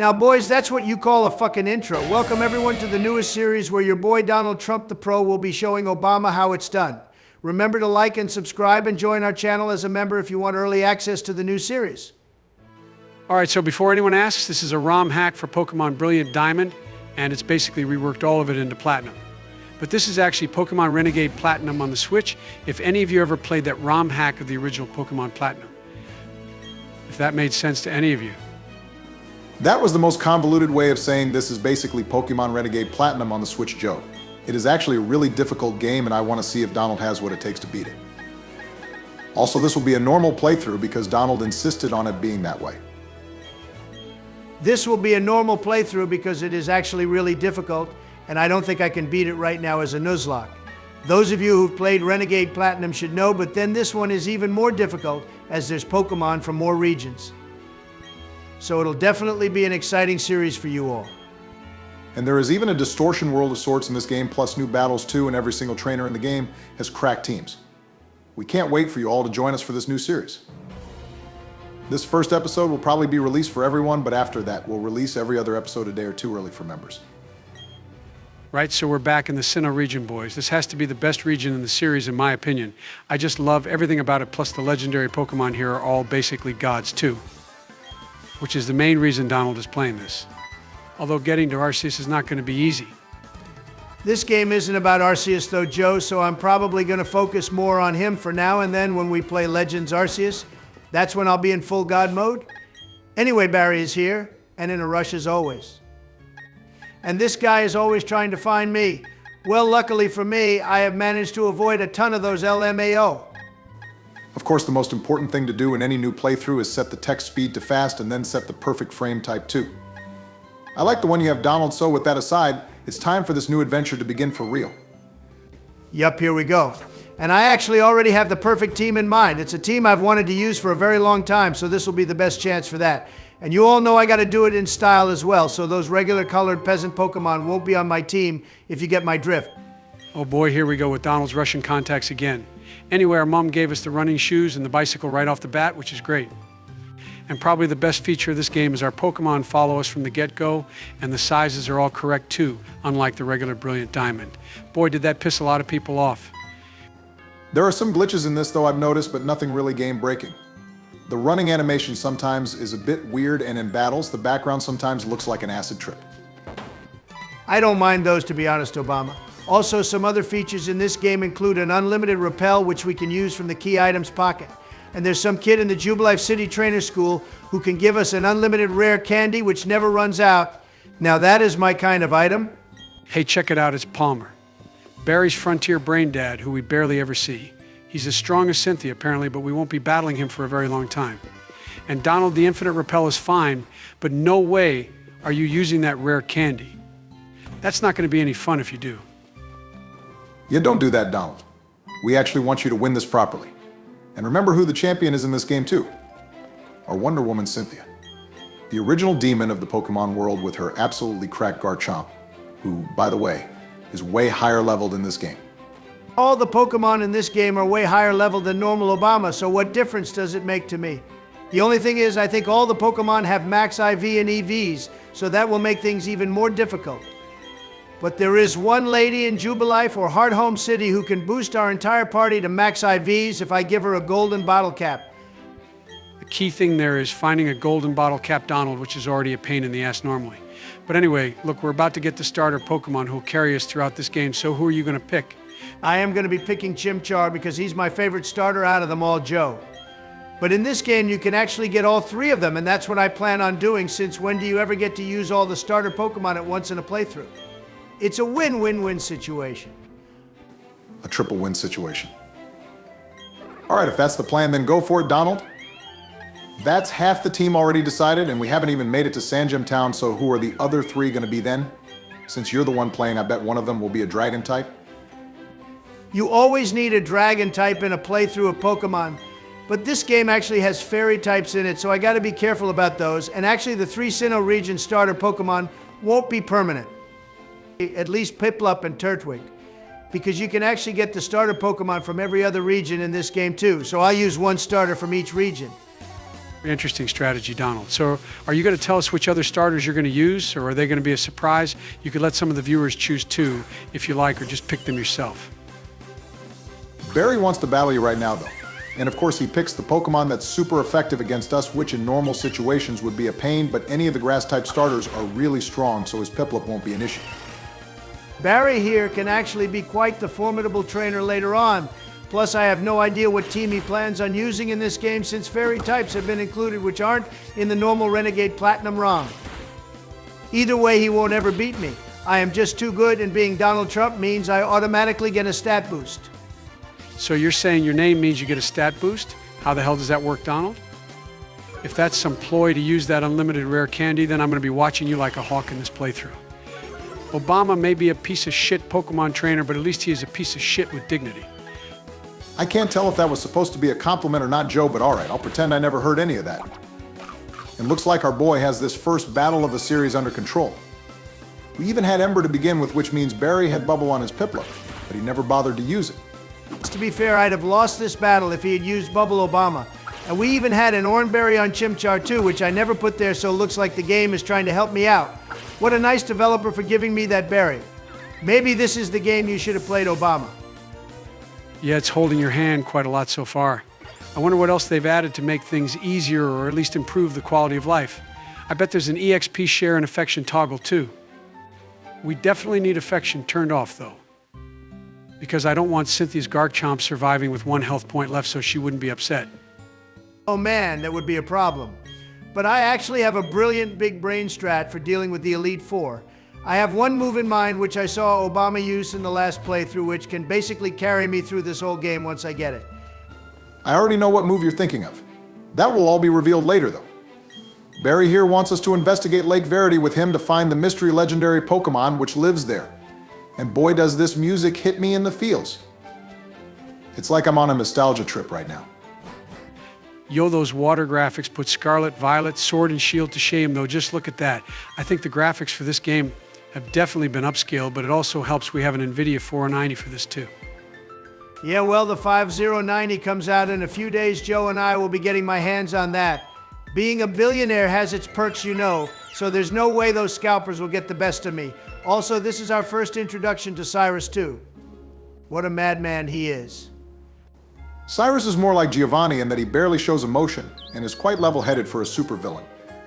Now, boys, that's what you call a fucking intro. Welcome, everyone, to the newest series where your boy Donald Trump the Pro will be showing Obama how it's done. Remember to like and subscribe and join our channel as a member if you want early access to the new series. All right, so before anyone asks, this is a ROM hack for Pokemon Brilliant Diamond, and it's basically reworked all of it into Platinum. But this is actually Pokemon Renegade Platinum on the Switch, if any of you ever played that ROM hack of the original Pokemon Platinum. If that made sense to any of you. That was the most convoluted way of saying this is basically Pokemon Renegade Platinum on the Switch, Joe. It is actually a really difficult game, and I want to see if Donald has what it takes to beat it. Also, this will be a normal playthrough because Donald insisted on it being that way. This will be a normal playthrough because it is actually really difficult, and I don't think I can beat it right now as a Nuzlocke. Those of you who've played Renegade Platinum should know, but then this one is even more difficult as there's Pokemon from more regions. So it'll definitely be an exciting series for you all. And there is even a distortion world of sorts in this game, plus new battles too, and every single trainer in the game has cracked teams. We can't wait for you all to join us for this new series. This first episode will probably be released for everyone, but after that, we'll release every other episode a day or two early for members. Right, so we're back in the Sinnoh Region, boys. This has to be the best region in the series, in my opinion. I just love everything about it, plus the legendary Pokemon here are all basically gods too, which is the main reason Donald is playing this. Although getting to Arceus is not going to be easy. This game isn't about Arceus though, Joe, so I'm probably going to focus more on him for now, and then when we play Legends Arceus, that's when I'll be in full God mode. Anyway, Barry is here, and in a rush as always. And this guy is always trying to find me. Well, luckily for me, I have managed to avoid a ton of those LMAO. Of course, the most important thing to do in any new playthrough is set the text speed to fast and then set the perfect frame type too. I like the one you have, Donald, so with that aside, it's time for this new adventure to begin for real. Yup, here we go. And I actually already have the perfect team in mind. It's a team I've wanted to use for a very long time, so this will be the best chance for that. And you all know I got to do it in style as well, so those regular colored peasant Pokemon won't be on my team if you get my drift. Oh boy, here we go with Donald's Russian contacts again. Anyway, our mom gave us the running shoes and the bicycle right off the bat, which is great. And probably the best feature of this game is our Pokemon follow us from the get-go, and the sizes are all correct too, unlike the regular Brilliant Diamond. Boy, did that piss a lot of people off. There are some glitches in this though I've noticed, but nothing really game-breaking. The running animation sometimes is a bit weird, and in battles, the background sometimes looks like an acid trip. I don't mind those, to be honest, Obama. Also, some other features in this game include an unlimited repel, which we can use from the key items pocket. And there's some kid in the Jubilife City Trainer School who can give us an unlimited rare candy, which never runs out. Now that is my kind of item. Hey, check it out, it's Palmer. Barry's frontier brain dad, who we barely ever see. He's as strong as Cynthia, apparently, but we won't be battling him for a very long time. And Donald, the infinite repel is fine, but no way are you using that rare candy. That's not going to be any fun if you do. Yeah, don't do that, Donald. We actually want you to win this properly. And remember who the champion is in this game too. Our Wonder Woman, Cynthia. The original demon of the Pokemon world with her absolutely cracked Garchomp, who, by the way, is way higher leveled in this game. All the Pokemon in this game are way higher level than normal Obama, so what difference does it make to me? The only thing is, I think all the Pokemon have max IV and EVs, so that will make things even more difficult. But there is one lady in Jubilife or Heart Home City who can boost our entire party to max IVs if I give her a golden bottle cap. The key thing there is finding a golden bottle cap Donald, which is already a pain in the ass normally. But anyway, look, we're about to get the starter Pokemon who will carry us throughout this game, so who are you going to pick? I am going to be picking Chimchar because he's my favorite starter out of them all, Joe. But in this game, you can actually get all three of them, and that's what I plan on doing, since when do you ever get to use all the starter Pokemon at once in a playthrough? It's a win-win-win situation. A triple win situation. All right, if that's the plan, then go for it, Donald. That's half the team already decided, and we haven't even made it to Sandgem Town, so who are the other three going to be then? Since you're the one playing, I bet one of them will be a dragon type. You always need a dragon type in a playthrough of Pokemon, but this game actually has fairy types in it, so I got to be careful about those. And actually, the 3 Sinnoh Region starter Pokemon won't be permanent. At least Piplup and Turtwig, because you can actually get the starter Pokemon from every other region in this game too, so I'll use one starter from each region. Interesting strategy, Donald. So are you going to tell us which other starters you're going to use, or are they going to be a surprise? You could let some of the viewers choose two if you like, or just pick them yourself. Barry wants to battle you right now, though. And of course, he picks the Pokemon that's super effective against us, which in normal situations would be a pain, but any of the grass-type starters are really strong, so his Piplup won't be an issue. Barry here can actually be quite the formidable trainer later on. Plus, I have no idea what team he plans on using in this game since fairy types have been included which aren't in the normal Renegade Platinum ROM. Either way, he won't ever beat me. I am just too good, and being Donald Trump means I automatically get a stat boost. So you're saying your name means you get a stat boost? How the hell does that work, Donald? If that's some ploy to use that unlimited rare candy, then I'm going to be watching you like a hawk in this playthrough. Obama may be a piece of shit Pokemon trainer, but at least he is a piece of shit with dignity. I can't tell if that was supposed to be a compliment or not, Joe, but all right, I'll pretend I never heard any of that. It looks like our boy has this first battle of the series under control. We even had Ember to begin with, which means Barry had Bubble on his Piplup, but he never bothered to use it. To be fair, I'd have lost this battle if he had used Bubble Obama. And we even had an Oranberry on Chimchar too, which I never put there, so it looks like the game is trying to help me out. What a nice developer for giving me that berry. Maybe this is the game you should have played Obama. Yeah, it's holding your hand quite a lot so far. I wonder what else they've added to make things easier or at least improve the quality of life. I bet there's an EXP share and affection toggle too. We definitely need affection turned off though, because I don't want Cynthia's Garchomp surviving with 1 health point left so she wouldn't be upset. Oh man, that would be a problem. But I actually have a brilliant big brain strat for dealing with the Elite Four. I have one move in mind which I saw Obama use in the last playthrough, which can basically carry me through this whole game once I get it. I already know what move you're thinking of. That will all be revealed later, though. Barry here wants us to investigate Lake Verity with him to find the mystery legendary Pokemon which lives there. And boy, does this music hit me in the feels. It's like I'm on a nostalgia trip right now. Yo, those water graphics put Scarlet Violet, Sword and Shield to shame, though. Just look at that. I think the graphics for this game have definitely been upscaled, but it also helps we have an NVIDIA 490 for this too. Yeah, well, the 5090 comes out in a few days. Joe and I will be getting my hands on that. Being a billionaire has its perks, you know, so there's no way those scalpers will get the best of me. Also, this is our first introduction to Cyrus too. What a madman he is. Cyrus is more like Giovanni in that he barely shows emotion and is quite level-headed for a supervillain.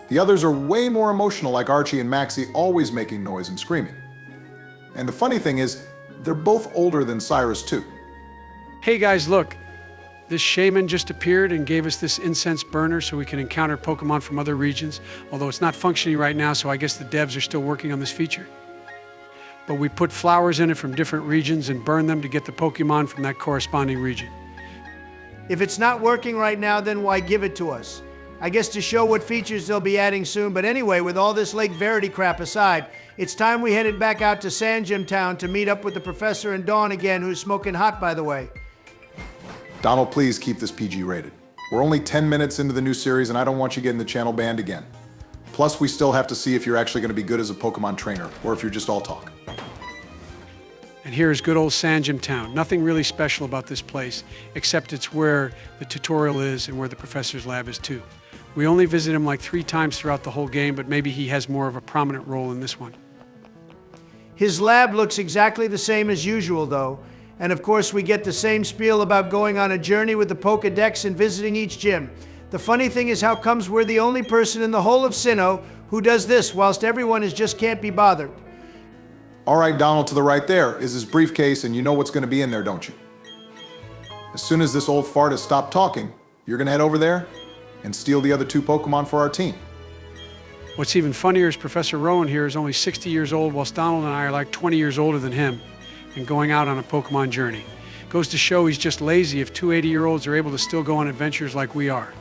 The others are way more emotional, like Archie and Maxie, always making noise and screaming. And the funny thing is, they're both older than Cyrus too. Hey guys, look. This shaman just appeared and gave us this incense burner so we can encounter Pokemon from other regions, although it's not functioning right now, so I guess the devs are still working on this feature. But we put flowers in it from different regions and burn them to get the Pokemon from that corresponding region. If it's not working right now, then why give it to us? I guess to show what features they'll be adding soon, but anyway, with all this Lake Verity crap aside, it's time we headed back out to Sandgem Town to meet up with the Professor and Dawn again, who's smoking hot, by the way. Donald, please keep this PG rated. We're only 10 minutes into the new series and I don't want you getting the channel banned again. Plus, we still have to see if you're actually going to be good as a Pokemon trainer, or if you're just all talk. And here is good old Sandgem Town. Nothing really special about this place, except it's where the tutorial is and where the professor's lab is too. We only visit him like 3 times throughout the whole game, but maybe he has more of a prominent role in this one. His lab looks exactly the same as usual, though. And of course, we get the same spiel about going on a journey with the Pokedex and visiting each gym. The funny thing is, how comes we're the only person in the whole of Sinnoh who does this, whilst everyone just can't be bothered? All right, Donald, to the right there is his briefcase, and you know what's going to be in there, don't you? As soon as this old fart has stopped talking, you're going to head over there and steal the other 2 Pokemon for our team. What's even funnier is Professor Rowan here is only 60 years old, whilst Donald and I are like 20 years older than him and going out on a Pokemon journey. Goes to show he's just lazy if 2 80-year-olds are able to still go on adventures like we are.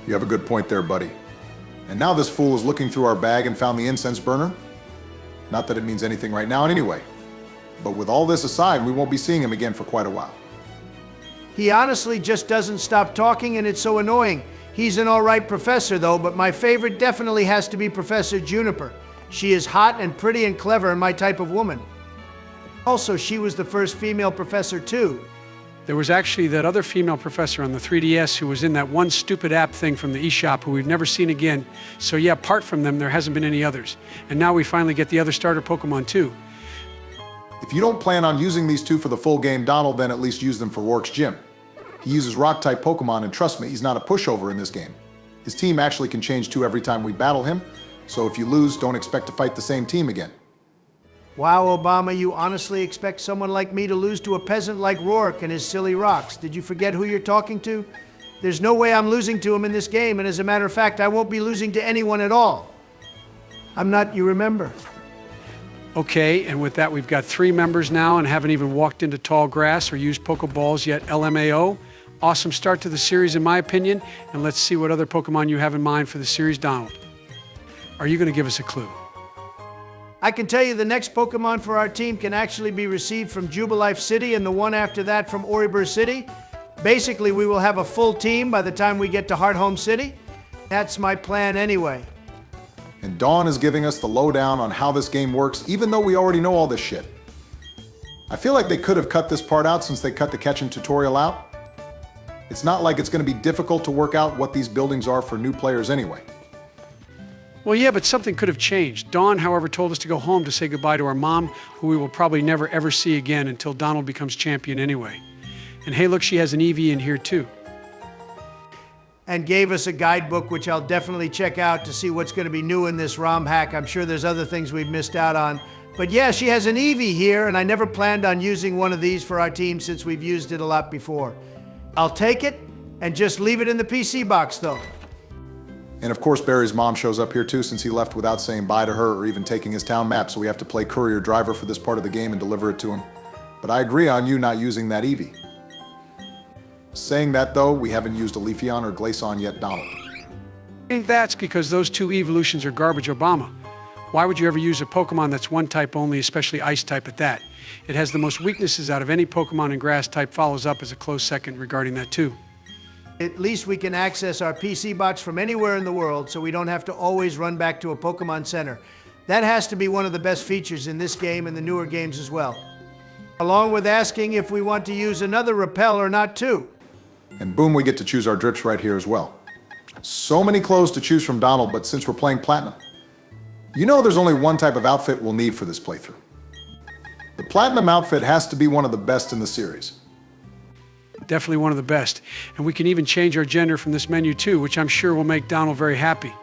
You have a good point there, buddy. And now this fool is looking through our bag and found the incense burner. Not that it means anything right now anyway. But with all this aside, we won't be seeing him again for quite a while. He honestly just doesn't stop talking, and it's so annoying. He's an all right professor, though, but my favorite definitely has to be Professor Juniper. She is hot and pretty and clever and my type of woman. Also, she was the first female professor, too. There was actually that other female professor on the 3DS who was in that one stupid app thing from the eShop who we've never seen again. So yeah, apart from them, there hasn't been any others. And now we finally get the other starter Pokemon too. If you don't plan on using these two for the full game, Donald, then at least use them for Rourke's gym. He uses Rock-type Pokemon, and trust me, he's not a pushover in this game. His team actually can change too every time we battle him, so if you lose, don't expect to fight the same team again. Wow, Obama, you honestly expect someone like me to lose to a peasant like Rourke and his silly rocks? Did you forget who you're talking to? There's no way I'm losing to him in this game, and as a matter of fact, I won't be losing to anyone at all. I'm not, you remember. Okay, and with that, we've got 3 members now and haven't even walked into tall grass or used Pokeballs yet. LMAO. Awesome start to the series, in my opinion, and let's see what other Pokemon you have in mind for the series, Donald. Are you going to give us a clue? I can tell you the next Pokemon for our team can actually be received from Jubilife City and the one after that from Oribur City. Basically, we will have a full team by the time we get to Hearthome City. That's my plan anyway. And Dawn is giving us the lowdown on how this game works, even though we already know all this shit. I feel like they could have cut this part out since they cut the catching tutorial out. It's not like it's going to be difficult to work out what these buildings are for new players anyway. Well, yeah, but something could have changed. Dawn, however, told us to go home to say goodbye to our mom, who we will probably never ever see again until Donald becomes champion anyway. And hey, look, she has an Eevee in here too. And gave us a guidebook, which I'll definitely check out to see what's going to be new in this ROM hack. I'm sure there's other things we've missed out on. But yeah, she has an Eevee here, and I never planned on using one of these for our team since we've used it a lot before. I'll take it and just leave it in the PC box, though. And of course, Barry's mom shows up here too, since he left without saying bye to her or even taking his town map, so we have to play courier driver for this part of the game and deliver it to him. But I agree on you not using that Eevee. Saying that though, we haven't used a Leafeon or Glaceon yet, Donald. I think that's because those 2 evolutions are garbage, Obama. Why would you ever use a Pokemon that's one type only, especially Ice type at that? It has the most weaknesses out of any Pokemon, and Grass type follows up as a close second regarding that too. At least we can access our PC box from anywhere in the world, so we don't have to always run back to a Pokemon Center. That has to be one of the best features in this game and the newer games as well. Along with asking if we want to use another repel or not too. And boom, we get to choose our drips right here as well. So many clothes to choose from, Donald, but since we're playing Platinum, you know there's only one type of outfit we'll need for this playthrough. The Platinum outfit has to be one of the best in the series. Definitely one of the best. And we can even change our gender from this menu too, which I'm sure will make Donald very happy.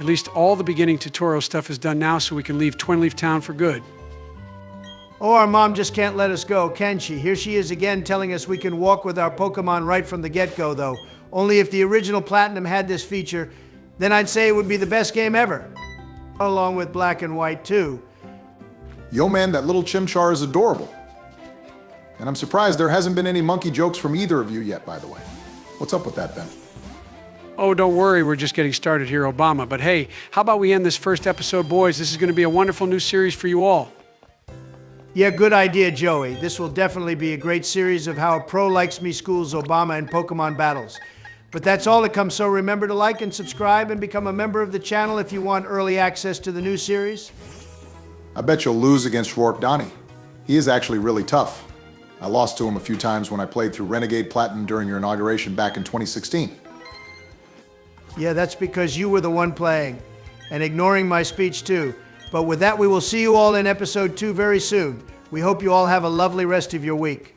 At least all the beginning tutorial stuff is done now, so we can leave Twin Leaf Town for good. Oh, our mom just can't let us go, can she? Here she is again telling us we can walk with our Pokemon right from the get-go, though. Only if the original Platinum had this feature, then I'd say it would be the best game ever. Along with Black and White, too. Yo man, that little Chimchar is adorable. And I'm surprised there hasn't been any monkey jokes from either of you yet, by the way. What's up with that, Ben? Oh, don't worry, we're just getting started here, Obama. But hey, how about we end this first episode, boys? This is going to be a wonderful new series for you all. Yeah, good idea, Joey. This will definitely be a great series of how a pro likes me schools Obama in Pokemon battles. But that's all that comes, so remember to like and subscribe and become a member of the channel if you want early access to the new series. I bet you'll lose against Rourke Donnie. He is actually really tough. I lost to him a few times when I played through Renegade Platinum during your inauguration back in 2016. Yeah, that's because you were the one playing, and ignoring my speech too. But with that, we will see you all in episode 2 very soon. We hope you all have a lovely rest of your week.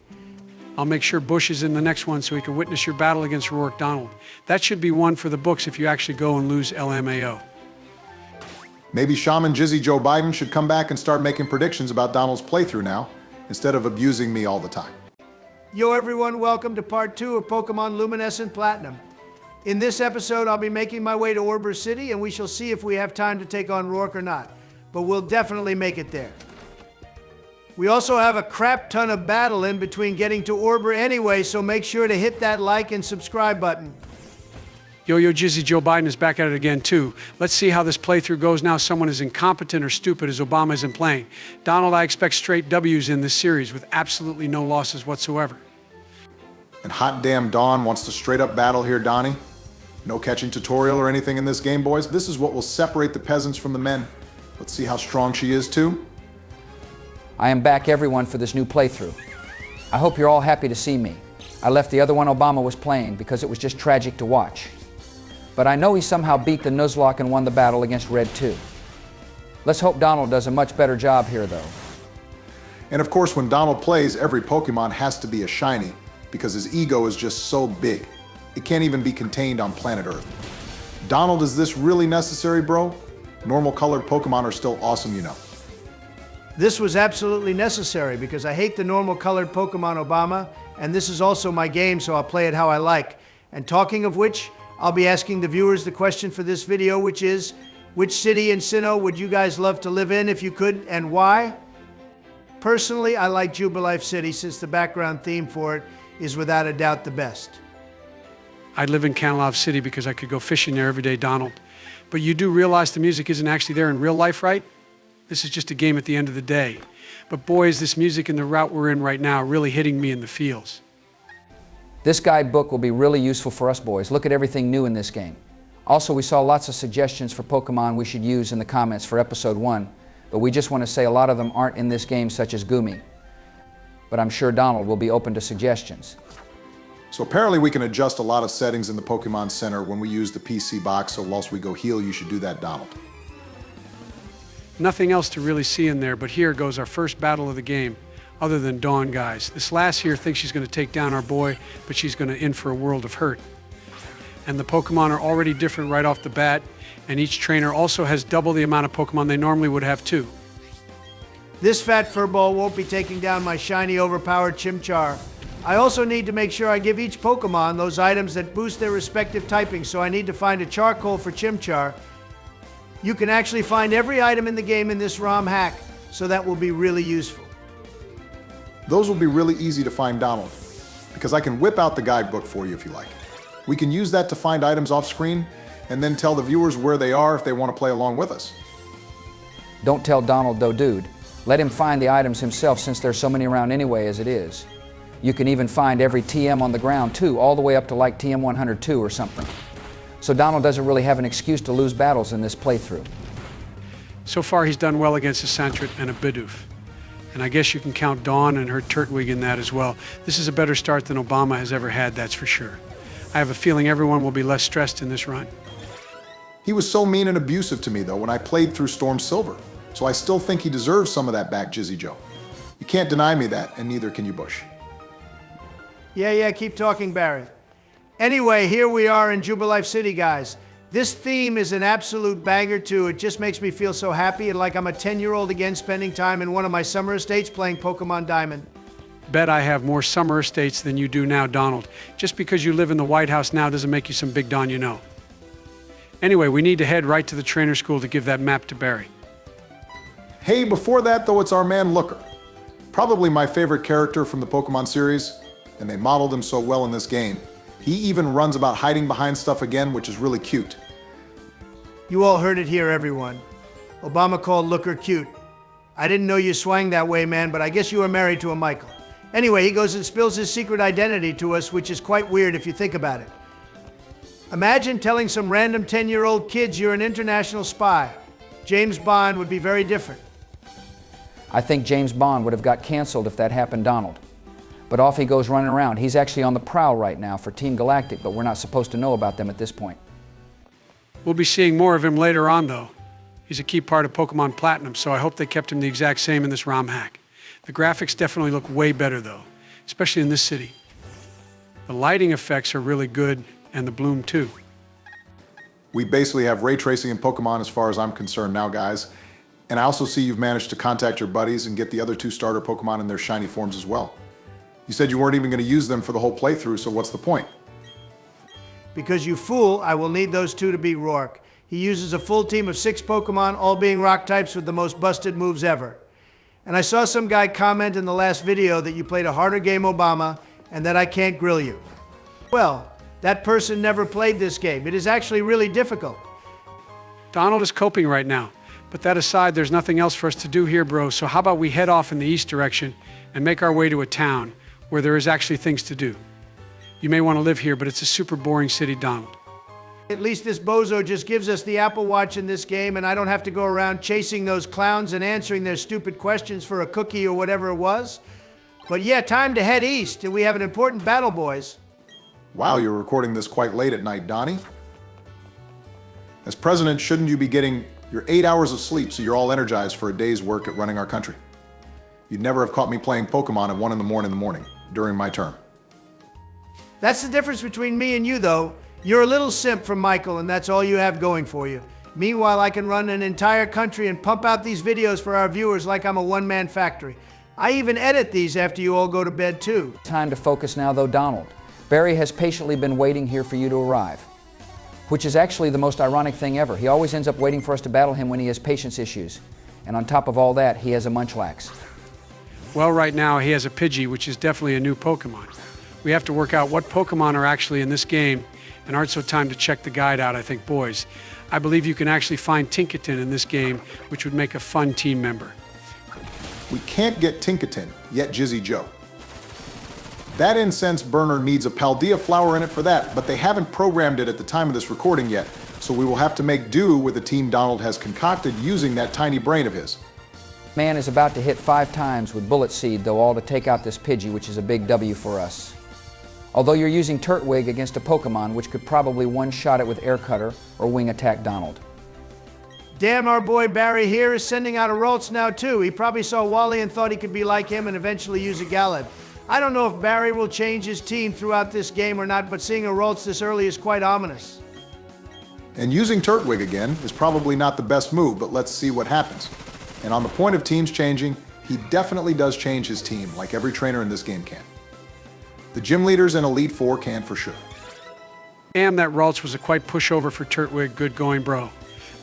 I'll make sure Bush is in the next one so he can witness your battle against Rourke Donald. That should be one for the books if you actually go and lose LMAO. Maybe Shaman Jizzy Joe Biden should come back and start making predictions about Donald's playthrough now, instead of abusing me all the time. Yo everyone, welcome to part 2 of Pokemon Luminescent Platinum. In this episode, I'll be making my way to Oribur City, and we shall see if we have time to take on Rourke or not. But we'll definitely make it there. We also have a crap ton of battle in between getting to Oribur anyway, so make sure to hit that like and subscribe button. Yo-Yo Jizzy Joe Biden is back at it again too. Let's see how this playthrough goes now someone as incompetent or stupid as Obama isn't playing. Donald, I expect straight W's in this series with absolutely no losses whatsoever. And hot damn Dawn wants to straight up battle here, Donnie. No catching tutorial or anything in this game, boys. This is what will separate the peasants from the men. Let's see how strong she is too. I am back, everyone, for this new playthrough. I hope you're all happy to see me. I left the other one Obama was playing because it was just tragic to watch. But I know he somehow beat the Nuzlocke and won the battle against Red 2. Let's hope Donald does a much better job here, though. And of course, when Donald plays, every Pokemon has to be a shiny because his ego is just so big. It can't even be contained on planet Earth. Donald, is this really necessary, bro? Normal colored Pokemon are still awesome, you know. This was absolutely necessary because I hate the normal colored Pokemon Obama, and this is also my game, so I'll play it how I like. And talking of which, I'll be asking the viewers the question for this video, which is, which city in Sinnoh would you guys love to live in if you could, and why? Personally, I like Jubilife City since the background theme for it is without a doubt the best. I'd live in Canalave City because I could go fishing there every day, Donald. But you do realize the music isn't actually there in real life, right? This is just a game at the end of the day. But boy, is this music and the route we're in right now really hitting me in the feels. This guidebook will be really useful for us boys. Look at everything new in this game. Also, we saw lots of suggestions for Pokemon we should use in the comments for episode 1, but we just want to say a lot of them aren't in this game, such as Gumi. But I'm sure Donald will be open to suggestions. So apparently we can adjust a lot of settings in the Pokemon Center when we use the PC box, so whilst we go heal, you should do that, Donald. Nothing else to really see in there, but here goes our first battle of the game, other than Dawn, guys. This lass here thinks she's going to take down our boy, but she's going to in for a world of hurt. And the Pokemon are already different right off the bat, and each trainer also has double the amount of Pokemon they normally would have too. This fat furball won't be taking down my shiny overpowered Chimchar. I also need to make sure I give each Pokemon those items that boost their respective typings, so I need to find a charcoal for Chimchar. You can actually find every item in the game in this ROM hack, so that will be really useful. Those will be really easy to find, Donald, because I can whip out the guidebook for you if you like. We can use that to find items off screen and then tell the viewers where they are if they want to play along with us. Don't tell Donald though, dude. Let him find the items himself since there's so many around anyway as it is. You can even find every TM on the ground too, all the way up to like TM 102 or something. So Donald doesn't really have an excuse to lose battles in this playthrough. So far he's done well against a Sentret and a Bidoof. And I guess you can count Dawn and her Turtwig in that as well. This is a better start than Obama has ever had, that's for sure. I have a feeling everyone will be less stressed in this run. He was so mean and abusive to me, though, when I played through Storm Silver, so I still think he deserves some of that back, Jizzy Joe. You can't deny me that, and neither can you, Bush. Yeah, keep talking, Barry. Anyway, here we are in Jubilife City, guys. This theme is an absolute banger, too. It just makes me feel so happy and like I'm a 10-year-old again spending time in one of my summer estates playing Pokemon Diamond. Bet I have more summer estates than you do now, Donald. Just because you live in the White House now doesn't make you some big Don you know. Anyway, we need to head right to the trainer school to give that map to Barry. Hey, before that, though, it's our man Looker. Probably my favorite character from the Pokemon series, and they modeled him so well in this game. He even runs about hiding behind stuff again, which is really cute. You all heard it here, everyone. Obama called Looker cute. I didn't know you swang that way, man, but I guess you were married to a Michael. Anyway, he goes and spills his secret identity to us, which is quite weird if you think about it. Imagine telling some random 10-year-old kids you're an international spy. James Bond would be very different. I think James Bond would have got canceled if that happened, Donald. But off he goes running around. He's actually on the prowl right now for Team Galactic, but we're not supposed to know about them at this point. We'll be seeing more of him later on, though. He's a key part of Pokemon Platinum, so I hope they kept him the exact same in this ROM hack. The graphics definitely look way better, though, especially in this city. The lighting effects are really good, and the bloom, too. We basically have ray tracing in Pokemon as far as I'm concerned now, guys. And I also see you've managed to contact your buddies and get the other 2 starter Pokemon in their shiny forms as well. You said you weren't even going to use them for the whole playthrough, so what's the point? Because you fool, I will need those 2 to beat Rourke. He uses a full team of 6 Pokemon, all being rock types with the most busted moves ever. And I saw some guy comment in the last video that you played a harder game, Obama, and that I can't grill you. Well, that person never played this game. It is actually really difficult. Donald is coping right now. But that aside, there's nothing else for us to do here, bro. So how about we head off in the east direction and make our way to a town where there is actually things to do. You may want to live here, but it's a super boring city, Donald. At least this bozo just gives us the Apple Watch in this game, and I don't have to go around chasing those clowns and answering their stupid questions for a cookie or whatever it was. But yeah, time to head east. We have an important battle, boys. Wow, you're recording this quite late at night, Donnie. As president, shouldn't you be getting your 8 hours of sleep so you're all energized for a day's work at running our country? You'd never have caught me playing Pokemon at 1 in the morning during my term. That's the difference between me and you, though. You're a little simp from Michael, and that's all you have going for you. Meanwhile, I can run an entire country and pump out these videos for our viewers like I'm a one-man factory. I even edit these after you all go to bed, too. Time to focus now, though, Donald. Barry has patiently been waiting here for you to arrive, which is actually the most ironic thing ever. He always ends up waiting for us to battle him when he has patience issues. And on top of all that, he has a Munchlax. Well, right now he has a Pidgey, which is definitely a new Pokemon. We have to work out what Pokemon are actually in this game and aren't so time to check the guide out, I think, boys. I believe you can actually find Tinkaton in this game, which would make a fun team member. We can't get Tinkaton, yet Jizzy Joe. That incense burner needs a Paldea flower in it for that, but they haven't programmed it at the time of this recording yet, so we will have to make do with the team Donald has concocted using that tiny brain of his. Man is about to hit 5 times with Bullet Seed, though, all to take out this Pidgey, which is a big W for us. Although you're using Turtwig against a Pokemon, which could probably one-shot it with Air Cutter or Wing Attack Donald. Damn, our boy Barry here is sending out a Ralts now, too. He probably saw Wally and thought he could be like him and eventually use a Galad. I don't know if Barry will change his team throughout this game or not, but seeing a Ralts this early is quite ominous. And using Turtwig again is probably not the best move, but let's see what happens. And on the point of teams changing, he definitely does change his team, like every trainer in this game can. The gym leaders in Elite Four can for sure. Damn, that Ralts was a quite pushover for Turtwig. Good going, bro.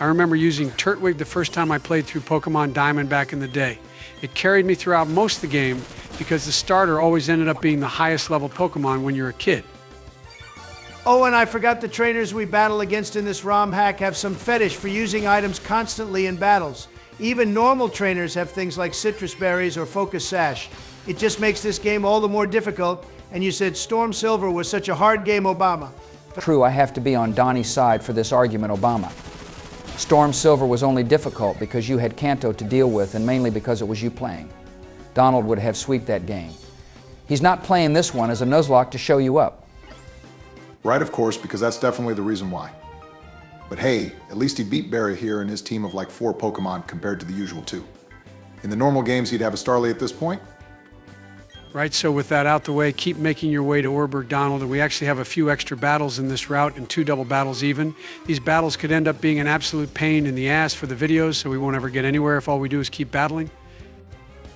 I remember using Turtwig the first time I played through Pokemon Diamond back in the day. It carried me throughout most of the game because the starter always ended up being the highest level Pokemon when you're a kid. Oh, and I forgot the trainers we battle against in this ROM hack have some fetish for using items constantly in battles. Even normal trainers have things like citrus berries or focus sash. It just makes this game all the more difficult. And you said Storm Silver was such a hard game, Obama. True, I have to be on Donnie's side for this argument, Obama. Storm Silver was only difficult because you had Kanto to deal with and mainly because it was you playing. Donald would have swept that game. He's not playing this one as a Nuzlocke to show you up. Right, of course, because that's definitely the reason why. But hey, at least he beat Barry here in his team of like 4 Pokemon compared to the usual 2. In the normal games, he'd have a Starly at this point. Right, so with that out the way, keep making your way to Orberg, Donald, and we actually have a few extra battles in this route and 2 double battles even. These battles could end up being an absolute pain in the ass for the videos, so we won't ever get anywhere if all we do is keep battling.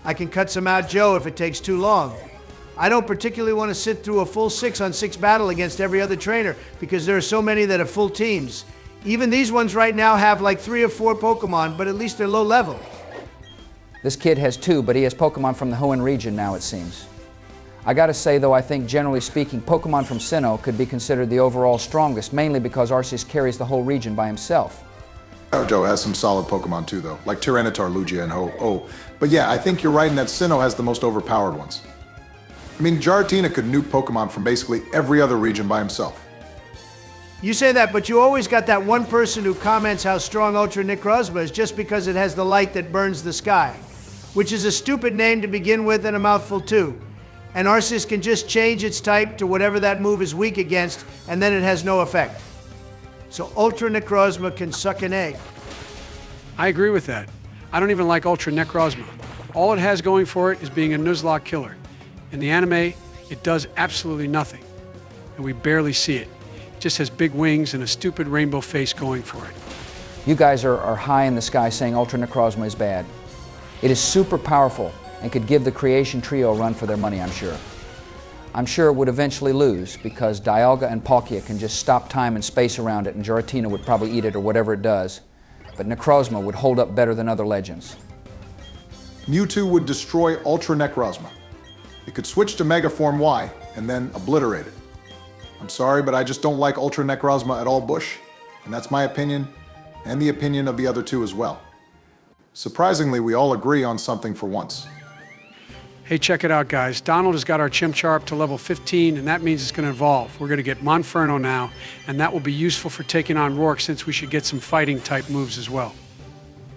I can cut some out, Joe, if it takes too long. I don't particularly want to sit through a full 6-on-6 battle against every other trainer because there are so many that are full teams. Even these ones right now have like 3 or 4 Pokemon, but at least they're low level. This kid has 2, but he has Pokemon from the Hoenn region now, it seems. I gotta say, though, I think generally speaking, Pokemon from Sinnoh could be considered the overall strongest, mainly because Arceus carries the whole region by himself. Joe has some solid Pokemon too, though, like Tyranitar, Lugia, and Ho-Oh. But yeah, I think you're right in that Sinnoh has the most overpowered ones. I mean, Giratina could nuke Pokemon from basically every other region by himself. You say that, but you always got that one person who comments how strong Ultra Necrozma is just because it has the light that burns the sky, which is a stupid name to begin with and a mouthful too. And Arceus can just change its type to whatever that move is weak against, and then it has no effect. So Ultra Necrozma can suck an egg. I agree with that. I don't even like Ultra Necrozma. All it has going for it is being a Nuzlocke killer. In the anime, it does absolutely nothing, and we barely see it. It just has big wings and a stupid rainbow face going for it. You guys are high in the sky saying Ultra Necrozma is bad. It is super powerful and could give the Creation Trio a run for their money, I'm sure. I'm sure it would eventually lose because Dialga and Palkia can just stop time and space around it, and Giratina would probably eat it or whatever it does. But Necrozma would hold up better than other legends. Mewtwo would destroy Ultra Necrozma. It could switch to Mega Form Y and then obliterate it. I'm sorry, but I just don't like Ultra Necrozma at all, Bush. And that's my opinion, and the opinion of the other 2 as well. Surprisingly, we all agree on something for once. Hey, check it out, guys. Donald has got our Chimchar up to level 15, and that means it's going to evolve. We're going to get Monferno now, and that will be useful for taking on Rourke since we should get some fighting-type moves as well.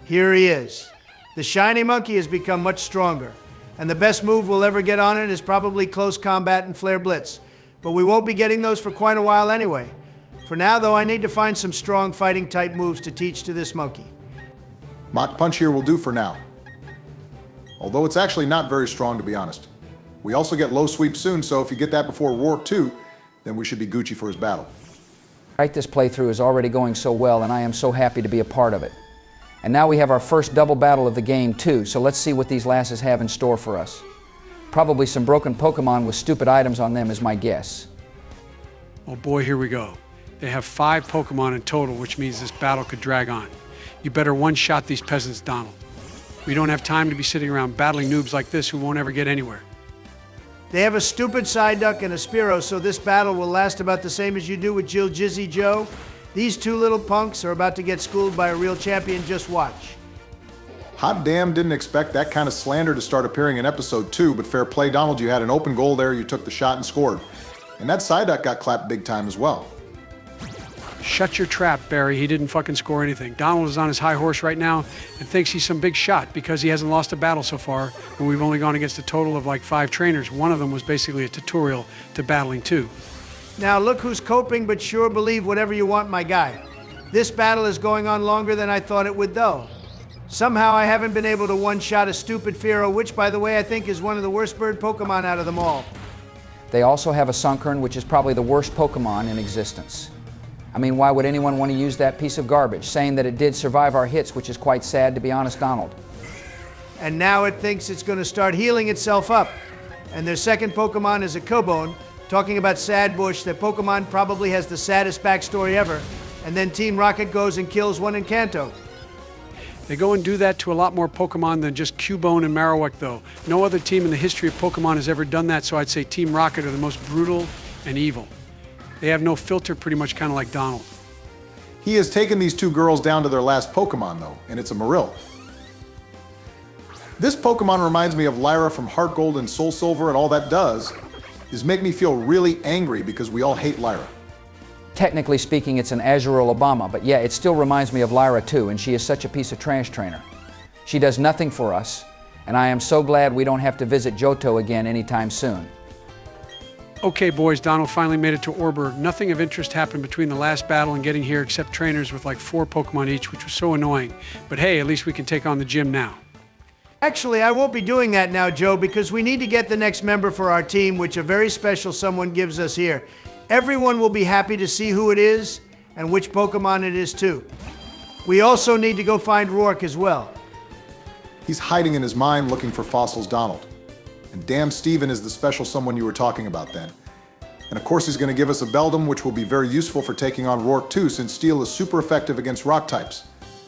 Here he is. The shiny monkey has become much stronger. And the best move we'll ever get on it is probably close combat and flare blitz. But we won't be getting those for quite a while anyway. For now, though, I need to find some strong fighting type moves to teach to this monkey. Mach Punch here will do for now. Although it's actually not very strong, to be honest. We also get Low Sweep soon, so if you get that before Rourke 2, then we should be Gucci for his battle. Right, this playthrough is already going so well, and I am so happy to be a part of it. And now we have our first double battle of the game, too, so let's see what these lasses have in store for us. Probably some broken Pokemon with stupid items on them is my guess. Oh boy, here we go. They have 5 Pokemon in total, which means this battle could drag on. You better one-shot these peasants, Donald. We don't have time to be sitting around battling noobs like this who won't ever get anywhere. They have a stupid Psyduck and a Spearow, so this battle will last about the same as you do with Jill Jizzy Joe. These 2 little punks are about to get schooled by a real champion, just watch. Hot damn, didn't expect that kind of slander to start appearing in episode 2, but fair play, Donald, you had an open goal there, you took the shot and scored. And that Psyduck got clapped big time as well. Shut your trap, Barry. He didn't fucking score anything. Donald is on his high horse right now and thinks he's some big shot because he hasn't lost a battle so far, and we've only gone against a total of like 5 trainers. One of them was basically a tutorial to battling 2. Now look who's coping, but sure believe whatever you want, my guy. This battle is going on longer than I thought it would, though. Somehow I haven't been able to one-shot a stupid Fearow, which, by the way, I think is one of the worst bird Pokemon out of them all. They also have a Sunkern, which is probably the worst Pokemon in existence. I mean, why would anyone want to use that piece of garbage, saying that it did survive our hits, which is quite sad, to be honest, Donald. And now it thinks it's going to start healing itself up. And their second Pokemon is a Cobone, talking about Sad Bush, that Pokemon probably has the saddest backstory ever. And then Team Rocket goes and kills one in Kanto. They go and do that to a lot more Pokemon than just Cubone and Marowak, though. No other team in the history of Pokemon has ever done that, so I'd say Team Rocket are the most brutal and evil. They have no filter, pretty much kind of like Donald. He has taken these 2 girls down to their last Pokemon, though, and it's a Marill. This Pokemon reminds me of Lyra from Heart Gold and Soul Silver, and all that does is make me feel really angry because we all hate Lyra. Technically speaking, it's an Azurill Obama, but yeah, it still reminds me of Lyra too, and she is such a piece of trash trainer. She does nothing for us, and I am so glad we don't have to visit Johto again anytime soon. Okay, boys, Donald finally made it to Orberg. Nothing of interest happened between the last battle and getting here except trainers with like 4 Pokemon each, which was so annoying. But hey, at least we can take on the gym now. Actually, I won't be doing that now, Joe, because we need to get the next member for our team, which a very special someone gives us here. Everyone will be happy to see who it is and which Pokemon it is, too. We also need to go find Rourke as well. He's hiding in his mind looking for fossils, Donald. And damn Steven is the special someone you were talking about then. And of course he's going to give us a Beldum, which will be very useful for taking on Rourke too, since Steel is super effective against rock types.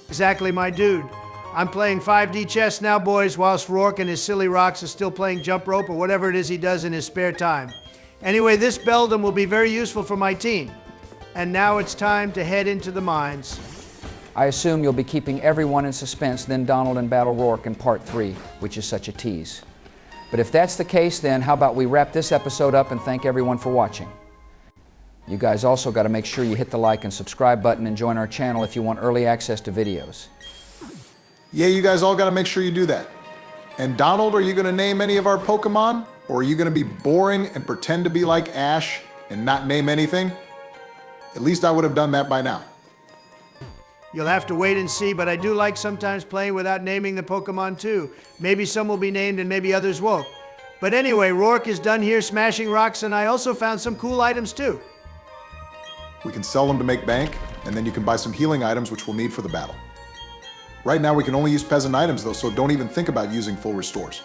Exactly, my dude. I'm playing 5D chess now, boys, whilst Rourke and his silly rocks are still playing jump rope or whatever it is he does in his spare time. Anyway, this Beldum will be very useful for my team. And now it's time to head into the mines. I assume you'll be keeping everyone in suspense, then Donald and Battle Rourke in Part 3, which is such a tease. But if that's the case, then how about we wrap this episode up and thank everyone for watching. You guys also got to make sure you hit the like and subscribe button and join our channel if you want early access to videos. Yeah, you guys all got to make sure you do that. And Donald, are you going to name any of our Pokemon? Or are you going to be boring and pretend to be like Ash and not name anything? At least I would have done that by now. You'll have to wait and see, but I do like sometimes playing without naming the Pokemon too. Maybe some will be named and maybe others won't. But anyway, Rourke is done here smashing rocks, and I also found some cool items too. We can sell them to make bank, and then you can buy some healing items which we'll need for the battle. Right now we can only use peasant items though, so don't even think about using full restores.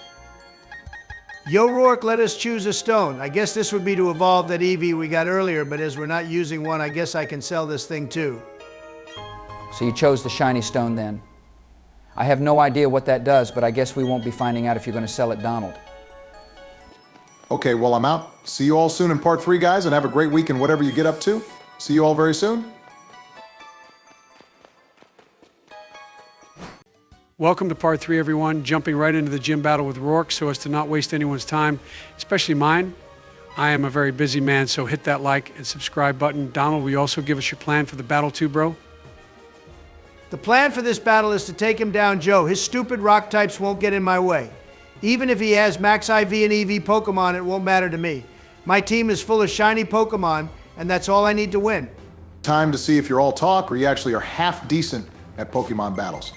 Yo, Rourke, let us choose a stone. I guess this would be to evolve that Eevee we got earlier, but as we're not using one, I guess I can sell this thing too. So you chose the shiny stone then. I have no idea what that does, but I guess we won't be finding out if you're going to sell it, Donald. Okay, well I'm out. See you all soon in Part 3, guys, and have a great week in whatever you get up to. See you all very soon. Welcome to Part 3, everyone. Jumping right into the gym battle with Rourke so as to not waste anyone's time, especially mine. I am a very busy man, so hit that like and subscribe button. Donald, will you also give us your plan for the battle too, bro? The plan for this battle is to take him down, Joe. His stupid rock types won't get in my way. Even if he has max IV and EV Pokemon, it won't matter to me. My team is full of shiny Pokemon, and that's all I need to win. Time to see if you're all talk or you actually are half decent at Pokemon battles.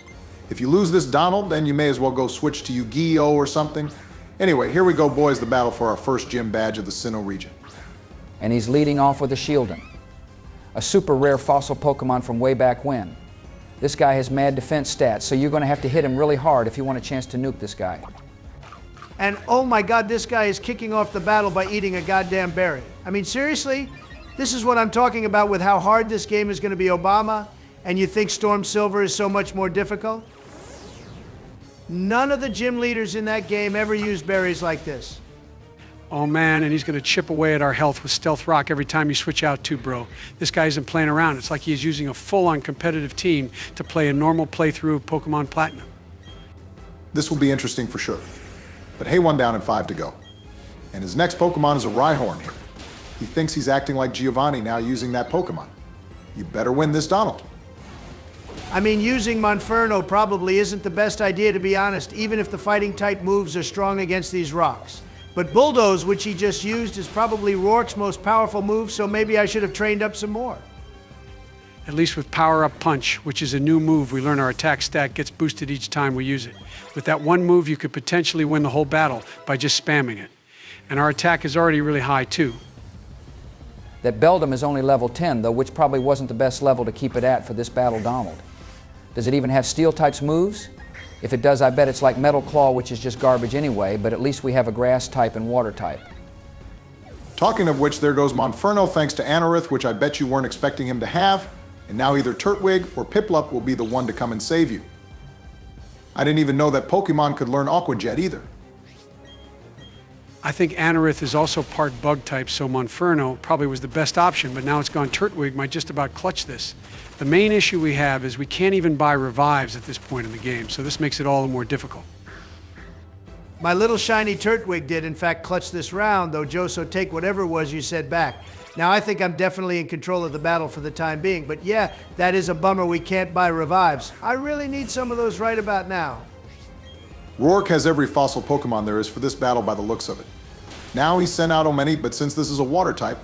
If you lose this Donald, then you may as well go switch to Yu-Gi-Oh or something. Anyway, here we go, boys, the battle for our first gym badge of the Sinnoh Region. And he's leading off with a Showdown, a super rare fossil Pokemon from way back when. This guy has mad defense stats, so you're going to have to hit him really hard if you want a chance to nuke this guy. And oh my God, this guy is kicking off the battle by eating a goddamn berry. I mean, seriously? This is what I'm talking about with how hard this game is going to be, Obama, and you think Storm Silver is so much more difficult? None of the gym leaders in that game ever used berries like this. Oh man, and he's going to chip away at our health with Stealth Rock every time you switch out too, bro. This guy isn't playing around. It's like he's using a full-on competitive team to play a normal playthrough of Pokemon Platinum. This will be interesting for sure. But hey, 1 down and 5 to go. And his next Pokemon is a Rhyhorn here. He thinks he's acting like Giovanni now using that Pokemon. You better win this, Donald. I mean, using Monferno probably isn't the best idea, to be honest, even if the fighting type moves are strong against these rocks. But Bulldoze, which he just used, is probably Rourke's most powerful move, so maybe I should have trained up some more. At least with Power Up Punch, which is a new move, we learn our attack stat gets boosted each time we use it. With that one move, you could potentially win the whole battle by just spamming it. And our attack is already really high, too. That Beldum is only level 10, though, which probably wasn't the best level to keep it at for this battle, Donald. Does it even have Steel types moves? If it does, I bet it's like Metal Claw, which is just garbage anyway, but at least we have a Grass type and Water type. Talking of which, there goes Monferno thanks to Anorith, which I bet you weren't expecting him to have, and now either Turtwig or Piplup will be the one to come and save you. I didn't even know that Pokemon could learn Aqua Jet either. I think Anorith is also part bug type, so Monferno probably was the best option, but now it's gone Turtwig might just about clutch this. The main issue we have is we can't even buy revives at this point in the game, so this makes it all the more difficult. My little shiny Turtwig did, in fact, clutch this round, though, Joe, so take whatever it was you said back. Now, I think I'm definitely in control of the battle for the time being, but yeah, that is a bummer we can't buy revives. I really need some of those right about now. Rourke has every fossil Pokemon there is for this battle by the looks of it. Now he's sent out Omeni, but since this is a water type,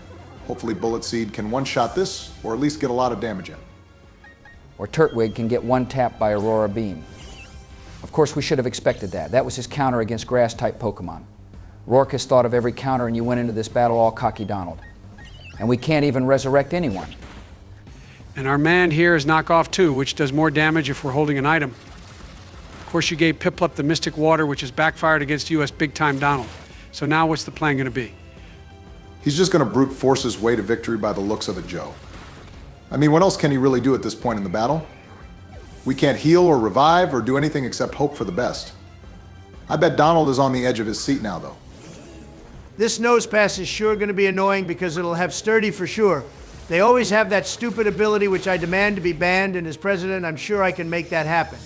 hopefully Bullet Seed can one-shot this, or at least get a lot of damage in. Or Turtwig can get one tap by Aurora Beam. Of course, we should have expected that. That was his counter against Grass-type Pokemon. Rourke has thought of every counter, and you went into this battle all cocky Donald. And we can't even resurrect anyone. And our man here is Knockoff 2, which does more damage if we're holding an item. Of course, you gave Piplup the Mystic Water, which has backfired against you as big-time Donald. So now what's the plan going to be? He's just going to brute force his way to victory by the looks of it, Joe. I mean, what else can he really do at this point in the battle? We can't heal or revive or do anything except hope for the best. I bet Donald is on the edge of his seat now, though. This nose pass is sure going to be annoying because it'll have Sturdy for sure. They always have that stupid ability which I demand to be banned, and as president, I'm sure I can make that happen.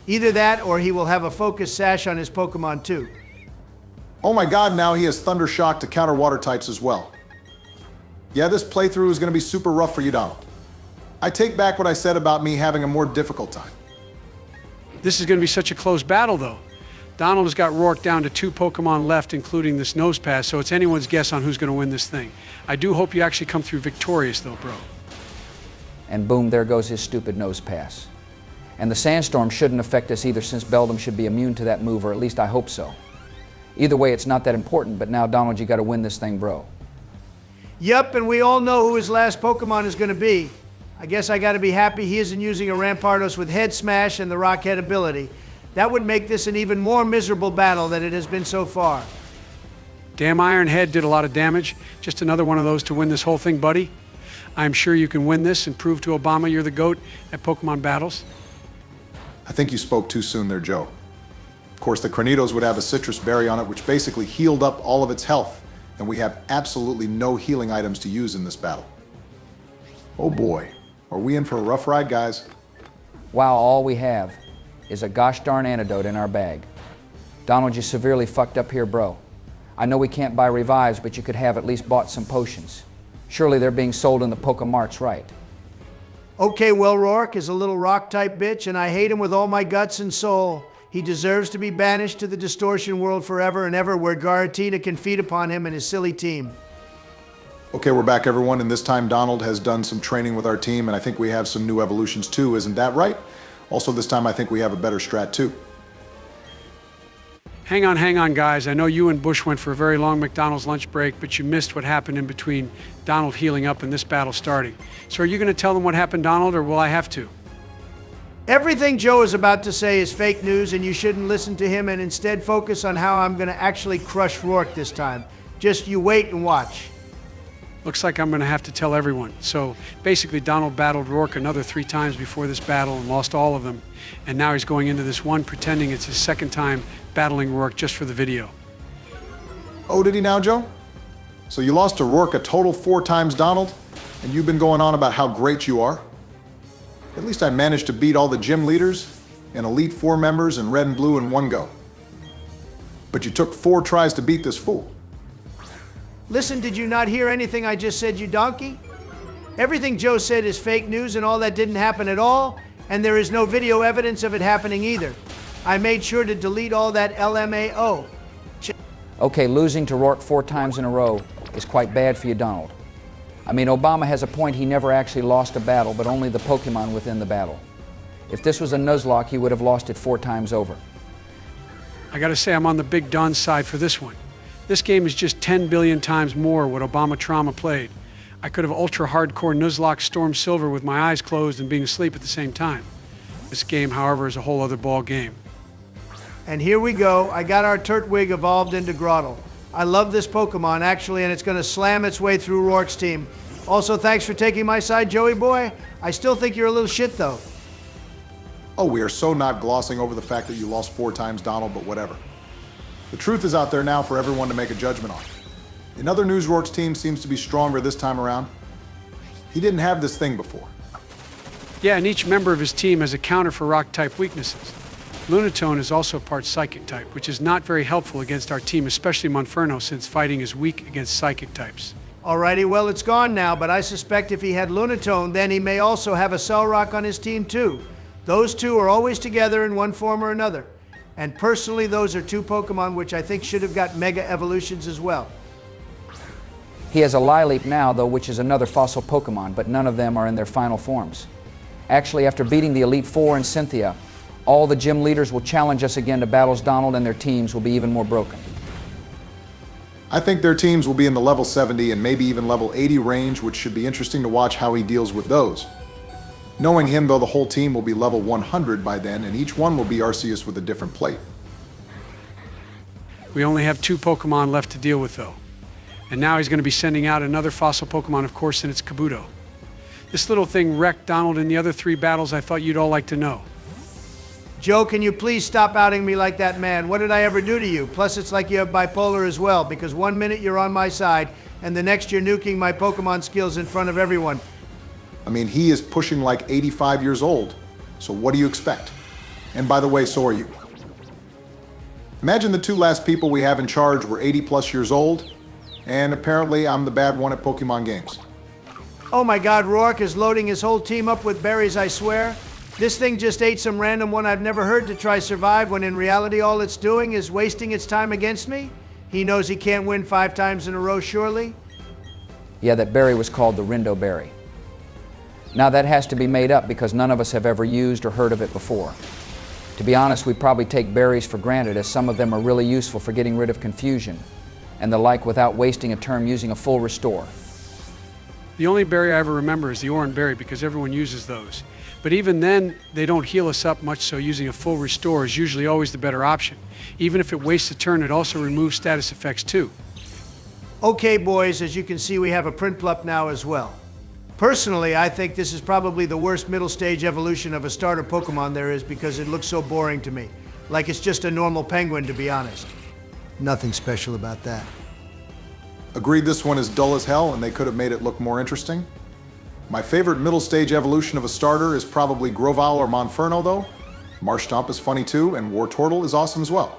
Either that or he will have a focus sash on his Pokemon too. Oh my God, now he has Thunder Shock to counter water types as well. Yeah, this playthrough is going to be super rough for you, Donald. I take back what I said about me having a more difficult time. This is going to be such a close battle, though. Donald has got Rourke down to 2 Pokemon left, including this nose pass, so it's anyone's guess on who's going to win this thing. I do hope you actually come through victorious, though, bro. And boom, there goes his stupid nose pass. And the Sandstorm shouldn't affect us either, since Beldum should be immune to that move, or at least I hope so. Either way, it's not that important, but now, Donald, you got to win this thing, bro. Yep, and we all know who his last Pokemon is going to be. I guess I got to be happy he isn't using a Rampardos with Head Smash and the Rock Head ability. That would make this an even more miserable battle than it has been so far. Damn Iron Head did a lot of damage. Just another one of those to win this whole thing, buddy. I'm sure you can win this and prove to Obama you're the GOAT at Pokemon battles. I think you spoke too soon there, Joe. Of course, the Cranidos would have a citrus berry on it, which basically healed up all of its health, and we have absolutely no healing items to use in this battle. Oh boy, are we in for a rough ride, guys? Wow, all we have is a gosh darn antidote in our bag. Donald, you severely fucked up here, bro. I know we can't buy revives, but you could have at least bought some potions. Surely they're being sold in the Pokemarts, right? Okay, well, Rourke is a little rock-type bitch, and I hate him with all my guts and soul. He deserves to be banished to the distortion world forever and ever, where Garatina can feed upon him and his silly team. Okay, we're back, everyone, and this time Donald has done some training with our team, and I think we have some new evolutions too, isn't that right? Also, this time I think we have a better strat too. Hang on, guys. I know you and Bush went for a very long McDonald's lunch break, but you missed what happened in between Donald healing up and this battle starting. So are you going to tell them what happened, Donald, or will I have to? Everything Joe is about to say is fake news, and you shouldn't listen to him and instead focus on how I'm going to actually crush Rourke this time. Just you wait and watch. Looks like I'm going to have to tell everyone. So basically, Donald battled Rourke another 3 times before this battle and lost all of them. And now he's going into this one pretending it's his second time battling Rourke just for the video. Oh, did he now, Joe? So you lost to Rourke a total 4 times, Donald? And you've been going on about how great you are? At least I managed to beat all the gym leaders and Elite 4 members in red and blue in one go. But you took 4 tries to beat this fool. Listen, did you not hear anything I just said, you donkey? Everything Joe said is fake news, and all that didn't happen at all, and there is no video evidence of it happening either. I made sure to delete all that LMAO. Okay, losing to Rourke 4 times in a row is quite bad for you, Donald. I mean, Obama has a point. He never actually lost a battle, but only the Pokemon within the battle. If this was a Nuzlocke, he would have lost it 4 times over. I gotta say, I'm on the Big Don's side for this one. This game is just 10 billion times more what Obama Trauma played. I could have ultra-hardcore Nuzlocke Storm Silver with my eyes closed and being asleep at the same time. This game, however, is a whole other ball game. And here we go. I got our Turtwig evolved into Grottle. I love this Pokemon, actually, and it's going to slam its way through Rourke's team. Also, thanks for taking my side, Joey boy. I still think you're a little shit, though. Oh, we are so not glossing over the fact that you lost 4 times, Donald, but whatever. The truth is out there now for everyone to make a judgment on. In other news, Rourke's team seems to be stronger this time around. He didn't have this thing before. Yeah, and each member of his team has a counter for rock-type weaknesses. Lunatone is also part psychic type, which is not very helpful against our team, especially Monferno, since fighting is weak against psychic types. Alrighty, well, it's gone now, but I suspect if he had Lunatone, then he may also have a Cellrock on his team, too. Those two are always together in one form or another. And personally, those are 2 Pokemon which I think should have got Mega Evolutions as well. He has a Lileep now, though, which is another fossil Pokemon, but none of them are in their final forms. Actually, after beating the Elite 4 and Cynthia, all the gym leaders will challenge us again to battles. Donald and their teams will be even more broken. I think their teams will be in the level 70 and maybe even level 80 range, which should be interesting to watch how he deals with those. Knowing him, though, the whole team will be level 100 by then, and each one will be Arceus with a different plate. We only have 2 Pokemon left to deal with, though. And now he's going to be sending out another fossil Pokemon, of course, and it's Kabuto. This little thing wrecked Donald in the other 3 battles. I thought you'd all like to know. Joe, can you please stop outing me like that, man? What did I ever do to you? Plus, it's like you have bipolar as well, because one minute you're on my side, and the next you're nuking my Pokemon skills in front of everyone. I mean, he is pushing like 85 years old, so what do you expect? And by the way, so are you. Imagine the 2 last people we have in charge were 80 plus years old, and apparently I'm the bad one at Pokemon games. Oh my God, Rourke is loading his whole team up with berries, I swear. This thing just ate some random one I've never heard to try survive, when in reality all it's doing is wasting its time against me. He knows he can't win 5 times in a row, surely. Yeah, that berry was called the Rindo berry. Now that has to be made up because none of us have ever used or heard of it before. To be honest, we probably take berries for granted, as some of them are really useful for getting rid of confusion and the like without wasting a turn using a full restore. The only berry I ever remember is the Oran berry, because everyone uses those. But even then, they don't heal us up much, so using a full restore is usually always the better option. Even if it wastes a turn, it also removes status effects too. Okay, boys, as you can see, we have a Prinplup now as well. Personally, I think this is probably the worst middle stage evolution of a starter Pokemon there is, because it looks so boring to me. Like it's just a normal penguin, to be honest. Nothing special about that. Agreed, this one is dull as hell, and they could have made it look more interesting. My favorite middle stage evolution of a starter is probably Grovyle or Monferno, though. Marshtomp is funny too, and Wartortle is awesome as well.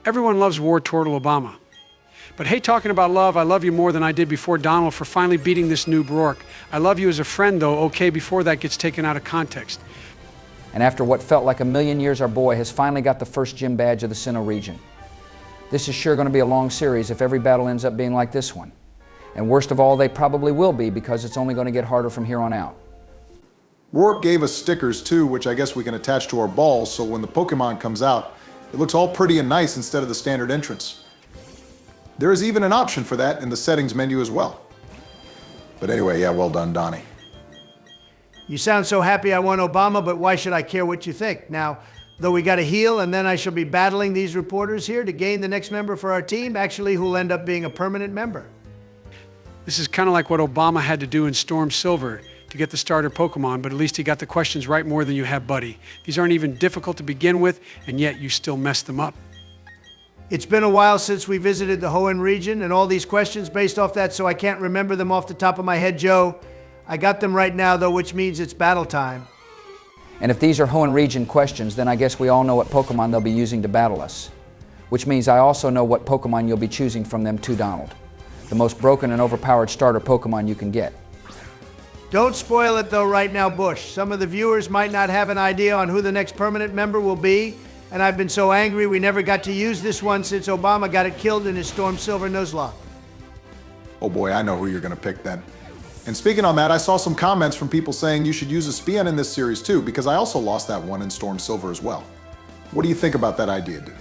Everyone loves Wartortle Obama. But hey, talking about love, I love you more than I did before Donald for finally beating this noob Rourke. I love you as a friend, though, okay, before that gets taken out of context. And after what felt like a million years, our boy has finally got the first gym badge of the Sinnoh Region. This is sure going to be a long series if every battle ends up being like this one. And worst of all, they probably will be, because it's only going to get harder from here on out. Rourke gave us stickers too, which I guess we can attach to our balls, so when the Pokemon comes out, it looks all pretty and nice instead of the standard entrance. There is even an option for that in the settings menu as well. But anyway, yeah, well done, Donnie. You sound so happy I won Obama, but why should I care what you think? Now, though we got a heal, and then I shall be battling these reporters here to gain the next member for our team, actually who'll end up being a permanent member. This is kind of like what Obama had to do in Storm Silver to get the starter Pokemon, but at least he got the questions right more than you have Buddy. These aren't even difficult to begin with, and yet you still mess them up. It's been a while since we visited the Hoenn region, and all these questions based off that, so I can't remember them off the top of my head, Joe. I got them right now, though, which means it's battle time. And if these are Hoenn Region questions, then I guess we all know what Pokemon they'll be using to battle us. Which means I also know what Pokemon you'll be choosing from them too, Donald. The most broken and overpowered starter Pokemon you can get. Don't spoil it, though, right now, Bush. Some of the viewers might not have an idea on who the next permanent member will be, and I've been so angry we never got to use this one since Obama got it killed in his Storm Silver Nuzlocke. Oh boy, I know who you're going to pick then. And speaking on that, I saw some comments from people saying you should use a Spien in this series too, because I also lost that one in Storm Silver as well. What do you think about that idea, dude?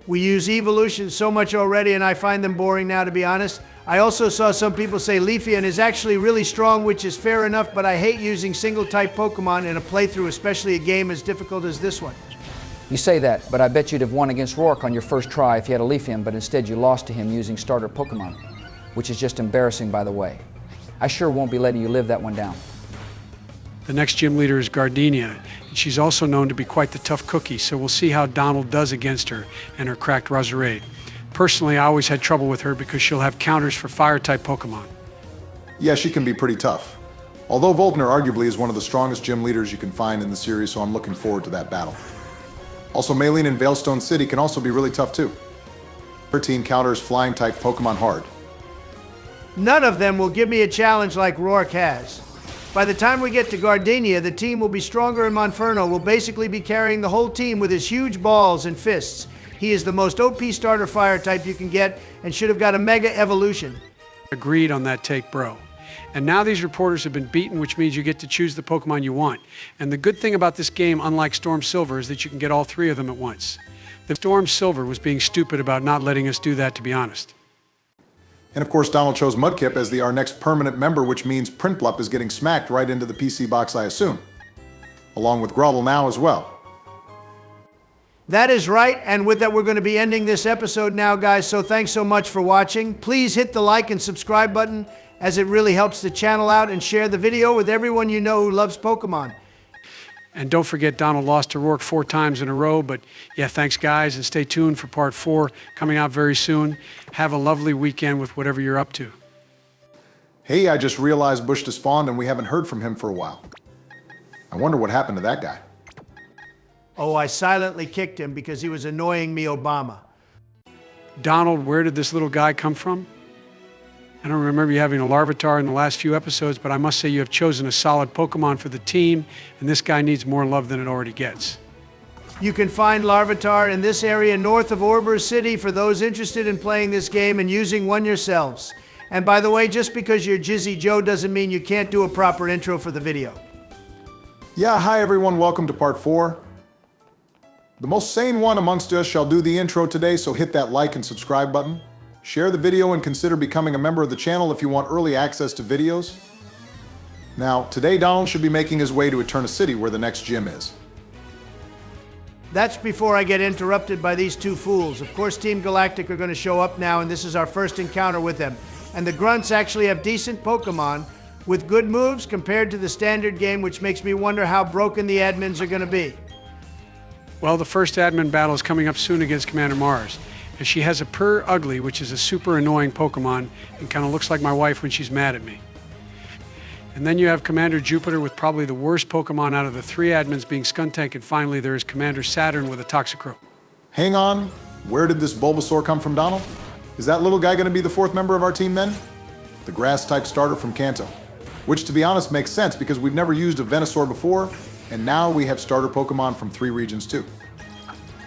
We use evolutions so much already, and I find them boring now, to be honest. I also saw some people say Leafeon is actually really strong, which is fair enough, but I hate using single-type Pokemon in a playthrough, especially a game as difficult as this one. You say that, but I bet you'd have won against Rourke on your first try if you had a Leafeon, but instead you lost to him using starter Pokemon, which is just embarrassing, by the way. I sure won't be letting you live that one down. The next gym leader is Gardenia, and she's also known to be quite the tough cookie, so we'll see how Donald does against her and her cracked Roserade. Personally, I always had trouble with her because she'll have counters for fire-type Pokemon. Yeah, she can be pretty tough. Although Volkner arguably is one of the strongest gym leaders you can find in the series, so I'm looking forward to that battle. Also, Maylene in Veilstone City can also be really tough too. Her team counters flying-type Pokemon hard. None of them will give me a challenge like Rourke has. By the time we get to Gardenia, the team will be stronger, and Monferno will basically be carrying the whole team with his huge balls and fists. He is the most OP starter fire type you can get and should have got a mega evolution. Agreed on that take, bro. And now these reporters have been beaten, which means you get to choose the Pokemon you want. And the good thing about this game, unlike Storm Silver, is that you can get all three of them at once. The Storm Silver was being stupid about not letting us do that, to be honest. And of course, Donald chose Mudkip as our next permanent member, which means Printblup is getting smacked right into the PC box, I assume. Along with Grovel now as well. That is right, and with that we're going to be ending this episode now, guys, so thanks so much for watching. Please hit the like and subscribe button, as it really helps the channel out, and share the video with everyone you know who loves Pokemon. And don't forget, Donald lost to Rourke 4 times in a row, but yeah, thanks guys, and stay tuned for part 4 coming out very soon. Have a lovely weekend with whatever you're up to. Hey, I just realized Bush despawned and we haven't heard from him for a while. I wonder what happened to that guy. Oh, I silently kicked him because he was annoying me, Obama. Donald, where did this little guy come from? I don't remember you having a Larvitar in the last few episodes, but I must say you have chosen a solid Pokemon for the team, and this guy needs more love than it already gets. You can find Larvitar in this area north of Orbor City for those interested in playing this game and using one yourselves. And by the way, just because you're Jizzy Joe doesn't mean you can't do a proper intro for the video. Yeah, hi everyone, welcome to part 4. The most sane one amongst us shall do the intro today, so hit that like and subscribe button. Share the video and consider becoming a member of the channel if you want early access to videos. Now, today Donald should be making his way to Eterna City where the next gym is. That's before I get interrupted by these two fools. Of course, Team Galactic are going to show up now, and this is our first encounter with them. And the Grunts actually have decent Pokemon with good moves compared to the standard game, which makes me wonder how broken the admins are going to be. Well, the first admin battle is coming up soon against Commander Mars. And she has a Purr Ugly, which is a super annoying Pokemon and kind of looks like my wife when she's mad at me. And then you have Commander Jupiter with probably the worst Pokemon out of the 3 admins being Skuntank, and finally there is Commander Saturn with a Toxicroak. Hang on, where did this Bulbasaur come from, Donald? Is that little guy going to be the 4th member of our team then? The Grass-type starter from Kanto. Which, to be honest, makes sense because we've never used a Venusaur before, And now we have starter Pokemon from 3 regions too.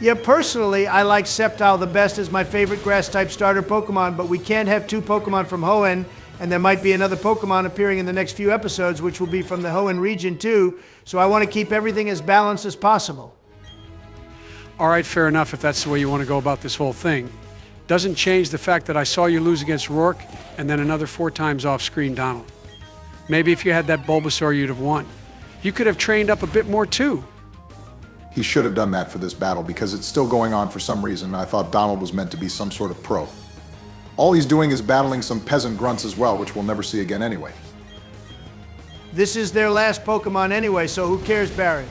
Yeah, personally, I like Sceptile the best as my favorite grass-type starter Pokemon, but we can't have 2 Pokemon from Hoenn, and there might be another Pokemon appearing in the next few episodes, which will be from the Hoenn region too, so I want to keep everything as balanced as possible. All right, fair enough if that's the way you want to go about this whole thing. Doesn't change the fact that I saw you lose against Rourke and then another 4 times off screen, Donald. Maybe if you had that Bulbasaur, you'd have won. You could have trained up a bit more too. He should have done that for this battle because it's still going on for some reason. I thought Donald was meant to be some sort of pro. All he's doing is battling some peasant grunts as well, which we'll never see again anyway. This is their last Pokemon anyway, so who cares, Barry?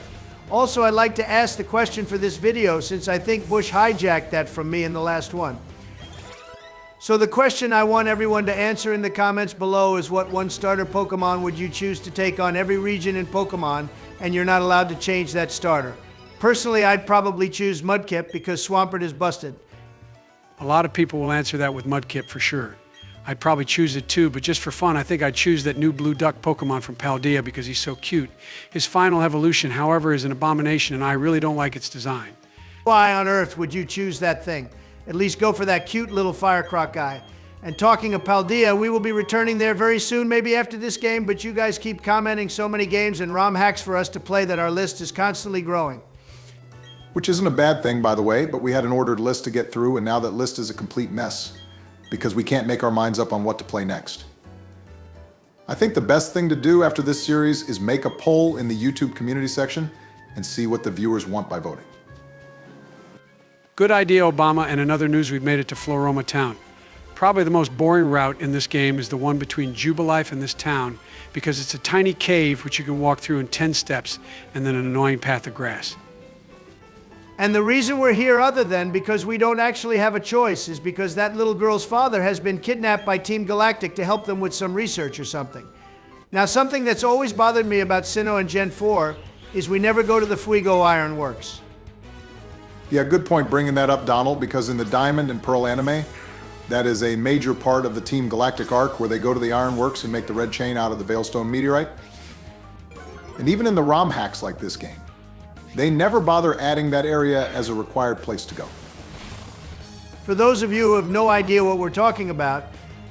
Also, I'd like to ask the question for this video since I think Bush hijacked that from me in the last one. So the question I want everyone to answer in the comments below is what 1 starter Pokemon would you choose to take on every region in Pokemon, and you're not allowed to change that starter. Personally, I'd probably choose Mudkip because Swampert is busted. A lot of people will answer that with Mudkip for sure. I'd probably choose it too, but just for fun, I think I'd choose that new blue duck Pokemon from Paldea because he's so cute. His final evolution, however, is an abomination, and I really don't like its design. Why on earth would you choose that thing? At least go for that cute little Firecroc guy. And talking of Paldea, we will be returning there very soon, maybe after this game, but you guys keep commenting so many games and ROM hacks for us to play that our list is constantly growing. Which isn't a bad thing, by the way, but we had an ordered list to get through, and now that list is a complete mess because we can't make our minds up on what to play next. I think the best thing to do after this series is make a poll in the YouTube community section and see what the viewers want by voting. Good idea, Obama, and in other news, we've made it to Floroma Town. Probably the most boring route in this game is the one between Jubilife and this town because it's a tiny cave which you can walk through in 10 steps and then an annoying path of grass. And the reason we're here other than because we don't actually have a choice is because that little girl's father has been kidnapped by Team Galactic to help them with some research or something. Now, something that's always bothered me about Sinnoh and Gen 4 is we never go to the Fuego Iron Works. Yeah, good point bringing that up, Donald, because in the Diamond and Pearl anime, that is a major part of the Team Galactic arc where they go to the Iron Works and make the red chain out of the Veilstone meteorite. And even in the ROM hacks like this game, they never bother adding that area as a required place to go. For those of you who have no idea what we're talking about,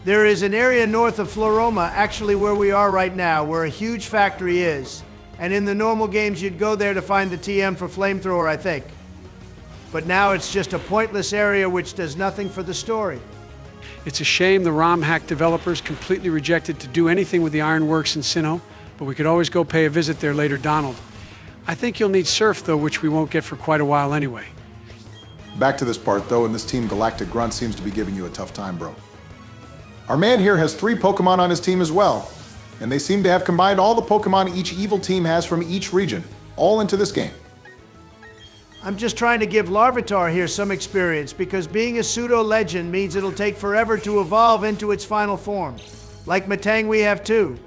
there is an area north of Floroma, actually where we are right now, where a huge factory is. And in the normal games, you'd go there to find the TM for Flamethrower, I think. But now it's just a pointless area which does nothing for the story. It's a shame the ROM hack developers completely rejected to do anything with the Ironworks in Sinnoh, but we could always go pay a visit there later, Donald. I think you'll need Surf, though, which we won't get for quite a while anyway. Back to this part, though, and this Team Galactic grunt seems to be giving you a tough time, bro. Our man here has 3 Pokemon on his team as well, and they seem to have combined all the Pokemon each evil team has from each region, all into this game. I'm just trying to give Larvitar here some experience because being a pseudo-legend means it'll take forever to evolve into its final form. Like Metang we have too.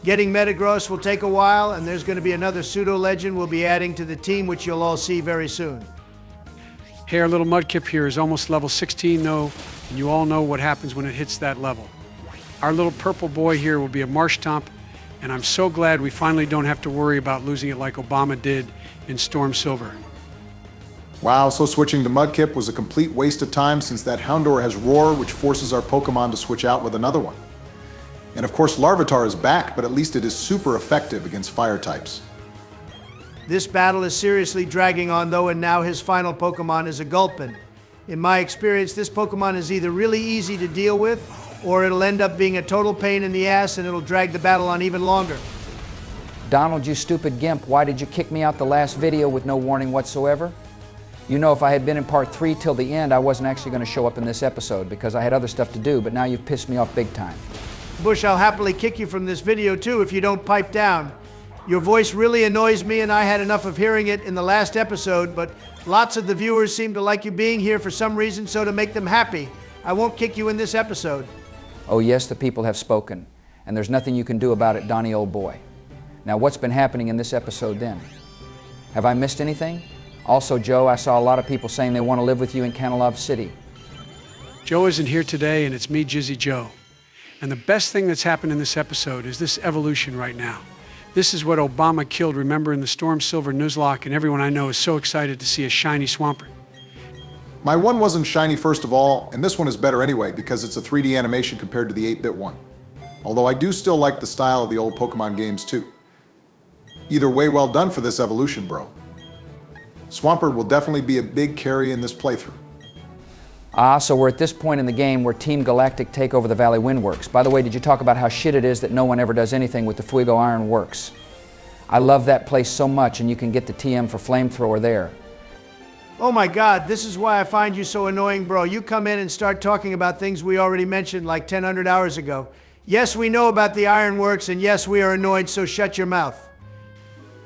Getting Metagross will take a while, and there's going to be another pseudo-legend we'll be adding to the team, which you'll all see very soon. Hey, our little Mudkip here is almost level 16, though, and you all know what happens when it hits that level. Our little purple boy here will be a Marshtomp, and I'm so glad we finally don't have to worry about losing it like Obama did in Storm Silver. Wow, so switching to Mudkip was a complete waste of time since that Houndour has Roar, which forces our Pokemon to switch out with another one. And of course, Larvitar is back, but at least it is super effective against fire types. This battle is seriously dragging on though, and now his final Pokemon is a Gulpin. In my experience, this Pokemon is either really easy to deal with, or it'll end up being a total pain in the ass and it'll drag the battle on even longer. Donald, you stupid gimp, why did you kick me out the last video with no warning whatsoever? You know, if I had been in part 3 till the end, I wasn't actually going to show up in this episode because I had other stuff to do, but now you've pissed me off big time. Bush, I'll happily kick you from this video too if you don't pipe down. Your voice really annoys me, and I had enough of hearing it in the last episode, but lots of the viewers seem to like you being here for some reason, so to make them happy, I won't kick you in this episode. Oh yes, the people have spoken, and there's nothing you can do about it, Donnie old boy. Now what's been happening in this episode then? Have I missed anything? Also, Joe, I saw a lot of people saying they want to live with you in Canalov City. Joe isn't here today, and it's me, Jizzy Joe. And the best thing that's happened in this episode is this evolution right now. This is what Obama killed, remember, in the Storm Silver Nuzlocke, and everyone I know is so excited to see a shiny Swampert. My one wasn't shiny first of all, and this one is better anyway because it's a 3D animation compared to the 8-bit one. Although I do still like the style of the old Pokemon games too. Either way, well done for this evolution, bro. Swampert will definitely be a big carry in this playthrough. So we're at this point in the game where Team Galactic take over the Valley Windworks. By the way, did you talk about how shit it is that no one ever does anything with the Fuego Iron Works? I love that place so much, and you can get the TM for Flamethrower there. Oh my God, this is why I find you so annoying, bro. You come in and start talking about things we already mentioned like 1,000 hours ago. Yes, we know about the Ironworks, and yes, we are annoyed, so shut your mouth.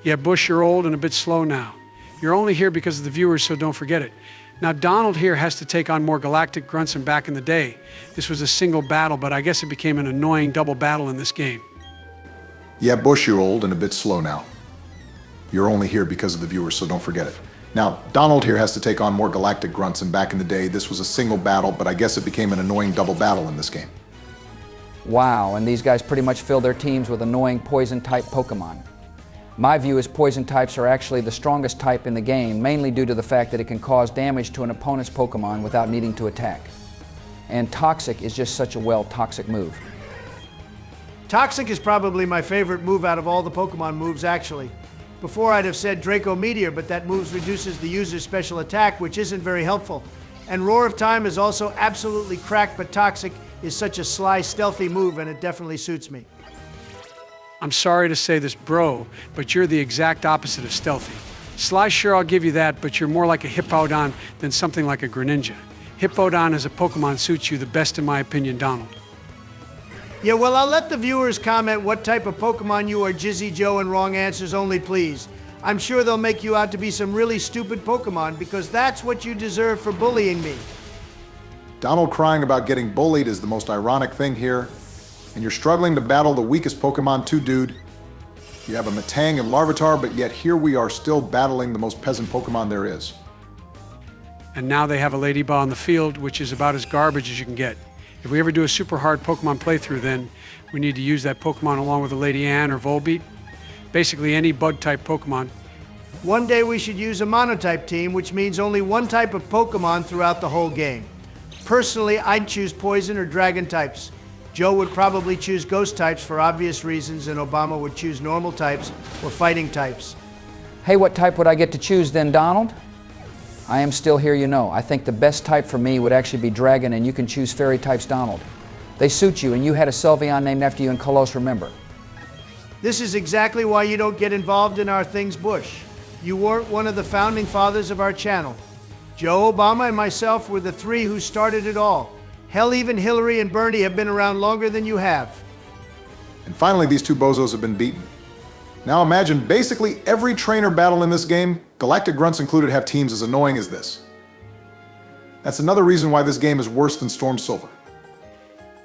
Yeah, Bush, you're old and a bit slow now. You're only here because of the viewers, so don't forget it. Now, Donald here has to take on more galactic grunts than back in the day. This was a single battle, but I guess it became an annoying double battle in this game. Yeah, Bush, you're old and a bit slow now. You're only here because of the viewers, so don't forget it. Now, Donald here has to take on more galactic grunts, and back in the day, this was a single battle, but I guess it became an annoying double battle in this game. Wow, and these guys pretty much fill their teams with annoying poison-type Pokemon. My view is poison types are actually the strongest type in the game, mainly due to the fact that it can cause damage to an opponent's Pokemon without needing to attack. And Toxic is just such a toxic move. Toxic is probably my favorite move out of all the Pokemon moves, actually. Before I'd have said Draco Meteor, but that move reduces the user's special attack, which isn't very helpful. And Roar of Time is also absolutely cracked, but Toxic is such a sly, stealthy move, and it definitely suits me. I'm sorry to say this, bro, but you're the exact opposite of stealthy. Sly, sure, I'll give you that, but you're more like a Hippowdon than something like a Greninja. Hippowdon as a Pokemon suits you the best in my opinion, Donald. Yeah, well, I'll let the viewers comment what type of Pokemon you are, Jizzy Joe, and wrong answers only, please. I'm sure they'll make you out to be some really stupid Pokemon, because that's what you deserve for bullying me. Donald crying about getting bullied is the most ironic thing here. And you're struggling to battle the weakest Pokemon too, dude. You have a Metang and Larvitar, but yet here we are still battling the most peasant Pokemon there is. And now they have a Ladybug on the field, which is about as garbage as you can get. If we ever do a super hard Pokemon playthrough, then we need to use that Pokemon along with a Lady Ann or Volbeat. Basically any bug-type Pokemon. One day we should use a monotype team, which means only one type of Pokemon throughout the whole game. Personally, I'd choose Poison or Dragon types. Joe would probably choose Ghost types for obvious reasons, and Obama would choose Normal types or Fighting types. Hey, what type would I get to choose then, Donald? I am still here, you know. I think the best type for me would actually be Dragon, and you can choose Fairy types, Donald. They suit you, and you had a Sylveon named after you in Colossus, remember. This is exactly why you don't get involved in our things, Bush. You weren't one of the founding fathers of our channel. Joe, Obama, and myself were the three who started it all. Hell, even Hillary and Bernie have been around longer than you have. And finally, these two bozos have been beaten. Now imagine basically every trainer battle in this game, Galactic Grunts included, have teams as annoying as this. That's another reason why this game is worse than Storm Silver.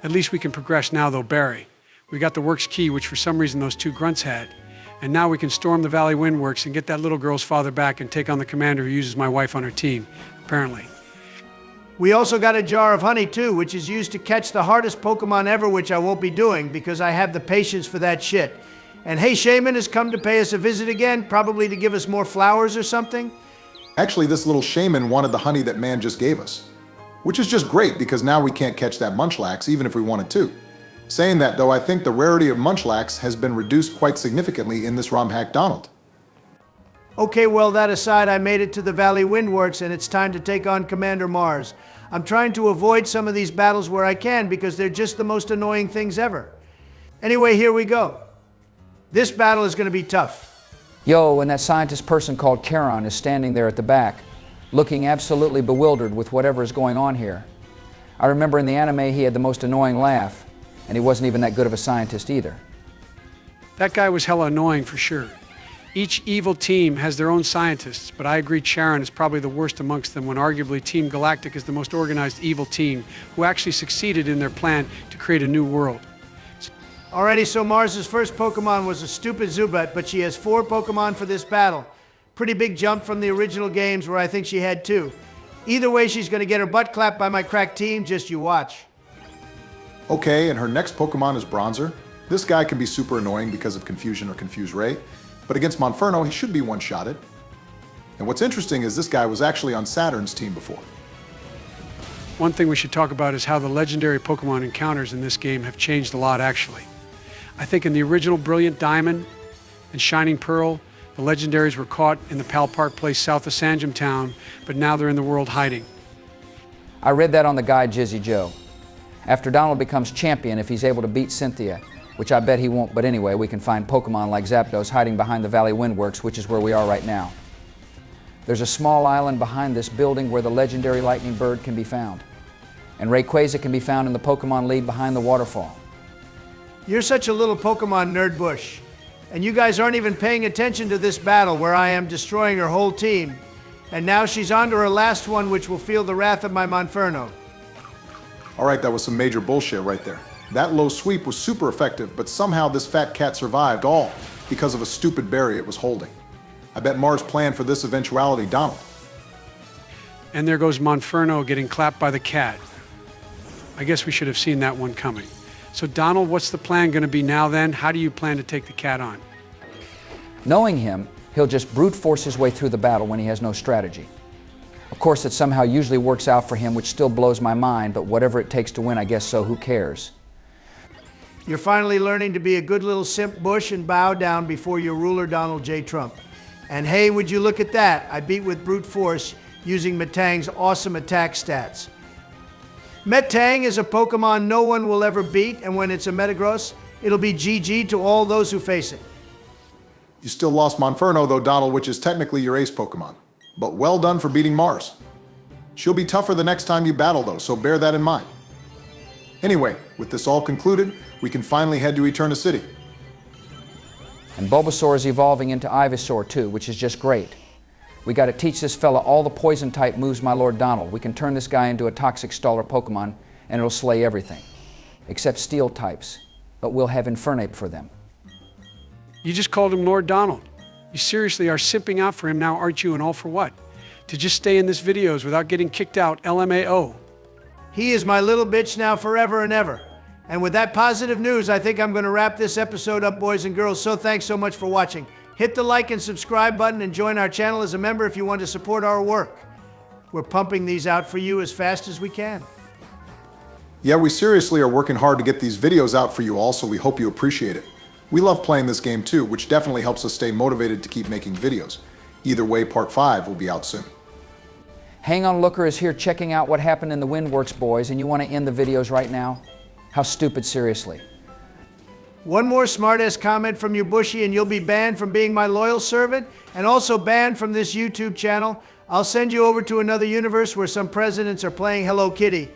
At least we can progress now, though, Barry. We got the Works Key, which for some reason those two grunts had. And now we can storm the Valley Windworks and get that little girl's father back and take on the commander who uses my wife on her team, apparently. We also got a jar of honey, too, which is used to catch the hardest Pokemon ever, which I won't be doing because I have the patience for that shit. And hey, Shaman has come to pay us a visit again, probably to give us more flowers or something. Actually, this little shaman wanted the honey that man just gave us. Which is just great because now we can't catch that Munchlax even if we wanted to. Saying that though, I think the rarity of Munchlax has been reduced quite significantly in this ROM hack, Donald. Okay, well, that aside, I made it to the Valley Windworks, and it's time to take on Commander Mars. I'm trying to avoid some of these battles where I can because they're just the most annoying things ever. Anyway, here we go. This battle is going to be tough. Yo, and that scientist person called Charon is standing there at the back, looking absolutely bewildered with whatever is going on here. I remember in the anime he had the most annoying laugh, and he wasn't even that good of a scientist either. That guy was hella annoying for sure. Each evil team has their own scientists, but I agree Charon is probably the worst amongst them when arguably Team Galactic is the most organized evil team who actually succeeded in their plan to create a new world. Alrighty, so Mars's first Pokemon was a stupid Zubat, but she has 4 Pokemon for this battle. Pretty big jump from the original games where I think she had 2. Either way, she's going to get her butt clapped by my crack team, just you watch. Okay, and her next Pokemon is Bronzer. This guy can be super annoying because of Confusion or Confuse Ray, but against Monferno, he should be one-shotted. And what's interesting is this guy was actually on Saturn's team before. One thing we should talk about is how the legendary Pokemon encounters in this game have changed a lot, actually. I think in the original Brilliant Diamond and Shining Pearl, the legendaries were caught in the Pal Park place south of Sanjum Town, but now they're in the world hiding. I read that on the guide Jizzy Joe. After Donald becomes champion, if he's able to beat Cynthia, which I bet he won't, but anyway, we can find Pokemon like Zapdos hiding behind the Valley Windworks, which is where we are right now. There's a small island behind this building where the legendary Lightning Bird can be found. And Rayquaza can be found in the Pokemon lead behind the waterfall. You're such a little Pokemon nerd bush. And you guys aren't even paying attention to this battle where I am destroying her whole team. And now she's on to her last one, which will feel the wrath of my Monferno. All right, that was some major bullshit right there. That low sweep was super effective, but somehow this fat cat survived, all because of a stupid berry it was holding. I bet Mars planned for this eventuality, Donald. And there goes Monferno getting clapped by the cat. I guess we should have seen that one coming. So Donald, what's the plan going to be now then? How do you plan to take the cat on? Knowing him, he'll just brute force his way through the battle when he has no strategy. Of course, it somehow usually works out for him, which still blows my mind, but whatever it takes to win, I guess so, who cares? You're finally learning to be a good little simp bush and bow down before your ruler, Donald J. Trump. And hey, would you look at that? I beat with brute force using Metang's awesome attack stats. Metang is a Pokemon no one will ever beat, and when it's a Metagross, it'll be GG to all those who face it. You still lost Monferno though, Donald, which is technically your ace Pokemon. But well done for beating Mars. She'll be tougher the next time you battle though, so bear that in mind. Anyway, with this all concluded, we can finally head to Eterna City. And Bulbasaur is evolving into Ivysaur too, which is just great. We got to teach this fella all the poison type moves, my Lord Donald. We can turn this guy into a toxic staller Pokemon and it'll slay everything. Except steel types. But we'll have Infernape for them. You just called him Lord Donald. You seriously are simping out for him now, aren't you? And all for what? To just stay in this videos without getting kicked out, LMAO. He is my little bitch now forever and ever. And with that positive news, I think I'm going to wrap this episode up, boys and girls. So thanks so much for watching. Hit the like and subscribe button and join our channel as a member if you want to support our work. We're pumping these out for you as fast as we can. Yeah, we seriously are working hard to get these videos out for you all, so we hope you appreciate it. We love playing this game too, which definitely helps us stay motivated to keep making videos. Either way, Part 5 will be out soon. Hang On Looker is here checking out what happened in the Windworks, boys, and you want to end the videos right now? How stupid, seriously. One more smartass comment from you, Bushy, and you'll be banned from being my loyal servant and also banned from this YouTube channel. I'll send you over to another universe where some presidents are playing Hello Kitty.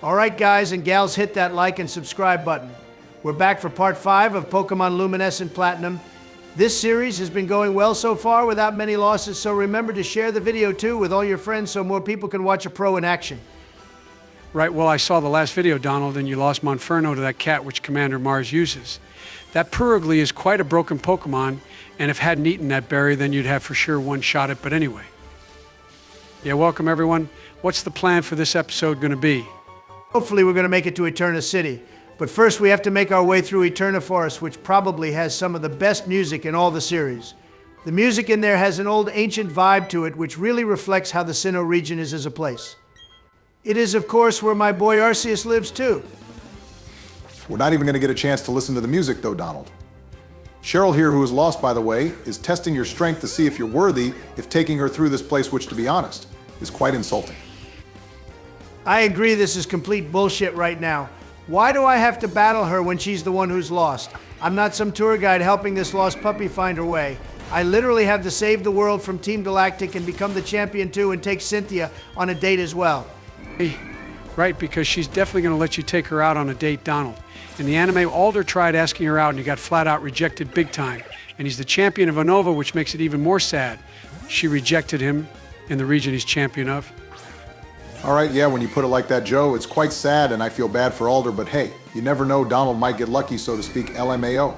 All right, guys and gals, hit that like and subscribe button. We're back for Part 5 of Pokemon Luminescent Platinum. This series has been going well so far without many losses, so remember to share the video too with all your friends so more people can watch a pro in action. Right, well, I saw the last video, Donald, and you lost Monferno to that cat which Commander Mars uses. That Purugly is quite a broken Pokemon, and if hadn't eaten that berry, then you'd have for sure one-shot it, but anyway. Yeah, welcome everyone. What's the plan for this episode going to be? Hopefully we're going to make it to Eterna City. But first we have to make our way through Eterna Forest, which probably has some of the best music in all the series. The music in there has an old ancient vibe to it, which really reflects how the Sinnoh region is as a place. It is, of course, where my boy Arceus lives too. We're not even going to get a chance to listen to the music though, Donald. Cheryl here, who is lost by the way, is testing your strength to see if you're worthy if taking her through this place, which to be honest, is quite insulting. I agree this is complete bullshit right now. Why do I have to battle her when she's the one who's lost? I'm not some tour guide helping this lost puppy find her way. I literally have to save the world from Team Galactic and become the champion too and take Cynthia on a date as well. Hey, right, because she's definitely going to let you take her out on a date, Donald. In the anime, Alder tried asking her out and he got flat out rejected big time. And he's the champion of Unova, which makes it even more sad. She rejected him in the region he's champion of. All right, yeah, when you put it like that, Joe, it's quite sad and I feel bad for Alder, but hey, you never know, Donald might get lucky, so to speak, LMAO.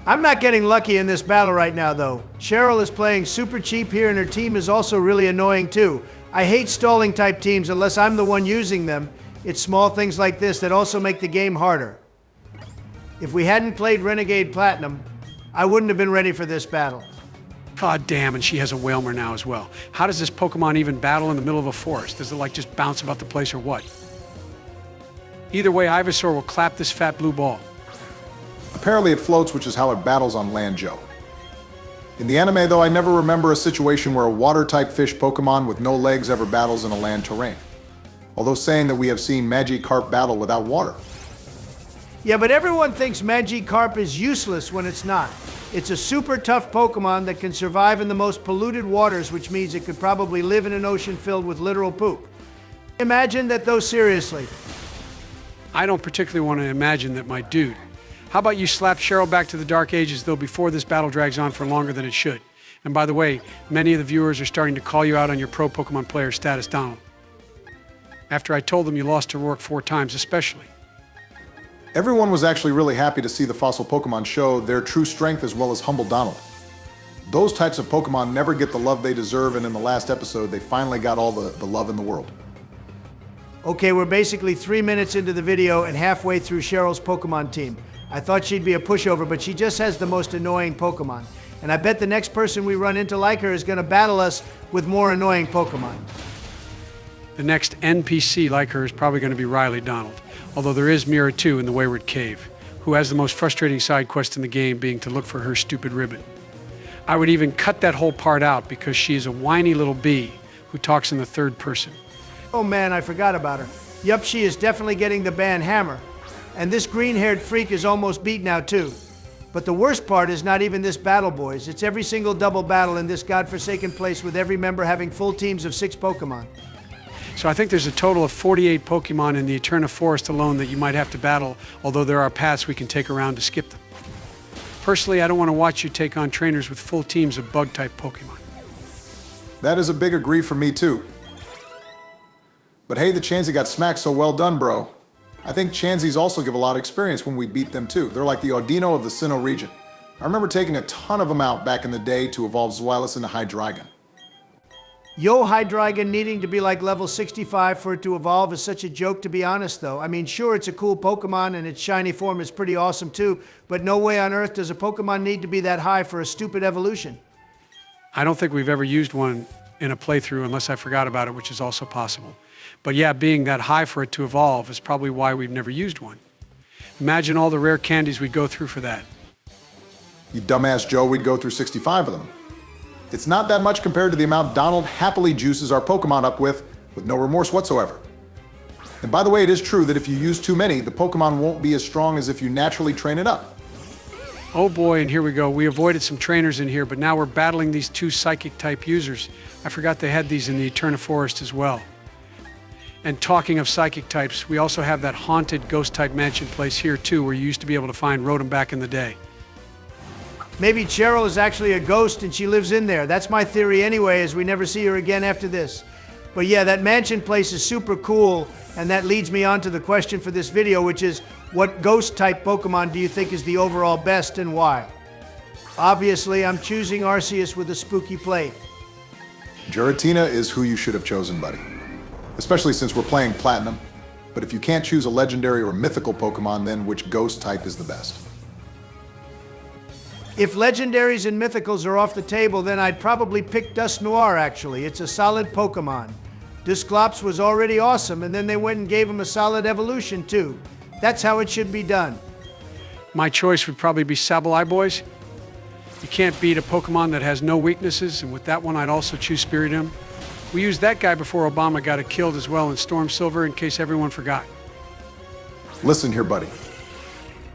I'm not getting lucky in this battle right now, though. Cheryl is playing super cheap here and her team is also really annoying too. I hate stalling type teams unless I'm the one using them, It's small things like this that also make the game harder. If we hadn't played Renegade Platinum, I wouldn't have been ready for this battle. God damn, and she has a Whalmer now as well. How does this Pokemon even battle in the middle of a forest? Does it like just bounce about the place or what? Either way, Ivysaur will clap this fat blue ball. Apparently it floats, which is how it battles on land, Joe. In the anime, though, I never remember a situation where a water-type fish Pokemon with no legs ever battles in a land terrain. Although saying that we have seen Magikarp battle without water. Yeah, but everyone thinks Magikarp is useless when it's not. It's a super tough Pokemon that can survive in the most polluted waters, which means it could probably live in an ocean filled with literal poop. Imagine that, though, seriously. I don't particularly want to imagine that, my dude. How about you slap Cheryl back to the Dark Ages, though, before this battle drags on for longer than it should? And by the way, many of the viewers are starting to call you out on your pro Pokemon player status, Donald. After I told them you lost to Rourke 4 times, especially. Everyone was actually really happy to see the fossil Pokemon show their true strength as well as humble Donald. Those types of Pokemon never get the love they deserve, and in the last episode, they finally got all the love in the world. Okay, we're basically 3 minutes into the video and halfway through Cheryl's Pokemon team. I thought she'd be a pushover, but she just has the most annoying Pokemon. And I bet the next person we run into like her is going to battle us with more annoying Pokemon. The next NPC like her is probably going to be Riley, Donald. Although there is Mira too in the Wayward Cave, who has the most frustrating side quest in the game, being to look for her stupid ribbon. I would even cut that whole part out because she is a whiny little bee who talks in the third person. Oh man, I forgot about her. Yup, she is definitely getting the ban hammer. And this green-haired freak is almost beat now too. But the worst part is not even this battle, boys. It's every single double battle in this godforsaken place with every member having full teams of 6 Pokemon. So I think there's a total of 48 Pokemon in the Eterna Forest alone that you might have to battle, although there are paths we can take around to skip them. Personally, I don't want to watch you take on trainers with full teams of bug-type Pokemon. That is a big agree from me, too. But hey, the Chansey got smacked, so well done, bro. I think Chanseys also give a lot of experience when we beat them, too. They're like the Audino of the Sinnoh region. I remember taking a ton of them out back in the day to evolve Zweilous into Hydreigon. Yo, Hydreigon needing to be like level 65 for it to evolve is such a joke, to be honest, though. I mean, sure, it's a cool Pokemon and its shiny form is pretty awesome, too, but no way on earth does a Pokemon need to be that high for a stupid evolution. I don't think we've ever used one in a playthrough unless I forgot about it, which is also possible. But yeah, being that high for it to evolve is probably why we've never used one. Imagine all the rare candies we'd go through for that. You dumbass Joe, we'd go through 65 of them. It's not that much compared to the amount Donald happily juices our Pokemon up with no remorse whatsoever. And by the way, it is true that if you use too many, the Pokemon won't be as strong as if you naturally train it up. Oh boy, and here we go. We avoided some trainers in here, but now we're battling these 2 psychic-type users. I forgot they had these in the Eterna Forest as well. And talking of psychic types, we also have that haunted ghost-type mansion place here too, where you used to be able to find Rotom back in the day. Maybe Cheryl is actually a ghost and she lives in there. That's my theory anyway, as we never see her again after this. But yeah, that mansion place is super cool, and that leads me on to the question for this video, which is, what ghost-type Pokemon do you think is the overall best and why? Obviously, I'm choosing Arceus with a spooky plate. Giratina is who you should have chosen, buddy. Especially since we're playing Platinum. But if you can't choose a legendary or mythical Pokemon, then which ghost type is the best? If legendaries and mythicals are off the table, then I'd probably pick Dusknoir, actually. It's a solid Pokemon. Dusclops was already awesome, and then they went and gave him a solid evolution, too. That's how it should be done. My choice would probably be Sableye, boys. You can't beat a Pokemon that has no weaknesses, and with that one I'd also choose Spiritomb. We used that guy before Obama got it killed as well in Storm Silver, in case everyone forgot. Listen here, buddy.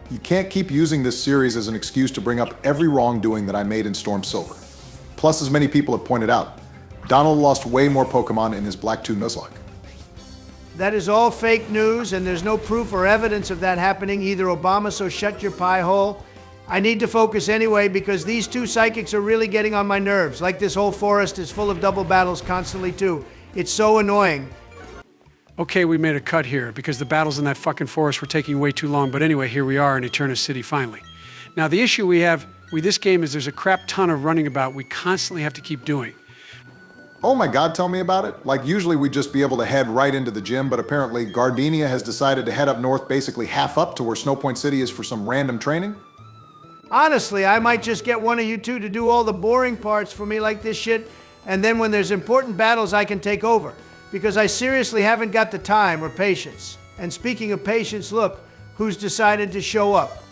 You can't keep using this series as an excuse to bring up every wrongdoing that I made in Storm Silver. Plus, as many people have pointed out, Donald lost way more Pokemon in his Black 2 Nuzlocke. That is all fake news, and there's no proof or evidence of that happening either, Obama, so shut your pie hole. I need to focus anyway because these 2 psychics are really getting on my nerves, like this whole forest is full of double battles constantly too. It's so annoying. Okay, we made a cut here because the battles in that fucking forest were taking way too long, but anyway, here we are in Eterna City finally. Now the issue we have with this game is there's a crap ton of running about we constantly have to keep doing. Oh my God, tell me about it. Like usually we'd just be able to head right into the gym, but apparently Gardenia has decided to head up north, basically half up to where Snow Point City is for some random training. Honestly, I might just get one of you two to do all the boring parts for me like this shit, and then when there's important battles I can take over, because I seriously haven't got the time or patience. And speaking of patience, look, who's decided to show up.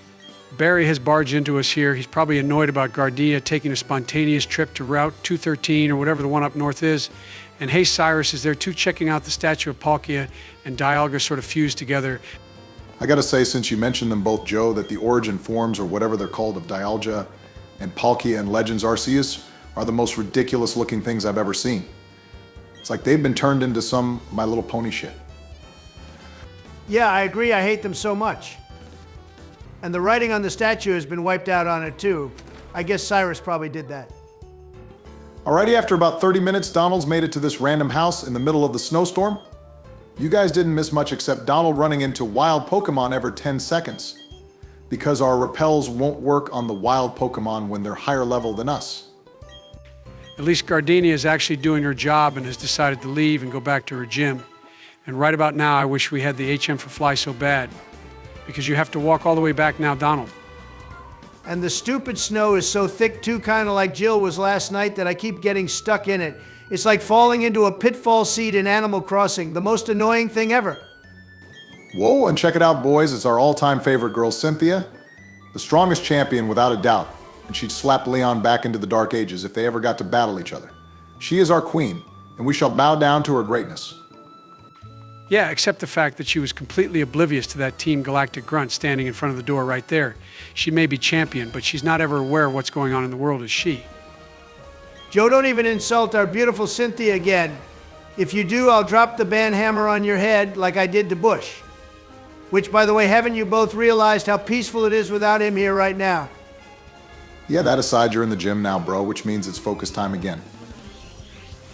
Barry has barged into us here. He's probably annoyed about Gardenia taking a spontaneous trip to Route 213 or whatever the one up north is. And Hey Cyrus is there too, checking out the statue of Palkia and Dialga sort of fused together. I gotta say, since you mentioned them both, Joe, that the origin forms, or whatever they're called, of Dialga and Palkia and Legends Arceus are the most ridiculous looking things I've ever seen. It's like they've been turned into some My Little Pony shit. Yeah, I agree, I hate them so much. And the writing on the statue has been wiped out on it too. I guess Cyrus probably did that. Alrighty, after about 30 minutes, Donald's made it to this random house in the middle of the snowstorm. You guys didn't miss much except Donald running into wild Pokemon every 10 seconds. Because our repels won't work on the wild Pokemon when they're higher level than us. At least Gardenia is actually doing her job and has decided to leave and go back to her gym. And right about now, I wish we had the HM for Fly so bad. Because you have to walk all the way back now, Donald. And the stupid snow is so thick too, kind of like Jill was last night, that I keep getting stuck in it. It's like falling into a pitfall seat in Animal Crossing, the most annoying thing ever. Whoa, and check it out, boys. It's our all-time favorite girl, Cynthia. The strongest champion, without a doubt. And she'd slap Leon back into the Dark Ages if they ever got to battle each other. She is our queen, and we shall bow down to her greatness. Yeah, except the fact that she was completely oblivious to that Team Galactic grunt standing in front of the door right there. She may be champion, but she's not ever aware of what's going on in the world as she. Joe, don't even insult our beautiful Cynthia again. If you do, I'll drop the band hammer on your head like I did to Bush. Which, by the way, haven't you both realized how peaceful it is without him here right now? Yeah, that aside, you're in the gym now, bro, which means it's focus time again.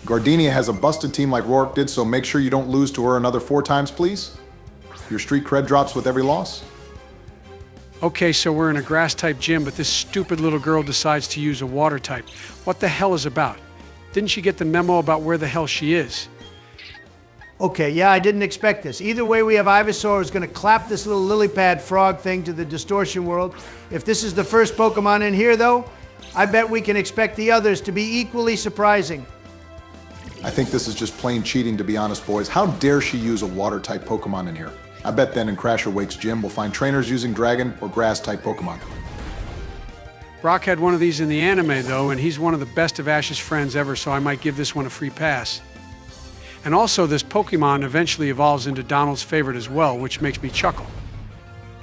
Gardenia has a busted team like Rourke did, so make sure you don't lose to her another 4 times, please. Your street cred drops with every loss. Okay, so we're in a grass-type gym, but this stupid little girl decides to use a water type. What the hell is about? Didn't she get the memo about where the hell she is? Okay, yeah, I didn't expect this. Either way, we have Ivysaur who's going to clap this little lily pad frog thing to the distortion world. If this is the first Pokemon in here, though, I bet we can expect the others to be equally surprising. I think this is just plain cheating, to be honest, boys. How dare she use a water-type Pokemon in here? I bet then in Crasher Wake's gym we'll find trainers using dragon or grass-type Pokemon. Brock had one of these in the anime, though, and he's one of the best of Ash's friends ever, so I might give this one a free pass. And also, this Pokemon eventually evolves into Donald's favorite as well, which makes me chuckle.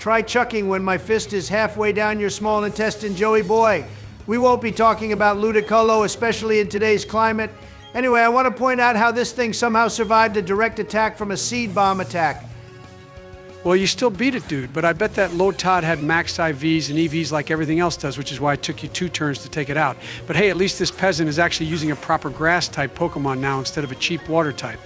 Try chucking when my fist is halfway down your small intestine, Joey boy. We won't be talking about Ludicolo, especially in today's climate. Anyway, I want to point out how this thing somehow survived a direct attack from a seed bomb attack. Well, you still beat it, dude, but I bet that Lotad had maxed IVs and EVs like everything else does, which is why it took you 2 turns to take it out. But hey, at least this peasant is actually using a proper grass-type Pokemon now instead of a cheap water type.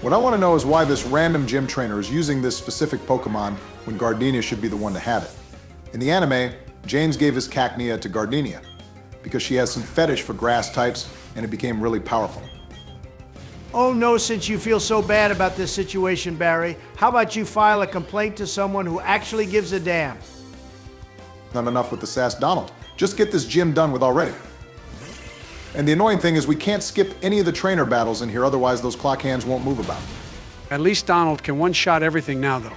What I want to know is why this random gym trainer is using this specific Pokemon when Gardenia should be the one to have it. In the anime, James gave his Cacnea to Gardenia because she has some fetish for grass types and it became really powerful. Oh no, since you feel so bad about this situation, Barry, how about you file a complaint to someone who actually gives a damn? Not enough with the sass, Donald. Just get this gym done with already. And the annoying thing is we can't skip any of the trainer battles in here, otherwise those clock hands won't move about. At least Donald can one-shot everything now, though.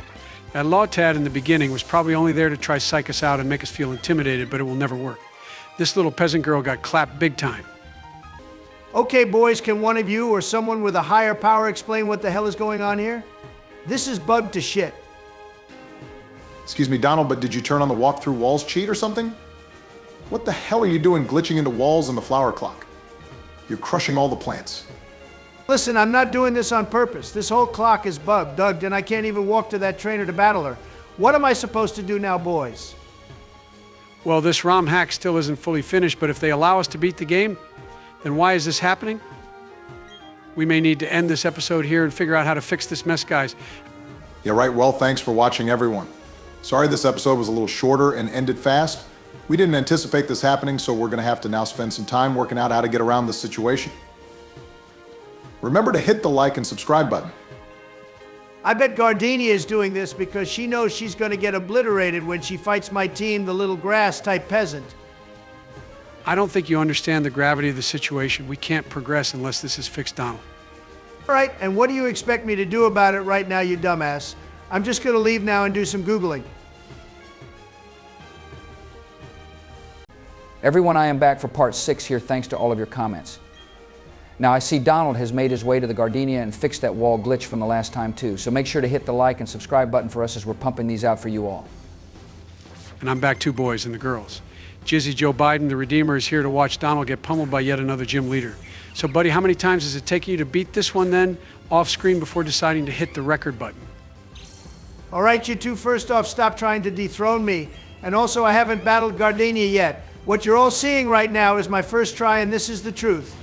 That Lotad in the beginning was probably only there to try to psych us out and make us feel intimidated, but it will never work. This little peasant girl got clapped big time. Okay, boys, can one of you or someone with a higher power explain what the hell is going on here? This is bugged to shit. Excuse me, Donald, but did you turn on the walk-through walls cheat or something? What the hell are you doing glitching into walls in the flower clock? You're crushing all the plants. Listen, I'm not doing this on purpose. This whole clock is bugged, and I can't even walk to that trainer to battle her. What am I supposed to do now, boys? Well, this ROM hack still isn't fully finished, but if they allow us to beat the game, then why is this happening? We may need to end this episode here and figure out how to fix this mess, guys. Yeah, right. Well, thanks for watching, everyone. Sorry this episode was a little shorter and ended fast. We didn't anticipate this happening, so we're going to have to now spend some time working out how to get around this situation. Remember to hit the like and subscribe button. I bet Gardenia is doing this because she knows she's going to get obliterated when she fights my team, the little grass-type peasant. I don't think you understand the gravity of the situation. We can't progress unless this is fixed, Donald. All right, and what do you expect me to do about it right now, you dumbass? I'm just going to leave now and do some Googling. Everyone, I am back for part 6 here thanks to all of your comments. Now I see Donald has made his way to the Gardenia and fixed that wall glitch from the last time too. So make sure to hit the like and subscribe button for us as we're pumping these out for you all. And I'm back, 2 boys and the girls. Jizzy Joe Biden, the Redeemer, is here to watch Donald get pummeled by yet another gym leader. So buddy, how many times does it take you to beat this one then off screen before deciding to hit the record button? All right, you two, first off, stop trying to dethrone me. And also, I haven't battled Gardenia yet. What you're all seeing right now is my first try, and this is the truth.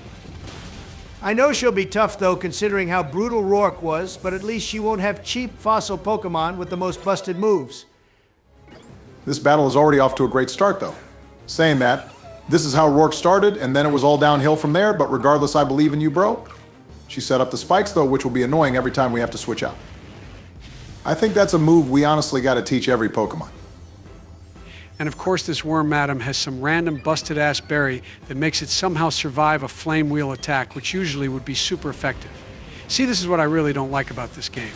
I know she'll be tough, though, considering how brutal Rourke was, but at least she won't have cheap fossil Pokemon with the most busted moves. This battle is already off to a great start, though. Saying that, this is how Rourke started, and then it was all downhill from there, but regardless, I believe in you, bro. She set up the spikes, though, which will be annoying every time we have to switch out. I think that's a move we honestly got to teach every Pokemon. And of course, this worm madam has some random busted-ass berry that makes it somehow survive a flame wheel attack, which usually would be super effective. See, this is what I really don't like about this game.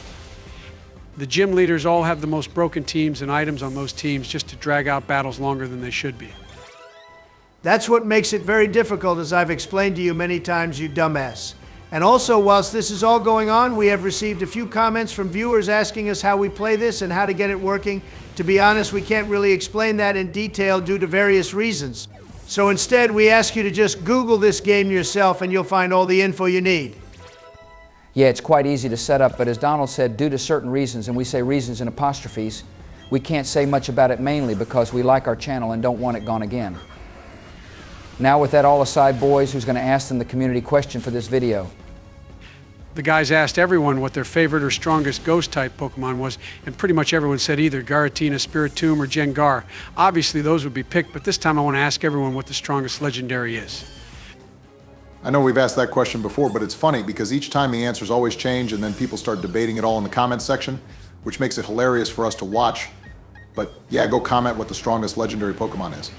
The gym leaders all have the most broken teams and items on those teams just to drag out battles longer than they should be. That's what makes it very difficult, as I've explained to you many times, you dumbass. And also, whilst this is all going on, we have received a few comments from viewers asking us how we play this and how to get it working. To be honest, we can't really explain that in detail due to various reasons. So instead, we ask you to just Google this game yourself and you'll find all the info you need. Yeah, it's quite easy to set up, but as Donald said, due to certain reasons, and we say reasons in apostrophes, we can't say much about it mainly because we like our channel and don't want it gone again. Now with that all aside, boys, who's going to ask them the community question for this video? The guys asked everyone what their favorite or strongest ghost-type Pokemon was, and pretty much everyone said either Garatina, Spiritomb, or Gengar. Obviously, those would be picked, but this time I want to ask everyone what the strongest legendary is. I know we've asked that question before, but it's funny because each time the answers always change and then people start debating it all in the comments section, which makes it hilarious for us to watch. But yeah, go comment what the strongest legendary Pokemon is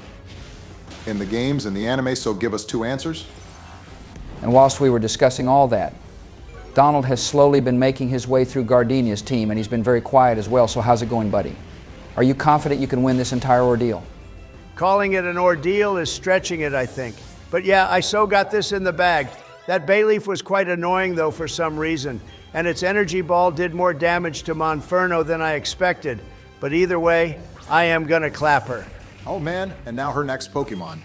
in the games and the anime, so give us 2 answers. And whilst we were discussing all that, Donald has slowly been making his way through Gardenia's team, and he's been very quiet as well, so how's it going, buddy? Are you confident you can win this entire ordeal? Calling it an ordeal is stretching it, I think. But yeah, I so got this in the bag. That Bayleaf was quite annoying, though, for some reason, and its energy ball did more damage to Monferno than I expected. But either way, I am gonna clap her. Oh man, and now her next Pokemon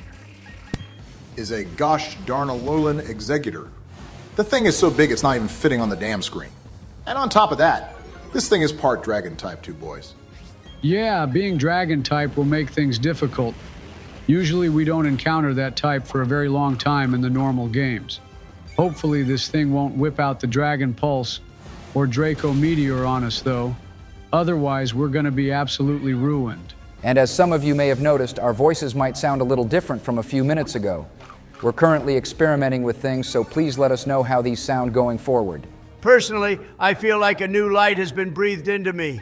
is a gosh darn Alolan Executor. The thing is so big it's not even fitting on the damn screen. And on top of that, this thing is part Dragon type too, boys. Yeah, being Dragon type will make things difficult. Usually we don't encounter that type for a very long time in the normal games. Hopefully this thing won't whip out the Dragon Pulse or Draco Meteor on us though. Otherwise we're gonna be absolutely ruined. And as some of you may have noticed, our voices might sound a little different from a few minutes ago. We're currently experimenting with things, so please let us know how these sound going forward. Personally, I feel like a new light has been breathed into me.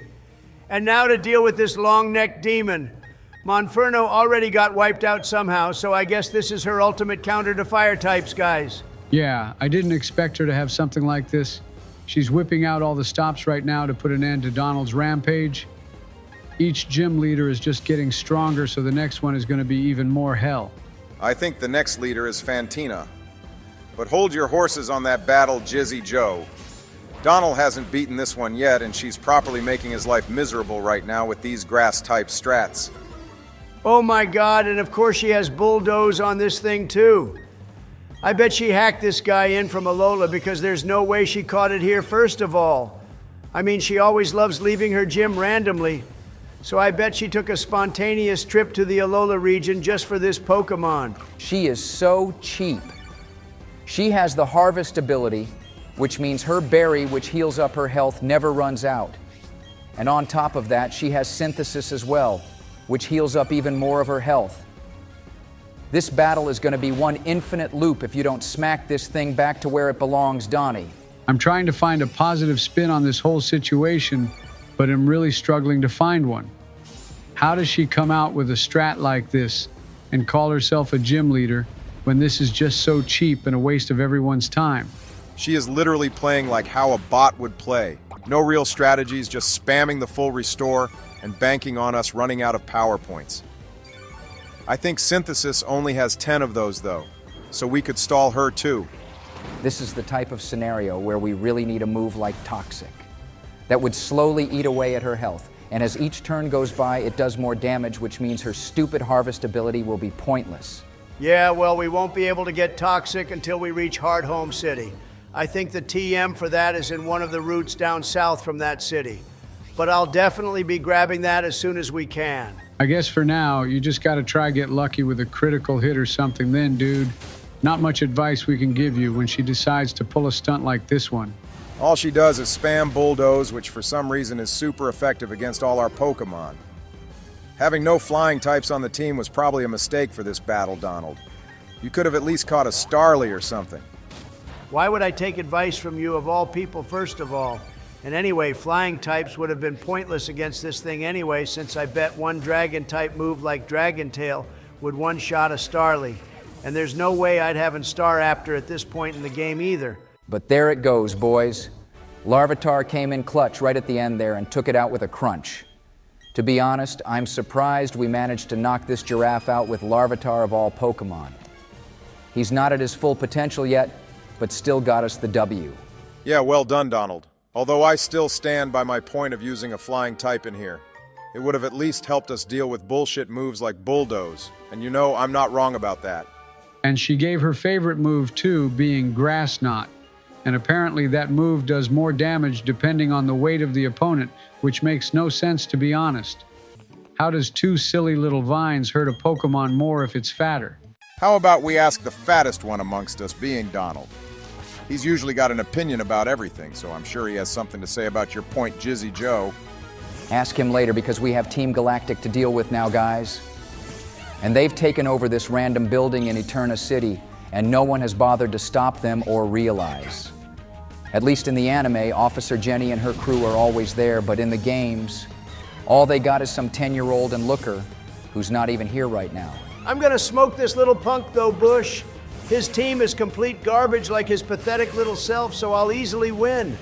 And now to deal with this long-necked demon. Monferno already got wiped out somehow, so I guess this is her ultimate counter to fire types, guys. Yeah, I didn't expect her to have something like this. She's whipping out all the stops right now to put an end to Donald's rampage. Each gym leader is just getting stronger, so the next one is going to be even more hell. I think the next leader is Fantina. But hold your horses on that battle, Jizzy Joe. Donald hasn't beaten this one yet, and she's properly making his life miserable right now with these grass-type strats. Oh my God, and of course she has Bulldoze on this thing too. I bet she hacked this guy in from Alola because there's no way she caught it here first of all. I mean, she always loves leaving her gym randomly. So I bet she took a spontaneous trip to the Alola region just for this Pokemon. She is so cheap. She has the harvest ability, which means her berry, which heals up her health, never runs out. And on top of that, she has synthesis as well, which heals up even more of her health. This battle is going to be one infinite loop if you don't smack this thing back to where it belongs, Donnie. I'm trying to find a positive spin on this whole situation, but I'm really struggling to find one. How does she come out with a strat like this and call herself a gym leader when this is just so cheap and a waste of everyone's time? She is literally playing like how a bot would play. No real strategies, just spamming the full restore and banking on us running out of power points. I think Synthesis only has 10 of those though, so we could stall her too. This is the type of scenario where we really need a move like Toxic that would slowly eat away at her health, and as each turn goes by it does more damage, which means her stupid harvest ability will be pointless. Yeah, well, we won't be able to get Toxic until we reach Hardhome City. I think the TM for that is in one of the routes down south from that city. But I'll definitely be grabbing that as soon as we can. I guess for now, you just gotta try get lucky with a critical hit or something then, dude. Not much advice we can give you when she decides to pull a stunt like this one. All she does is spam Bulldoze, which for some reason is super effective against all our Pokemon. Having no flying types on the team was probably a mistake for this battle, Donald. You could have at least caught a Starly or something. Why would I take advice from you of all people, first of all? And anyway, flying types would have been pointless against this thing anyway, since I bet one dragon-type move like Dragon Tail would one-shot a Starly. And there's no way I'd have a Staraptor at this point in the game either. But there it goes, boys. Larvitar came in clutch right at the end there and took it out with a crunch. To be honest, I'm surprised we managed to knock this giraffe out with Larvitar of all Pokemon. He's not at his full potential yet, but still got us the W. Yeah, well done, Donald. Although I still stand by my point of using a flying type in here. It would have at least helped us deal with bullshit moves like Bulldoze, and you know I'm not wrong about that. And she gave her favorite move too, being Grass Knot. And apparently that move does more damage depending on the weight of the opponent, which makes no sense to be honest. How does two silly little vines hurt a Pokemon more if it's fatter? How about we ask the fattest one amongst us, being Donald? He's usually got an opinion about everything, so I'm sure he has something to say about your point, Jizzy Joe. Ask him later because we have Team Galactic to deal with now, guys. And they've taken over this random building in Eterna City, and no one has bothered to stop them or realize. At least in the anime, Officer Jenny and her crew are always there, but in the games, all they got is some 10-year-old and looker who's not even here right now. I'm gonna smoke this little punk though, Bush. His team is complete garbage like his pathetic little self, so I'll easily win.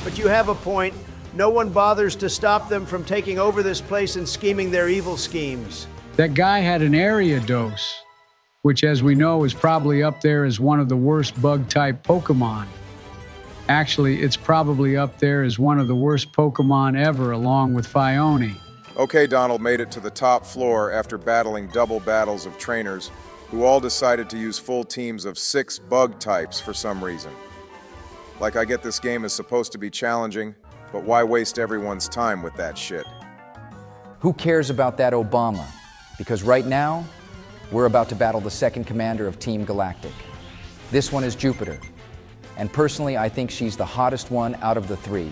But you have a point. No one bothers to stop them from taking over this place and scheming their evil schemes. That guy had an area dose, which as we know is probably up there as one of the worst bug-type Pokemon. Actually, it's probably up there as one of the worst Pokemon ever, along with Phione. Okay, Donald made it to the top floor after battling double battles of trainers who all decided to use full teams of 6 bug types for some reason. Like, I get this game is supposed to be challenging, but why waste everyone's time with that shit? Who cares about that Obama? Because right now, we're about to battle the second commander of Team Galactic. This one is Jupiter. And personally, I think she's the hottest one out of the 3.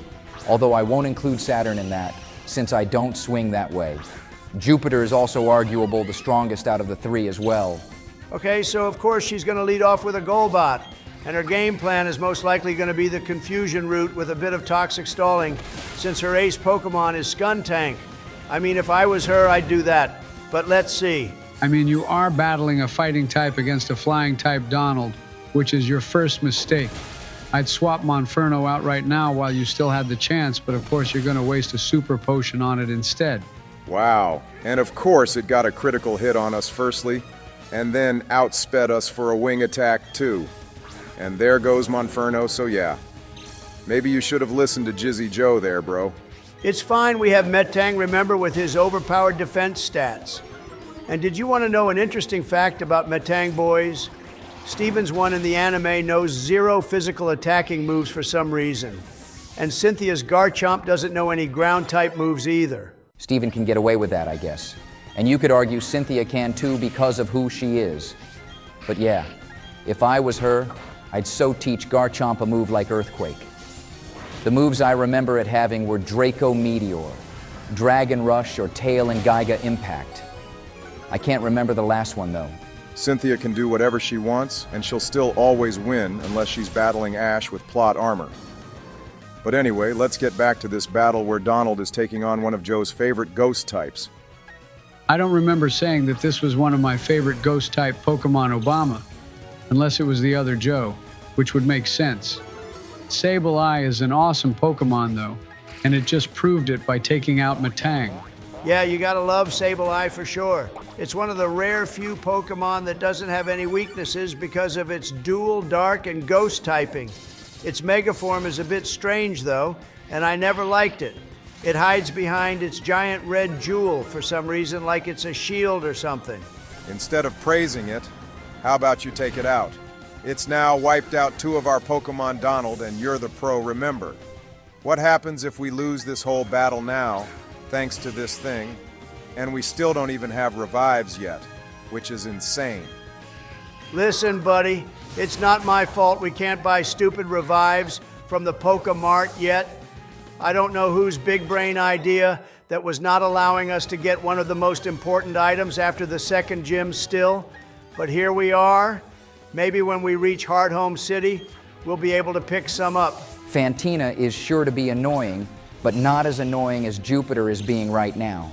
Although I won't include Saturn in that, since I don't swing that way. Jupiter is also arguable the strongest out of the 3 as well. Okay, so of course she's gonna lead off with a Golbot. And her game plan is most likely gonna be the confusion route with a bit of toxic stalling, since her ace Pokemon is Skuntank. I mean, if I was her, I'd do that. But let's see. I mean, you are battling a fighting type against a flying type Donald, which is your first mistake. I'd swap Monferno out right now while you still had the chance, but of course you're going to waste a super potion on it instead. Wow. And of course it got a critical hit on us firstly, and then outsped us for a wing attack too. And there goes Monferno, so yeah. Maybe you should have listened to Jizzy Joe there, bro. It's fine we have Metang, remember, with his overpowered defense stats. And did you want to know an interesting fact about Metang, boys? Steven's one in the anime knows 0 physical attacking moves for some reason. And Cynthia's Garchomp doesn't know any ground-type moves either. Steven can get away with that, I guess. And you could argue Cynthia can too because of who she is. But yeah, if I was her, I'd so teach Garchomp a move like Earthquake. The moves I remember it having were Draco Meteor, Dragon Rush, or Tail and Geiga Impact. I can't remember the last one though. Cynthia can do whatever she wants, and she'll still always win unless she's battling Ash with plot armor. But anyway, let's get back to this battle where Donald is taking on one of Joe's favorite ghost types. I don't remember saying that this was one of my favorite ghost-type Pokemon Obama, unless it was the other Joe, which would make sense. Sableye is an awesome Pokemon, though, and it just proved it by taking out Matang. Yeah, you gotta love Sableye for sure. It's one of the rare few Pokemon that doesn't have any weaknesses because of its dual dark and ghost typing. Its megaform is a bit strange though, and I never liked it. It hides behind its giant red jewel for some reason, like it's a shield or something. Instead of praising it, how about you take it out? It's now wiped out 2 of our Pokemon, Donald, and you're the pro, remember. What happens if we lose this whole battle now, thanks to this thing, and we still don't even have revives yet, which is insane. Listen, buddy, it's not my fault we can't buy stupid revives from the Pokemart yet. I don't know whose big brain idea that was not allowing us to get one of the most important items after the second gym still, but here we are. Maybe when we reach Hearthome City, we'll be able to pick some up. Fantina is sure to be annoying, but not as annoying as Jupiter is being right now.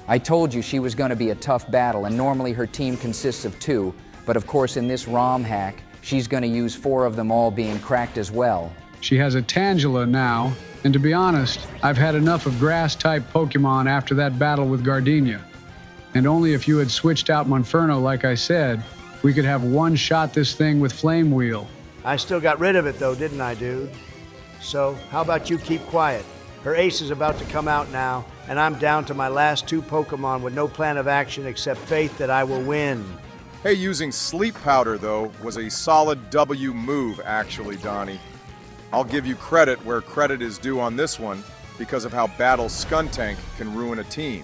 I told you she was going to be a tough battle, and normally her team consists of 2, but of course in this ROM hack, she's going to use 4 of them all being cracked as well. She has a Tangela now, and to be honest, I've had enough of grass-type Pokemon after that battle with Gardenia. And only if you had switched out Monferno like I said, we could have one-shot this thing with Flame Wheel. I still got rid of it though, didn't I, dude? So, how about you keep quiet? Her ace is about to come out now, and I'm down to my last 2 Pokemon with no plan of action except faith that I will win. Hey, using Sleep Powder, though, was a solid W move, actually, Donnie. I'll give you credit where credit is due on this one because of how Battle Skuntank can ruin a team.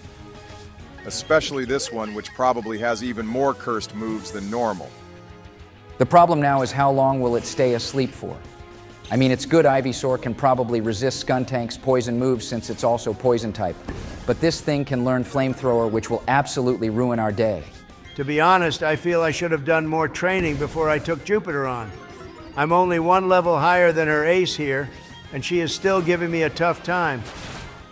Especially this one, which probably has even more cursed moves than normal. The problem now is how long will it stay asleep for? I mean, it's good Ivysaur can probably resist Skuntank's poison moves since it's also poison type, but this thing can learn Flamethrower, which will absolutely ruin our day. To be honest, I feel I should have done more training before I took Jupiter on. I'm only 1 level higher than her ace here, and she is still giving me a tough time.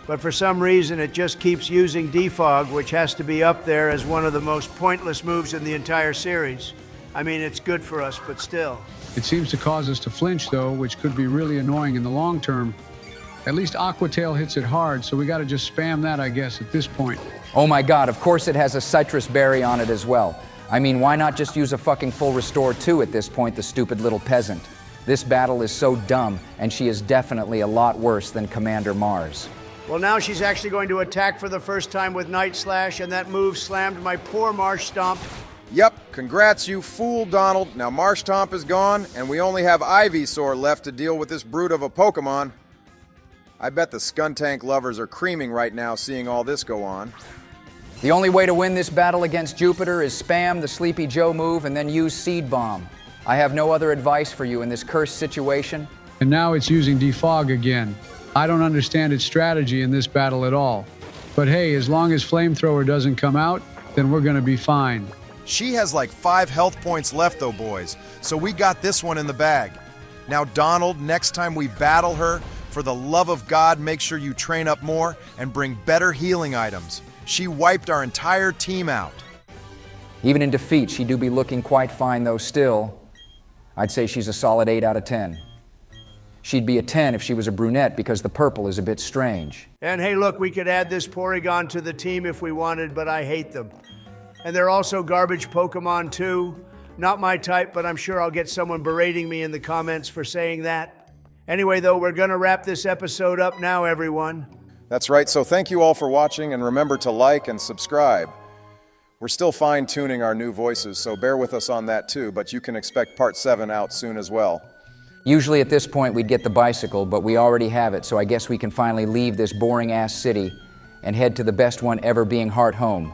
But for some reason, it just keeps using Defog, which has to be up there as one of the most pointless moves in the entire series. I mean, it's good for us, but still. It seems to cause us to flinch, though, which could be really annoying in the long term. At least Aquatail hits it hard, so we gotta just spam that, I guess, at this point. Oh my god, of course it has a citrus berry on it as well. I mean, why not just use a fucking full restore too at this point, the stupid little peasant? This battle is so dumb, and she is definitely a lot worse than Commander Mars. Well, now she's actually going to attack for the first time with Night Slash, and that move slammed my poor Marshtomp. Yep, congrats you fool, Donald. Now Marshtomp is gone, and we only have Ivysaur left to deal with this brute of a Pokemon. I bet the Skuntank lovers are creaming right now seeing all this go on. The only way to win this battle against Jupiter is spam the Sleepy Joe move and then use Seed Bomb. I have no other advice for you in this cursed situation. And now it's using Defog again. I don't understand its strategy in this battle at all. But hey, as long as Flamethrower doesn't come out, then we're gonna be fine. She has like 5 health points left though, boys, so we got this one in the bag. Now Donald, next time we battle her, for the love of God, make sure you train up more and bring better healing items. She wiped our entire team out. Even in defeat, she do be looking quite fine though still. I'd say she's a solid 8 out of 10. She'd be a 10 if she was a brunette because the purple is a bit strange. And hey, look, we could add this Porygon to the team if we wanted, but I hate them. And they're also garbage Pokemon too. Not my type, but I'm sure I'll get someone berating me in the comments for saying that. Anyway, though, we're gonna wrap this episode up now, everyone. That's right, so thank you all for watching, and remember to like and subscribe. We're still fine-tuning our new voices, so bear with us on that too, but you can expect Part 7 out soon as well. Usually at this point we'd get the bicycle, but we already have it, so I guess we can finally leave this boring-ass city and head to the best one ever, being Hearthome.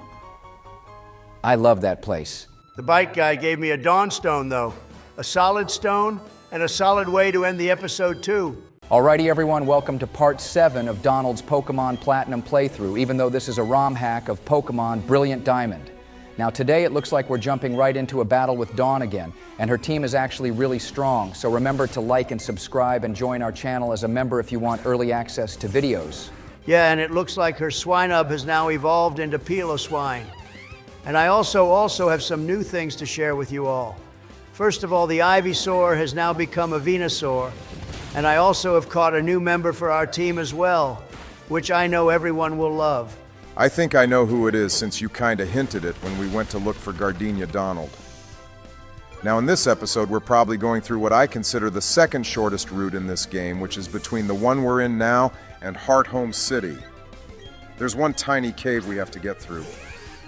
I love that place. The bike guy gave me a Dawnstone, though. A solid stone and a solid way to end the episode, too. Alrighty everyone, welcome to Part 7 of Donald's Pokemon Platinum playthrough, even though this is a ROM hack of Pokemon Brilliant Diamond. Now today it looks like we're jumping right into a battle with Dawn again, and her team is actually really strong, so remember to like and subscribe and join our channel as a member if you want early access to videos. Yeah, and it looks like her Swinub has now evolved into Piloswine. And I also have some new things to share with you all. First of all, the Ivysaur has now become a Venusaur, and I also have caught a new member for our team as well, which I know everyone will love. I think I know who it is since you kinda hinted it when we went to look for Gardenia Donald. Now in this episode, we're probably going through what I consider the second shortest route in this game, which is between the one we're in now and Hearthome City. There's one tiny cave we have to get through,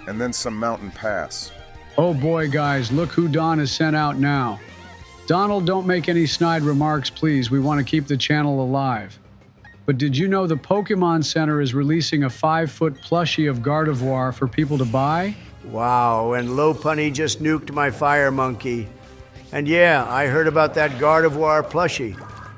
and then some mountain pass. Oh boy, guys, look who Don has sent out now. Donald, don't make any snide remarks, please. We want to keep the channel alive. But did you know the Pokemon Center is releasing a 5-foot plushie of Gardevoir for people to buy? Wow, and Lopunny just nuked my fire monkey. And yeah, I heard about that Gardevoir plushie.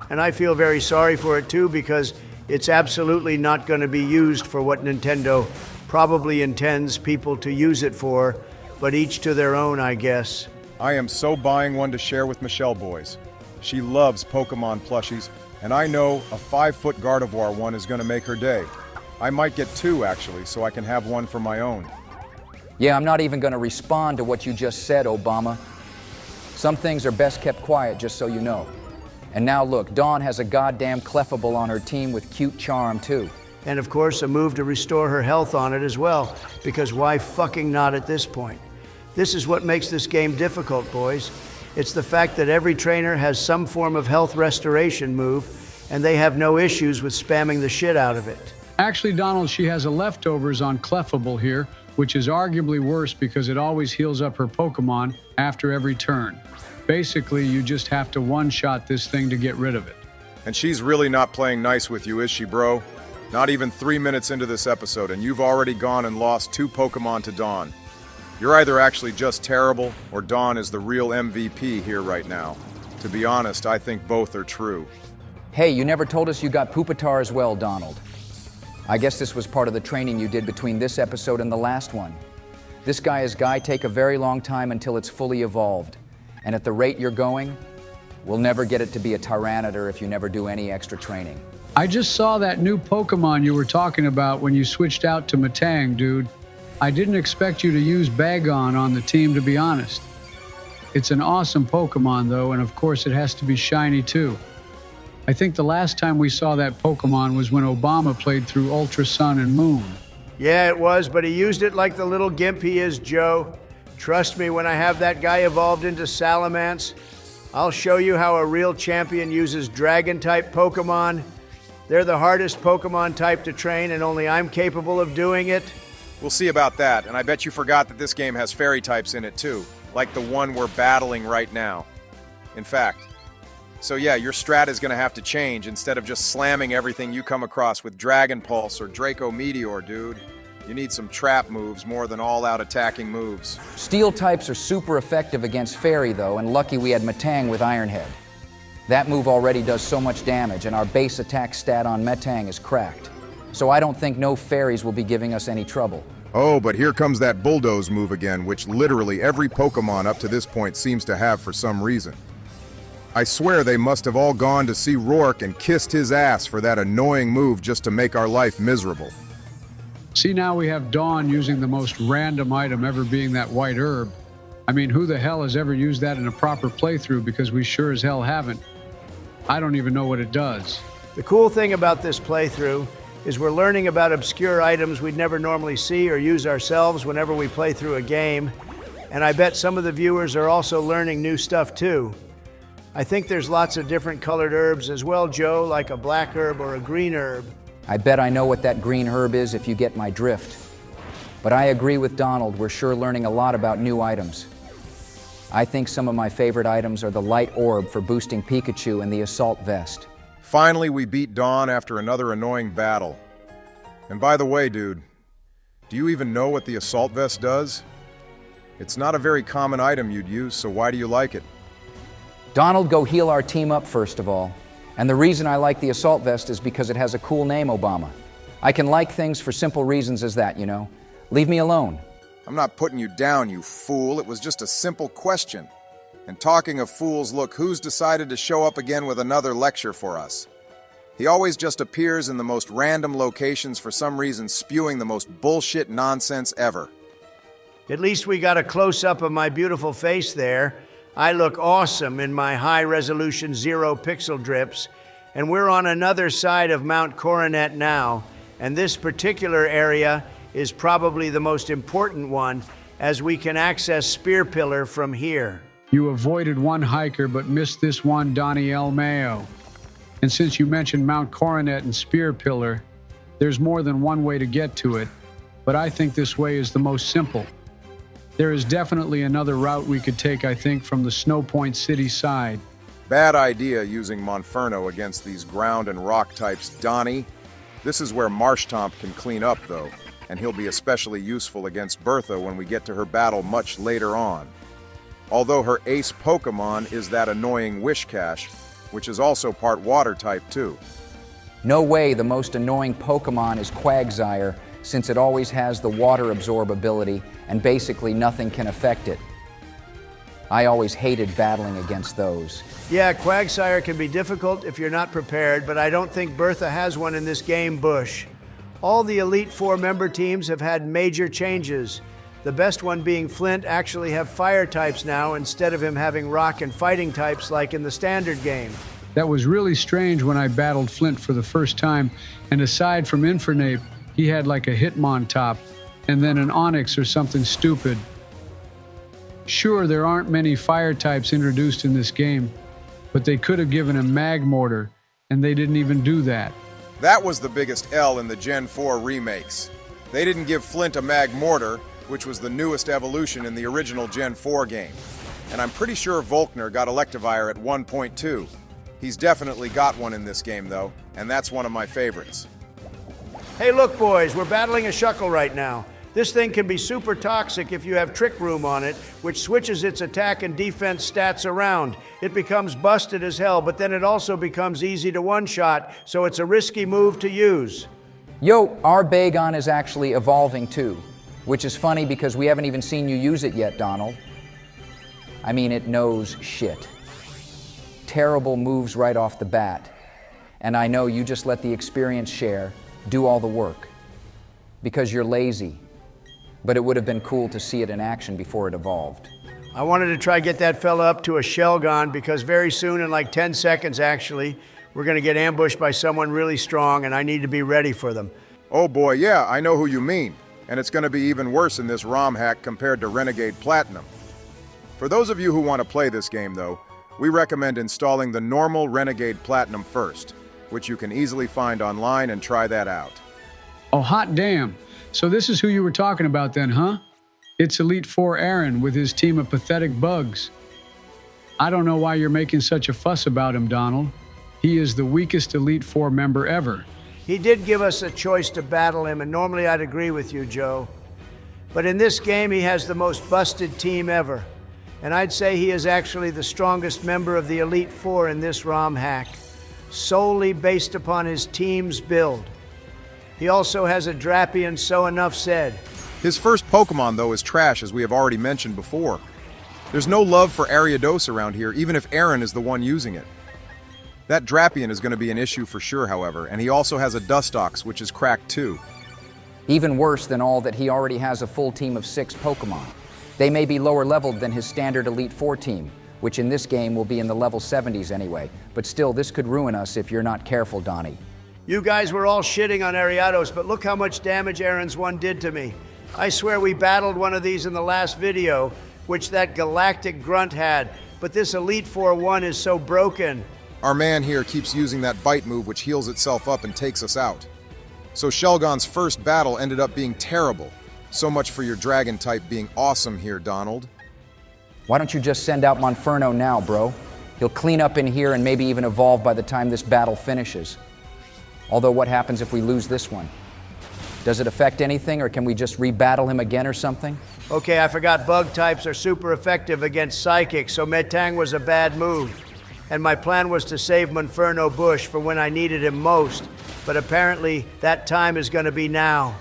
And I feel very sorry for it too, because it's absolutely not going to be used for what Nintendo probably intends people to use it for, but each to their own, I guess. I am so buying one to share with Michelle boys. She loves Pokemon plushies, and I know a 5-foot Gardevoir one is going to make her day. I might get 2 actually, so I can have one for my own. Yeah, I'm not even going to respond to what you just said, Obama. Some things are best kept quiet, just so you know. And now look, Dawn has a goddamn Clefable on her team with cute charm too. And of course, a move to restore her health on it as well, because why fucking not at this point? This is what makes this game difficult, boys. It's the fact that every trainer has some form of health restoration move, and they have no issues with spamming the shit out of it. Actually, Donald, she has a leftovers on Clefable here, which is arguably worse because it always heals up her Pokemon after every turn. Basically, you just have to one-shot this thing to get rid of it. And she's really not playing nice with you, is she, bro? Not even 3 minutes into this episode, and you've already gone and lost 2 Pokemon to Dawn. You're either actually just terrible, or Dawn is the real MVP here right now. To be honest, I think both are true. Hey, you never told us you got Pupitar as well, Donald. I guess this was part of the training you did between this episode and the last one. This guy take a very long time until it's fully evolved. And at the rate you're going, we'll never get it to be a Tyranitar if you never do any extra training. I just saw that new Pokemon you were talking about when you switched out to Matang, dude. I didn't expect you to use Bagon on the team, to be honest. It's an awesome Pokemon, though, and of course it has to be shiny, too. I think the last time we saw that Pokemon was when Obama played through Ultra Sun and Moon. Yeah, it was, but he used it like the little gimp he is, Joe. Trust me, when I have that guy evolved into Salamence, I'll show you how a real champion uses Dragon-type Pokemon. They're the hardest Pokemon type to train, and only I'm capable of doing it. We'll see about that, and I bet you forgot that this game has fairy types in it too, like the one we're battling right now. In fact. So yeah, your strat is going to have to change instead of just slamming everything you come across with Dragon Pulse or Draco Meteor, dude. You need some trap moves more than all-out attacking moves. Steel types are super effective against Fairy, though, and lucky we had Matang with Iron Head. That move already does so much damage, and our base attack stat on Matang is cracked. So I don't think no fairies will be giving us any trouble. Oh, but here comes that Bulldoze move again, which literally every Pokemon up to this point seems to have for some reason. I swear they must have all gone to see Rourke and kissed his ass for that annoying move just to make our life miserable. See, now we have Dawn using the most random item ever, being that white herb. I mean, who the hell has ever used that in a proper playthrough, because we sure as hell haven't. I don't even know what it does. The cool thing about this playthrough is we're learning about obscure items we'd never normally see or use ourselves whenever we play through a game. And I bet some of the viewers are also learning new stuff too. I think there's lots of different colored herbs as well, Joe, like a black herb or a green herb. I bet I know what that green herb is if you get my drift. But I agree with Donald, we're sure learning a lot about new items. I think some of my favorite items are the light orb for boosting Pikachu and the assault vest. Finally, we beat Dawn after another annoying battle. And by the way, dude, do you even know what the assault vest does? It's not a very common item you'd use, so why do you like it? Donald, go heal our team up first of all. And the reason I like the assault vest is because it has a cool name, Obama. I can like things for simple reasons as that, you know. Leave me alone. I'm not putting you down, you fool. It was just a simple question. And talking of fools, look, who's decided to show up again with another lecture for us? He always just appears in the most random locations for some reason, spewing the most bullshit nonsense ever. At least we got a close-up of my beautiful face there. I look awesome in my high-resolution 0-pixel drips, and we're on another side of Mount Coronet now, and this particular area is probably the most important one, as we can access Spear Pillar from here. You avoided one hiker but missed this one, Donnie L. Mayo. And since you mentioned Mount Coronet and Spear Pillar, there's more than one way to get to it, but I think this way is the most simple. There is definitely another route we could take, I think, from the Snow Point City side. Bad idea using Monferno against these ground and rock types, Donnie. This is where Marshtomp can clean up, though, and he'll be especially useful against Bertha when we get to her battle much later on. Although her ace Pokemon is that annoying Wishcash, which is also part water type too. No way the most annoying Pokemon is Quagsire, since it always has the water absorb ability and basically nothing can affect it. I always hated battling against those. Yeah, Quagsire can be difficult if you're not prepared, but I don't think Bertha has one in this game, Bush. All the Elite Four member teams have had major changes. The best one being Flint actually have fire types now instead of him having rock and fighting types like in the standard game. That was really strange when I battled Flint for the first time, and aside from Infernape, he had like a Hitmontop, and then an Onix or something stupid. Sure, there aren't many fire types introduced in this game, but they could have given him Magmortar, and they didn't even do that. That was the biggest L in the Gen 4 remakes. They didn't give Flint a Magmortar, which was the newest evolution in the original Gen 4 game. And I'm pretty sure Volkner got Electivire at 1.2. He's definitely got one in this game, though, and that's one of my favorites. Hey, look, boys, we're battling a Shuckle right now. This thing can be super toxic if you have Trick Room on it, which switches its attack and defense stats around. It becomes busted as hell, but then it also becomes easy to one-shot, so it's a risky move to use. Yo, our Bagon is actually evolving too, which is funny because we haven't even seen you use it yet, Donald. I mean, it knows shit. Terrible moves right off the bat. And I know you just let the experience share do all the work because you're lazy. But it would have been cool to see it in action before it evolved. I wanted to try get that fella up to a Shelgon because very soon, in like 10 seconds actually, we're gonna get ambushed by someone really strong and I need to be ready for them. Oh boy, yeah, I know who you mean. And it's gonna be even worse in this ROM hack compared to Renegade Platinum. For those of you who want to play this game though, we recommend installing the normal Renegade Platinum first, which you can easily find online and try that out. Oh, hot damn. So this is who you were talking about then, huh? It's Elite Four Aaron with his team of pathetic bugs. I don't know why you're making such a fuss about him, Donald. He is the weakest Elite Four member ever. He did give us a choice to battle him, and normally I'd agree with you, Joe. But in this game, he has the most busted team ever. And I'd say he is actually the strongest member of the Elite Four in this ROM hack, solely based upon his team's build. He also has a Drapion, so enough said. His first Pokemon, though, is trash, as we have already mentioned before. There's no love for Ariados around here, even if Aaron is the one using it. That Drapion is going to be an issue for sure, however, and he also has a Dustox, which is cracked too. Even worse than all that, he already has a full team of 6 Pokemon. They may be lower leveled than his standard Elite Four team, which in this game will be in the level 70s anyway, but still, this could ruin us if you're not careful, Donnie. You guys were all shitting on Ariados, but look how much damage Aaron's one did to me. I swear we battled one of these in the last video, which that galactic grunt had, but this Elite Four one is so broken. Our man here keeps using that bite move which heals itself up and takes us out. So Shelgon's first battle ended up being terrible. So much for your dragon type being awesome here, Donald. Why don't you just send out Monferno now, bro? He'll clean up in here and maybe even evolve by the time this battle finishes. Although what happens if we lose this one? Does it affect anything, or can we just rebattle him again or something? Okay, I forgot bug types are super effective against psychic, so Metang was a bad move. And my plan was to save Monferno Bush for when I needed him most, but apparently that time is going to be now.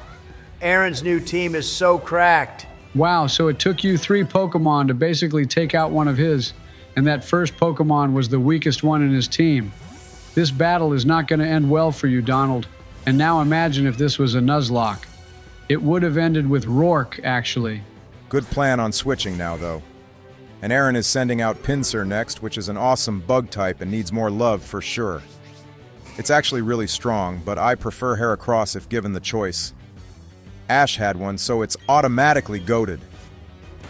Aaron's new team is so cracked. Wow, so it took you 3 Pokemon to basically take out one of his, and that first Pokemon was the weakest one in his team. This battle is not going to end well for you, Donald. And now imagine if this was a Nuzlocke. It would have ended with Rourke, actually. Good plan on switching now, though. And Aaron is sending out Pinsir next, which is an awesome bug type and needs more love for sure. It's actually really strong, but I prefer Heracross if given the choice. Ash had one, so it's automatically goated.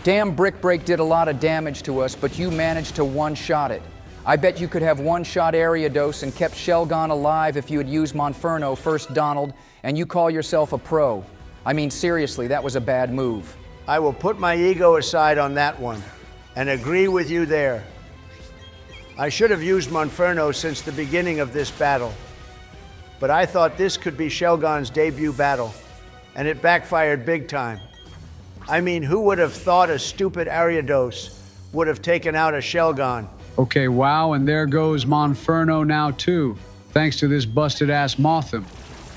Damn Brick Break did a lot of damage to us, but you managed to one-shot it. I bet you could have one-shot Ariados and kept Shelgon alive if you had used Monferno first, Donald, and you call yourself a pro. I mean, seriously, that was a bad move. I will put my ego aside on that one and agree with you there. I should have used Monferno since the beginning of this battle, but I thought this could be Shelgon's debut battle, and it backfired big time. I mean, who would have thought a stupid Ariados would have taken out a Shelgon? Okay, wow, and there goes Monferno now too, thanks to this busted-ass Mothim.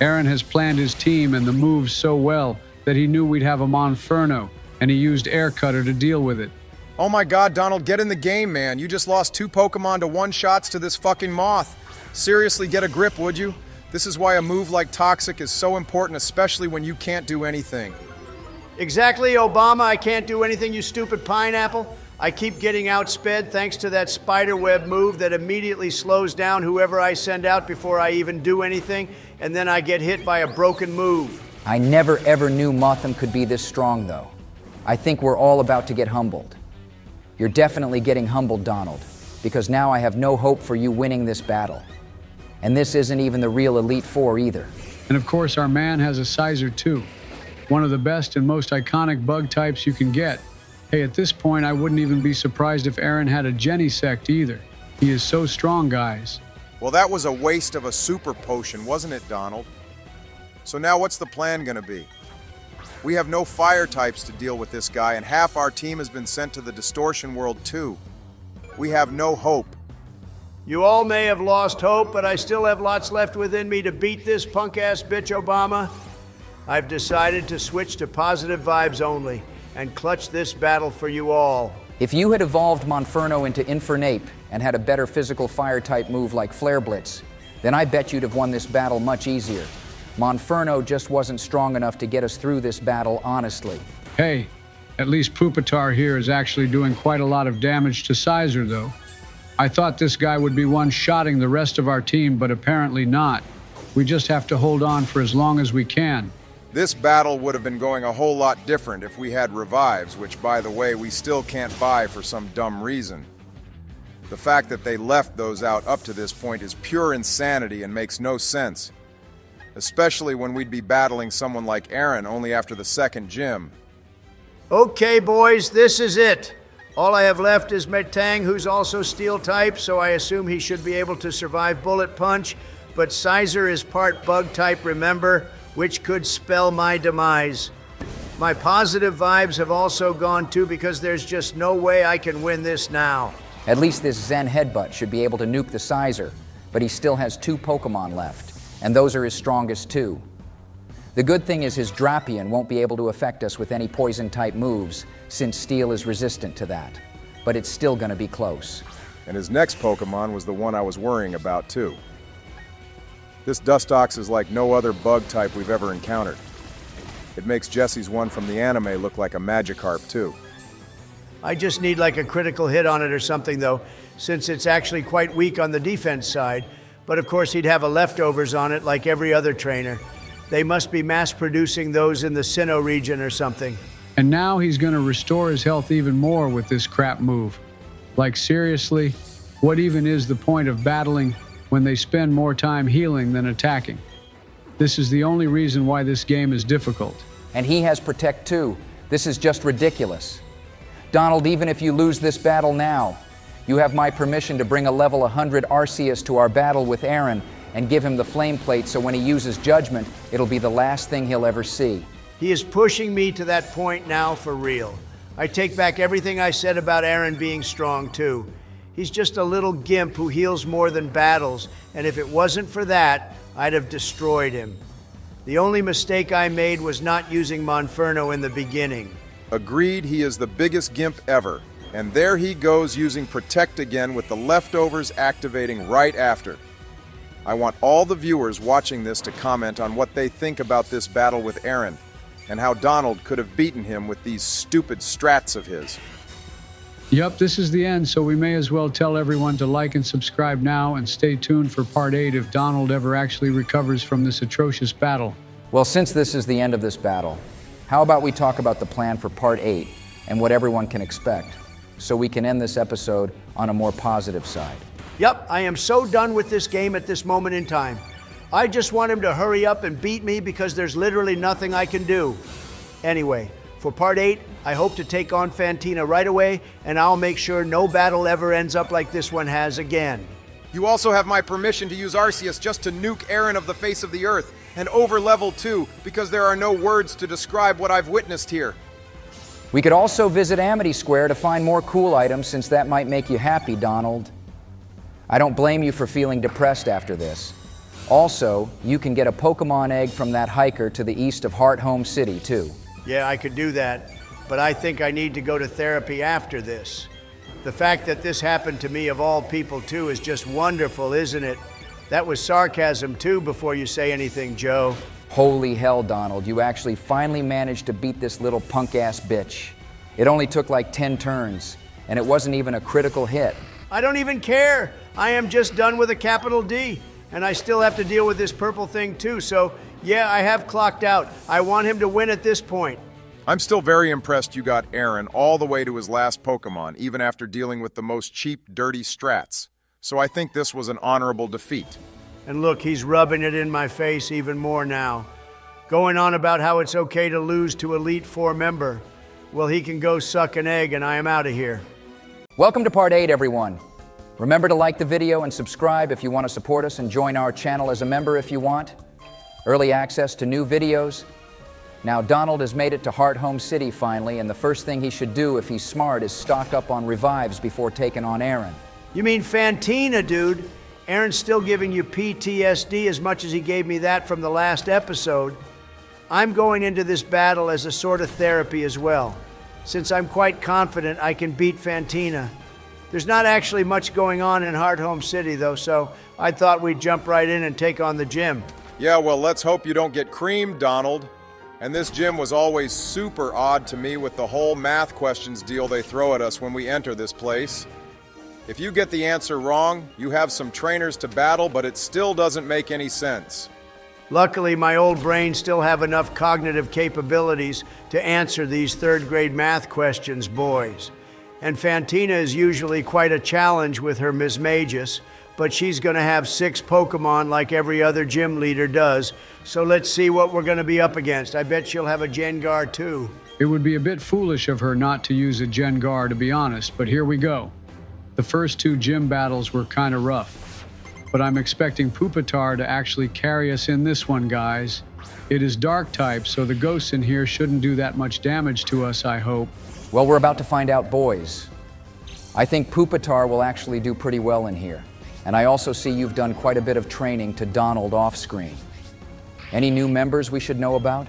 Aaron has planned his team and the moves so well that he knew we'd have a Monferno, and he used Air Cutter to deal with it. Oh my god, Donald, get in the game, man. You just lost 2 Pokemon to one-shots to this fucking moth. Seriously, get a grip, would you? This is why a move like Toxic is so important, especially when you can't do anything. Exactly, Obama. I can't do anything, you stupid pineapple. I keep getting outsped thanks to that spiderweb move that immediately slows down whoever I send out before I even do anything, and then I get hit by a broken move. I never ever knew Mothim could be this strong, though. I think we're all about to get humbled. You're definitely getting humbled, Donald, because now I have no hope for you winning this battle. And this isn't even the real Elite Four either. And of course, our man has a Sizer too. One of the best and most iconic bug types you can get. Hey, at this point, I wouldn't even be surprised if Aaron had a Genesect either. He is so strong, guys. Well, that was a waste of a super potion, wasn't it, Donald? So now what's the plan gonna be? We have no fire types to deal with this guy, and half our team has been sent to the Distortion World too. We have no hope. You all may have lost hope, but I still have lots left within me to beat this punk-ass bitch, Obama. I've decided to switch to positive vibes only and clutch this battle for you all. If you had evolved Monferno into Infernape and had a better physical fire-type move like Flare Blitz, then I bet you'd have won this battle much easier. Monferno just wasn't strong enough to get us through this battle, honestly. Hey, at least Pupitar here is actually doing quite a lot of damage to Sizer, though. I thought this guy would be one-shotting the rest of our team, but apparently not. We just have to hold on for as long as we can. This battle would have been going a whole lot different if we had revives, which, by the way, we still can't buy for some dumb reason. The fact that they left those out up to this point is pure insanity and makes no sense. Especially when we'd be battling someone like Aaron only after the second gym. Okay, boys, this is it. All I have left is Metang, who's also steel type, so I assume he should be able to survive Bullet Punch, but Sizer is part bug type, remember, which could spell my demise. My positive vibes have also gone too because there's just no way I can win this now. At least this Zen Headbutt should be able to nuke the Sizer, but he still has 2 Pokemon left, and those are his strongest 2. The good thing is his Drapion won't be able to affect us with any poison-type moves, since Steel is resistant to that. But it's still gonna be close. And his next Pokemon was the one I was worrying about too. This Dustox is like no other bug type we've ever encountered. It makes Jesse's one from the anime look like a Magikarp too. I just need like a critical hit on it or something though, since it's actually quite weak on the defense side. But of course he'd have a leftovers on it like every other trainer. They must be mass producing those in the Sinnoh region or something. And now he's gonna restore his health even more with this crap move. Like seriously, what even is the point of battling when they spend more time healing than attacking? This is the only reason why this game is difficult. And he has Protect too. This is just ridiculous. Donald, even if you lose this battle now, you have my permission to bring a level 100 Arceus to our battle with Aaron and give him the flame plate so when he uses Judgment, it'll be the last thing he'll ever see. He is pushing me to that point now for real. I take back everything I said about Aaron being strong too. He's just a little gimp who heals more than battles, and if it wasn't for that, I'd have destroyed him. The only mistake I made was not using Monferno in the beginning. Agreed, he is the biggest gimp ever. And there he goes using Protect again with the leftovers activating right after. I want all the viewers watching this to comment on what they think about this battle with Aaron, and how Donald could have beaten him with these stupid strats of his. Yep, this is the end, so we may as well tell everyone to like and subscribe now and stay tuned for Part 8 if Donald ever actually recovers from this atrocious battle. Well, since this is the end of this battle, how about we talk about the plan for Part 8 and what everyone can expect, so we can end this episode on a more positive side. Yep, I am so done with this game at this moment in time. I just want him to hurry up and beat me because there's literally nothing I can do. Anyway, for Part 8, I hope to take on Fantina right away, and I'll make sure no battle ever ends up like this one has again. You also have my permission to use Arceus just to nuke Aaron of the face of the earth, and over level 2, because there are no words to describe what I've witnessed here. We could also visit Amity Square to find more cool items, since that might make you happy, Donald. I don't blame you for feeling depressed after this. Also, you can get a Pokemon egg from that hiker to the east of Heart Home City, too. Yeah, I could do that, but I think I need to go to therapy after this. The fact that this happened to me of all people too is just wonderful, isn't it? That was sarcasm too before you say anything, Joe. Holy hell, Donald, you actually finally managed to beat this little punk-ass bitch. It only took like 10 turns, and it wasn't even a critical hit. I don't even care. I am just done with a capital D, and I still have to deal with this purple thing too, so yeah, I have clocked out. I want him to win at this point. I'm still very impressed you got Aaron all the way to his last Pokemon, even after dealing with the most cheap, dirty strats. So I think this was an honorable defeat. And look, he's rubbing it in my face even more now. Going on about how it's okay to lose to Elite Four member. Well, he can go suck an egg and I am out of here. Welcome to Part 8, everyone. Remember to like the video and subscribe if you want to support us, and join our channel as a member if you want. Early access to new videos. Now, Donald has made it to Heart Home City finally, and the first thing he should do if he's smart is stock up on revives before taking on Aaron. You mean Fantina, dude? Aaron's still giving you PTSD as much as he gave me that from the last episode. I'm going into this battle as a sort of therapy as well, since I'm quite confident I can beat Fantina. There's not actually much going on in Heart Home City, though, so I thought we'd jump right in and take on the gym. Yeah, well, let's hope you don't get creamed, Donald. And this gym was always super odd to me with the whole math questions deal they throw at us when we enter this place. If you get the answer wrong, you have some trainers to battle, but it still doesn't make any sense. Luckily, my old brain still have enough cognitive capabilities to answer these third-grade math questions, boys. And Fantina is usually quite a challenge with her Mismagus, but she's going to have 6 Pokemon like every other gym leader does. So let's see what we're going to be up against. I bet she'll have a Gengar too. It would be a bit foolish of her not to use a Gengar, to be honest, but here we go. The first 2 gym battles were kind of rough, but I'm expecting Pupitar to actually carry us in this one, guys. It is dark type, so the ghosts in here shouldn't do that much damage to us, I hope. Well, we're about to find out, boys. I think Pupitar will actually do pretty well in here. And I also see you've done quite a bit of training to Donald off-screen. Any new members we should know about?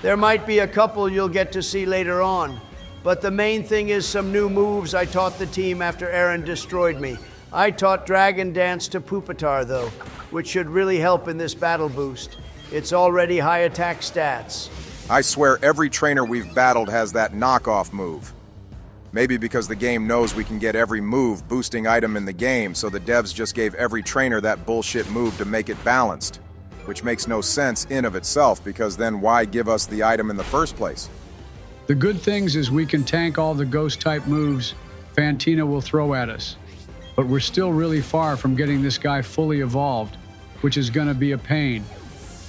There might be a couple you'll get to see later on, but the main thing is some new moves I taught the team after Aaron destroyed me. I taught Dragon Dance to Pupitar, though, which should really help in this battle boost. It's already high attack stats. I swear every trainer we've battled has that knockoff move. Maybe because the game knows we can get every move boosting item in the game, so the devs just gave every trainer that bullshit move to make it balanced. Which makes no sense in of itself, because then why give us the item in the first place? The good things is we can tank all the ghost-type moves Fantina will throw at us. But we're still really far from getting this guy fully evolved, which is going to be a pain.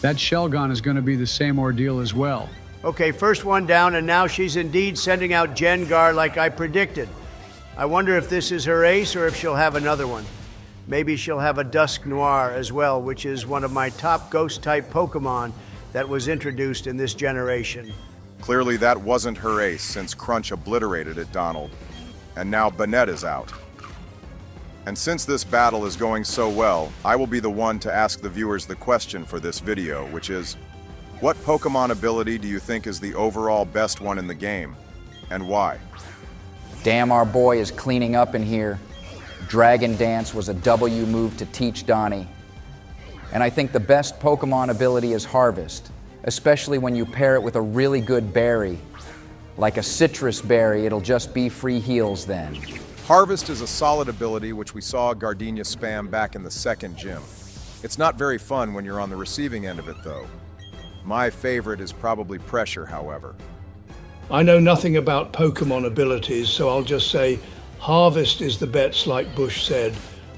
That Shelgon is going to be the same ordeal as well. Okay, first one down, and now she's indeed sending out Gengar like I predicted. I wonder if this is her ace or if she'll have another one. Maybe she'll have a Dusk Noir as well, which is one of my top ghost-type Pokemon that was introduced in this generation. Clearly that wasn't her ace, since Crunch obliterated it, Donald. And now Banette is out. And since this battle is going so well, I will be the one to ask the viewers the question for this video, which is, what Pokemon ability do you think is the overall best one in the game? and why? Damn, our boy is cleaning up in here. Dragon Dance was a W move to teach Donnie. And I think the best Pokemon ability is Harvest, especially when you pair it with a really good berry. Like a citrus berry, it'll just be free heals then. Harvest is a solid ability which we saw Gardenia spam back in the second gym. It's not very fun when you're on the receiving end of it though. My favorite is probably Pressure, however. I know nothing about Pokemon abilities, so I'll just say Harvest is the best, like Bush said,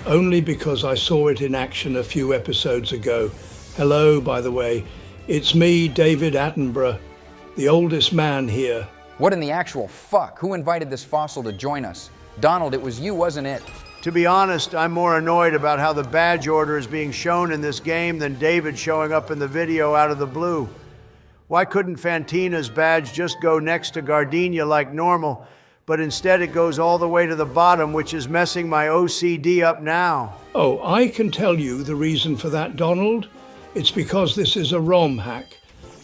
only because I saw it in action a few episodes ago. Hello, by the way. It's me, David Attenborough, the oldest man here. What in the actual fuck? Who invited this fossil to join us? Donald, it was you, wasn't it? To be honest, I'm more annoyed about how the badge order is being shown in this game than David showing up in the video out of the blue. Why couldn't Fantina's badge just go next to Gardenia like normal, but instead it goes all the way to the bottom, which is messing my OCD up now? Oh, I can tell you the reason for that, Donald. It's because this is a ROM hack,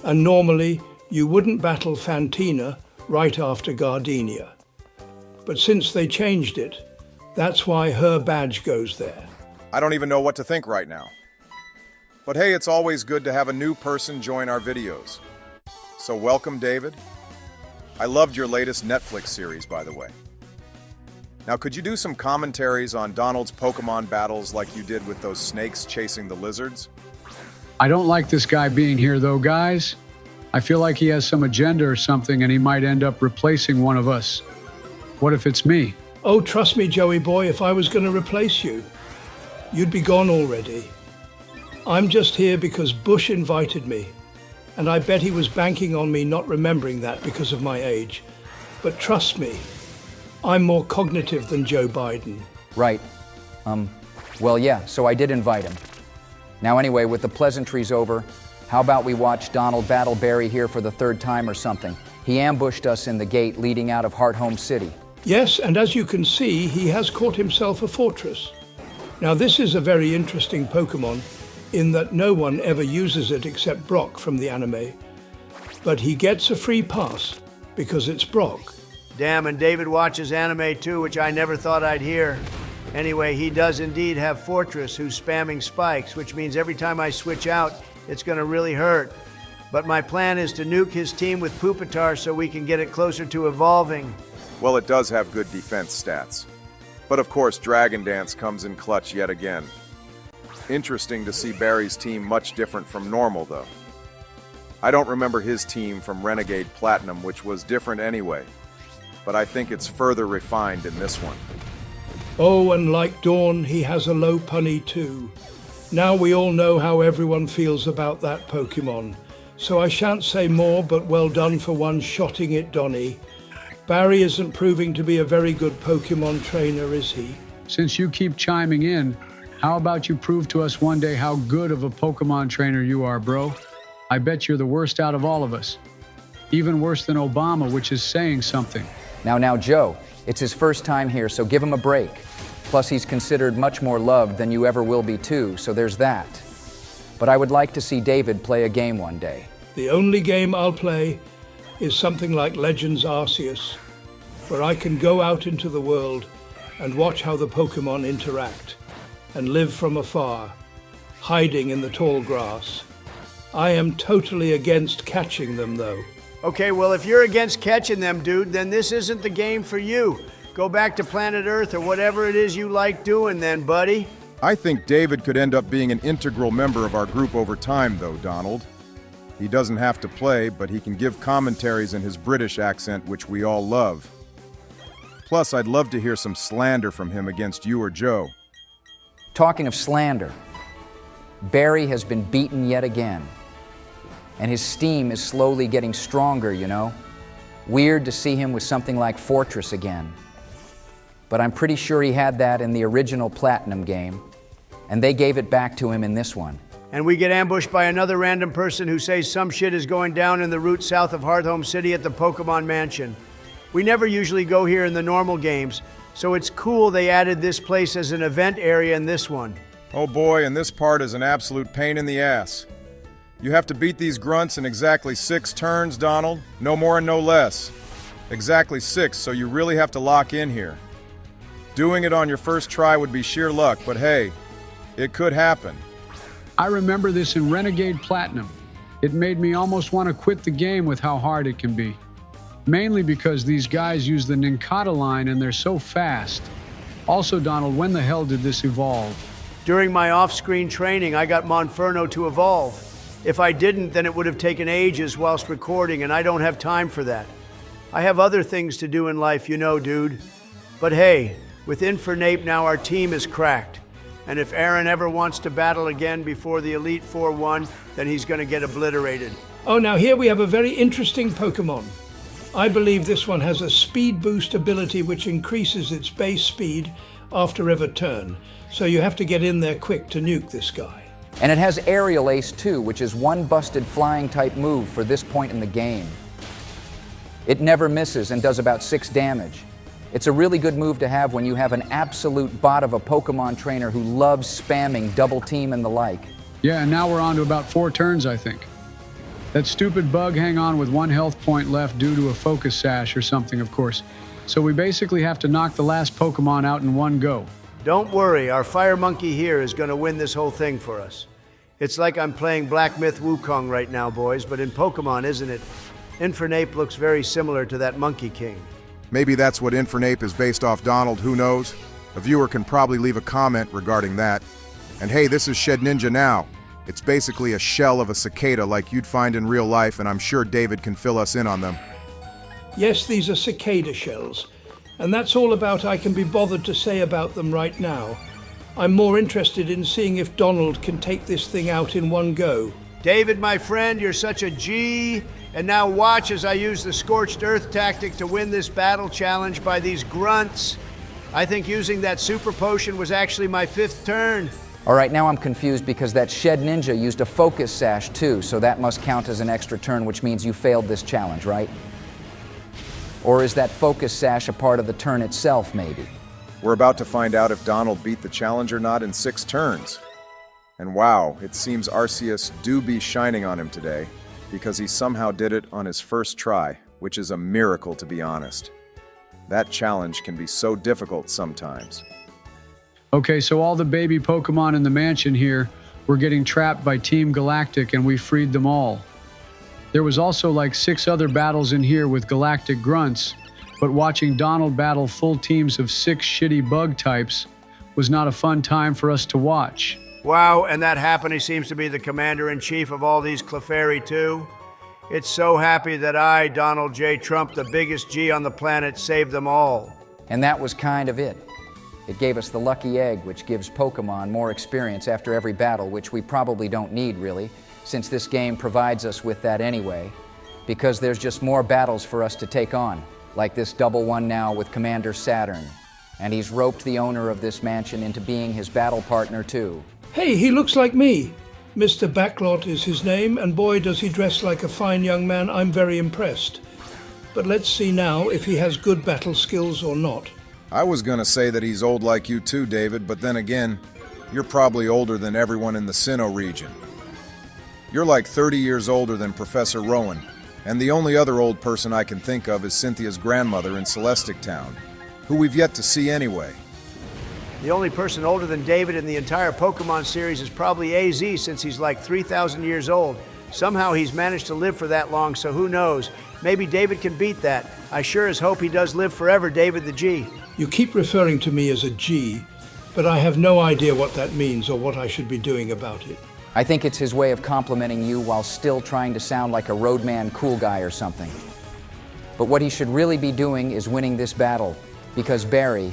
and normally you wouldn't battle Fantina right after Gardenia. But since they changed it, that's why her badge goes there. I don't even know what to think right now. But hey, it's always good to have a new person join our videos. So welcome, David. I loved your latest Netflix series, by the way. Now, could you do some commentaries on Donald's Pokemon battles like you did with those snakes chasing the lizards? I don't like this guy being here, though, guys. I feel like he has some agenda or something, and he might end up replacing one of us. What if it's me? Oh, trust me, Joey boy, if I was going to replace you, you'd be gone already. I'm just here because Bush invited me, and I bet he was banking on me not remembering that because of my age. But trust me, I'm more cognitive than Joe Biden. Right. Well, yeah, so I did invite him. Now anyway, with the pleasantries over, how about we watch Donald battle Barry here for the third time or something? He ambushed us in the gate leading out of Hearthome City. Yes, and as you can see, he has caught himself a fortress. Now this is a very interesting Pokemon in that no one ever uses it except Brock from the anime. But he gets a free pass because it's Brock. Damn, and David watches anime too, which I never thought I'd hear. Anyway, he does indeed have Fortress, who's spamming spikes, which means every time I switch out, it's gonna really hurt. But my plan is to nuke his team with Pupitar so we can get it closer to evolving. Well, it does have good defense stats. But of course, Dragon Dance comes in clutch yet again. Interesting to see Barry's team much different from normal, though. I don't remember his team from Renegade Platinum, which was different anyway. But I think it's further refined in this one. Oh, and like Dawn, he has a low punny too. Now we all know how everyone feels about that Pokemon. So I shan't say more, but well done for one-shotting it, Donnie. Barry isn't proving to be a very good Pokemon trainer, is he? Since you keep chiming in, how about you prove to us one day how good of a Pokemon trainer you are, bro? I bet you're the worst out of all of us. Even worse than Obama, which is saying something. Now, Joe, it's his first time here, so give him a break. Plus, he's considered much more loved than you ever will be too, so there's that. But I would like to see David play a game one day. The only game I'll play is something like Legends Arceus, where I can go out into the world and watch how the Pokemon interact and live from afar, hiding in the tall grass. I am totally against catching them, though. Okay, well, if you're against catching them, dude, then this isn't the game for you. Go back to planet Earth or whatever it is you like doing then, buddy. I think David could end up being an integral member of our group over time, though, Donald. He doesn't have to play, but he can give commentaries in his British accent, which we all love. Plus, I'd love to hear some slander from him against you or Joe. Talking of slander, Barry has been beaten yet again. And his steam is slowly getting stronger, you know. Weird to see him with something like Fortress again. But I'm pretty sure he had that in the original Platinum game, and they gave it back to him in this one. And we get ambushed by another random person who says some shit is going down in the route south of Hearthome City at the Pokemon Mansion. We never usually go here in the normal games, so it's cool they added this place as an event area in this one. Oh boy, and this part is an absolute pain in the ass. You have to beat these grunts in exactly 6 turns, Donald. No more and no less. Exactly 6, so you really have to lock in here. Doing it on your first try would be sheer luck, but hey, it could happen. I remember this in Renegade Platinum. It made me almost want to quit the game with how hard it can be. Mainly because these guys use the Ninkata line and they're so fast. Also, Donald, when the hell did this evolve? During my off-screen training, I got Monferno to evolve. If I didn't, then it would have taken ages whilst recording, and I don't have time for that. I have other things to do in life, you know, dude. But hey, with Infernape now our team is cracked. And if Aaron ever wants to battle again before the Elite Four won, then he's gonna get obliterated. Oh, now here we have a very interesting Pokemon. I believe this one has a speed boost ability which increases its base speed after every turn. So you have to get in there quick to nuke this guy. And it has Aerial Ace too, which is one busted flying type move for this point in the game. It never misses and does about 6 damage. It's a really good move to have when you have an absolute bot of a Pokemon trainer who loves spamming double team and the like. Yeah, and now we're on to about 4 turns, I think. That stupid bug hang on with 1 health point left due to a focus sash or something, of course. So we basically have to knock the last Pokemon out in one go. Don't worry, our Fire Monkey here is gonna win this whole thing for us. It's like I'm playing Black Myth Wukong right now, boys, but in Pokemon, isn't it? Infernape looks very similar to that Monkey King. Maybe that's what Infernape is based off, Donald, who knows? A viewer can probably leave a comment regarding that. And hey, this is Shed Ninja Now. It's basically a shell of a cicada like you'd find in real life, and I'm sure David can fill us in on them. Yes, these are cicada shells. And that's all about I can be bothered to say about them right now. I'm more interested in seeing if Donald can take this thing out in one go. David, my friend, you're such a G. And now watch as I use the Scorched Earth tactic to win this battle challenge by these grunts. I think using that super potion was actually my 5th turn. All right, now I'm confused because that Shed Ninja used a focus sash too, so that must count as an extra turn, which means you failed this challenge, right? Or is that focus sash a part of the turn itself, maybe? We're about to find out if Donald beat the challenge or not in 6 turns. And wow, it seems Arceus do be shining on him today, because he somehow did it on his first try, which is a miracle to be honest. That challenge can be so difficult sometimes. Okay, so all the baby Pokemon in the mansion here were getting trapped by Team Galactic and we freed them all. There was also like 6 other battles in here with Galactic grunts, but watching Donald battle full teams of 6 shitty bug types was not a fun time for us to watch. Wow, and that Happiny seems to be the commander-in-chief of all these Clefairy too. It's so happy that I, Donald J. Trump, the biggest G on the planet, saved them all. And that was kind of it. It gave us the lucky egg, which gives Pokemon more experience after every battle, which we probably don't need, really, since this game provides us with that anyway, because there's just more battles for us to take on, like this double one now with Commander Saturn. And he's roped the owner of this mansion into being his battle partner, too. Hey, he looks like me. Mr. Backlot is his name, and boy does he dress like a fine young man. I'm very impressed. But let's see now if he has good battle skills or not. I was gonna say that he's old like you too, David, but then again, you're probably older than everyone in the Sinnoh region. You're like 30 years older than Professor Rowan, and the only other old person I can think of is Cynthia's grandmother in Celestic Town, who we've yet to see anyway. The only person older than David in the entire Pokemon series is probably AZ, since he's like 3,000 years old. Somehow he's managed to live for that long, so who knows? Maybe David can beat that. I sure as hope he does live forever, David the G. You keep referring to me as a G, but I have no idea what that means or what I should be doing about it. I think it's his way of complimenting you while still trying to sound like a roadman cool guy or something. But what he should really be doing is winning this battle, because Barry,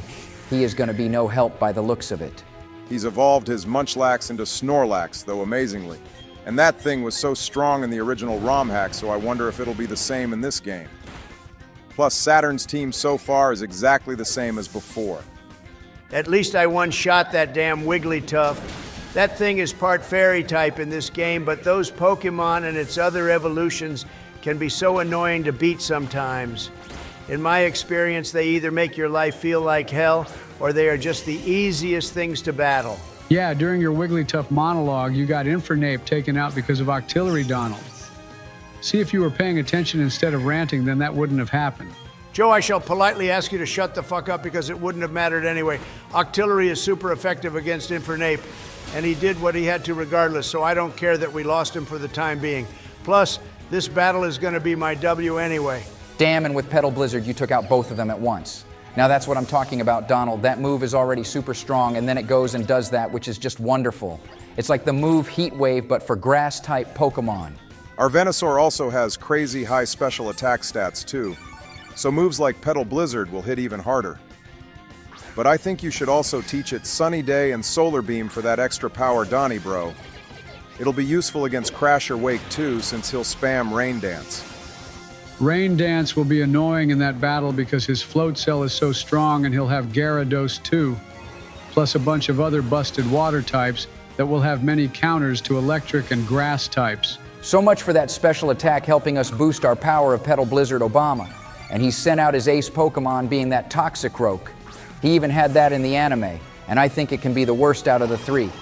he is going to be no help by the looks of it. He's evolved his Munchlax into Snorlax, though amazingly. And that thing was so strong in the original ROM hack, so I wonder if it'll be the same in this game. Plus, Saturn's team so far is exactly the same as before. At least I one-shot that damn Wigglytuff. That thing is part fairy type in this game, but those Pokemon and its other evolutions can be so annoying to beat sometimes. In my experience, they either make your life feel like hell, or they are just the easiest things to battle. Yeah, during your Wigglytuff monologue, you got Infernape taken out because of Octillery, Donald. See, if you were paying attention instead of ranting, then that wouldn't have happened. Joe, I shall politely ask you to shut the fuck up because it wouldn't have mattered anyway. Octillery is super effective against Infernape, and he did what he had to regardless, so I don't care that we lost him for the time being. Plus, this battle is going to be my W anyway. Damn, and with Petal Blizzard, you took out both of them at once. Now that's what I'm talking about, Donald. That move is already super strong, and then it goes and does that, which is just wonderful. It's like the move Heat Wave, but for grass-type Pokemon. Our Venusaur also has crazy high special attack stats too, so moves like Petal Blizzard will hit even harder. But I think you should also teach it Sunny Day and Solar Beam for that extra power, Donnie bro. It'll be useful against Crasher Wake too, since he'll spam Rain Dance. Rain Dance will be annoying in that battle because his float cell is so strong, and he'll have Gyarados too, plus a bunch of other busted water types that will have many counters to electric and grass types. So much for that special attack helping us boost our power of Petal Blizzard Obama. And he sent out his ace Pokemon being that Toxicroak. He even had that in the anime, and I think it can be the worst out of the three,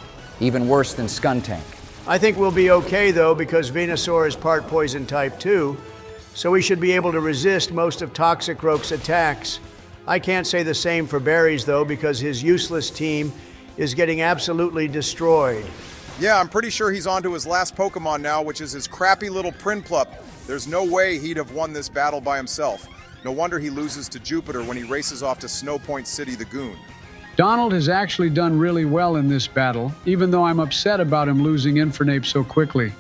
even worse than Skuntank. I think we'll be okay though, because Venusaur is part poison type too, so we should be able to resist most of Toxicroak's attacks. I can't say the same for Berries though, because his useless team is getting absolutely destroyed. Yeah, I'm pretty sure he's on to his last Pokemon now, which is his crappy little Prinplup. There's no way he'd have won this battle by himself. No wonder he loses to Jupiter when he races off to Snow Point City the Goon. Donald has actually done really well in this battle, even though I'm upset about him losing Infernape so quickly.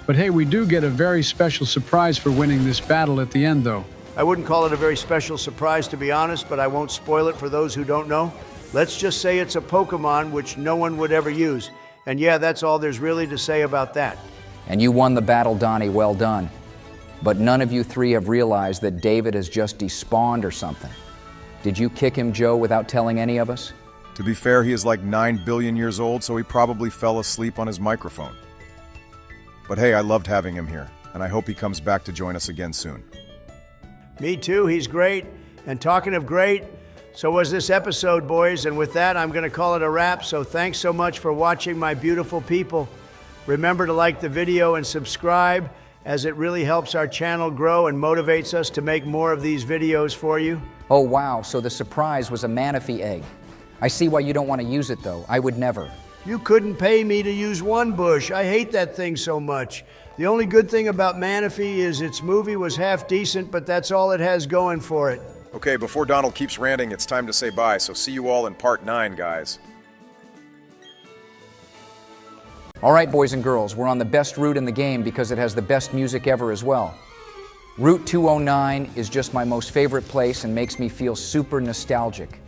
But hey, we do get a very special surprise for winning this battle at the end though. I wouldn't call it a very special surprise to be honest, but I won't spoil it for those who don't know. Let's just say it's a Pokemon which no one would ever use. And yeah, that's all there's really to say about that. And you won the battle, Donnie, well done. But none of you three have realized that David has just despawned or something. Did you kick him, Joe, without telling any of us? To be fair, he is like 9 billion years old, so he probably fell asleep on his microphone. But hey, I loved having him here, and I hope he comes back to join us again soon. Me too, he's great. And talking of great, so was this episode, boys. And with that, I'm going to call it a wrap. So thanks so much for watching, my beautiful people. Remember to like the video and subscribe, as it really helps our channel grow and motivates us to make more of these videos for you. Oh wow, so the surprise was a Manaphy egg. I see why you don't want to use it though. I would never. You couldn't pay me to use one bush. I hate that thing so much. The only good thing about Manaphy is its movie was half decent, but that's all it has going for it. Okay, before Donald keeps ranting, it's time to say bye, so see you all in part 9, guys. All right, boys and girls, we're on the best route in the game because it has the best music ever as well. Route 209 is just my most favorite place and makes me feel super nostalgic.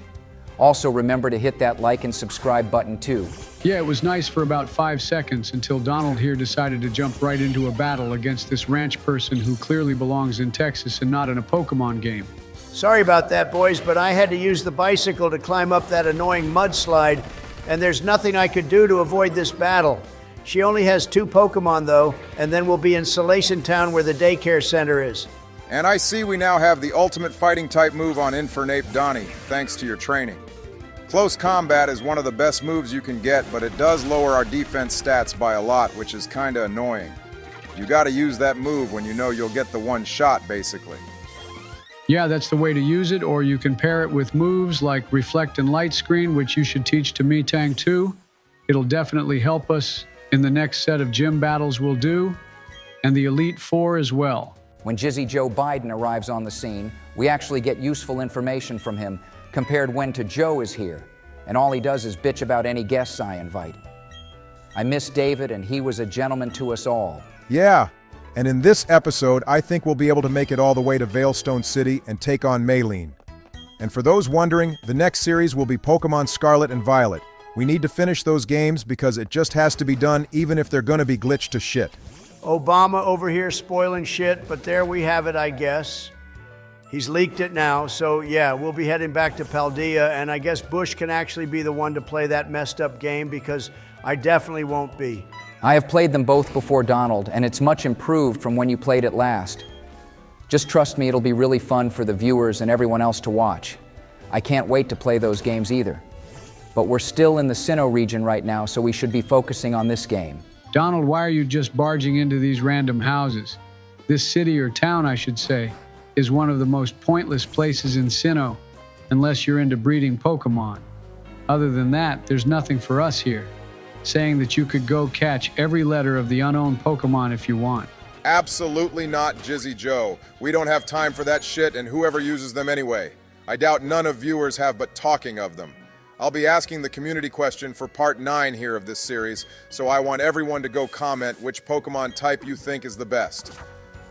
Also, remember to hit that like and subscribe button too. Yeah, it was nice for about 5 seconds until Donald here decided to jump right into a battle against this ranch person who clearly belongs in Texas and not in a Pokemon game. Sorry about that, boys, but I had to use the bicycle to climb up that annoying mudslide, and there's nothing I could do to avoid this battle. She only has 2 Pokemon, though, and then we'll be in Salation Town where the daycare center is. And I see we now have the ultimate fighting type move on Infernape Donnie, thanks to your training. Close combat is one of the best moves you can get, but it does lower our defense stats by a lot, which is kinda annoying. You gotta use that move when you know you'll get the one shot, basically. Yeah, that's the way to use it, or you can pair it with moves like Reflect and Light Screen, which you should teach to Metang too. It'll definitely help us in the next set of gym battles we'll do, and the Elite Four as well. When Jizzy Joe Biden arrives on the scene, we actually get useful information from him compared when to Joe is here, and all he does is bitch about any guests I invite. I miss David, and he was a gentleman to us all. Yeah, and in this episode, I think we'll be able to make it all the way to Veilstone City and take on Maylene. And for those wondering, the next series will be Pokemon Scarlet and Violet. We need to finish those games because it just has to be done even if they're gonna be glitched to shit. Obama over here spoiling shit, but there we have it, I guess. He's leaked it now, so yeah, we'll be heading back to Paldea, and I guess Bush can actually be the one to play that messed up game because I definitely won't be. I have played them both before, Donald, and it's much improved from when you played it last. Just trust me, it'll be really fun for the viewers and everyone else to watch. I can't wait to play those games either. But we're still in the Sinnoh region right now, so we should be focusing on this game. Donald, why are you just barging into these random houses? This city or town, I should say. is one of the most pointless places in Sinnoh, unless you're into breeding Pokemon. Other than that, there's nothing for us here, saying that you could go catch every letter of the unowned Pokemon if you want. Absolutely not, Jizzy Joe. We don't have time for that shit and whoever uses them anyway. I doubt none of viewers have but talking of them. I'll be asking the community question for part 9 here of this series, so I want everyone to go comment which Pokemon type you think is the best.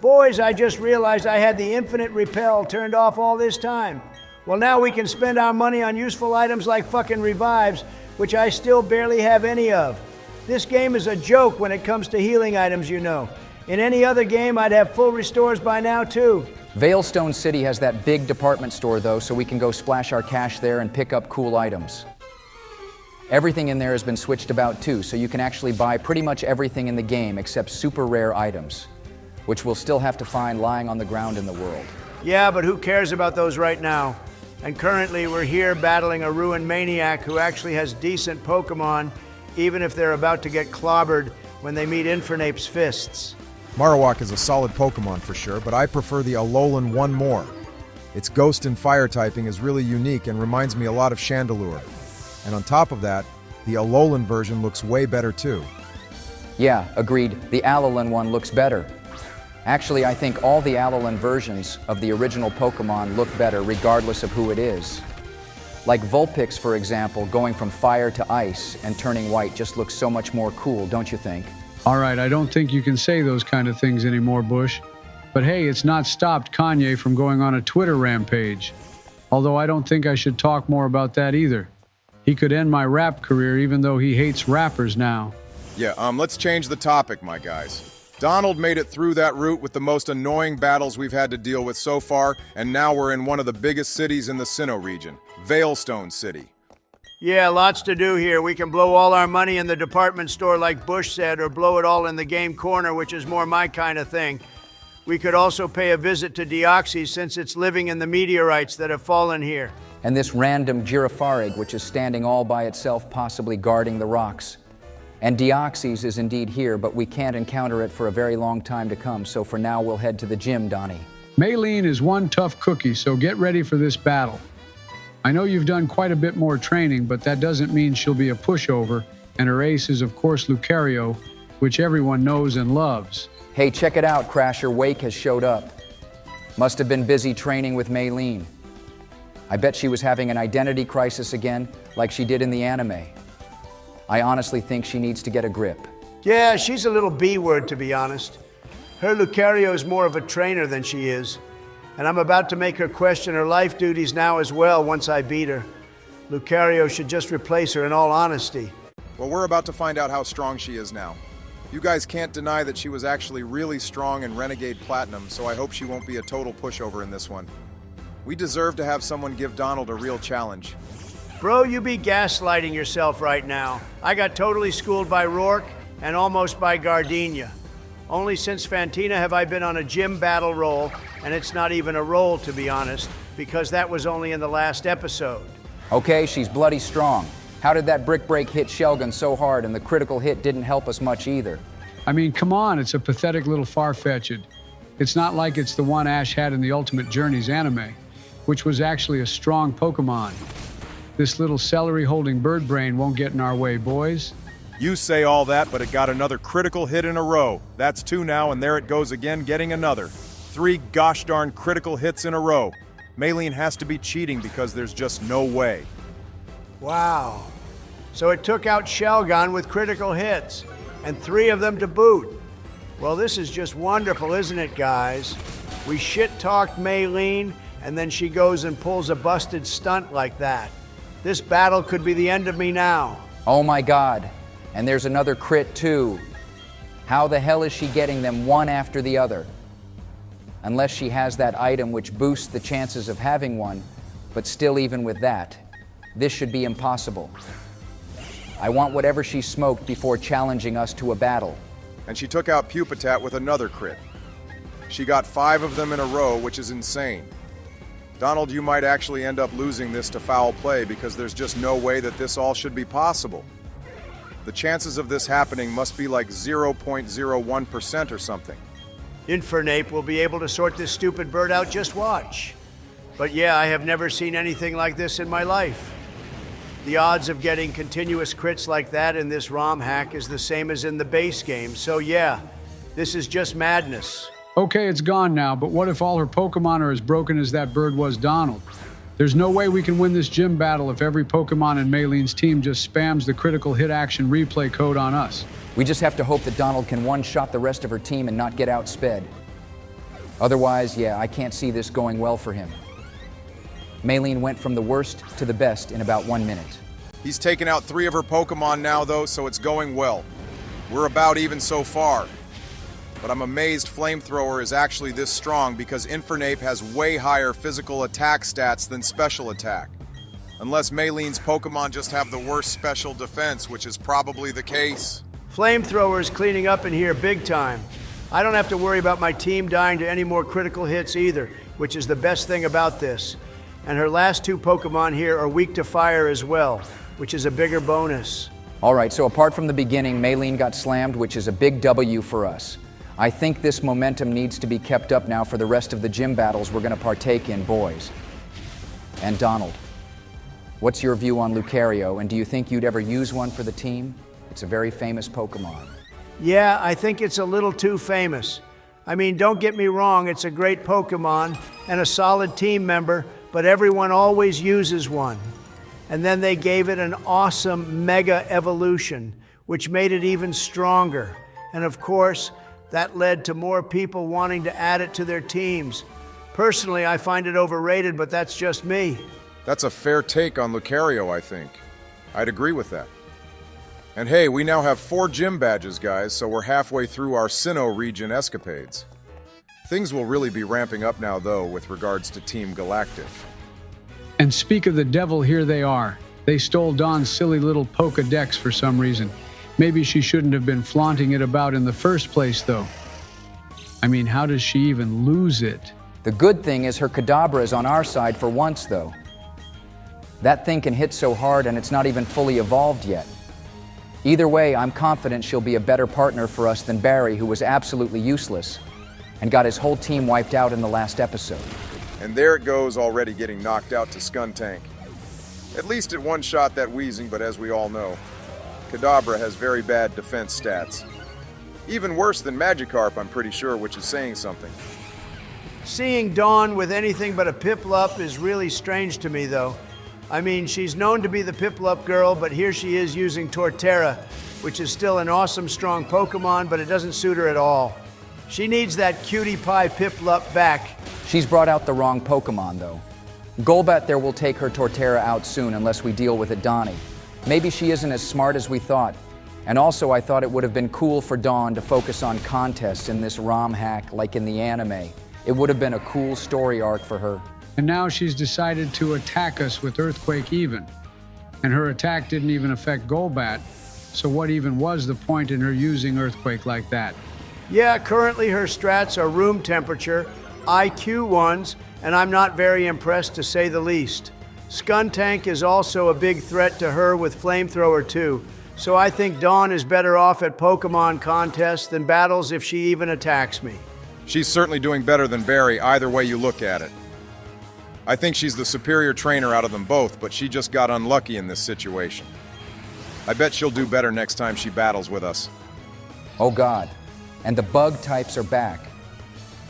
Boys, I just realized I had the infinite repel turned off all this time. Well, now we can spend our money on useful items like fucking revives, which I still barely have any of. This game is a joke when it comes to healing items, you know. In any other game, I'd have full restores by now, too. Veilstone City has that big department store, though, so we can go splash our cash there and pick up cool items. Everything in there has been switched about, too, so you can actually buy pretty much everything in the game except super rare items, which we'll still have to find lying on the ground in the world. Yeah, but who cares about those right now? And currently, we're here battling a ruined maniac who actually has decent Pokemon, even if they're about to get clobbered when they meet Infernape's fists. Marowak is a solid Pokemon for sure, but I prefer the Alolan one more. Its ghost and fire typing is really unique and reminds me a lot of Chandelure. And on top of that, the Alolan version looks way better too. Yeah, agreed. The Alolan one looks better. Actually, I think all the Alolan versions of the original Pokemon look better regardless of who it is. Like Vulpix, for example, going from fire to ice and turning white just looks so much more cool, don't you think? All right, I don't think you can say those kind of things anymore, Bush. But hey, it's not stopped Kanye from going on a Twitter rampage. Although I don't think I should talk more about that either. He could end my rap career even though he hates rappers now. Yeah, let's change the topic, my guys. Donald made it through that route with the most annoying battles we've had to deal with so far, and now we're in one of the biggest cities in the Sinnoh region, Veilstone City. Yeah, lots to do here. We can blow all our money in the department store like Bush said, or blow it all in the game corner, which is more my kind of thing. We could also pay a visit to Deoxys since it's living in the meteorites that have fallen here. And this random Girafarig, which is standing all by itself, possibly guarding the rocks. And Deoxys is indeed here, but we can't encounter it for a very long time to come, so for now we'll head to the gym, Donnie. Maylene is one tough cookie, so get ready for this battle. I know you've done quite a bit more training, but that doesn't mean she'll be a pushover, and her ace is of course Lucario, which everyone knows and loves. Hey, check it out, Crasher. Wake has showed up. Must have been busy training with Maylene. I bet she was having an identity crisis again, like she did in the anime. I honestly think she needs to get a grip. Yeah, she's a little B-word, to be honest. Her Lucario is more of a trainer than she is. And I'm about to make her question her life duties now as well once I beat her. Lucario should just replace her in all honesty. Well, we're about to find out how strong she is now. You guys can't deny that she was actually really strong in Renegade Platinum, so I hope she won't be a total pushover in this one. We deserve to have someone give Donald a real challenge. Bro, you be gaslighting yourself right now. I got totally schooled by Rourke and almost by Gardenia. Only since Fantina have I been on a gym battle roll, and it's not even a roll, to be honest, because that was only in the last episode. Okay, she's bloody strong. How did that brick break hit Shelgon so hard and the critical hit didn't help us much either? I mean, come on, it's a pathetic little Farfetch'd. It's not like it's the one Ash had in the Ultimate Journeys anime, which was actually a strong Pokemon. This little celery-holding bird brain won't get in our way, boys. You say all that, but it got another critical hit in a row. That's 2 now, and there it goes again, getting another. 3 gosh darn critical hits in a row. Maylene has to be cheating because there's just no way. Wow. So it took out Shelgon with critical hits, and 3 of them to boot. Well, this is just wonderful, isn't it, guys? We shit-talked Maylene, and then she goes and pulls a busted stunt like that. This battle could be the end of me now. Oh my God. And there's another crit too. How the hell is she getting them one after the other? Unless she has that item which boosts the chances of having one, but still even with that, this should be impossible. I want whatever she smoked before challenging us to a battle. And she took out Pupitat with another crit. She got 5 of them in a row, which is insane. Donald, you might actually end up losing this to foul play because there's just no way that this all should be possible. The chances of this happening must be like 0.01% or something. Infernape will be able to sort this stupid bird out, just watch. But yeah, I have never seen anything like this in my life. The odds of getting continuous crits like that in this ROM hack is the same as in the base game, so yeah, this is just madness. Okay, it's gone now, but what if all her Pokemon are as broken as that bird was Donald? There's no way we can win this gym battle if every Pokemon in Maylene's team just spams the critical hit action replay code on us. We just have to hope that Donald can one-shot the rest of her team and not get outsped. Otherwise, yeah, I can't see this going well for him. Maylene went from the worst to the best in about 1 minute. He's taken out 3 of her Pokemon now, though, so it's going well. We're about even so far. But I'm amazed Flamethrower is actually this strong because Infernape has way higher physical attack stats than special attack. Unless Maylene's Pokemon just have the worst special defense, which is probably the case. Flamethrower is cleaning up in here big time. I don't have to worry about my team dying to any more critical hits either, which is the best thing about this. And her last 2 Pokemon here are weak to fire as well, which is a bigger bonus. All right, so apart from the beginning, Maylene got slammed, which is a big W for us. I think this momentum needs to be kept up now for the rest of the gym battles we're going to partake in, boys. And Donald, what's your view on Lucario, and do you think you'd ever use one for the team? It's a very famous Pokemon. Yeah, I think it's a little too famous. I mean, don't get me wrong, it's a great Pokemon and a solid team member, but everyone always uses one. And then they gave it an awesome mega evolution, which made it even stronger. And of course, that led to more people wanting to add it to their teams. Personally, I find it overrated, but that's just me. That's a fair take on Lucario, I think. I'd agree with that. And hey, we now have 4 gym badges, guys, so we're halfway through our Sinnoh Region escapades. Things will really be ramping up now, though, with regards to Team Galactic. And speak of the devil, here they are. They stole Dawn's silly little Pokedex for some reason. Maybe she shouldn't have been flaunting it about in the first place, though. I mean, how does she even lose it? The good thing is her Kadabra is on our side for once, though. That thing can hit so hard and it's not even fully evolved yet. Either way, I'm confident she'll be a better partner for us than Barry, who was absolutely useless and got his whole team wiped out in the last episode. And there it goes, already getting knocked out to Skuntank. At least it one-shot that Weezing, but as we all know, Kadabra has very bad defense stats. Even worse than Magikarp, I'm pretty sure, which is saying something. Seeing Dawn with anything but a Piplup is really strange to me, though. I mean, she's known to be the Piplup girl, but here she is using Torterra, which is still an awesome, strong Pokemon, but it doesn't suit her at all. She needs that cutie pie Piplup back. She's brought out the wrong Pokemon, though. Golbat there will take her Torterra out soon unless we deal with it Donnie. Maybe she isn't as smart as we thought. And also, I thought it would have been cool for Dawn to focus on contests in this ROM hack like in the anime. It would have been a cool story arc for her. And now she's decided to attack us with Earthquake even. And her attack didn't even affect Golbat, so what even was the point in her using Earthquake like that? Yeah, currently her strats are room temperature, IQ ones, and I'm not very impressed to say the least. Skuntank is also a big threat to her with Flamethrower too, so I think Dawn is better off at Pokemon contests than battles if she even attacks me. She's certainly doing better than Barry, either way you look at it. I think she's the superior trainer out of them both, but she just got unlucky in this situation. I bet she'll do better next time she battles with us. Oh God, and the bug types are back.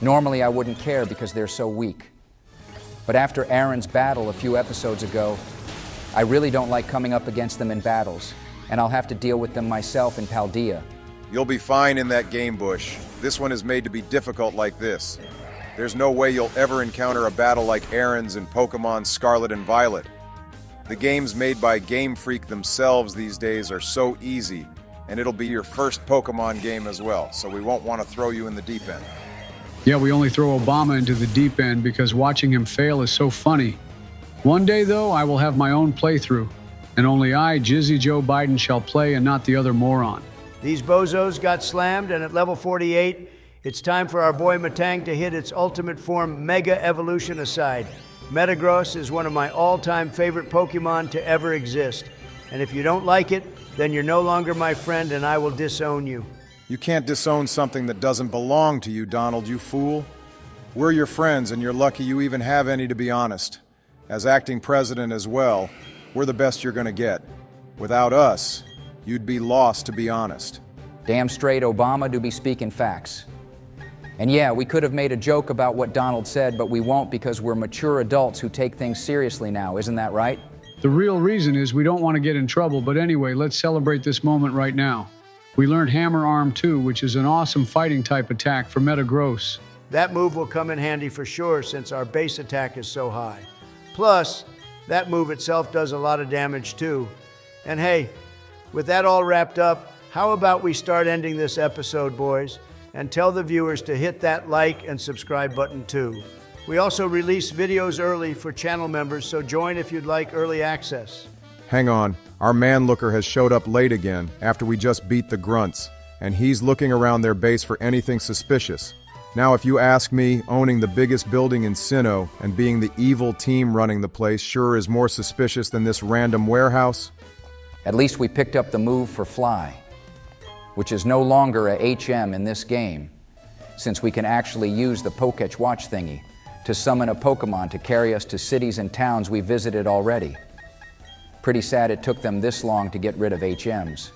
Normally I wouldn't care because they're so weak. But after Aaron's battle a few episodes ago, I really don't like coming up against them in battles, and I'll have to deal with them myself in Paldea. You'll be fine in that game, Bush. This one is made to be difficult like this. There's no way you'll ever encounter a battle like Aaron's in Pokemon Scarlet and Violet. The games made by Game Freak themselves these days are so easy, and it'll be your first Pokemon game as well, so we won't want to throw you in the deep end. Yeah, we only throw Obama into the deep end because watching him fail is so funny. One day, though, I will have my own playthrough, and only I, Jizzy Joe Biden, shall play and not the other moron. These bozos got slammed, and at level 48, it's time for our boy Matang to hit its ultimate form Mega Evolution aside. Metagross is one of my all-time favorite Pokemon to ever exist. And if you don't like it, then you're no longer my friend and I will disown you. You can't disown something that doesn't belong to you, Donald, you fool. We're your friends, and you're lucky you even have any, to be honest. As acting president as well, we're the best you're gonna get. Without us, you'd be lost, to be honest. Damn straight Obama do be speaking facts. And yeah, we could have made a joke about what Donald said, but we won't because we're mature adults who take things seriously now, isn't that right? The real reason is we don't want to get in trouble, but anyway, let's celebrate this moment right now. We learned Hammer Arm 2, which is an awesome fighting type attack for Metagross. That move will come in handy for sure since our base attack is so high. Plus, that move itself does a lot of damage too. And hey, with that all wrapped up, how about we start ending this episode, boys, and tell the viewers to hit that like and subscribe button too. We also release videos early for channel members, so join if you'd like early access. Hang on, our man looker has showed up late again after we just beat the grunts, and he's looking around their base for anything suspicious. Now, if you ask me, owning the biggest building in Sinnoh and being the evil team running the place sure is more suspicious than this random warehouse. At least we picked up the move for Fly, which is no longer a HM in this game, since we can actually use the Poketch watch thingy to summon a Pokemon to carry us to cities and towns we visited already. Pretty sad it took them this long to get rid of HMs,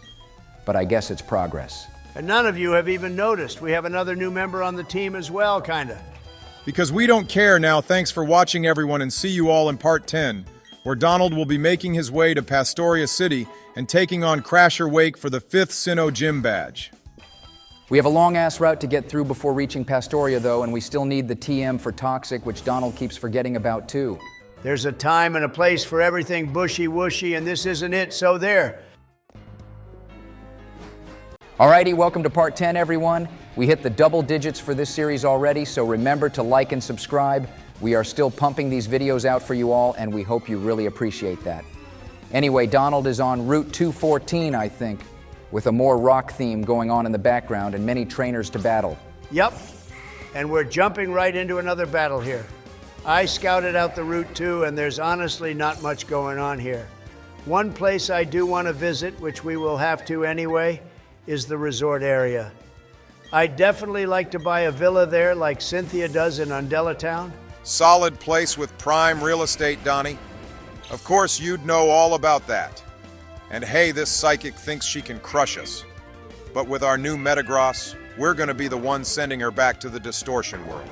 but I guess it's progress. And none of you have even noticed we have another new member on the team as well, kinda. Because we don't care now, thanks for watching everyone, and see you all in part 10, where Donald will be making his way to Pastoria City and taking on Crasher Wake for the 5th Sinnoh Gym badge. We have a long-ass route to get through before reaching Pastoria, though, and we still need the TM for Toxic, which Donald keeps forgetting about, too. There's a time and a place for everything bushy-wushy, and this isn't it, so there. Alrighty, welcome to part 10, everyone. We hit the double digits for this series already, so remember to like and subscribe. We are still pumping these videos out for you all, and we hope you really appreciate that. Anyway, Donald is on Route 214, I think, with a more rock theme going on in the background and many trainers to battle. Yep, and we're jumping right into another battle here. I scouted out the route too, and there's honestly not much going on here. One place I do want to visit, which we will have to anyway, is the resort area. I'd definitely like to buy a villa there like Cynthia does in Undella Town. Solid place with prime real estate, Donnie. Of course, you'd know all about that. And hey, this psychic thinks she can crush us. But with our new Metagross, we're gonna be the ones sending her back to the distortion world.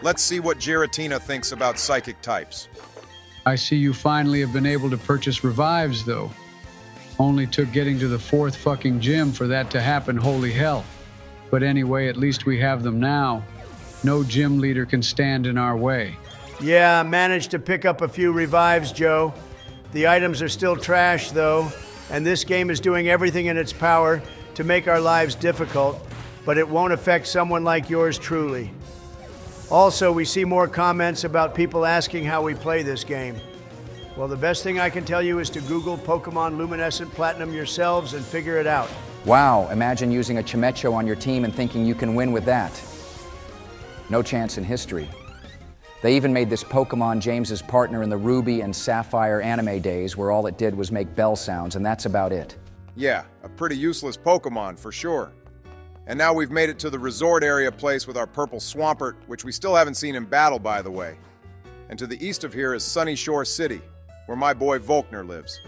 Let's see what Giratina thinks about psychic types. I see you finally have been able to purchase revives, though. Only took getting to the 4th fucking gym for that to happen, holy hell. But anyway, at least we have them now. No gym leader can stand in our way. Yeah, managed to pick up a few revives, Joe. The items are still trash, though, and this game is doing everything in its power to make our lives difficult, but it won't affect someone like yours truly. Also, we see more comments about people asking how we play this game. Well, the best thing I can tell you is to Google Pokemon Luminescent Platinum yourselves and figure it out. Wow, imagine using a Chimecho on your team and thinking you can win with that. No chance in history. They even made this Pokemon James's partner in the Ruby and Sapphire anime days where all it did was make bell sounds, and that's about it. Yeah, a pretty useless Pokemon for sure. And now we've made it to the resort area place with our purple Swampert, which we still haven't seen in battle, by the way. And to the east of here is Sunny Shore City, where my boy Volkner lives.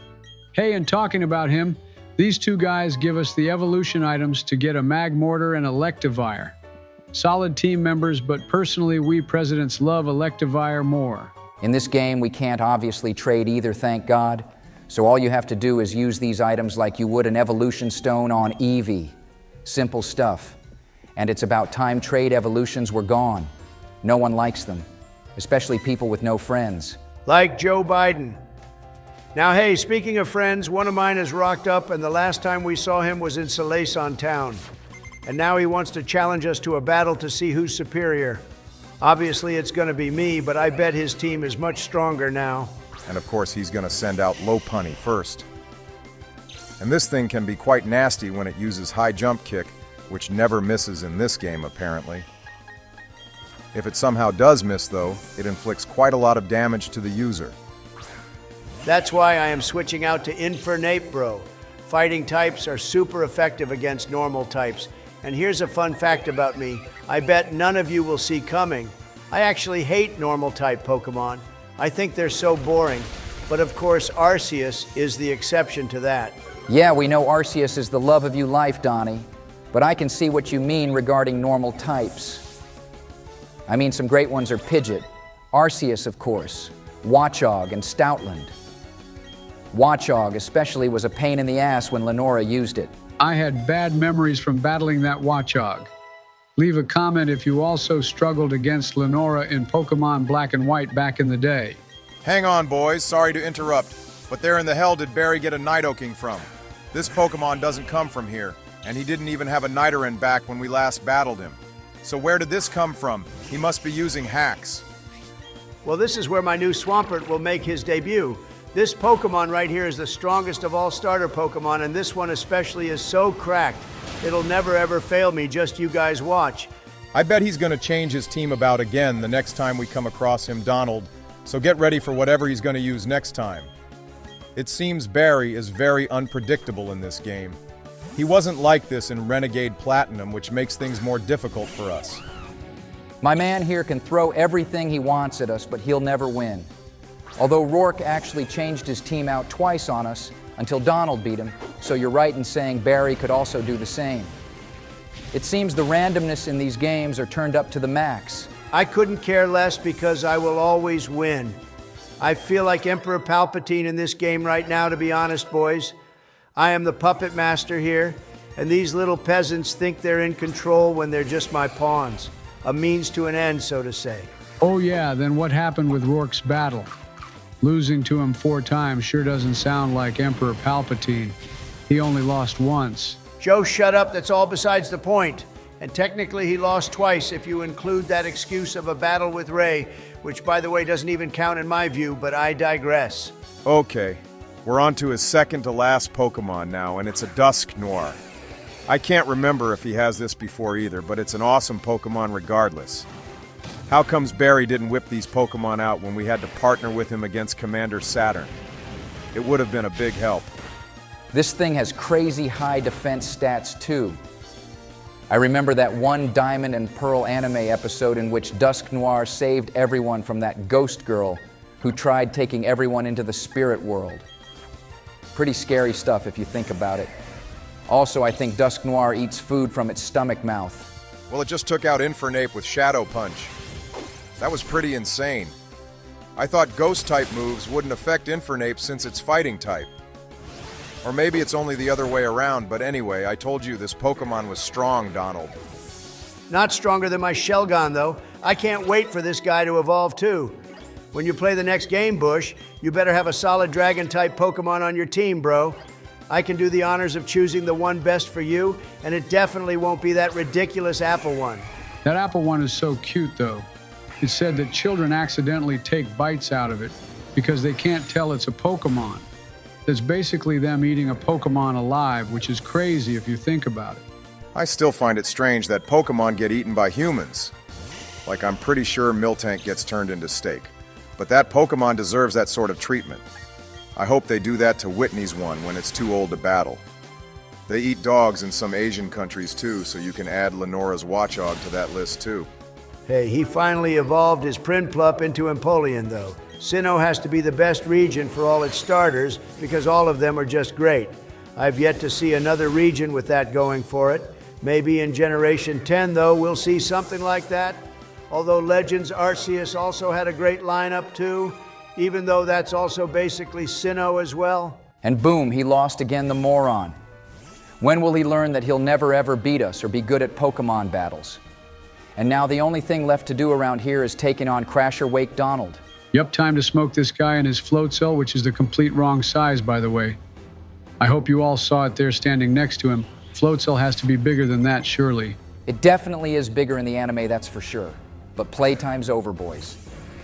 Hey, and talking about him, these two guys give us the evolution items to get a Magmortar and Electivire. Solid team members, but personally, we presidents love Electivire more. In this game, we can't obviously trade either, thank God. So all you have to do is use these items like you would an evolution stone on Eevee. Simple stuff. And it's about time trade evolutions were gone. No one likes them, especially people with no friends. Like Joe Biden. Now, hey, speaking of friends, one of mine is rocked up, and the last time we saw him was in Salazon Town. And now he wants to challenge us to a battle to see who's superior. Obviously, it's going to be me, but I bet his team is much stronger now. And of course, he's gonna send out Lopunny first. And this thing can be quite nasty when it uses high jump kick, which never misses in this game, apparently. If it somehow does miss, though, it inflicts quite a lot of damage to the user. That's why I am switching out to Infernape, bro. Fighting types are super effective against normal types, And here's a fun fact about me. I bet none of you will see coming. I actually hate normal type Pokemon. I think they're so boring. But of course, Arceus is the exception to that. Yeah, we know Arceus is the love of you life, Donnie. But I can see what you mean regarding normal types. I mean, some great ones are Pidgeot, Arceus, of course, Watchog, and Stoutland. Watchog especially was a pain in the ass when Lenora used it. I had bad memories from battling that Watchog. Leave a comment if you also struggled against Lenora in Pokemon Black and White back in the day. Hang on, boys. Sorry to interrupt. But where in the hell did Barry get a Nidoking from? This Pokemon doesn't come from here, and he didn't even have a Nidoran back when we last battled him. So where did this come from? He must be using hacks. Well, this is where my new Swampert will make his debut. This Pokemon right here is the strongest of all starter Pokemon, and this one especially is so cracked. It'll never ever fail me, just you guys watch. I bet he's going to change his team about again the next time we come across him, Donald. So get ready for whatever he's going to use next time. It seems Barry is very unpredictable in this game. He wasn't like this in Renegade Platinum, which makes things more difficult for us. My man here can throw everything he wants at us, but he'll never win. Although Rourke actually changed his team out twice on us until Donald beat him, so you're right in saying Barry could also do the same. It seems the randomness in these games are turned up to the max. I couldn't care less because I will always win. I feel like Emperor Palpatine in this game right now, to be honest, boys. I am the puppet master here, and these little peasants think they're in control when they're just my pawns. A means to an end, so to say. Oh yeah, then what happened with Rourke's battle? Losing to him 4 times sure doesn't sound like Emperor Palpatine. He only lost once. Joe, shut up. That's all besides the point. And technically he lost twice if you include that excuse of a battle with Ray, which by the way doesn't even count in my view, but I digress. Okay, we're on to his second to last Pokemon now, and it's a Dusknoir. I can't remember if he has this before either, but it's an awesome Pokemon regardless. How comes Barry didn't whip these Pokemon out when we had to partner with him against Commander Saturn? It would have been a big help. This thing has crazy high defense stats too. I remember that one Diamond and Pearl anime episode in which Dusknoir saved everyone from that ghost girl who tried taking everyone into the spirit world. Pretty scary stuff if you think about it. Also, I think Dusknoir eats food from its stomach mouth. Well, it just took out Infernape with Shadow Punch. That was pretty insane. I thought Ghost-type moves wouldn't affect Infernape since it's fighting type. Or maybe it's only the other way around, but anyway, I told you this Pokemon was strong, Donald. Not stronger than my Shelgon, though. I can't wait for this guy to evolve, too. When you play the next game, Bush, you better have a solid Dragon-type Pokemon on your team, bro. I can do the honors of choosing the one best for you, and it definitely won't be that ridiculous apple one. That apple one is so cute, though. It's said that children accidentally take bites out of it because they can't tell it's a Pokemon. That's basically them eating a Pokemon alive, which is crazy if you think about it. I still find it strange that Pokemon get eaten by humans. Like, I'm pretty sure Miltank gets turned into steak. But that Pokemon deserves that sort of treatment. I hope they do that to Whitney's one when it's too old to battle. They eat dogs in some Asian countries too, so you can add Lenora's Watchog to that list too. Hey, he finally evolved his Prinplup into Empoleon, though. Sinnoh has to be the best region for all its starters because all of them are just great. I've yet to see another region with that going for it. Maybe in Generation 10, though, we'll see something like that. Although Legends Arceus also had a great lineup, too, even though that's also basically Sinnoh as well. And boom, he lost again, the moron. When will he learn that he'll never ever beat us or be good at Pokemon battles? And now the only thing left to do around here is taking on Crasher Wake Donald. Yep, time to smoke this guy in his float cell, which is the complete wrong size, by the way. I hope you all saw it there standing next to him. Float cell has to be bigger than that, surely. It definitely is bigger in the anime, that's for sure. But playtime's over, boys.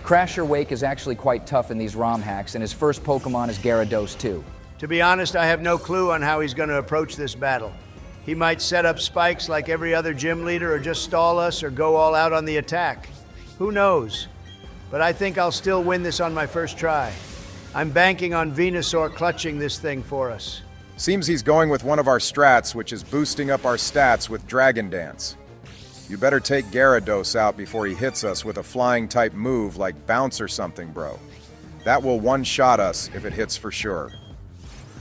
Crasher Wake is actually quite tough in these ROM hacks, and his first Pokemon is Gyarados too. To be honest, I have no clue on how he's going to approach this battle. He might set up spikes like every other gym leader, or just stall us, or go all out on the attack. Who knows? But I think I'll still win this on my first try. I'm banking on Venusaur clutching this thing for us. Seems he's going with one of our strats, which is boosting up our stats with Dragon Dance. You better take Gyarados out before he hits us with a flying type move like Bounce or something, bro. That will one-shot us if it hits for sure.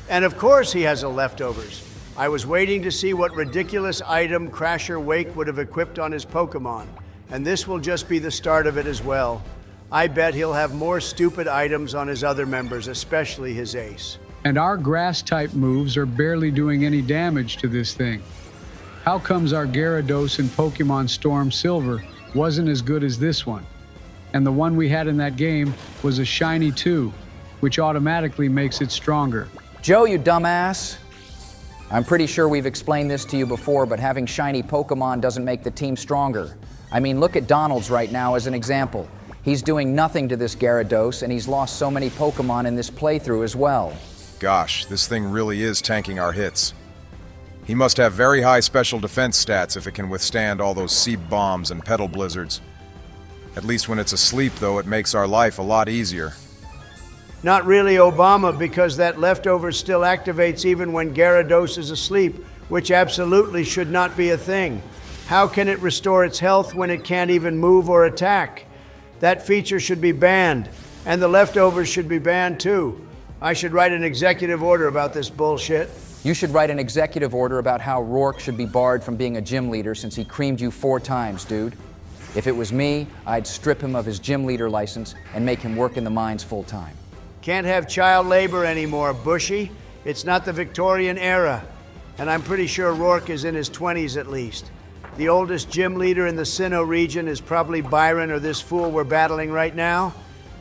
And of course he has a leftovers. I was waiting to see what ridiculous item Crasher Wake would have equipped on his Pokemon, and this will just be the start of it as well. I bet he'll have more stupid items on his other members, especially his ace. And our grass-type moves are barely doing any damage to this thing. How comes our Gyarados in Pokemon Storm Silver wasn't as good as this one? And the one we had in that game was a shiny too, which automatically makes it stronger. Joe, you dumbass. I'm pretty sure we've explained this to you before, but having shiny Pokemon doesn't make the team stronger. I mean, look at Donald's right now as an example. He's doing nothing to this Gyarados, and he's lost so many Pokemon in this playthrough as well. Gosh, this thing really is tanking our hits. He must have very high special defense stats if it can withstand all those seed bombs and petal blizzards. At least when it's asleep, though, it makes our life a lot easier. Not really Obama, because that leftover still activates even when Gyarados is asleep, which absolutely should not be a thing. How can it restore its health when it can't even move or attack? That feature should be banned, and the leftovers should be banned too. I should write an executive order about this bullshit. You should write an executive order about how Rourke should be barred from being a gym leader since he creamed you 4 times, dude. If it was me, I'd strip him of his gym leader license and make him work in the mines full time. Can't have child labor anymore, Bushy. It's not the Victorian era. And I'm pretty sure Rourke is in his 20s at least. The oldest gym leader in the Sinnoh Region is probably Byron or this fool we're battling right now.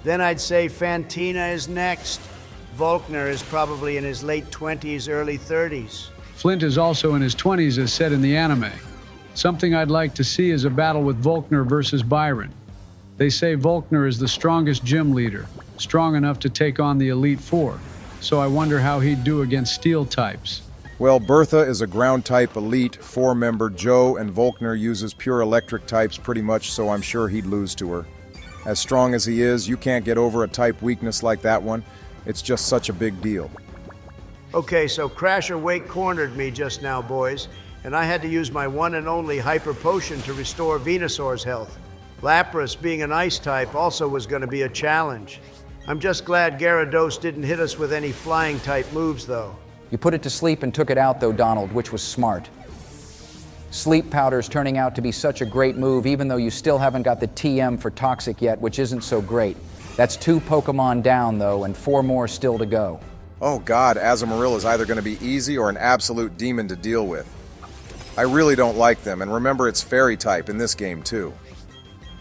Then I'd say Fantina is next. Volkner is probably in his late 20s, early 30s. Flint is also in his 20s as said in the anime. Something I'd like to see is a battle with Volkner versus Byron. They say Volkner is the strongest gym leader, strong enough to take on the Elite Four, so I wonder how he'd do against steel types. Well, Bertha is a ground-type elite 4-member Joe, and Volkner uses pure electric types pretty much, so I'm sure he'd lose to her. As strong as he is, you can't get over a type weakness like that one. It's just such a big deal. Okay, so Crasher Wake cornered me just now, boys, and I had to use my one and only Hyper Potion to restore Venusaur's health. Lapras, being an ice type, also was going to be a challenge. I'm just glad Gyarados didn't hit us with any flying type moves, though. You put it to sleep and took it out, though, Donald, which was smart. Sleep Powder's turning out to be such a great move, even though you still haven't got the TM for Toxic yet, which isn't so great. That's 2 Pokemon down, though, and 4 more still to go. Oh god, Azumarill is either going to be easy or an absolute demon to deal with. I really don't like them, and remember it's Fairy type in this game, too.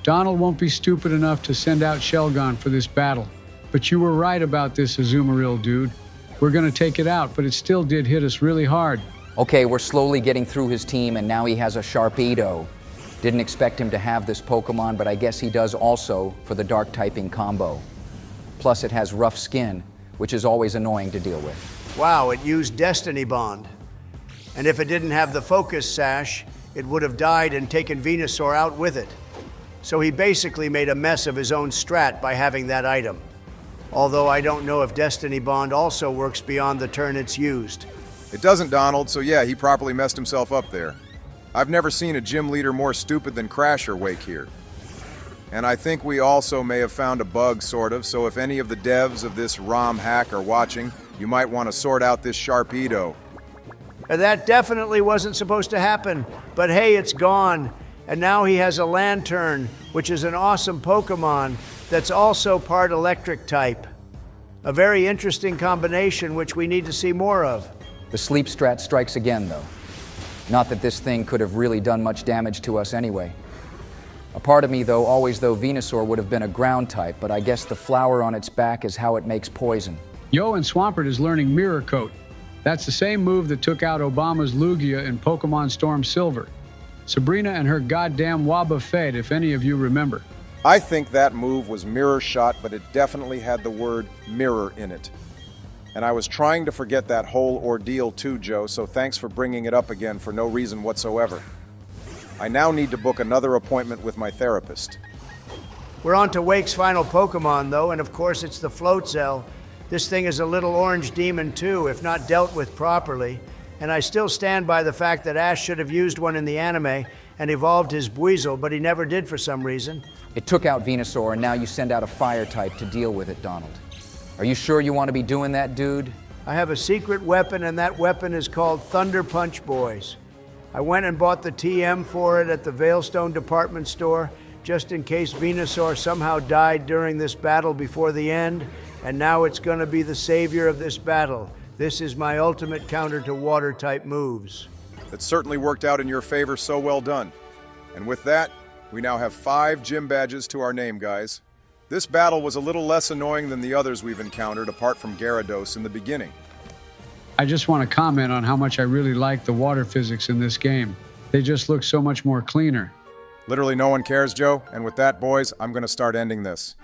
Donald won't be stupid enough to send out Shelgon for this battle. But you were right about this Azumarill, dude. We're gonna take it out, but it still did hit us really hard. Okay, we're slowly getting through his team, and now he has a Sharpedo. Didn't expect him to have this Pokemon, but I guess he does also for the dark typing combo. Plus it has rough skin, which is always annoying to deal with. Wow, it used Destiny Bond. And if it didn't have the Focus Sash, it would have died and taken Venusaur out with it. So he basically made a mess of his own strat by having that item. Although I don't know if Destiny Bond also works beyond the turn it's used. It doesn't, Donald, so yeah, he properly messed himself up there. I've never seen a gym leader more stupid than Crasher Wake here. And I think we also may have found a bug, sort of, so if any of the devs of this ROM hack are watching, you might want to sort out this Sharpedo. That definitely wasn't supposed to happen, but hey, it's gone. And now he has a Lantern, which is an awesome Pokemon that's also part electric type. A very interesting combination which we need to see more of. The sleep strat strikes again, though. Not that this thing could have really done much damage to us anyway. A part of me, though, Venusaur would have been a ground type, but I guess the flower on its back is how it makes poison. Yo, and Swampert is learning Mirror Coat. That's the same move that took out Obama's Lugia in Pokemon Storm Silver. Sabrina and her goddamn Wobbuffet, if any of you remember. I think that move was mirror shot, but it definitely had the word mirror in it. And I was trying to forget that whole ordeal too, Joe, so thanks for bringing it up again for no reason whatsoever. I now need to book another appointment with my therapist. We're on to Wake's final Pokemon, though, and of course it's the Floatzel. This thing is a little orange demon too, if not dealt with properly. And I still stand by the fact that Ash should have used one in the anime and evolved his Buizel, but he never did for some reason. It took out Venusaur, and now you send out a fire type to deal with it, Donald. Are you sure you want to be doing that, dude? I have a secret weapon, and that weapon is called Thunder Punch, boys. I went and bought the TM for it at the Veilstone department store, just in case Venusaur somehow died during this battle before the end, and now it's gonna be the savior of this battle. This is my ultimate counter to water-type moves. That certainly worked out in your favor, so well done. And with that, we now have 5 gym badges to our name, guys. This battle was a little less annoying than the others we've encountered, apart from Gyarados in the beginning. I just want to comment on how much I really like the water physics in this game. They just look so much more cleaner. Literally no one cares, Joe. And with that, boys, I'm going to start ending this.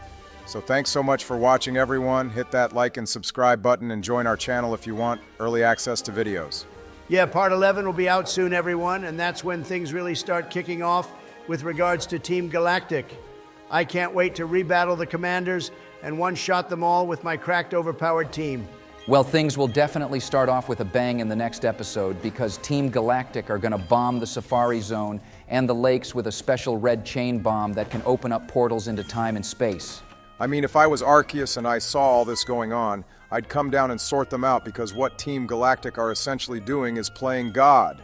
So thanks so much for watching, everyone. Hit that like and subscribe button and join our channel if you want early access to videos. Yeah, part 11 will be out soon, everyone, and that's when things really start kicking off with regards to Team Galactic. I can't wait to rebattle the commanders and one-shot them all with my cracked, overpowered team. Well, things will definitely start off with a bang in the next episode because Team Galactic are going to bomb the Safari Zone and the lakes with a special red chain bomb that can open up portals into time and space. I mean, if I was Arceus and I saw all this going on, I'd come down and sort them out because what Team Galactic are essentially doing is playing God.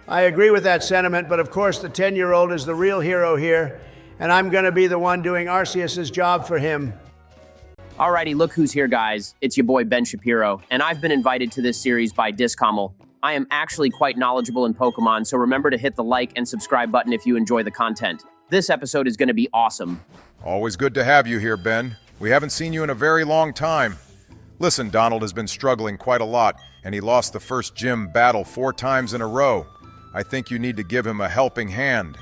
I agree with that sentiment, but of course the 10-year-old is the real hero here, and I'm going to be the one doing Arceus's job for him. Alrighty, look who's here, guys. It's your boy Ben Shapiro, and I've been invited to this series by Discoml. I am actually quite knowledgeable in Pokemon, so remember to hit the like and subscribe button if you enjoy the content. This episode is going to be awesome. Always good to have you here, Ben. We haven't seen you in a very long time. Listen, Donald has been struggling quite a lot, and he lost the first gym battle 4 times in a row. I think you need to give him a helping hand.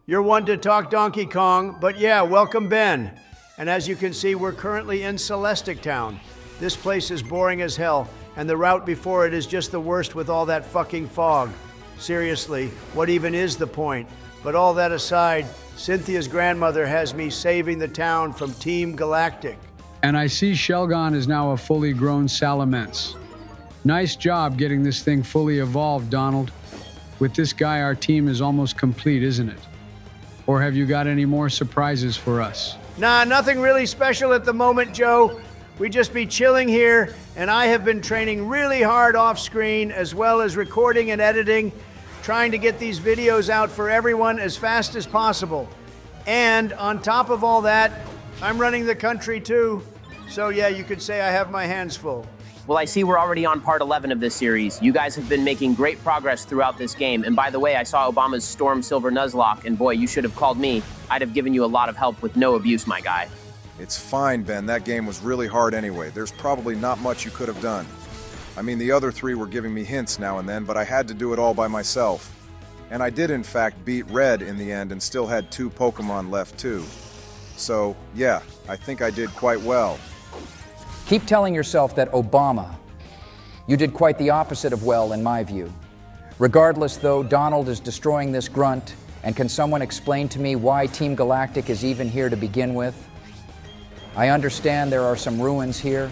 You're one to talk, Donkey Kong, but yeah, welcome, Ben. And as you can see, we're currently in Celestic Town. This place is boring as hell, and the route before it is just the worst with all that fucking fog. Seriously, what even is the point? But all that aside, Cynthia's grandmother has me saving the town from Team Galactic. And I see Shelgon is now a fully grown Salamence. Nice job getting this thing fully evolved, Donald. With this guy, our team is almost complete, isn't it? Or have you got any more surprises for us? Nah, nothing really special at the moment, Joe. We just be chilling here, and I have been training really hard off screen, as well as recording and editing, trying to get these videos out for everyone as fast as possible. And on top of all that, I'm running the country too. So yeah, you could say I have my hands full. Well, I see we're already on part 11 of this series. You guys have been making great progress throughout this game. And by the way, I saw Obama's Storm Silver Nuzlocke, and boy, you should have called me. I'd have given you a lot of help with no abuse, my guy. It's fine, Ben. That game was really hard anyway. There's probably not much you could have done. I mean, the other 3 were giving me hints now and then, but I had to do it all by myself. And I did, in fact, beat Red in the end and still had 2 Pokemon left, too. So, yeah, I think I did quite well. Keep telling yourself that Obama. You did quite the opposite of well, in my view. Regardless, though, Donald is destroying this grunt, and can someone explain to me why Team Galactic is even here to begin with? I understand there are some ruins here,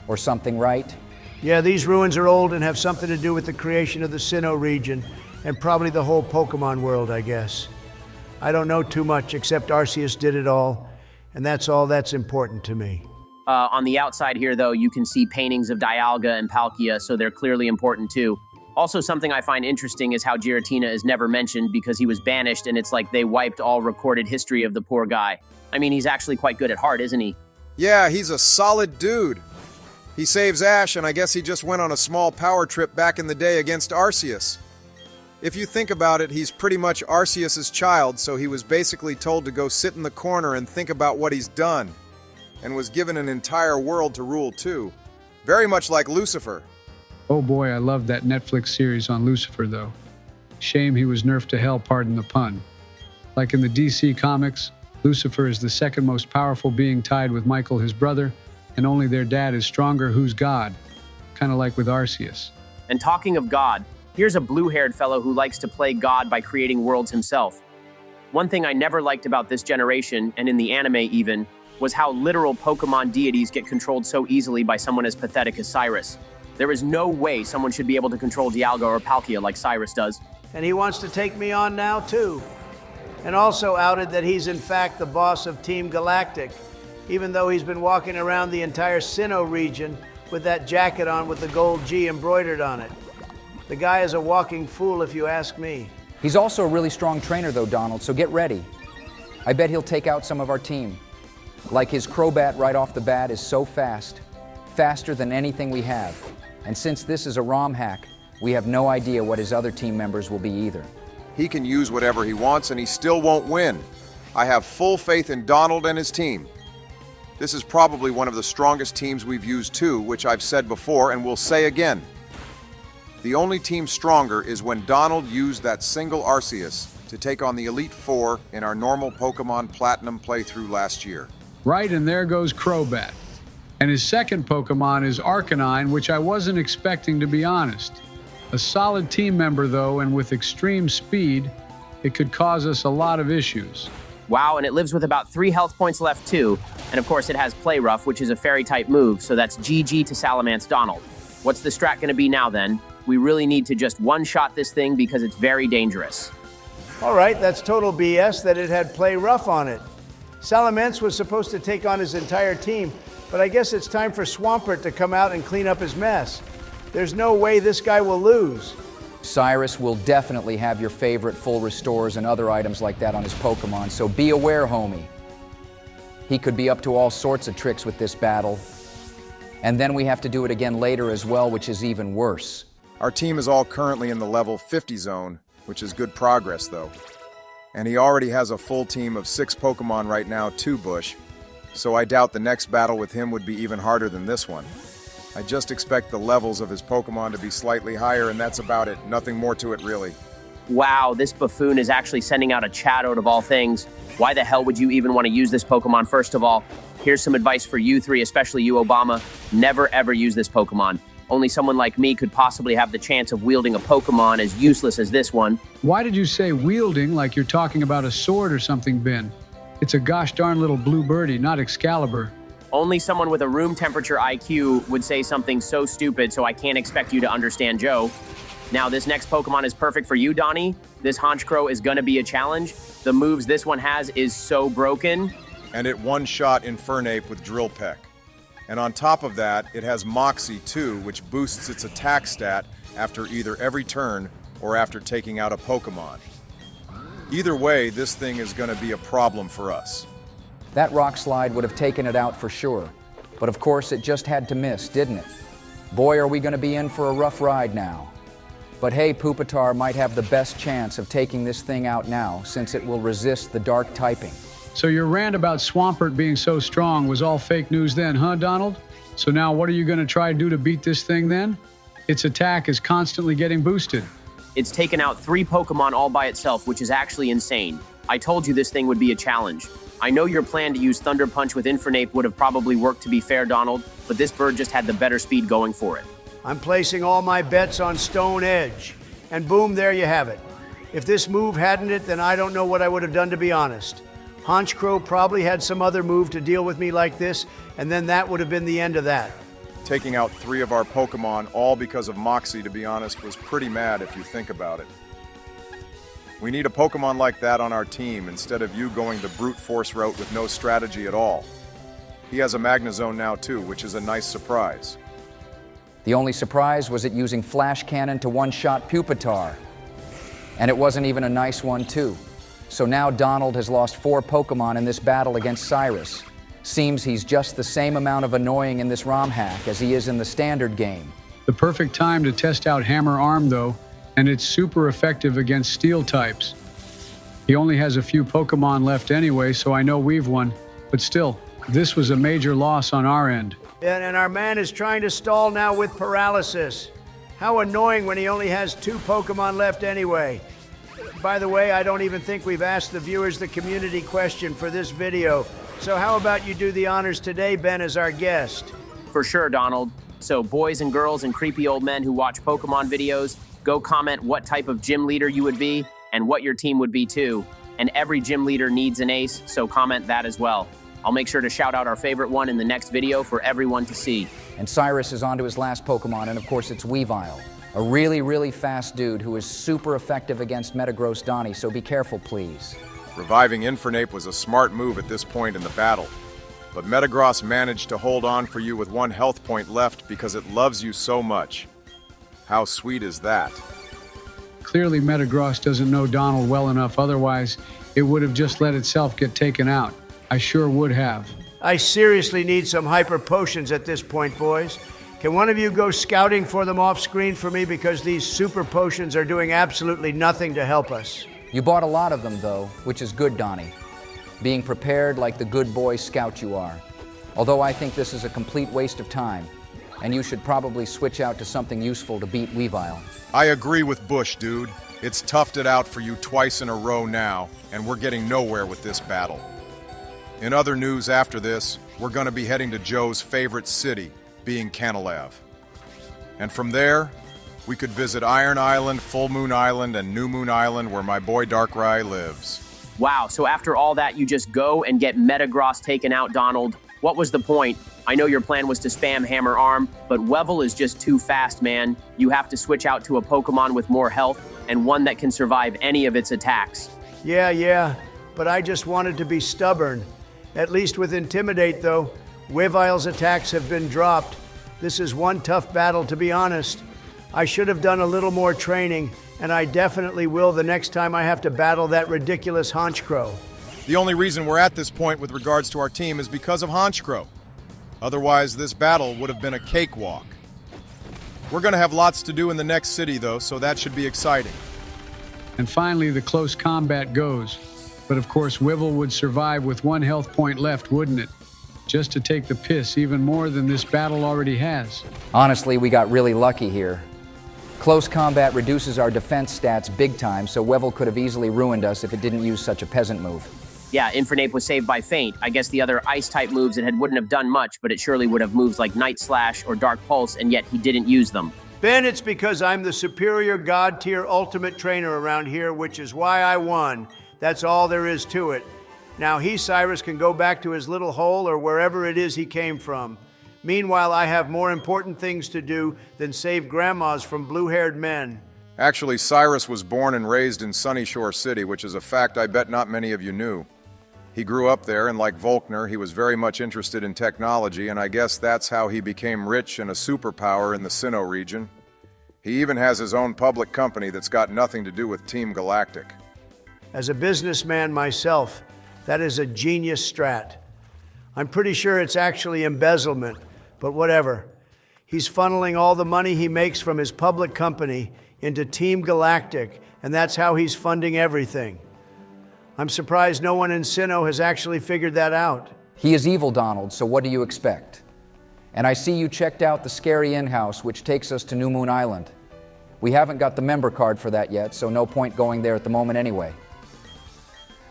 or something, right? Yeah, these ruins are old and have something to do with the creation of the Sinnoh Region, and probably the whole Pokemon world, I guess. I don't know too much, except Arceus did it all, and that's all that's important to me. On the outside here, though, you can see paintings of Dialga and Palkia, so they're clearly important, too. Also, something I find interesting is how Giratina is never mentioned because he was banished, and it's like they wiped all recorded history of the poor guy. I mean, he's actually quite good at heart, isn't he? Yeah, he's a solid dude. He saves Ash, and I guess he just went on a small power trip back in the day against Arceus. If you think about it, he's pretty much Arceus's child, so he was basically told to go sit in the corner and think about what he's done. And was given an entire world to rule, too. Very much like Lucifer. Oh boy, I loved that Netflix series on Lucifer, though. Shame he was nerfed to hell, pardon the pun. Like in the DC comics, Lucifer is the second most powerful being, tied with Michael, his brother, and only their dad is stronger, who's God. Kind of like with Arceus. And talking of God, here's a blue-haired fellow who likes to play God by creating worlds himself. One thing I never liked about this generation, and in the anime even, was how literal Pokemon deities get controlled so easily by someone as pathetic as Cyrus. There is no way someone should be able to control Dialga or Palkia like Cyrus does. And he wants to take me on now, too. And also outed that he's in fact the boss of Team Galactic, even though he's been walking around the entire Sinnoh region with that jacket on with the gold G embroidered on it. The guy is a walking fool, if you ask me. He's also a really strong trainer, though, Donald, so get ready. I bet he'll take out some of our team. Like his Crobat right off the bat is so fast, faster than anything we have. And since this is a ROM hack, we have no idea what his other team members will be either. He can use whatever he wants and he still won't win. I have full faith in Donald and his team. This is probably one of the strongest teams we've used too, which I've said before and will say again. The only team stronger is when Donald used that single Arceus to take on the Elite Four in our normal Pokemon Platinum playthrough last year. Right, and there goes Crobat. And his second Pokemon is Arcanine, which I wasn't expecting, to be honest. A solid team member, though, and with extreme speed, it could cause us a lot of issues. Wow, and it lives with about 3 health points left too. And of course it has Play Rough, which is a fairy-type move, so that's GG to Salamence Donald. What's the strat gonna be now then? We really need to just one-shot this thing because it's very dangerous. All right, that's total BS that it had Play Rough on it. Salamence was supposed to take on his entire team, but I guess it's time for Swampert to come out and clean up his mess. There's no way this guy will lose. Cyrus will definitely have your favorite full restores and other items like that on his Pokemon, so be aware, homie. He could be up to all sorts of tricks with this battle. And then we have to do it again later as well, which is even worse. Our team is all currently in the level 50 zone, which is good progress though. And he already has a full team of 6 Pokemon right now too, Bush. So I doubt the next battle with him would be even harder than this one. I just expect the levels of his Pokemon to be slightly higher, and that's about it. Nothing more to it, really. Wow, this buffoon is actually sending out a chat out of all things. Why the hell would you even want to use this Pokemon, first of all? Here's some advice for you three, especially you, Obama. Never ever use this Pokemon. Only someone like me could possibly have the chance of wielding a Pokemon as useless as this one. Why did you say wielding like you're talking about a sword or something, Ben? It's a gosh darn little blue birdie, not Excalibur. Only someone with a room temperature IQ would say something so stupid, so I can't expect you to understand Joe. Now, this next Pokemon is perfect for you, Donnie. This Honchkrow is gonna be a challenge. The moves this one has is so broken. And it one-shot Infernape with Drill Peck. And on top of that, it has Moxie too, which boosts its attack stat after either every turn or after taking out a Pokemon. Either way, this thing is gonna be a problem for us. That rock slide would have taken it out for sure. But of course, it just had to miss, didn't it? Boy, are we going to be in for a rough ride now. But hey, Pupitar might have the best chance of taking this thing out now, since it will resist the dark typing. So your rant about Swampert being so strong was all fake news then, huh, Donald? So now what are you going to try to do to beat this thing then? Its attack is constantly getting boosted. It's taken out 3 Pokemon all by itself, which is actually insane. I told you this thing would be a challenge. I know your plan to use Thunder Punch with Infernape would have probably worked, to be fair, Donald, but this bird just had the better speed going for it. I'm placing all my bets on Stone Edge. And boom, there you have it. If this move hadn't it, then I don't know what I would have done, to be honest. Honchkrow probably had some other move to deal with me like this, and then that would have been the end of that. Taking out 3 of our Pokemon, all because of Moxie, to be honest, was pretty mad if you think about it. We need a Pokemon like that on our team, instead of you going the brute force route with no strategy at all. He has a Magnezone now too, which is a nice surprise. The only surprise was it using Flash Cannon to one-shot Pupitar. And it wasn't even a nice one too. So now Donald has lost 4 Pokemon in this battle against Cyrus. Seems he's just the same amount of annoying in this ROM hack as he is in the standard game. The perfect time to test out Hammer Arm, though, and it's super effective against steel types. He only has a few Pokemon left anyway, so I know we've won. But still, this was a major loss on our end. And our man is trying to stall now with paralysis. How annoying when he only has 2 Pokemon left anyway. By the way, I don't even think we've asked the viewers the community question for this video. So how about you do the honors today, Ben, as our guest? For sure, Donald. So boys and girls and creepy old men who watch Pokemon videos, go comment what type of gym leader you would be and what your team would be too. And every gym leader needs an ace, so comment that as well. I'll make sure to shout out our favorite one in the next video for everyone to see. And Cyrus is on to his last Pokemon, and of course it's Weavile. A really, really fast dude who is super effective against Metagross Donnie, so be careful, please. Reviving Infernape was a smart move at this point in the battle, but Metagross managed to hold on for you with 1 health point left because it loves you so much. How sweet is that? Clearly, Metagross doesn't know Donald well enough, otherwise, it would have just let itself get taken out. I sure would have. I seriously need some hyper potions at this point, boys. Can one of you go scouting for them off screen for me, because these super potions are doing absolutely nothing to help us? You bought a lot of them, though, which is good, Donnie. Being prepared like the good boy scout you are. Although I think this is a complete waste of time, and you should probably switch out to something useful to beat Weavile. I agree with Bush, dude. It's toughed it out for you twice in a row now, and we're getting nowhere with this battle. In other news after this, we're going to be heading to Joe's favorite city, being Canalev. And from there, we could visit Iron Island, Full Moon Island, and New Moon Island, where my boy Darkrai lives. Wow, so after all that, you just go and get Metagross taken out, Donald. What was the point? I know your plan was to spam Hammer Arm, but Weavile is just too fast, man. You have to switch out to a Pokemon with more health and one that can survive any of its attacks. Yeah, but I just wanted to be stubborn. At least with Intimidate, though, Weavile's attacks have been dropped. This is one tough battle, to be honest. I should have done a little more training, and I definitely will the next time I have to battle that ridiculous Honchkrow. The only reason we're at this point with regards to our team is because of Honchkrow. Otherwise, this battle would have been a cakewalk. We're going to have lots to do in the next city, though, so that should be exciting. And finally, the close combat goes. But of course, Weavile would survive with 1 health point left, wouldn't it? Just to take the piss even more than this battle already has. Honestly, we got really lucky here. Close combat reduces our defense stats big time, so Weavile could have easily ruined us if it didn't use such a peasant move. Yeah, Infernape was saved by Feint. I guess the other Ice-type moves it wouldn't have done much, but it surely would have moves like Night Slash or Dark Pulse, and yet he didn't use them. Ben, it's because I'm the superior god-tier ultimate trainer around here, which is why I won. That's all there is to it. Now Cyrus can go back to his little hole or wherever it is he came from. Meanwhile, I have more important things to do than save grandmas from blue-haired men. Actually, Cyrus was born and raised in Sunny Shore City, which is a fact I bet not many of you knew. He grew up there, and like Volkner, he was very much interested in technology, and I guess that's how he became rich and a superpower in the Sinnoh region. He even has his own public company that's got nothing to do with Team Galactic. As a businessman myself, that is a genius strat. I'm pretty sure it's actually embezzlement, but whatever. He's funneling all the money he makes from his public company into Team Galactic, and that's how he's funding everything. I'm surprised no one in Sinnoh has actually figured that out. He is evil, Donald, so what do you expect? And I see you checked out the scary in-house, which takes us to New Moon Island. We haven't got the member card for that yet, so no point going there at the moment anyway.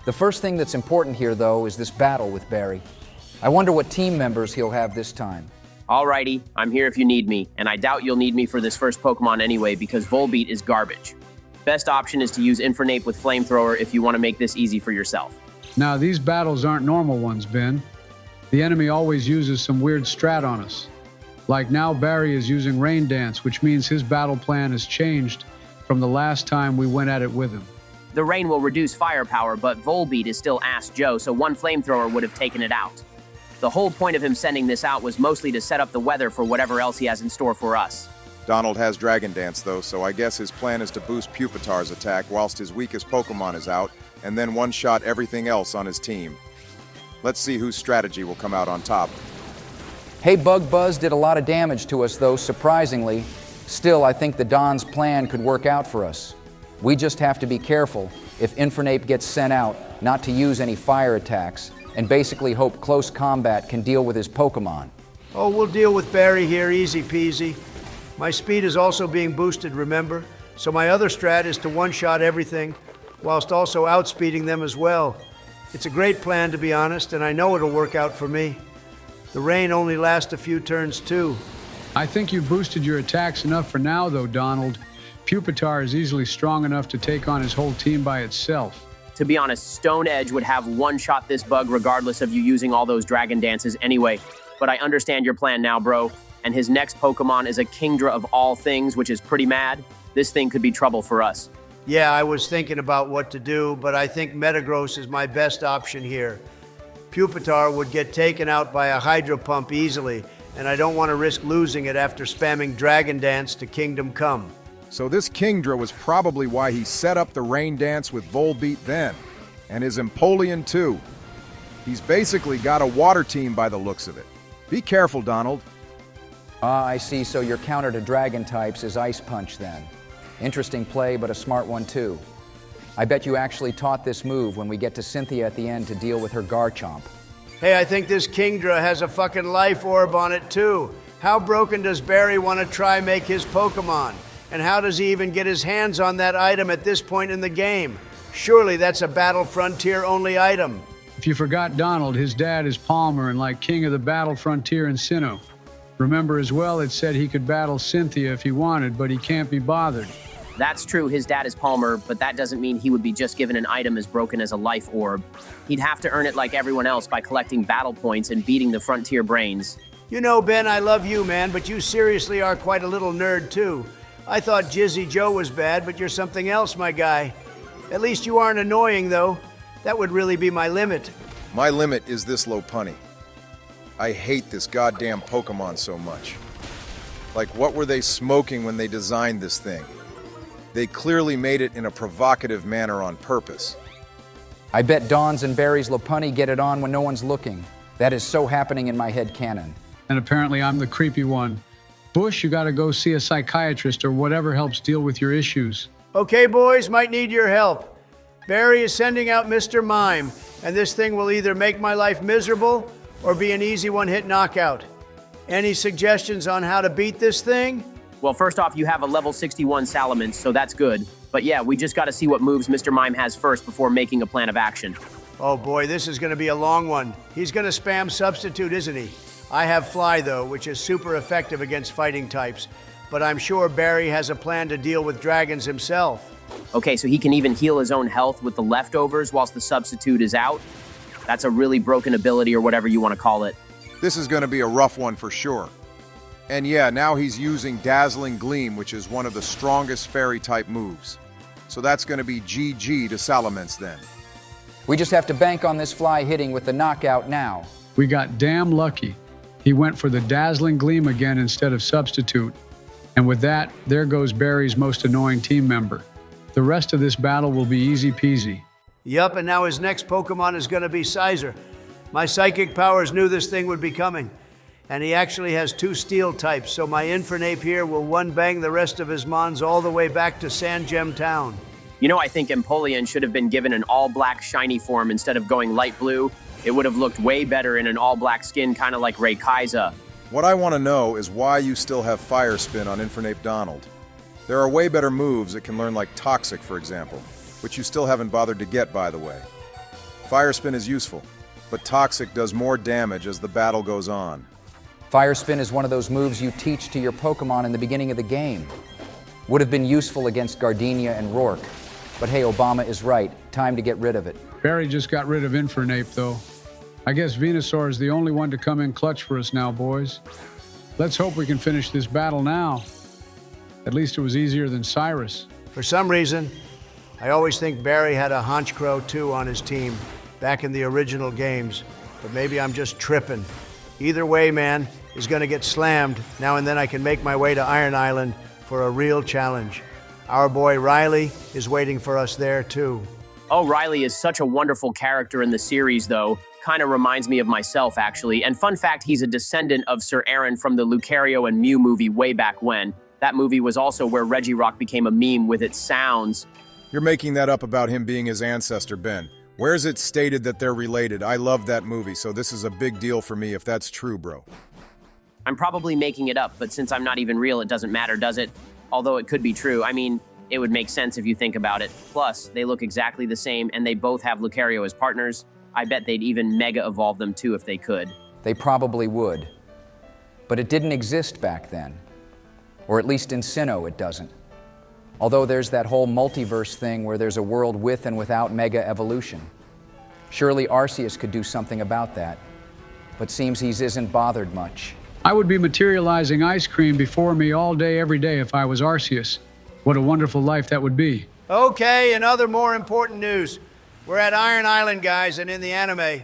The first thing that's important here, though, is this battle with Barry. I wonder what team members he'll have this time. Alrighty, I'm here if you need me, and I doubt you'll need me for this first Pokemon anyway because Volbeat is garbage. Best option is to use Infernape with Flamethrower if you want to make this easy for yourself. Now, these battles aren't normal ones, Ben. The enemy always uses some weird strat on us. Like now, Barry is using Rain Dance, which means his battle plan has changed from the last time we went at it with him. The rain will reduce firepower, but Volbeat is still Ask Joe, so 1 Flamethrower would have taken it out. The whole point of him sending this out was mostly to set up the weather for whatever else he has in store for us. Donald has Dragon Dance, though, so I guess his plan is to boost Pupitar's attack whilst his weakest Pokemon is out, and then one-shot everything else on his team. Let's see whose strategy will come out on top. Hey, Bug Buzz did a lot of damage to us, though, surprisingly. Still, I think the Don's plan could work out for us. We just have to be careful, if Infernape gets sent out, not to use any fire attacks, and basically hope close combat can deal with his Pokemon. Oh, we'll deal with Barry here, easy peasy. My speed is also being boosted, remember? So my other strat is to one-shot everything, whilst also outspeeding them as well. It's a great plan, to be honest, and I know it'll work out for me. The rain only lasts a few turns, too. I think you've boosted your attacks enough for now, though, Donald. Pupitar is easily strong enough to take on his whole team by itself. To be honest, Stone Edge would have one-shot this bug regardless of you using all those dragon dances anyway. But I understand your plan now, bro. And his next Pokemon is a Kingdra of all things, which is pretty mad. This thing could be trouble for us. Yeah, I was thinking about what to do, but I think Metagross is my best option here. Pupitar would get taken out by a Hydro Pump easily, and I don't want to risk losing it after spamming Dragon Dance to Kingdom Come. So this Kingdra was probably why he set up the Rain Dance with Volbeat then, and his Empoleon too. He's basically got a water team by the looks of it. Be careful, Donald. Ah, I see, so your counter to dragon types is Ice Punch then. Interesting play, but a smart one too. I bet you actually taught this move when we get to Cynthia at the end to deal with her Garchomp. Hey, I think this Kingdra has a fucking life orb on it too. How broken does Barry want to try make his Pokemon? And how does he even get his hands on that item at this point in the game? Surely that's a Battle Frontier only item. If you forgot Donald, his dad is Palmer and like king of the Battle Frontier in Sinnoh. Remember as well, it said he could battle Cynthia if he wanted, but he can't be bothered. That's true, his dad is Palmer, but that doesn't mean he would be just given an item as broken as a life orb. He'd have to earn it like everyone else by collecting battle points and beating the Frontier Brains. You know, Ben, I love you, man, but you seriously are quite a little nerd too. I thought Jizzy Joe was bad, but you're something else, my guy. At least you aren't annoying, though. That would really be my limit. My limit is this Lopunny. I hate this goddamn Pokemon so much. Like, what were they smoking when they designed this thing? They clearly made it in a provocative manner on purpose. I bet Dawn's and Barry's Lopunny get it on when no one's looking. That is so happening in my head canon. And apparently I'm the creepy one. Bush, you gotta go see a psychiatrist or whatever helps deal with your issues. Okay, boys, might need your help. Barry is sending out Mr. Mime, and this thing will either make my life miserable or be an easy one-hit knockout. Any suggestions on how to beat this thing? Well, first off, you have a level 61 Salamence, so that's good. But yeah, we just gotta see what moves Mr. Mime has first before making a plan of action. Oh boy, this is gonna be a long one. He's gonna spam Substitute, isn't he? I have Fly, though, which is super effective against fighting types. But I'm sure Barry has a plan to deal with dragons himself. Okay, so he can even heal his own health with the leftovers whilst the Substitute is out? That's a really broken ability or whatever you want to call it. This is going to be a rough one for sure. And yeah, now he's using Dazzling Gleam, which is one of the strongest fairy-type moves. So that's going to be GG to Salamence then. We just have to bank on this Fly hitting with the knockout now. We got damn lucky. He went for the Dazzling Gleam again instead of Substitute. And with that, there goes Barry's most annoying team member. The rest of this battle will be easy peasy. Yup, and now his next Pokemon is going to be Sizer. My psychic powers knew this thing would be coming. And he actually has 2 steel types, so my Infernape here will one-bang the rest of his Mons all the way back to Sandgem Town. You know, I think Empoleon should have been given an all-black shiny form instead of going light blue. It would have looked way better in an all-black skin, kind of like Rayquaza. What I want to know is why you still have Fire Spin on Infernape Donald. There are way better moves it can learn, like Toxic, for example, which you still haven't bothered to get, by the way. Fire Spin is useful, but Toxic does more damage as the battle goes on. Fire Spin is one of those moves you teach to your Pokemon in the beginning of the game. Would have been useful against Gardenia and Rourke. But hey, Obama is right. Time to get rid of it. Barry just got rid of Infernape, though. I guess Venusaur is the only one to come in clutch for us now, boys. Let's hope we can finish this battle now. At least it was easier than Cyrus. For some reason, I always think Barry had a Honchkrow too on his team back in the original games, but maybe I'm just tripping. Either way, man, is gonna get slammed. Now and then I can make my way to Iron Island for a real challenge. Our boy Riley is waiting for us there too. Oh, Riley is such a wonderful character in the series, though. Kind of reminds me of myself, actually. And fun fact, he's a descendant of Sir Aaron from the Lucario and Mew movie way back when. That movie was also where Regirock became a meme with its sounds. You're making that up about him being his ancestor, Ben. Where's it stated that they're related? I love that movie, so this is a big deal for me if that's true, bro. I'm probably making it up, but since I'm not even real, it doesn't matter, does it? Although it could be true. I mean, it would make sense if you think about it. Plus, they look exactly the same, and they both have Lucario as partners. I bet they'd even mega evolve them too if they could. They probably would. But it didn't exist back then. Or at least in Sinnoh it doesn't. Although there's that whole multiverse thing where there's a world with and without mega evolution. Surely Arceus could do something about that, but seems he isn't bothered much. I would be materializing ice cream before me all day, every day if I was Arceus. What a wonderful life that would be. Okay, and other more important news. We're at Iron Island, guys, and in the anime,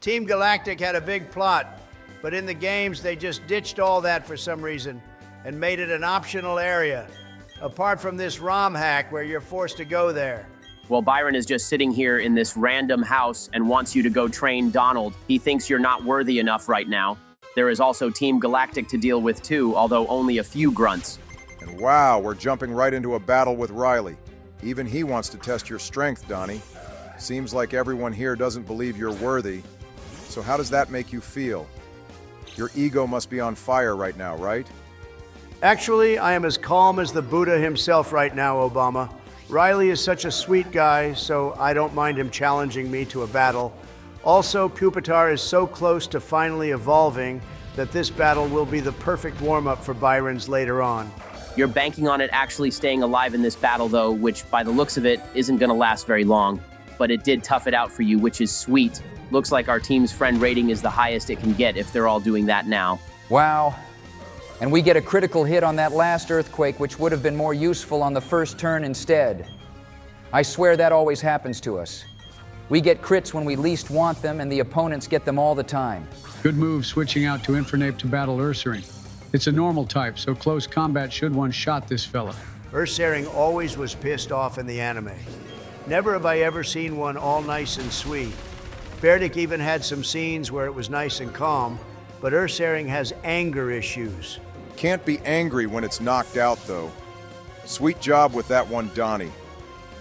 Team Galactic had a big plot, but in the games they just ditched all that for some reason and made it an optional area, apart from this ROM hack where you're forced to go there. Well, Byron is just sitting here in this random house and wants you to go train Donald. He thinks you're not worthy enough right now. There is also Team Galactic to deal with too, although only a few grunts. And wow, we're jumping right into a battle with Riley. Even he wants to test your strength, Donnie. Seems like everyone here doesn't believe you're worthy. So how does that make you feel? Your ego must be on fire right now, right? Actually, I am as calm as the Buddha himself right now, Obama. Riley is such a sweet guy, so I don't mind him challenging me to a battle. Also, Pupitar is so close to finally evolving that this battle will be the perfect warm-up for Byron's later on. You're banking on it actually staying alive in this battle, though, which, by the looks of it, isn't going to last very long. But it did tough it out for you, which is sweet. Looks like our team's friend rating is the highest it can get if they're all doing that now. Wow. And we get a critical hit on that last earthquake, which would have been more useful on the first turn instead. I swear that always happens to us. We get crits when we least want them, and the opponents get them all the time. Good move switching out to Infernape to battle Ursaring. It's a normal type, so close combat should one-shot this fella. Ursaring always was pissed off in the anime. Never have I ever seen one all nice and sweet. Berdic even had some scenes where it was nice and calm, but Ursaring has anger issues. Can't be angry when it's knocked out, though. Sweet job with that one, Donnie.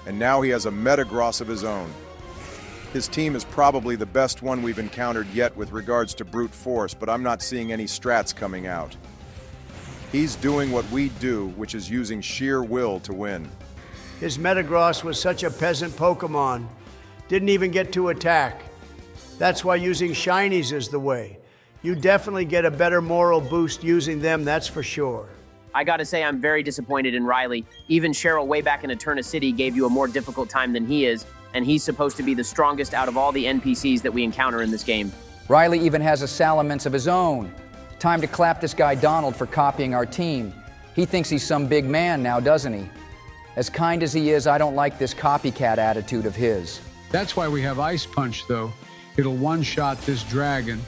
And now he has a Metagross of his own. His team is probably the best one we've encountered yet with regards to brute force, but I'm not seeing any strats coming out. He's doing what we do, which is using sheer will to win. His Metagross was such a peasant Pokemon. Didn't even get to attack. That's why using shinies is the way. You definitely get a better moral boost using them, that's for sure. I gotta say, I'm very disappointed in Riley. Even Cheryl way back in Eterna City gave you a more difficult time than he is, and he's supposed to be the strongest out of all the NPCs that we encounter in this game. Riley even has a Salamence of his own. Time to clap this guy Donald for copying our team. He thinks he's some big man now, doesn't he? As kind as he is, I don't like this copycat attitude of his. That's why we have Ice Punch, though. It'll one-shot this dragon.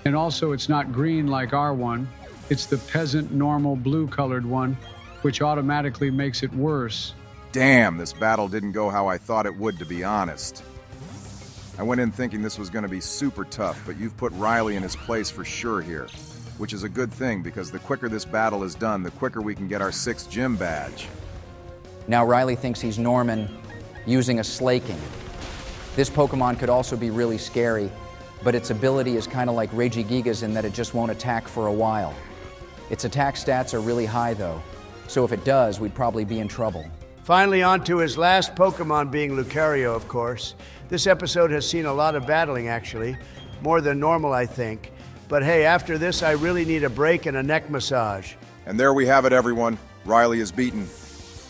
And also, it's not green like our one. It's the peasant, normal, blue-colored one, which automatically makes it worse. Damn, this battle didn't go how I thought it would, to be honest. I went in thinking this was going to be super tough, but you've put Riley in his place for sure here. Which is a good thing, because the quicker this battle is done, the quicker we can get our 6th gym badge. Now Riley thinks he's Norman using a Slaking. This Pokemon could also be really scary, but its ability is kind of like Regigiga's in that it just won't attack for a while. Its attack stats are really high though, so if it does, we'd probably be in trouble. Finally on to his last Pokemon being Lucario, of course. This episode has seen a lot of battling actually, more than normal I think. But hey, after this I really need a break and a neck massage. And there we have it, everyone. Riley is beaten.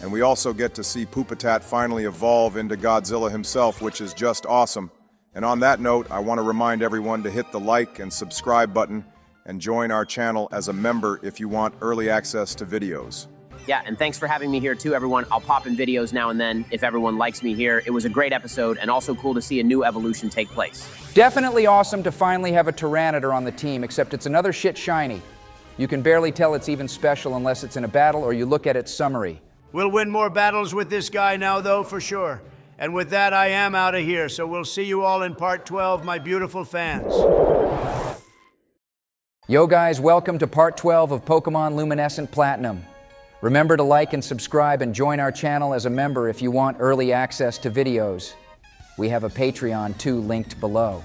And we also get to see Pupitat finally evolve into Godzilla himself, which is just awesome. And on that note, I want to remind everyone to hit the like and subscribe button and join our channel as a member if you want early access to videos. Yeah, and thanks for having me here too, everyone. I'll pop in videos now and then if everyone likes me here. It was a great episode and also cool to see a new evolution take place. Definitely awesome to finally have a Tyranitar on the team, except it's another shit shiny. You can barely tell it's even special unless it's in a battle or you look at its summary. We'll win more battles with this guy now, though, for sure. And with that, I am out of here, so we'll see you all in Part 12, my beautiful fans. Yo guys, welcome to Part 12 of Pokemon Luminescent Platinum. Remember to like and subscribe and join our channel as a member if you want early access to videos. We have a Patreon too linked below.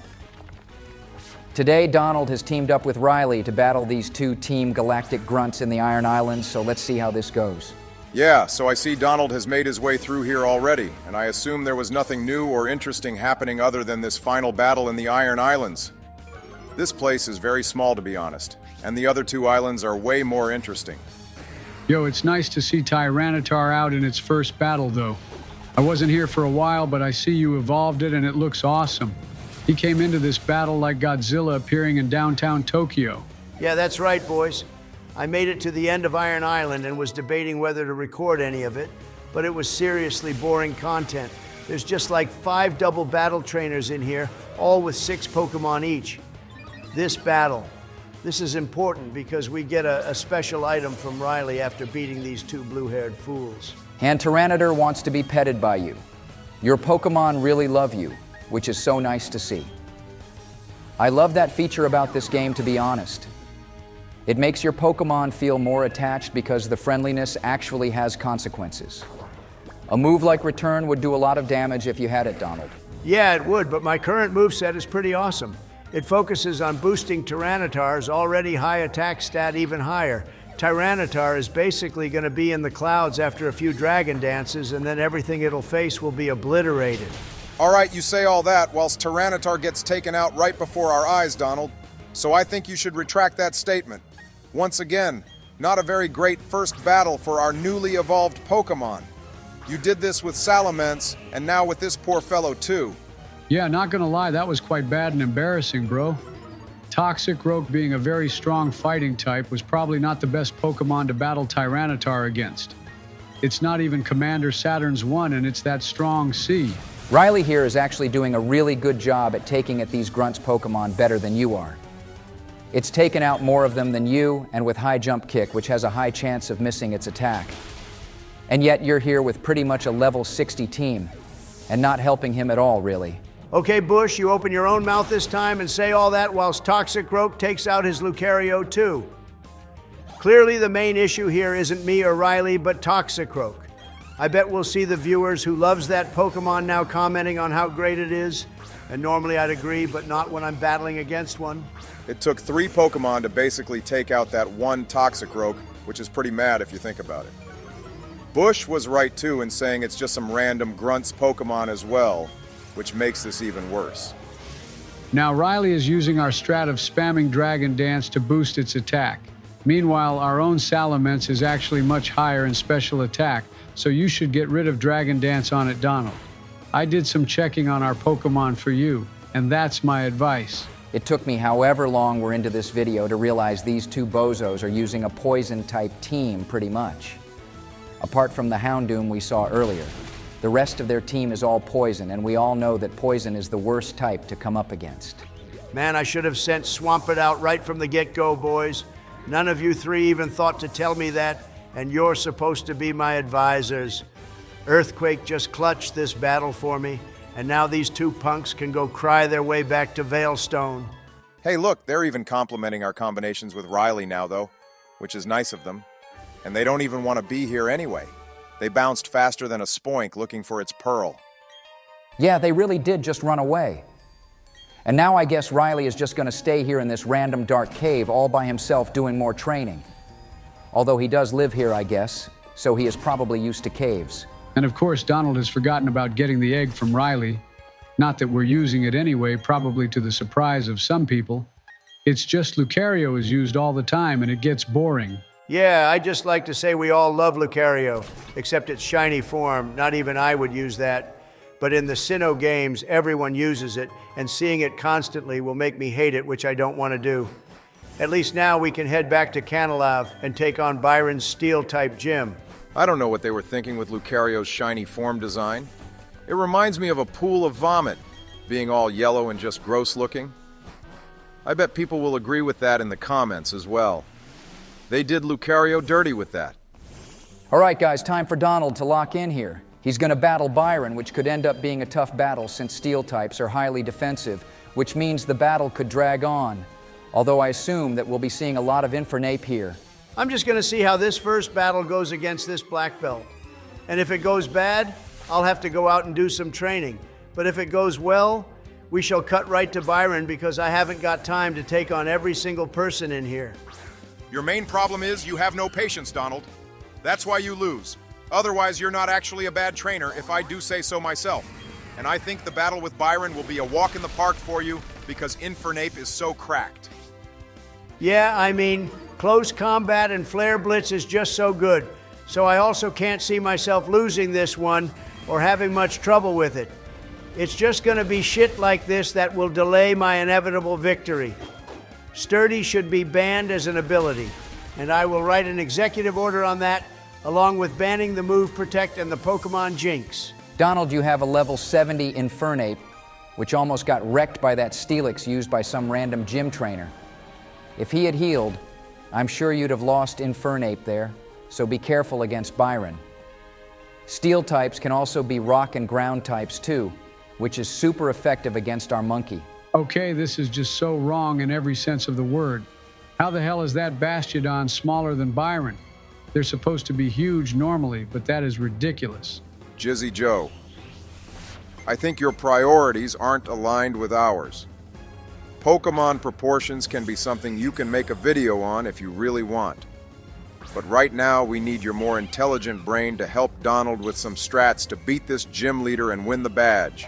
Today, Donald has teamed up with Riley to battle these two Team Galactic grunts in the Iron Islands, so let's see how this goes. Yeah, so I see Donald has made his way through here already, and I assume there was nothing new or interesting happening other than this final battle in the Iron Islands. This place is very small, to be honest, and the other two islands are way more interesting. Yo, it's nice to see Tyranitar out in its first battle, though. I wasn't here for a while, but I see you evolved it, and it looks awesome. He came into this battle like Godzilla appearing in downtown Tokyo. Yeah, that's right, boys. I made it to the end of Iron Island and was debating whether to record any of it, but it was seriously boring content. There's just like 5 double battle trainers in here, all with 6 Pokemon each. This battle. This is important because we get a special item from Riley after beating these 2 blue-haired fools. And Tyranitar wants to be petted by you. Your Pokemon really love you, which is so nice to see. I love that feature about this game, to be honest. It makes your Pokemon feel more attached because the friendliness actually has consequences. A move like Return would do a lot of damage if you had it, Donald. Yeah, it would, but my current moveset is pretty awesome. It focuses on boosting Tyranitar's already high attack stat even higher. Tyranitar is basically going to be in the clouds after a few dragon dances, and then everything it'll face will be obliterated. All right, you say all that whilst Tyranitar gets taken out right before our eyes, Donald. So I think you should retract that statement. Once again, not a very great first battle for our newly evolved Pokemon. You did this with Salamence, and now with this poor fellow too. Yeah, not gonna lie, that was quite bad and embarrassing, bro. Toxicroak, being a very strong fighting type, was probably not the best Pokemon to battle Tyranitar against. It's not even Commander Saturn's 1, and it's that strong C. Riley here is actually doing a really good job at taking at these grunts Pokemon better than you are. It's taken out more of them than you, and with high jump kick, which has a high chance of missing its attack. And yet you're here with pretty much a level 60 team, and not helping him at all, really. Okay, Bush, you open your own mouth this time and say all that whilst Toxicroak takes out his Lucario too. Clearly the main issue here isn't me or Riley, but Toxicroak. I bet we'll see the viewers who loves that Pokemon now commenting on how great it is. And normally I'd agree, but not when I'm battling against one. It took 3 Pokemon to basically take out that one Toxicroak, which is pretty mad if you think about it. Bush was right too in saying it's just some random grunts Pokemon as well, which makes this even worse. Now Riley is using our strat of spamming Dragon Dance to boost its attack. Meanwhile, our own Salamence is actually much higher in special attack, so you should get rid of Dragon Dance on it, Donald. I did some checking on our Pokemon for you, and that's my advice. It took me however long we're into this video to realize these 2 bozos are using a poison-type team, pretty much. Apart from the Houndoom we saw earlier, the rest of their team is all poison, and we all know that poison is the worst type to come up against. Man, I should have sent Swampert out right from the get-go, boys. None of you 3 even thought to tell me that, and you're supposed to be my advisors. Earthquake just clutched this battle for me, and now these 2 punks can go cry their way back to Veilstone. Hey look, they're even complimenting our combinations with Riley now though, which is nice of them. And they don't even want to be here anyway. They bounced faster than a spoink looking for its pearl. Yeah, they really did just run away. And now I guess Riley is just going to stay here in this random dark cave all by himself doing more training. Although he does live here, I guess, so he is probably used to caves. And of course, Donald has forgotten about getting the egg from Riley. Not that we're using it anyway, probably to the surprise of some people. It's just Lucario is used all the time and it gets boring. Yeah, I'd just like to say we all love Lucario, except its shiny form. Not even I would use that. But in the Sinnoh games, everyone uses it, and seeing it constantly will make me hate it, which I don't want to do. At least now we can head back to Canalav and take on Byron's Steel-type gym. I don't know what they were thinking with Lucario's shiny form design. It reminds me of a pool of vomit, being all yellow and just gross looking. I bet people will agree with that in the comments as well. They did Lucario dirty with that. All right, guys, time for Donald to lock in here. He's going to battle Byron, which could end up being a tough battle since steel types are highly defensive, which means the battle could drag on. Although I assume that we'll be seeing a lot of Infernape here. I'm just going to see how this first battle goes against this black belt. And if it goes bad, I'll have to go out and do some training. But if it goes well, we shall cut right to Byron because I haven't got time to take on every single person in here. Your main problem is you have no patience, Donald. That's why you lose. Otherwise, you're not actually a bad trainer, if I do say so myself. And I think the battle with Byron will be a walk in the park for you because Infernape is so cracked. Yeah, I mean, Close combat and flare blitz is just so good. So I also can't see myself losing this one or having much trouble with it. It's just going to be shit like this that will delay my inevitable victory. Sturdy should be banned as an ability, and I will write an executive order on that, along with banning the move Protect and the Pokemon Jinx. Donald, you have a level 70 Infernape, which almost got wrecked by that Steelix used by some random gym trainer. If he had healed, I'm sure you'd have lost Infernape there, so be careful against Byron. Steel types can also be rock and ground types too, which is super effective against our monkey. Okay, this is just so wrong in every sense of the word. How the hell is that Bastiodon smaller than Byron? They're supposed to be huge normally, but that is ridiculous. Jizzy Joe, I think your priorities aren't aligned with ours. Pokemon proportions can be something you can make a video on if you really want. But right now, we need your more intelligent brain to help Donald with some strats to beat this gym leader and win the badge.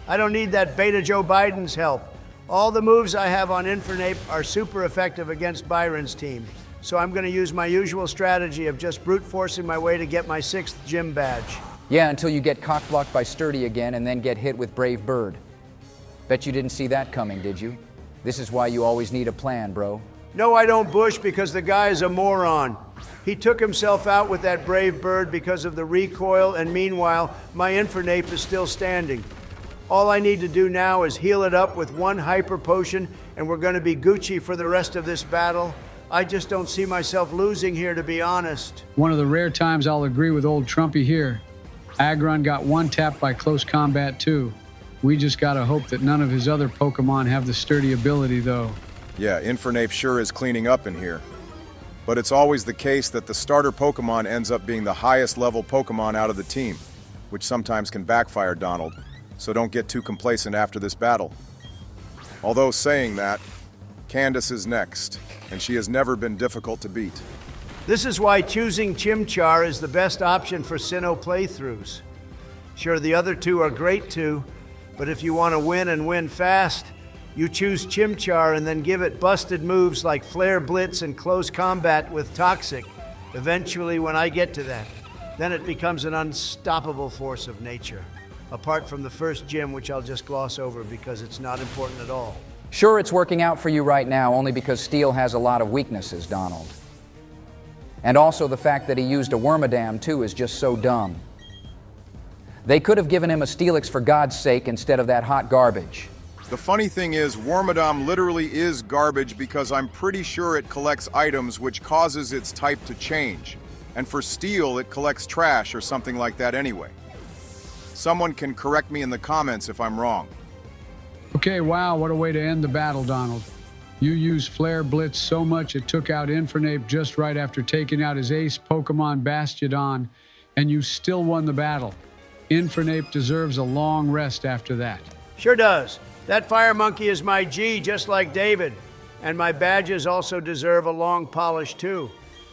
I don't need that Beta Joe Biden's help. All the moves I have on Infernape are super effective against Byron's team. So I'm going to use my usual strategy of just brute forcing my way to get my 6th gym badge. Yeah, until you get cock-blocked by Sturdy again and then get hit with Brave Bird. Bet you didn't see that coming, did you? This is why you always need a plan, bro. No, I don't Bush, because the guy is a moron. He took himself out with that Brave Bird because of the recoil, and meanwhile, my Infernape is still standing. All I need to do now is heal it up with one hyper potion, and we're going to be Gucci for the rest of this battle. I just don't see myself losing here, to be honest. One of the rare times I'll agree with old Trumpy here. Aggron got one-tapped by close combat too. We just gotta hope that none of his other Pokemon have the Sturdy ability though. Yeah, Infernape sure is cleaning up in here. But it's always the case that the starter Pokemon ends up being the highest level Pokemon out of the team, which sometimes can backfire Donald, so don't get too complacent after this battle. Although saying that, Candace is next, and she has never been difficult to beat. This is why choosing Chimchar is the best option for Sinnoh playthroughs. Sure, the other two are great too, but if you want to win and win fast, you choose Chimchar and then give it busted moves like Flare Blitz and Close Combat with Toxic. Eventually, when I get to that, then it becomes an unstoppable force of nature. Apart from the first gym, which I'll just gloss over because it's not important at all. Sure, it's working out for you right now only because Steel has a lot of weaknesses, Donald. And also the fact that he used a Wormadam too is just so dumb. They could have given him a Steelix for God's sake instead of that hot garbage. The funny thing is, Wormadam literally is garbage because I'm pretty sure it collects items which causes its type to change. And for Steel, it collects trash or something like that anyway. Someone can correct me in the comments if I'm wrong. Okay, wow, what a way to end the battle, Donald. You used Flare Blitz so much it took out Infernape just right after taking out his ace Pokemon Bastiodon, and you still won the battle. Infernape deserves a long rest after that. Sure does. That fire monkey is my G, just like David. And my badges also deserve a long polish too.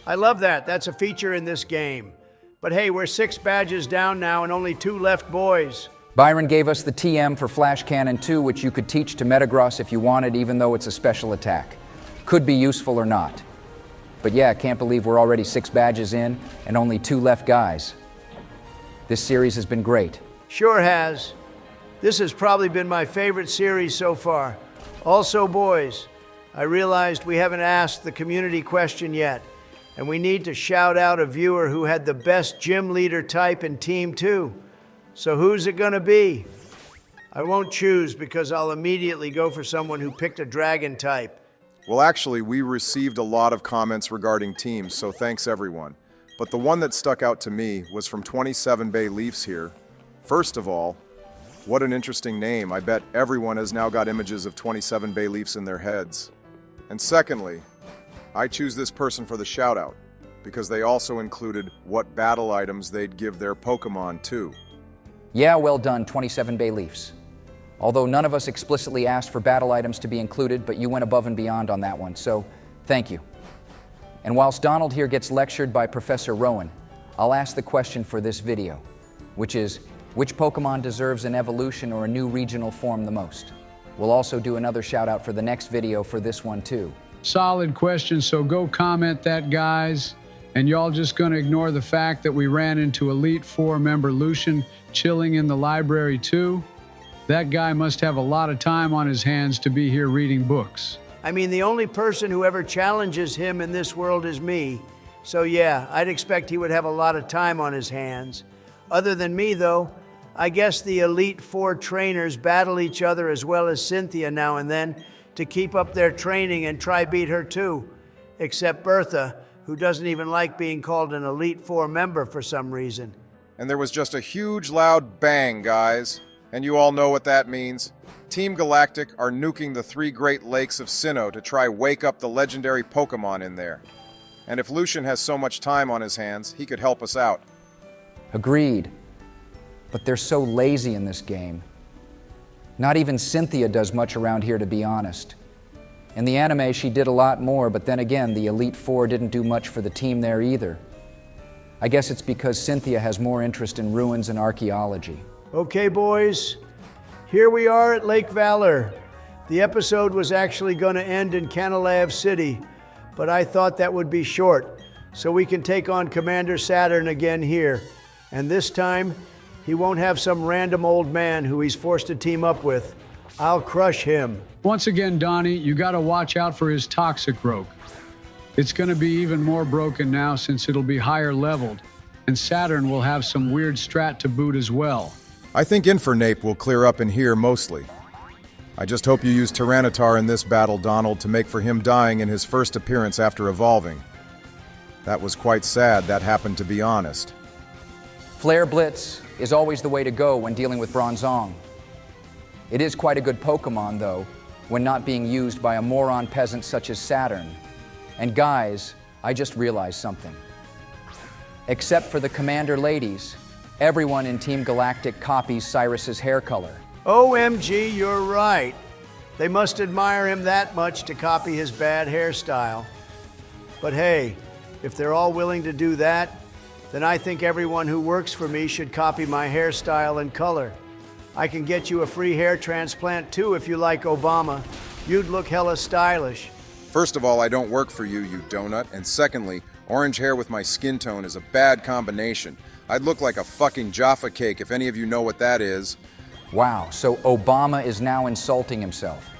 I love that. That's a feature in this game. But hey, we're 6 badges down now and only 2 left, boys. Byron gave us the TM for Flash Cannon 2, which you could teach to Metagross if you wanted, even though it's a special attack. Could be useful or not. But yeah, can't believe we're already 6 badges in and only 2 left guys. This series has been great. Sure has. This has probably been my favorite series so far. Also, boys, I realized we haven't asked the community question yet, and we need to shout out a viewer who had the best gym leader type in Team 2. So who's it gonna be? I won't choose because I'll immediately go for someone who picked a dragon type. Well, actually, we received a lot of comments regarding teams, so thanks everyone. But the one that stuck out to me was from 27 Bay Leafs here. First of all, what an interesting name. I bet everyone has now got images of 27 Bay Leafs in their heads. And secondly, I choose this person for the shout out because they also included what battle items they'd give their Pokemon to. Yeah, well done, 27 Bay Leafs. Although none of us explicitly asked for battle items to be included, but you went above and beyond on that one, so thank you. And whilst Donald here gets lectured by Professor Rowan, I'll ask the question for this video, which is, which Pokemon deserves an evolution or a new regional form the most? We'll also do another shout out for the next video for this one too. Solid question, so go comment that, guys. And y'all just gonna ignore the fact that we ran into Elite Four member Lucian chilling in the library too? That guy must have a lot of time on his hands to be here reading books. I mean, the only person who ever challenges him in this world is me. So yeah, I'd expect he would have a lot of time on his hands. Other than me, though, I guess the Elite Four trainers battle each other as well as Cynthia now and then to keep up their training and try beat her too. Except Bertha, who doesn't even like being called an Elite Four member for some reason. And there was just a huge loud bang, guys. And you all know what that means. Team Galactic are nuking the 3 Great Lakes of Sinnoh to try wake up the legendary Pokemon in there. And if Lucian has so much time on his hands, he could help us out. Agreed. But they're so lazy in this game. Not even Cynthia does much around here, to be honest. In the anime, she did a lot more, but then again, the Elite Four didn't do much for the team there either. I guess it's because Cynthia has more interest in ruins and archaeology. Okay, boys, here we are at Lake Valor. The episode was actually going to end in Canalav City, but I thought that would be short, so we can take on Commander Saturn again here. And this time, he won't have some random old man who he's forced to team up with. I'll crush him. Once again, Donnie, you gotta watch out for his toxic rogue. It's gonna be even more broken now since it'll be higher leveled, and Saturn will have some weird strat to boot as well. I think Infernape will clear up in here mostly. I just hope you use Tyranitar in this battle, Donald, to make for him dying in his first appearance after evolving. That was quite sad, that happened, to be honest. Flare Blitz is always the way to go when dealing with Bronzong. It is quite a good Pokemon, though, when not being used by a moron peasant such as Saturn. And guys, I just realized something. Except for the Commander ladies, everyone in Team Galactic copies Cyrus's hair color. OMG, you're right. They must admire him that much to copy his bad hairstyle. But hey, if they're all willing to do that, then I think everyone who works for me should copy my hairstyle and color. I can get you a free hair transplant too if you like Obama. You'd look hella stylish. First of all, I don't work for you, you donut. And secondly, orange hair with my skin tone is a bad combination. I'd look like a fucking Jaffa cake if any of you know what that is. Wow, so Obama is now insulting himself.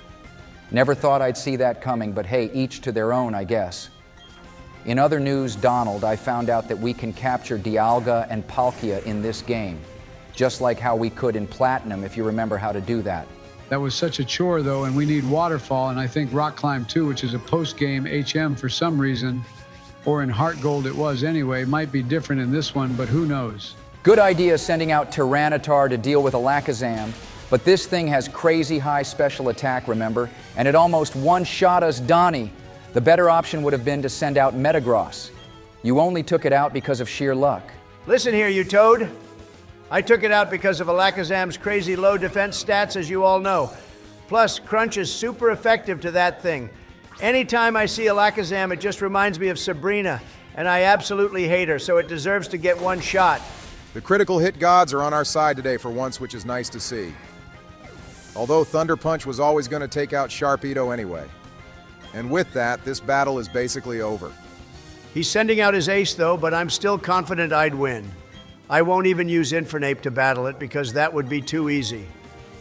Never thought I'd see that coming, but hey, each to their own, I guess. In other news, Donald, I found out that we can capture Dialga and Palkia in this game, just like how we could in Platinum, if you remember how to do that. That was such a chore, though, and we need Waterfall, and I think Rock Climb 2, which is a post-game HM for some reason, or in Heart Gold it was anyway, might be different in this one, but who knows. Good idea sending out Tyranitar to deal with Alakazam, but this thing has crazy high special attack, remember? And it almost one-shot us Donnie. The better option would have been to send out Metagross. You only took it out because of sheer luck. Listen here, you toad. I took it out because of Alakazam's crazy low defense stats, as you all know. Plus, Crunch is super effective to that thing. Anytime I see Alakazam, it just reminds me of Sabrina, and I absolutely hate her, so it deserves to get one shot. The critical hit gods are on our side today for once, which is nice to see. Although Thunder Punch was always going to take out Sharpedo anyway. And with that, this battle is basically over. He's sending out his ace, though, but I'm still confident I'd win. I won't even use Infernape to battle it because that would be too easy.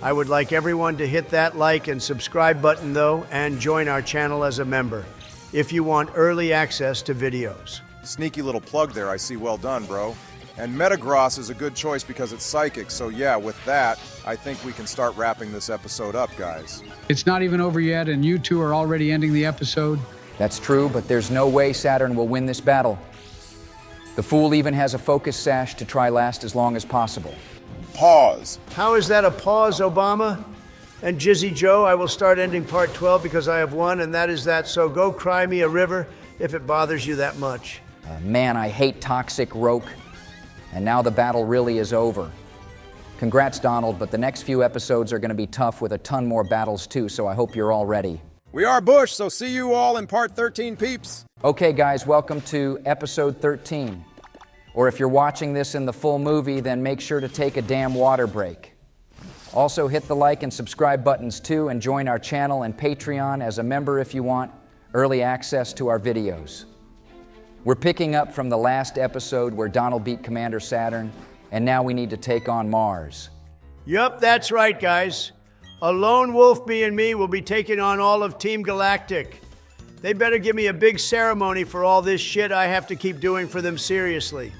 I would like everyone to hit that like and subscribe button, though, and join our channel as a member if you want early access to videos. Sneaky little plug there, I see. Well done, bro. And Metagross is a good choice because it's psychic, so yeah, with that, I think we can start wrapping this episode up, guys. It's not even over yet, and you two are already ending the episode. That's true, but there's no way Saturn will win this battle. The fool even has a focus sash to try last as long as possible. Pause. How is that a pause, Obama? And Jizzy Joe, I will start ending part 12 because I have won, and that is that, so go cry me a river if it bothers you that much. Man, I hate toxic Roke. And now the battle really is over. Congrats, Donald, but the next few episodes are going to be tough with a ton more battles too, so I hope you're all ready. We are Bush, so see you all in part 13, peeps. Okay, guys, welcome to episode 13. Or if you're watching this in the full movie, then make sure to take a damn water break. Also, hit the like and subscribe buttons too, and join our channel and Patreon as a member if you want. early access to our videos. We're picking up from the last episode where Donald beat Commander Saturn, and now we need to take on Mars. Yup, that's right, guys. A lone wolf being me will be taking on all of Team Galactic. They better give me a big ceremony for all this shit I have to keep doing for them seriously.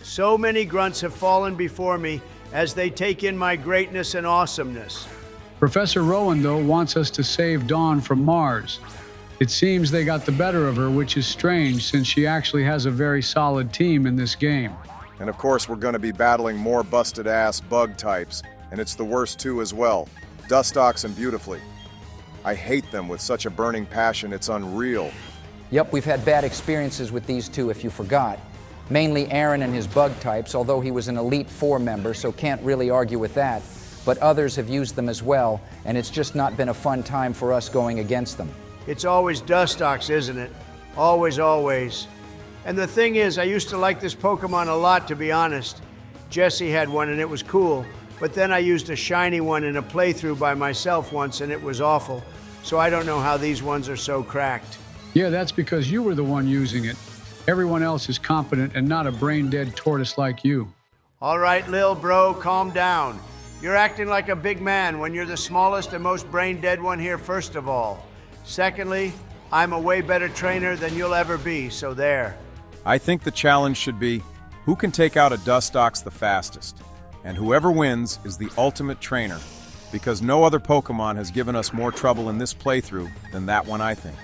So many grunts have fallen before me as they take in my greatness and awesomeness. Professor Rowan, though, wants us to save Dawn from Mars. It seems they got the better of her, which is strange since she actually has a very solid team in this game. And of course, we're going to be battling more busted-ass bug types, and it's the worst too as well. Dustox and Beautifully. I hate them with such a burning passion, it's unreal. Yep, we've had bad experiences with these two if you forgot. Mainly Aaron and his bug types, although he was an Elite Four member, so can't really argue with that. But others have used them as well, and it's just not been a fun time for us going against them. It's always Dustox, isn't it? Always, always. And the thing is, I used to like this Pokemon a lot, to be honest. Jesse had one and it was cool, but then I used a shiny one in a playthrough by myself once and it was awful. So I don't know how these ones are so cracked. Yeah, that's because you were the one using it. Everyone else is competent and not a brain-dead tortoise like you. All right, Lil Bro, calm down. You're acting like a big man when you're the smallest and most brain-dead one here, first of all. Secondly, I'm a way better trainer than you'll ever be, so there. I think the challenge should be, who can take out a Dustox the fastest? And whoever wins is the ultimate trainer, because no other Pokemon has given us more trouble in this playthrough than that one, I think.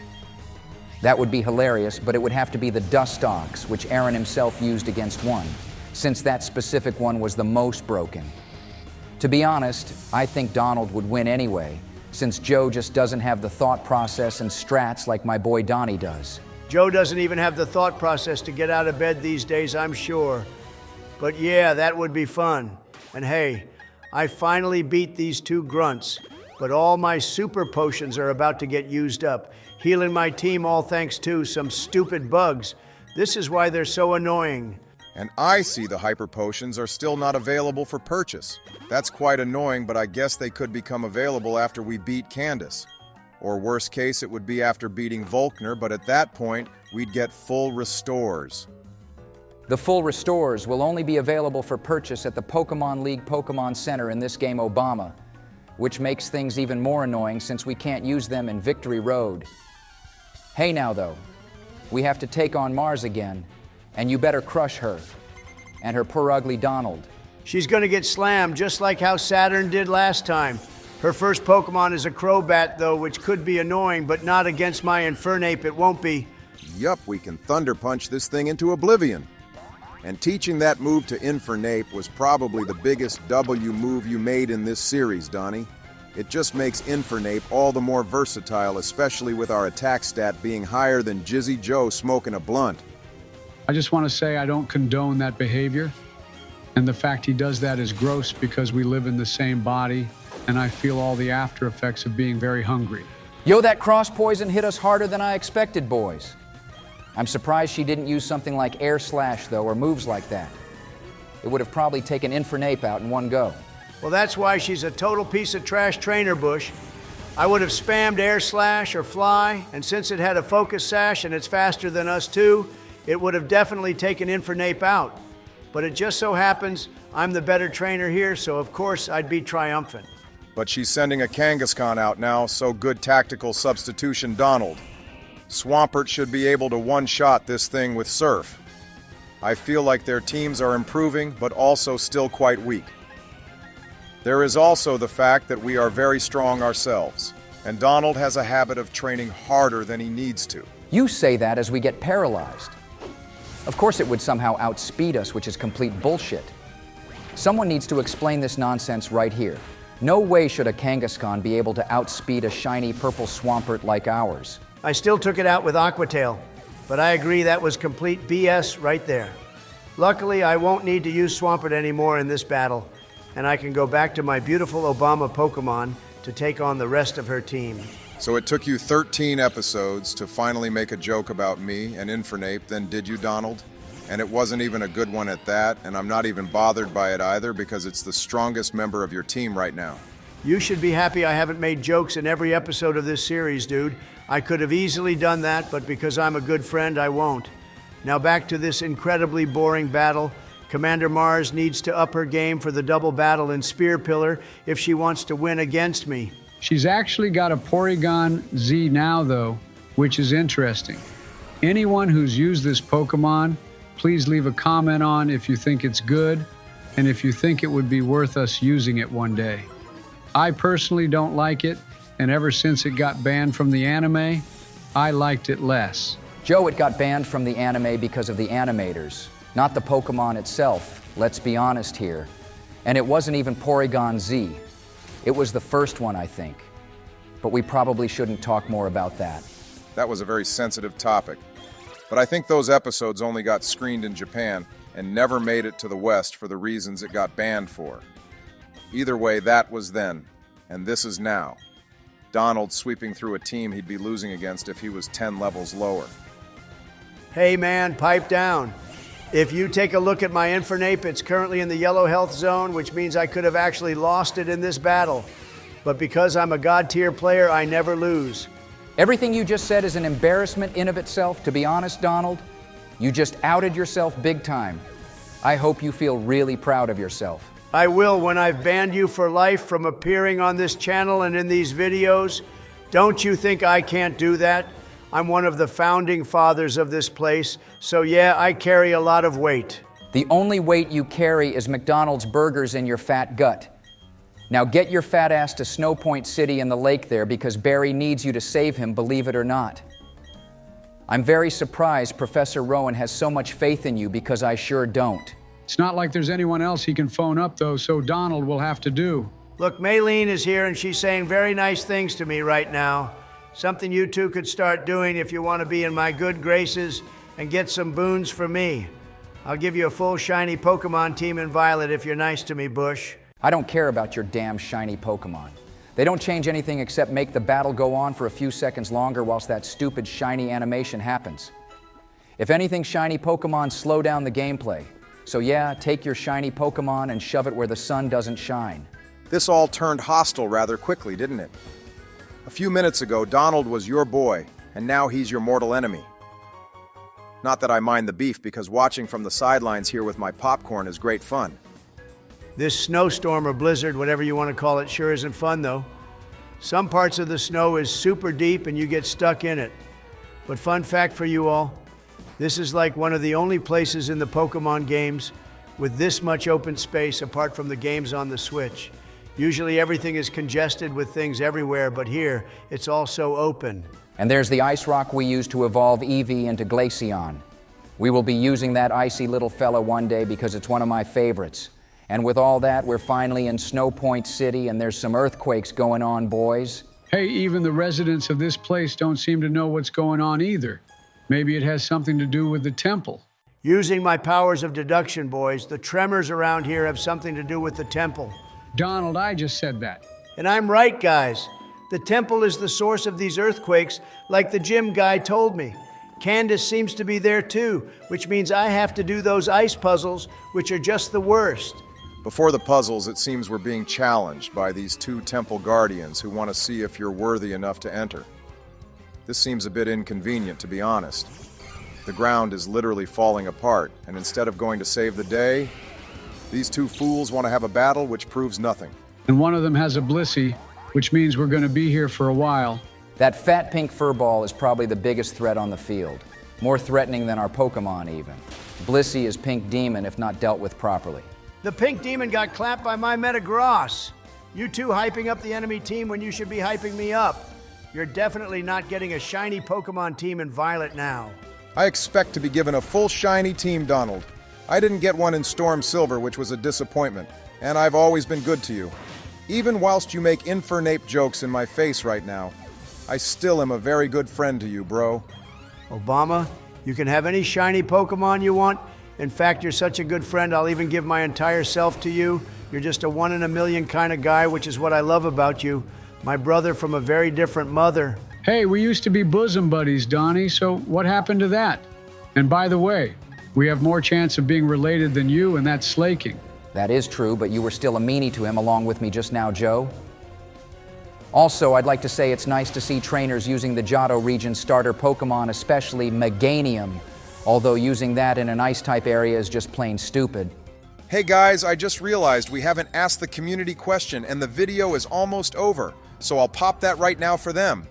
That would be hilarious, but it would have to be the Dustox, which Aaron himself used against one, since that specific one was the most broken. To be honest, I think Donald would win anyway, since Joe just doesn't have the thought process and strats like my boy Donnie does. Joe doesn't even have the thought process to get out of bed these days, I'm sure. But yeah, that would be fun. And hey, I finally beat these two grunts, but all my super potions are about to get used up, healing my team all thanks to some stupid bugs. This is why they're so annoying. And I see the Hyper Potions are still not available for purchase. That's quite annoying, but I guess they could become available after we beat Candace. Or worst case, it would be after beating Volkner, but at that point, we'd get full restores. The full restores will only be available for purchase at the Pokemon League Pokemon Center in this game Obama, which makes things even more annoying since we can't use them in Victory Road. Hey now though, we have to take on Mars again, and you better crush her, and her poor ugly Donald. She's gonna get slammed just like how Saturn did last time. Her first Pokemon is a Crobat though, which could be annoying, but not against my Infernape, it won't be. Yup, we can Thunder Punch this thing into oblivion. And teaching that move to Infernape was probably the biggest W move you made in this series, Donnie. It just makes Infernape all the more versatile, especially with our attack stat being higher than Jizzy Joe smoking a blunt. I just want to say I don't condone that behavior. And the fact he does that is gross because we live in the same body, and I feel all the after effects of being very hungry. Yo, that cross poison hit us harder than I expected, boys. I'm surprised she didn't use something like Air Slash, though, or moves like that. It would have probably taken Infernape out in one go. Well, that's why she's a total piece of trash trainer, Bush. I would have spammed Air Slash or Fly, and since it had a Focus Sash and it's faster than us too, it would have definitely taken Infernape out. But it just so happens I'm the better trainer here, so of course I'd be triumphant. But she's sending a Kangaskhan out now, so good tactical substitution, Donald. Swampert should be able to one-shot this thing with Surf. I feel like their teams are improving, but also still quite weak. There is also the fact that we are very strong ourselves, and Donald has a habit of training harder than he needs to. You say that as we get paralyzed. Of course it would somehow outspeed us, which is complete bullshit. Someone needs to explain this nonsense right here. No way should a Kangaskhan be able to outspeed a shiny purple Swampert like ours. I still took it out with Aquatail, but I agree that was complete BS right there. Luckily, I won't need to use Swampert anymore in this battle, and I can go back to my beautiful Obama Pokemon to take on the rest of her team. So it took you 13 episodes to finally make a joke about me and Infernape, then did you, Donald? And it wasn't even a good one at that, and I'm not even bothered by it either because it's the strongest member of your team right now. You should be happy I haven't made jokes in every episode of this series, dude. I could have easily done that, but because I'm a good friend, I won't. Now back to this incredibly boring battle. Commander Mars needs to up her game for the double battle in Spear Pillar if she wants to win against me. She's actually got a Porygon Z now, though, which is interesting. Anyone who's used this Pokemon, please leave a comment on if you think it's good and if you think it would be worth us using it one day. I personally don't like it, and ever since it got banned from the anime, I liked it less. Joe, it got banned from the anime because of the animators, not the Pokemon itself, let's be honest here. And it wasn't even Porygon Z. It was the first one, I think. But we probably shouldn't talk more about that. That was a very sensitive topic. But I think those episodes only got screened in Japan and never made it to the West for the reasons it got banned for. Either way, that was then, and this is now. Donald sweeping through a team he'd be losing against if he was 10 levels lower. Hey man, pipe down. If you take a look at my Infernape, it's currently in the yellow health zone, which means I could have actually lost it in this battle. But because I'm a God tier player, I never lose. Everything you just said is an embarrassment in of itself. To be honest, Donald, you just outed yourself big time. I hope you feel really proud of yourself. I will when I've banned you for life from appearing on this channel and in these videos. Don't you think I can't do that? I'm one of the founding fathers of this place, so yeah, I carry a lot of weight. The only weight you carry is McDonald's burgers in your fat gut. Now get your fat ass to Snow Point City in the lake there because Barry needs you to save him, believe it or not. I'm very surprised Professor Rowan has so much faith in you because I sure don't. It's not like there's anyone else he can phone up, though, so Donald will have to do. Look, Maylene is here and she's saying very nice things to me right now. Something you two could start doing if you want to be in my good graces and get some boons for me. I'll give you a full shiny Pokemon team in Violet if you're nice to me, Bush. I don't care about your damn shiny Pokemon. They don't change anything except make the battle go on for a few seconds longer whilst that stupid shiny animation happens. If anything, shiny Pokemon slow down the gameplay. So yeah, take your shiny Pokemon and shove it where the sun doesn't shine. This all turned hostile rather quickly, didn't it? A few minutes ago, Donald was your boy, and now he's your mortal enemy. Not that I mind the beef, because watching from the sidelines here with my popcorn is great fun. This snowstorm or blizzard, whatever you want to call it, sure isn't fun though. Some parts of the snow is super deep and you get stuck in it. But fun fact for you all, this is like one of the only places in the Pokemon games with this much open space apart from the games on the Switch. Usually everything is congested with things everywhere, but here it's all so open. And there's the ice rock we used to evolve Eevee into Glaceon. We will be using that icy little fella one day because it's one of my favorites. And with all that, we're finally in Snow Point City and there's some earthquakes going on, boys. Hey, even the residents of this place don't seem to know what's going on either. Maybe it has something to do with the temple. Using my powers of deduction, boys, the tremors around here have something to do with the temple. Donald, I just said that. And I'm right, guys. The temple is the source of these earthquakes, like the gym guy told me. Candace seems to be there too, which means I have to do those ice puzzles, which are just the worst. Before the puzzles, it seems we're being challenged by these two temple guardians who want to see if you're worthy enough to enter. This seems a bit inconvenient, to be honest. The ground is literally falling apart, and instead of going to save the day, these two fools want to have a battle which proves nothing. And one of them has a Blissey, which means we're going to be here for a while. That fat pink furball is probably the biggest threat on the field. More threatening than our Pokemon, even. Blissey is Pink Demon if not dealt with properly. The Pink Demon got clapped by my Metagross. You two hyping up the enemy team when you should be hyping me up. You're definitely not getting a shiny Pokemon team in Violet now. I expect to be given a full shiny team, Donald. I didn't get one in Storm Silver, which was a disappointment, and I've always been good to you. Even whilst you make Infernape jokes in my face right now, I still am a very good friend to you, bro. Obama, you can have any shiny Pokemon you want. In fact, you're such a good friend, I'll even give my entire self to you. You're just a one in a million kind of guy, which is what I love about you. My brother from a very different mother. Hey, we used to be bosom buddies, Donnie, so what happened to that? And by the way, we have more chance of being related than you, and that's slaking. That is true, but you were still a meanie to him along with me just now, Joe. Also, I'd like to say it's nice to see trainers using the Johto region starter Pokemon, especially Meganium, although using that in an Ice-type area is just plain stupid. Hey guys, I just realized we haven't asked the community question and the video is almost over, so I'll pop that right now for them.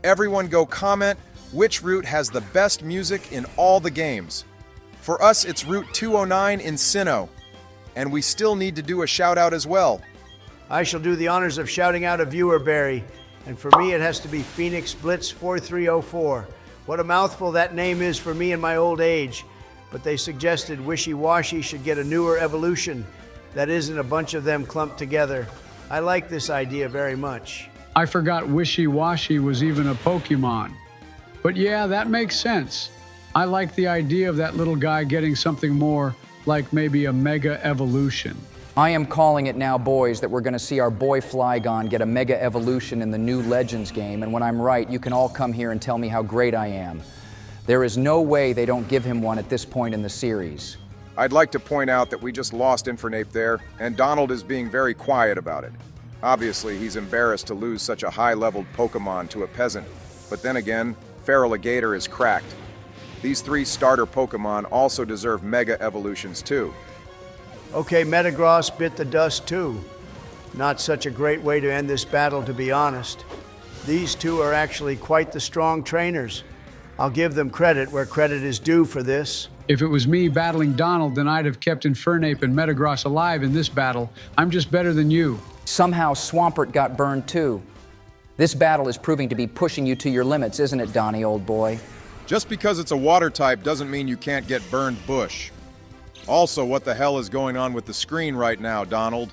Everyone go comment which route has the best music in all the games. For us, it's Route 209 in Sinnoh, and we still need to do a shout out as well. I shall do the honors of shouting out a viewer, Barry, and for me it has to be Phoenix Blitz 4304. What a mouthful that name is for me in my old age, but they suggested Wishy Washy should get a newer evolution that isn't a bunch of them clumped together. I like this idea very much. I forgot Wishy Washy was even a Pokemon. But yeah, that makes sense. I like the idea of that little guy getting something more like maybe a Mega Evolution. I am calling it now, boys, that we're going to see our boy Flygon get a Mega Evolution in the new Legends game, and when I'm right, you can all come here and tell me how great I am. There is no way they don't give him one at this point in the series. I'd like to point out that we just lost Infernape there, and Donald is being very quiet about it. Obviously, he's embarrassed to lose such a high-leveled Pokemon to a peasant, but then again, Feraligatr is cracked. These 3 starter Pokemon also deserve Mega Evolutions too. Okay, Metagross bit the dust too. Not such a great way to end this battle, to be honest. These two are actually quite the strong trainers. I'll give them credit where credit is due for this. If it was me battling Donald, then I'd have kept Infernape and Metagross alive in this battle. I'm just better than you. Somehow Swampert got burned too. This battle is proving to be pushing you to your limits, isn't it, Donnie, old boy? Just because it's a water type doesn't mean you can't get burned bush. Also, what the hell is going on with the screen right now, Donald?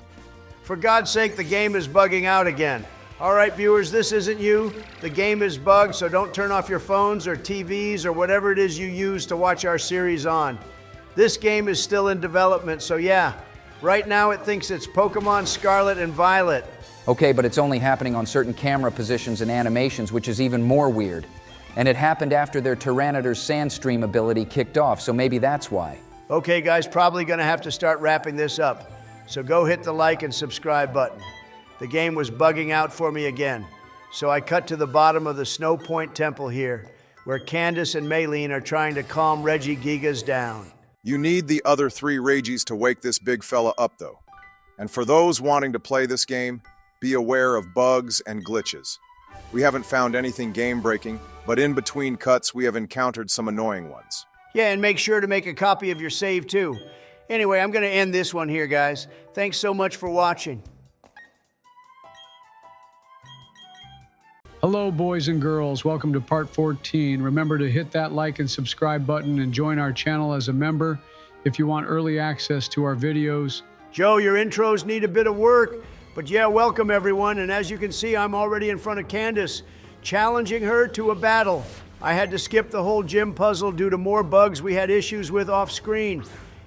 For God's sake, the game is bugging out again. All right, viewers, this isn't you. The game is bugged, so don't turn off your phones or TVs or whatever it is you use to watch our series on. This game is still in development, so yeah. Right now it thinks it's Pokemon Scarlet and Violet. Okay, but it's only happening on certain camera positions and animations, which is even more weird. And it happened after their Tyranitar's Sandstream ability kicked off, so maybe that's why. Okay, guys, probably gonna have to start wrapping this up. So go hit the like and subscribe button. The game was bugging out for me again. So I cut to the bottom of the Snow Point Temple here, where Candace and Maylene are trying to calm Regigigas down. You need the other 3 Ragies to wake this big fella up, though. And for those wanting to play this game, be aware of bugs and glitches. We haven't found anything game-breaking, but in between cuts, we have encountered some annoying ones. Yeah, and make sure to make a copy of your save, too. Anyway, I'm going to end this one here, guys. Thanks so much for watching. Hello, boys and girls. Welcome to part 14. Remember to hit that like and subscribe button and join our channel as a member if you want early access to our videos. Joe, your intros need a bit of work, but yeah, welcome everyone. And as you can see, I'm already in front of Candace, challenging her to a battle. I had to skip the whole gym puzzle due to more bugs we had issues with off screen.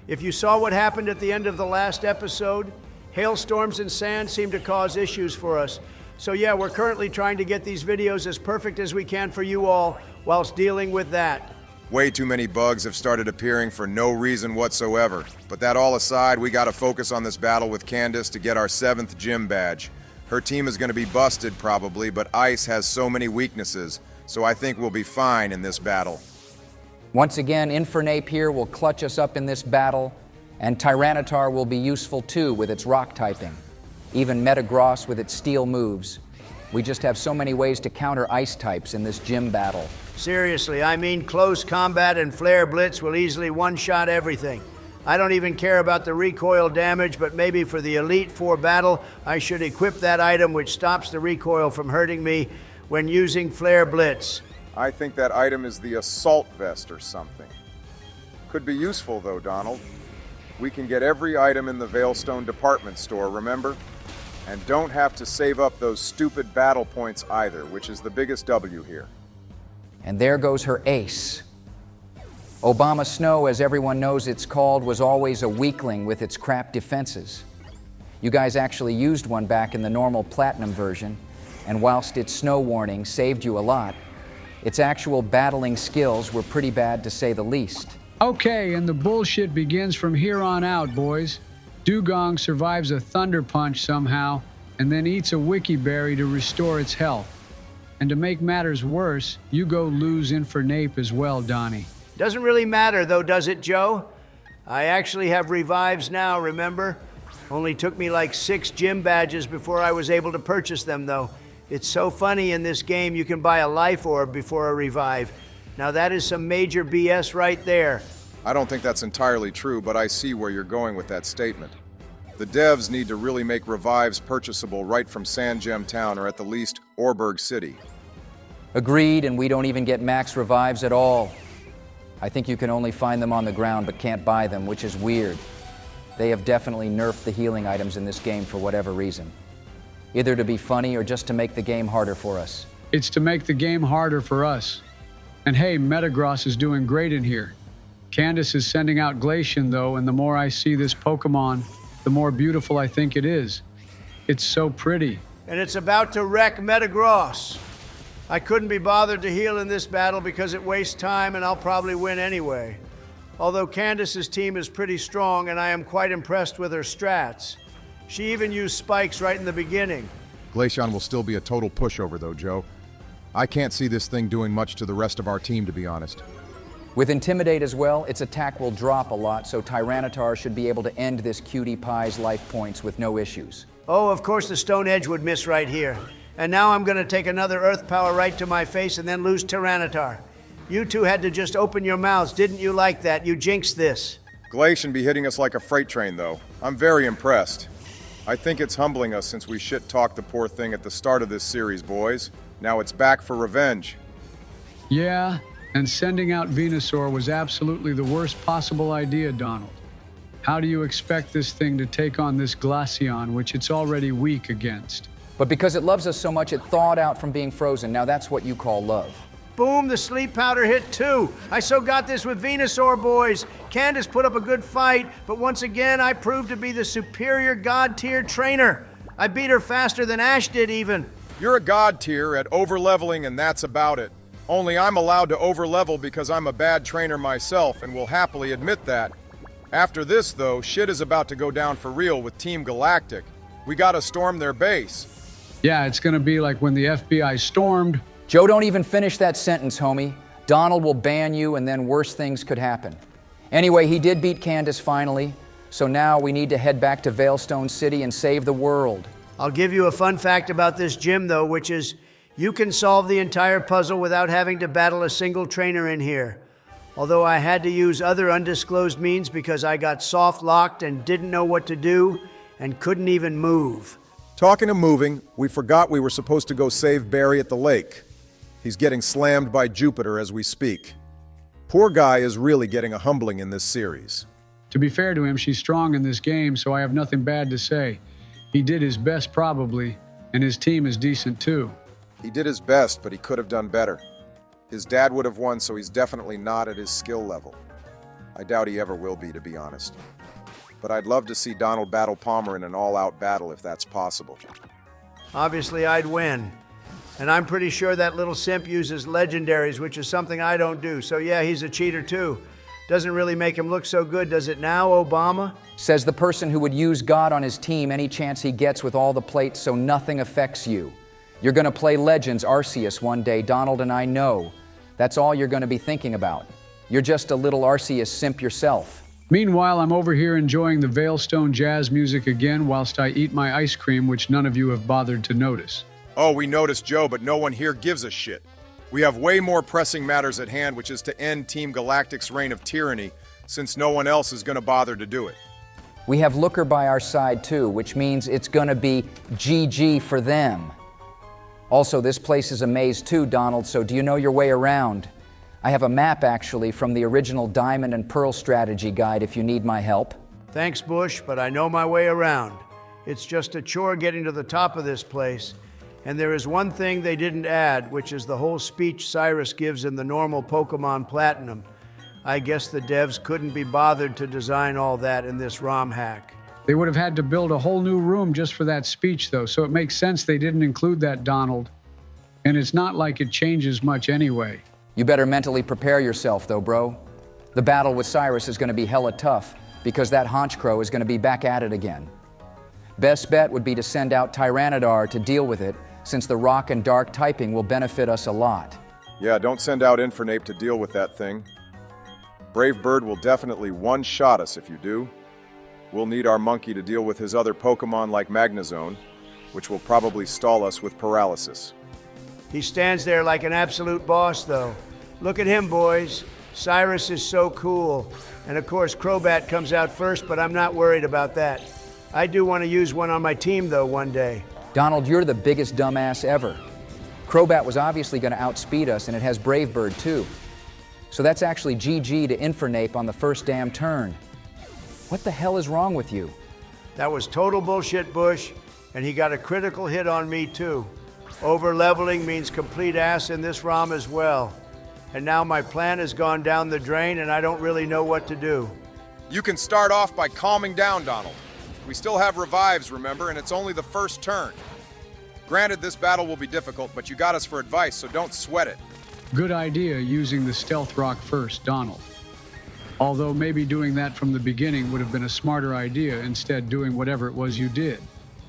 If you saw what happened at the end of the last episode, hailstorms and sand seemed to cause issues for us. So yeah, we're currently trying to get these videos as perfect as we can for you all whilst dealing with that. Way too many bugs have started appearing for no reason whatsoever. But that all aside, we gotta focus on this battle with Candace to get our 7th gym badge. Her team is gonna be busted probably, but Ice has so many weaknesses, so I think we'll be fine in this battle. Once again, Infernape here will clutch us up in this battle, and Tyranitar will be useful too with its rock typing. Even Metagross with its steel moves. We just have so many ways to counter ice types in this gym battle. Seriously, I mean close combat and flare blitz will easily one-shot everything. I don't even care about the recoil damage, but maybe for the Elite Four battle, I should equip that item which stops the recoil from hurting me when using flare blitz. I think that item is the assault vest or something. Could be useful though, Donald. We can get every item in the Veilstone department store, remember? And don't have to save up those stupid battle points either, which is the biggest W here. And there goes her ace. Obama Snow, as everyone knows it's called, was always a weakling with its crap defenses. You guys actually used one back in the normal Platinum version, and whilst its snow warning saved you a lot, its actual battling skills were pretty bad to say the least. Okay, and the bullshit begins from here on out, boys. Dugong survives a thunder punch somehow, and then eats a wiki berry to restore its health. And to make matters worse, you go lose Infernape as well, Donnie. Doesn't really matter though, does it, Joe? I actually have revives now, remember? Only took me like 6 gym badges before I was able to purchase them though. It's so funny in this game you can buy a life orb before a revive. Now that is some major BS right there. I don't think that's entirely true, but I see where you're going with that statement. The devs need to really make revives purchasable right from Sand Gem Town or at the least Orberg City. Agreed, and we don't even get max revives at all. I think you can only find them on the ground but can't buy them, which is weird. They have definitely nerfed the healing items in this game for whatever reason. Either to be funny or just to make the game harder for us. It's to make the game harder for us. And hey, Metagross is doing great in here. Candace is sending out Glacian though, and the more I see this Pokemon, the more beautiful I think it is. It's so pretty. And it's about to wreck Metagross. I couldn't be bothered to heal in this battle because it wastes time and I'll probably win anyway. Although Candace's team is pretty strong and I am quite impressed with her strats. She even used spikes right in the beginning. Glaceon will still be a total pushover though, Joe. I can't see this thing doing much to the rest of our team, to be honest. With Intimidate as well, its attack will drop a lot, so Tyranitar should be able to end this cutie pie's life points with no issues. Oh, of course the Stone Edge would miss right here. And now I'm gonna take another Earth Power right to my face and then lose Tyranitar. You two had to just open your mouths, didn't you like that? You jinxed this. Glacian be hitting us like a freight train, though. I'm very impressed. I think it's humbling us since we shit-talked the poor thing at the start of this series, boys. Now it's back for revenge. Yeah, and sending out Venusaur was absolutely the worst possible idea, Donald. How do you expect this thing to take on this Glaceon, which it's already weak against? But because it loves us so much, it thawed out from being frozen. Now that's what you call love. Boom, the sleep powder hit too. I so got this with Venusaur, boys. Candace put up a good fight, but once again, I proved to be the superior God-tier trainer. I beat her faster than Ash did even. You're a god tier at overleveling and that's about it. Only I'm allowed to overlevel because I'm a bad trainer myself and will happily admit that. After this though, shit is about to go down for real with Team Galactic. We gotta storm their base. Yeah, it's gonna be like when the FBI stormed. Joe, don't even finish that sentence, homie. Donald will ban you and then worse things could happen. Anyway, he did beat Candace finally, so now we need to head back to Veilstone City and save the world. I'll give you a fun fact about this gym though, which is you can solve the entire puzzle without having to battle a single trainer in here. Although I had to use other undisclosed means because I got soft locked and didn't know what to do and couldn't even move. Talking of moving, we forgot we were supposed to go save Barry at the lake. He's getting slammed by Jupiter as we speak. Poor guy is really getting a humbling in this series. To be fair to him, she's strong in this game, so I have nothing bad to say. He did his best probably, and his team is decent too. He did his best, but he could have done better. His dad would have won, so he's definitely not at his skill level. I doubt he ever will be, to be honest. But I'd love to see Donald battle Palmer in an all-out battle if that's possible. Obviously, I'd win. And I'm pretty sure that little simp uses legendaries, which is something I don't do. So yeah, he's a cheater too. Doesn't really make him look so good, does it now, Obama? Says the person who would use God on his team any chance he gets with all the plates so nothing affects you. You're gonna play Legends Arceus one day, Donald, and I know. That's all you're gonna be thinking about. You're just a little Arceus simp yourself. Meanwhile, I'm over here enjoying the Veilstone jazz music again whilst I eat my ice cream, which none of you have bothered to notice. Oh, we noticed, Joe, but no one here gives a shit. We have way more pressing matters at hand, which is to end Team Galactic's reign of tyranny, since no one else is gonna bother to do it. We have Looker by our side too, which means it's gonna be GG for them. Also, this place is a maze too, Donald, so do you know your way around? I have a map, actually, from the original Diamond and Pearl strategy guide if you need my help. Thanks, Bush, but I know my way around. It's just a chore getting to the top of this place. And there is one thing they didn't add, which is the whole speech Cyrus gives in the normal Pokemon Platinum. I guess the devs couldn't be bothered to design all that in this ROM hack. They would have had to build a whole new room just for that speech, though, so it makes sense they didn't include that, Donald. And it's not like it changes much anyway. You better mentally prepare yourself, though, bro. The battle with Cyrus is going to be hella tough, because that Haunch Crow is going to be back at it again. Best bet would be to send out Tyrannodar to deal with it, since the rock and dark typing will benefit us a lot. Yeah, don't send out Infernape to deal with that thing. Brave Bird will definitely one-shot us if you do. We'll need our monkey to deal with his other Pokemon like Magnezone, which will probably stall us with paralysis. He stands there like an absolute boss, though. Look at him, boys. Cyrus is so cool. And of course, Crobat comes out first, but I'm not worried about that. I do want to use one on my team, though, one day. Donald, you're the biggest dumbass ever. Crobat was obviously going to outspeed us, and it has Brave Bird, too. So that's actually GG to Infernape on the first damn turn. What the hell is wrong with you? That was total bullshit, Bush, and he got a critical hit on me, too. Over-leveling means complete ass in this ROM as well. And now my plan has gone down the drain, and I don't really know what to do. You can start off by calming down, Donald. We still have revives, remember, and it's only the first turn. Granted, this battle will be difficult, but you got us for advice, so don't sweat it. Good idea using the stealth rock first, Donald. Although maybe doing that from the beginning would have been a smarter idea, instead doing whatever it was you did.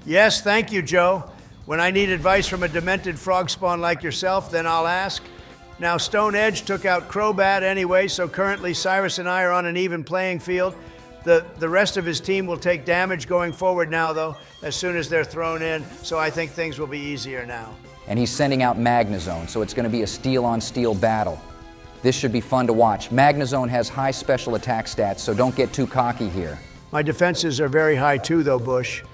Yes, thank you, Joe. When I need advice from a demented frog spawn like yourself, then I'll ask. Now, Stone Edge took out Crobat anyway, so currently Cyrus and I are on an even playing field. The rest of his team will take damage going forward now, though, as soon as they're thrown in, so I think things will be easier now. And he's sending out Magnezone, so it's going to be a steel-on-steel battle. This should be fun to watch. Magnezone has high special attack stats, so don't get too cocky here. My defenses are very high too, though, Bush.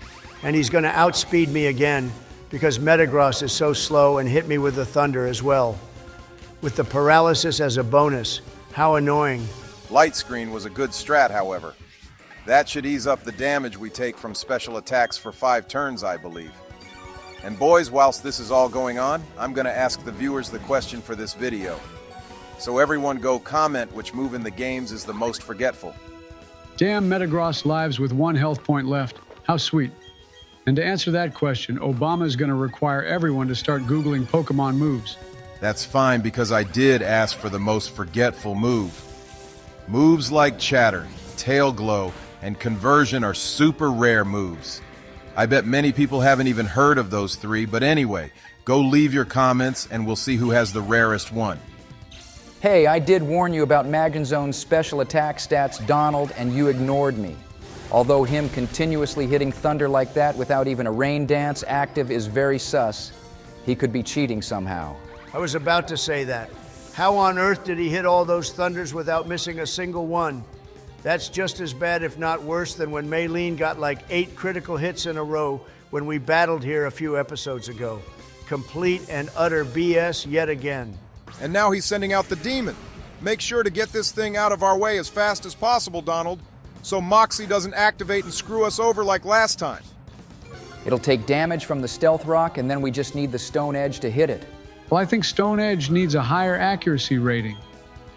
And he's going to outspeed me again, because Metagross is so slow and hit me with the Thunder as well. With the paralysis as a bonus. How annoying. Light Screen was a good strat, however. That should ease up the damage we take from special attacks for 5 turns, I believe. And boys, whilst this is all going on, I'm going to ask the viewers the question for this video. So everyone go comment which move in the games is the most forgetful. Damn Metagross lives with 1 health point left. How sweet. And to answer that question, Obama's going to require everyone to start Googling Pokemon moves. That's fine, because I did ask for the most forgetful move. Moves like Chatter, Tail Glow, and Conversion are super rare moves. I bet many people haven't even heard of those 3, but anyway, go leave your comments and we'll see who has the rarest one. Hey, I did warn you about Magnezone's special attack stats, Donald, and you ignored me. Although him continuously hitting Thunder like that without even a rain dance active is very sus, he could be cheating somehow. I was about to say that. How on earth did he hit all those Thunders without missing a single one? That's just as bad, if not worse, than when Maylene got like 8 critical hits in a row when we battled here a few episodes ago. Complete and utter BS yet again. And now he's sending out the Demon. Make sure to get this thing out of our way as fast as possible, Donald, so Moxie doesn't activate and screw us over like last time. It'll take damage from the Stealth Rock, and then we just need the Stone Edge to hit it. Well, I think Stone Edge needs a higher accuracy rating.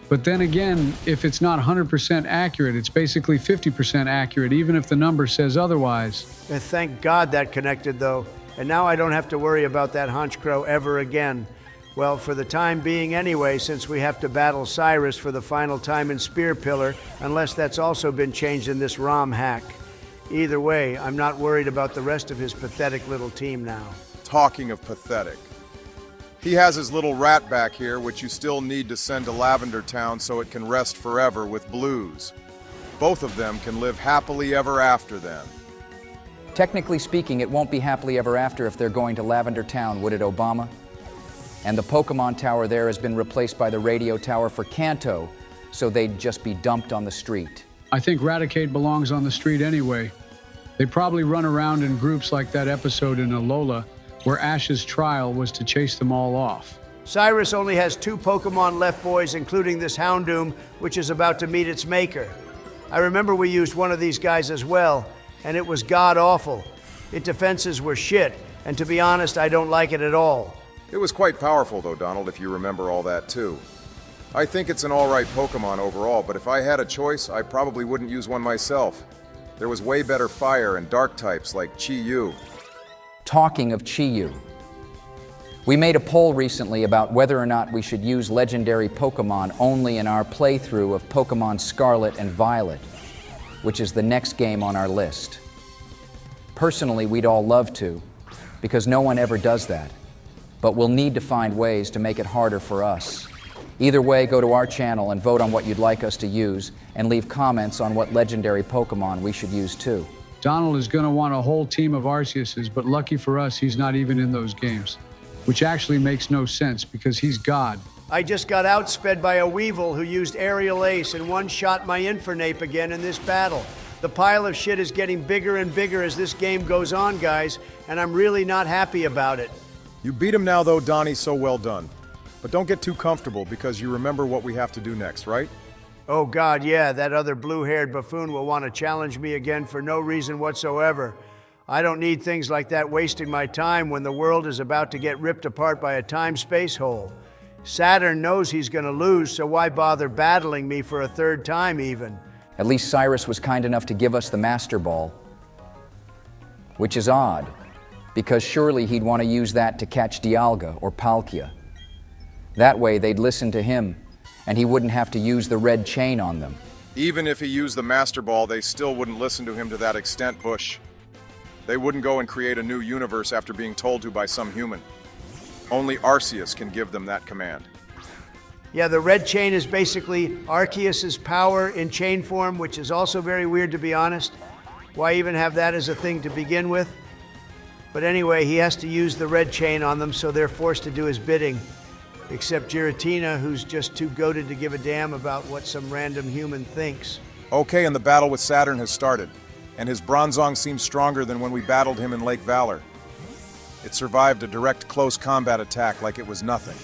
But then again, if it's not 100% accurate, it's basically 50% accurate, even if the number says otherwise. And thank God that connected, though. And now I don't have to worry about that Honchkrow ever again. Well, for the time being anyway, since we have to battle Cyrus for the final time in Spear Pillar, unless that's also been changed in this ROM hack. Either way, I'm not worried about the rest of his pathetic little team now. Talking of pathetic. He has his little rat back here, which you still need to send to Lavender Town so it can rest forever with Blues. Both of them can live happily ever after then. Technically speaking, it won't be happily ever after if they're going to Lavender Town, would it, Obama? And the Pokemon Tower there has been replaced by the radio tower for Kanto, so they'd just be dumped on the street. I think Raticate belongs on the street anyway. They probably run around in groups like that episode in Alola, where Ash's trial was to chase them all off. Cyrus only has 2 Pokemon left, boys, including this Houndoom, which is about to meet its maker. I remember we used one of these guys as well, and it was god-awful. Its defenses were shit, and to be honest, I don't like it at all. It was quite powerful, though, Donald, if you remember all that, too. I think it's an alright Pokemon overall, but if I had a choice, I probably wouldn't use one myself. There was way better fire and dark types like Chi-Yu. Talking of Chi-Yu, we made a poll recently about whether or not we should use legendary Pokemon only in our playthrough of Pokemon Scarlet and Violet, which is the next game on our list. Personally, we'd all love to, because no one ever does that. But we'll need to find ways to make it harder for us. Either way, go to our channel and vote on what you'd like us to use, and leave comments on what legendary Pokemon we should use too. Donald is going to want a whole team of Arceuses, but lucky for us, he's not even in those games. Which actually makes no sense, because he's God. I just got outsped by a Weevil who used Aerial Ace and one-shot my Infernape again in this battle. The pile of shit is getting bigger and bigger as this game goes on, guys, and I'm really not happy about it. You beat him now, though, Donnie, so well done. But don't get too comfortable, because you remember what we have to do next, right? Oh God, yeah, that other blue-haired buffoon will want to challenge me again for no reason whatsoever. I don't need things like that wasting my time when the world is about to get ripped apart by a time-space hole. Saturn knows he's going to lose, so why bother battling me for a third time even? At least Cyrus was kind enough to give us the Master Ball. Which is odd, because surely he'd want to use that to catch Dialga or Palkia. That way they'd listen to him, and he wouldn't have to use the red chain on them. Even if he used the Master Ball, they still wouldn't listen to him to that extent, Bush. They wouldn't go and create a new universe after being told to by some human. Only Arceus can give them that command. Yeah, the red chain is basically Arceus's power in chain form, which is also very weird, to be honest. Why even have that as a thing to begin with? But anyway, he has to use the red chain on them, so they're forced to do his bidding. Except Giratina, who's just too goated to give a damn about what some random human thinks. Okay, and the battle with Saturn has started, and his Bronzong seems stronger than when we battled him in Lake Valor. It survived a direct close combat attack like it was nothing.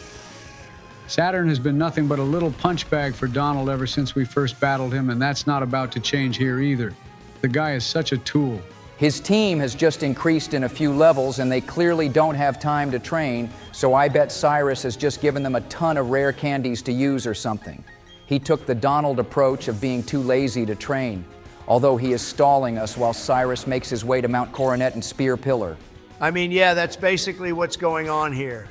Saturn has been nothing but a little punch bag for Donald ever since we first battled him, and that's not about to change here either. The guy is such a tool. His team has just increased in a few levels, and they clearly don't have time to train, so I bet Cyrus has just given them a ton of rare candies to use or something. He took the Donald approach of being too lazy to train, although he is stalling us while Cyrus makes his way to Mount Coronet and Spear Pillar. I mean, yeah, that's basically what's going on here.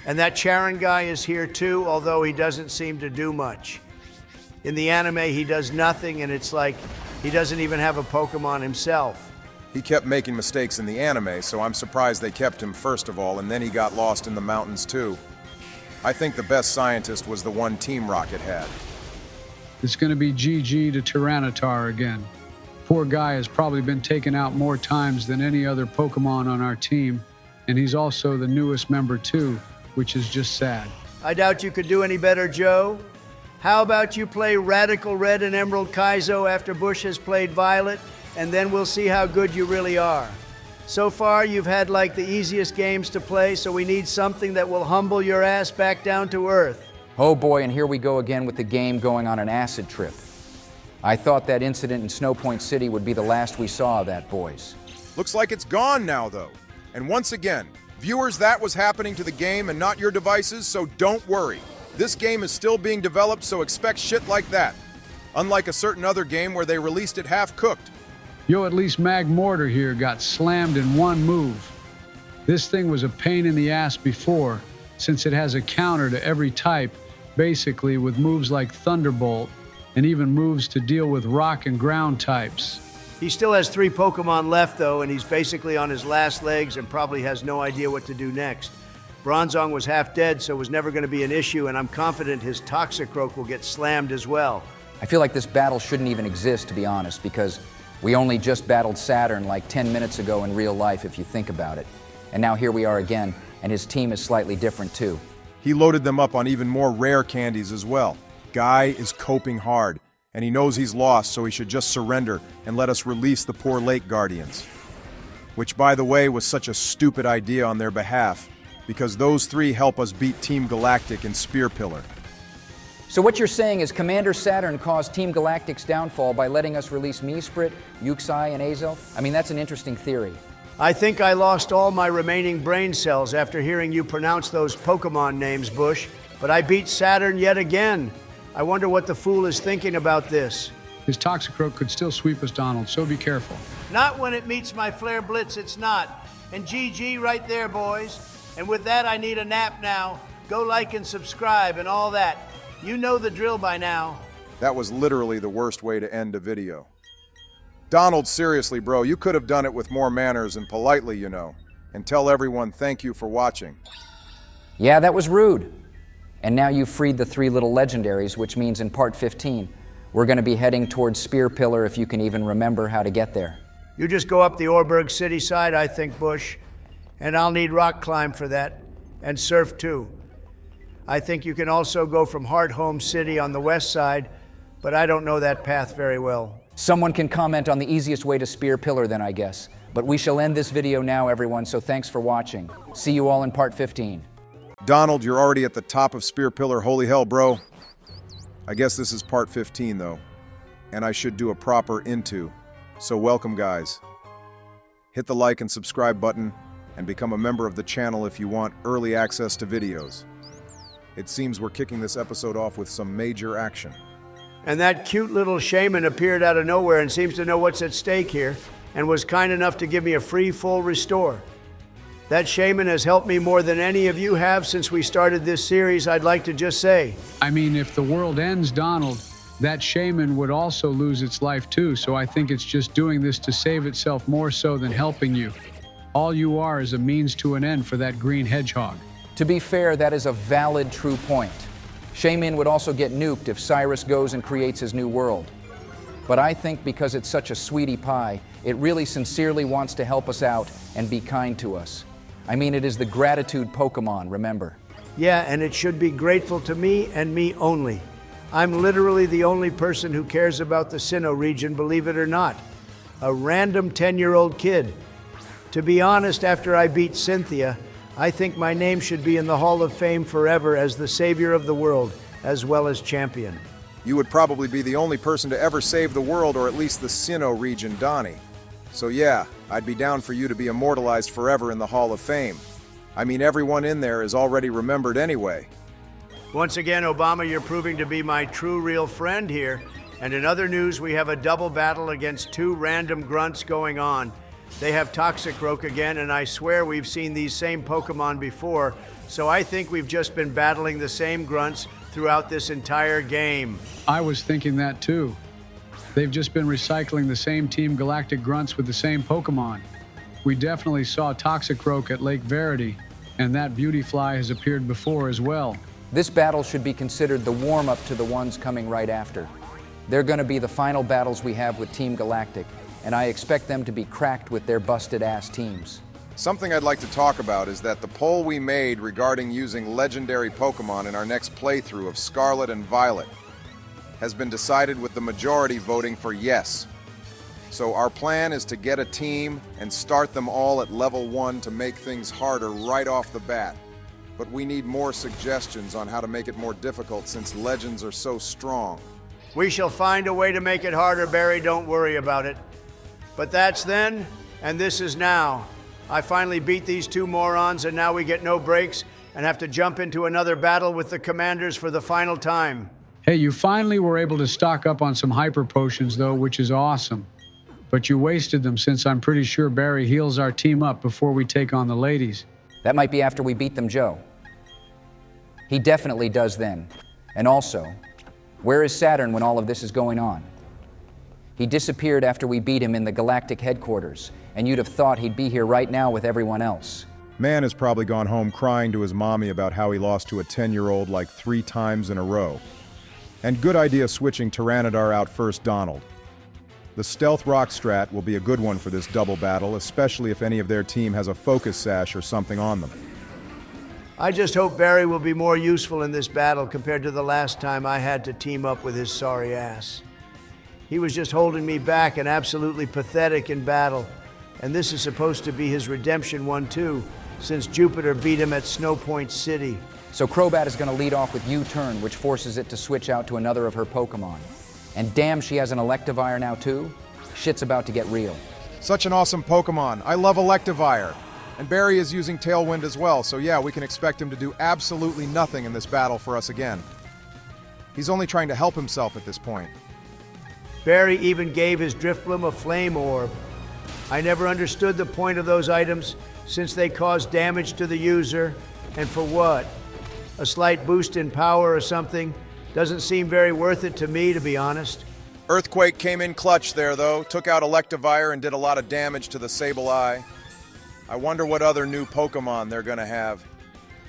And that Charon guy is here too, although he doesn't seem to do much. In the anime, he does nothing, and it's like he doesn't even have a Pokemon himself. He kept making mistakes in the anime, so I'm surprised they kept him first of all, and then he got lost in the mountains too. I think the best scientist was the one Team Rocket had. It's going to be GG to Tyranitar again. Poor guy has probably been taken out more times than any other Pokemon on our team, and he's also the newest member too, which is just sad. I doubt you could do any better, Joe. How about you play Radical Red and Emerald Kaizo after Bush has played Violet, and then we'll see how good you really are. So far, you've had like the easiest games to play, so we need something that will humble your ass back down to earth. Oh boy, and here we go again with the game going on an acid trip. I thought that incident in Snow Point City would be the last we saw of that, boys. Looks like it's gone now, though. And once again, viewers, that was happening to the game and not your devices, so don't worry. This game is still being developed, so expect shit like that. Unlike a certain other game where they released it half-cooked. Yo, at least Magmortar here got slammed in one move. This thing was a pain in the ass before, since it has a counter to every type, basically with moves like Thunderbolt, and even moves to deal with rock and ground types. He still has 3 Pokemon left, though, and he's basically on his last legs and probably has no idea what to do next. Bronzong was half dead, so it was never going to be an issue, and I'm confident his Toxicroak will get slammed as well. I feel like this battle shouldn't even exist, to be honest, because we only just battled Saturn like 10 minutes ago in real life, if you think about it. And now here we are again, and his team is slightly different too. He loaded them up on even more rare candies as well. Guy is coping hard, and he knows he's lost, so he should just surrender and let us release the poor Lake Guardians. Which, by the way, was such a stupid idea on their behalf, because those 3 help us beat Team Galactic and Spear Pillar. So what you're saying is Commander Saturn caused Team Galactic's downfall by letting us release Meesprit, Uxie, and Azel? I mean, that's an interesting theory. I think I lost all my remaining brain cells after hearing you pronounce those Pokemon names, Bush, but I beat Saturn yet again. I wonder what the fool is thinking about this. His Toxicroak could still sweep us, Donald, so be careful. Not when it meets my Flare Blitz, it's not. And GG right there, boys. And with that, I need a nap now. Go like and subscribe and all that. You know the drill by now. That was literally the worst way to end a video. Donald, seriously, bro, you could have done it with more manners and politely, you know, and tell everyone thank you for watching. Yeah, that was rude. And now you've freed the 3 little legendaries, which means in part 15, we're going to be heading towards Spear Pillar if you can even remember how to get there. You just go up the Orberg city side, I think, Bush. And I'll need rock climb for that, and surf too. I think you can also go from Hearthome City on the west side, but I don't know that path very well. Someone can comment on the easiest way to Spear Pillar then, I guess. But we shall end this video now, everyone, so thanks for watching. See you all in part 15. Donald, you're already at the top of Spear Pillar. Holy hell, bro. I guess this is part 15, though. And I should do a proper into. So welcome, guys. Hit the like and subscribe button, and become a member of the channel if you want early access to videos. It seems we're kicking this episode off with some major action. And that cute little shaman appeared out of nowhere and seems to know what's at stake here, and was kind enough to give me a free full restore. That shaman has helped me more than any of you have since we started this series, I'd like to just say. I mean, if the world ends, Donald, that shaman would also lose its life too, so I think it's just doing this to save itself more so than helping you. All you are is a means to an end for that green hedgehog. To be fair, that is a valid, true point. Shaman would also get nuked if Cyrus goes and creates his new world. But I think because it's such a sweetie pie, it really sincerely wants to help us out and be kind to us. I mean, it is the gratitude Pokemon, remember? Yeah, and it should be grateful to me and me only. I'm literally the only person who cares about the Sinnoh region, believe it or not. A random 10-year-old kid. To be honest, after I beat Cynthia, I think my name should be in the Hall of Fame forever as the savior of the world, as well as champion. You would probably be the only person to ever save the world, or at least the Sinnoh region, Donnie. So yeah, I'd be down for you to be immortalized forever in the Hall of Fame. I mean, everyone in there is already remembered anyway. Once again, Obama, you're proving to be my true, real friend here. And in other news, we have a double battle against 2 random grunts going on. They have Toxicroak again, and I swear we've seen these same Pokemon before, so I think we've just been battling the same grunts throughout this entire game. I was thinking that too. They've just been recycling the same Team Galactic grunts with the same Pokemon. We definitely saw Toxicroak at Lake Verity, and that Beautyfly has appeared before as well. This battle should be considered the warm-up to the ones coming right after. They're going to be the final battles we have with Team Galactic, and I expect them to be cracked with their busted-ass teams. Something I'd like to talk about is that the poll we made regarding using legendary Pokemon in our next playthrough of Scarlet and Violet has been decided with the majority voting for yes. So our plan is to get a team and start them all at level 1 to make things harder right off the bat. But we need more suggestions on how to make it more difficult since legends are so strong. We shall find a way to make it harder, Barry, don't worry about it. But that's then, and this is now. I finally beat these 2 morons, and now we get no breaks and have to jump into another battle with the commanders for the final time. Hey, you finally were able to stock up on some hyper potions though, which is awesome. But you wasted them since I'm pretty sure Barry heals our team up before we take on the ladies. That might be after we beat them, Joe. He definitely does then. And also, where is Saturn when all of this is going on? He disappeared after we beat him in the Galactic headquarters, and you'd have thought he'd be here right now with everyone else. Man has probably gone home crying to his mommy about how he lost to a 10-year-old like 3 times in a row. And good idea switching Tyranitar out first, Donald. The Stealth Rock strat will be a good one for this double battle, especially if any of their team has a Focus Sash or something on them. I just hope Barry will be more useful in this battle compared to the last time I had to team up with his sorry ass. He was just holding me back and absolutely pathetic in battle. And this is supposed to be his redemption one too, since Jupiter beat him at Snow Point City. So Crobat is going to lead off with U-Turn, which forces it to switch out to another of her Pokemon. And damn, she has an Electivire now too? Shit's about to get real. Such an awesome Pokemon. I love Electivire. And Barry is using Tailwind as well, so yeah, we can expect him to do absolutely nothing in this battle for us again. He's only trying to help himself at this point. Barry even gave his Drifbloom a Flame Orb. I never understood the point of those items since they cause damage to the user. And for what? A slight boost in power or something? Doesn't seem very worth it to me, to be honest. Earthquake came in clutch there, though. Took out Electivire and did a lot of damage to the Sableye. I wonder what other new Pokemon they're going to have.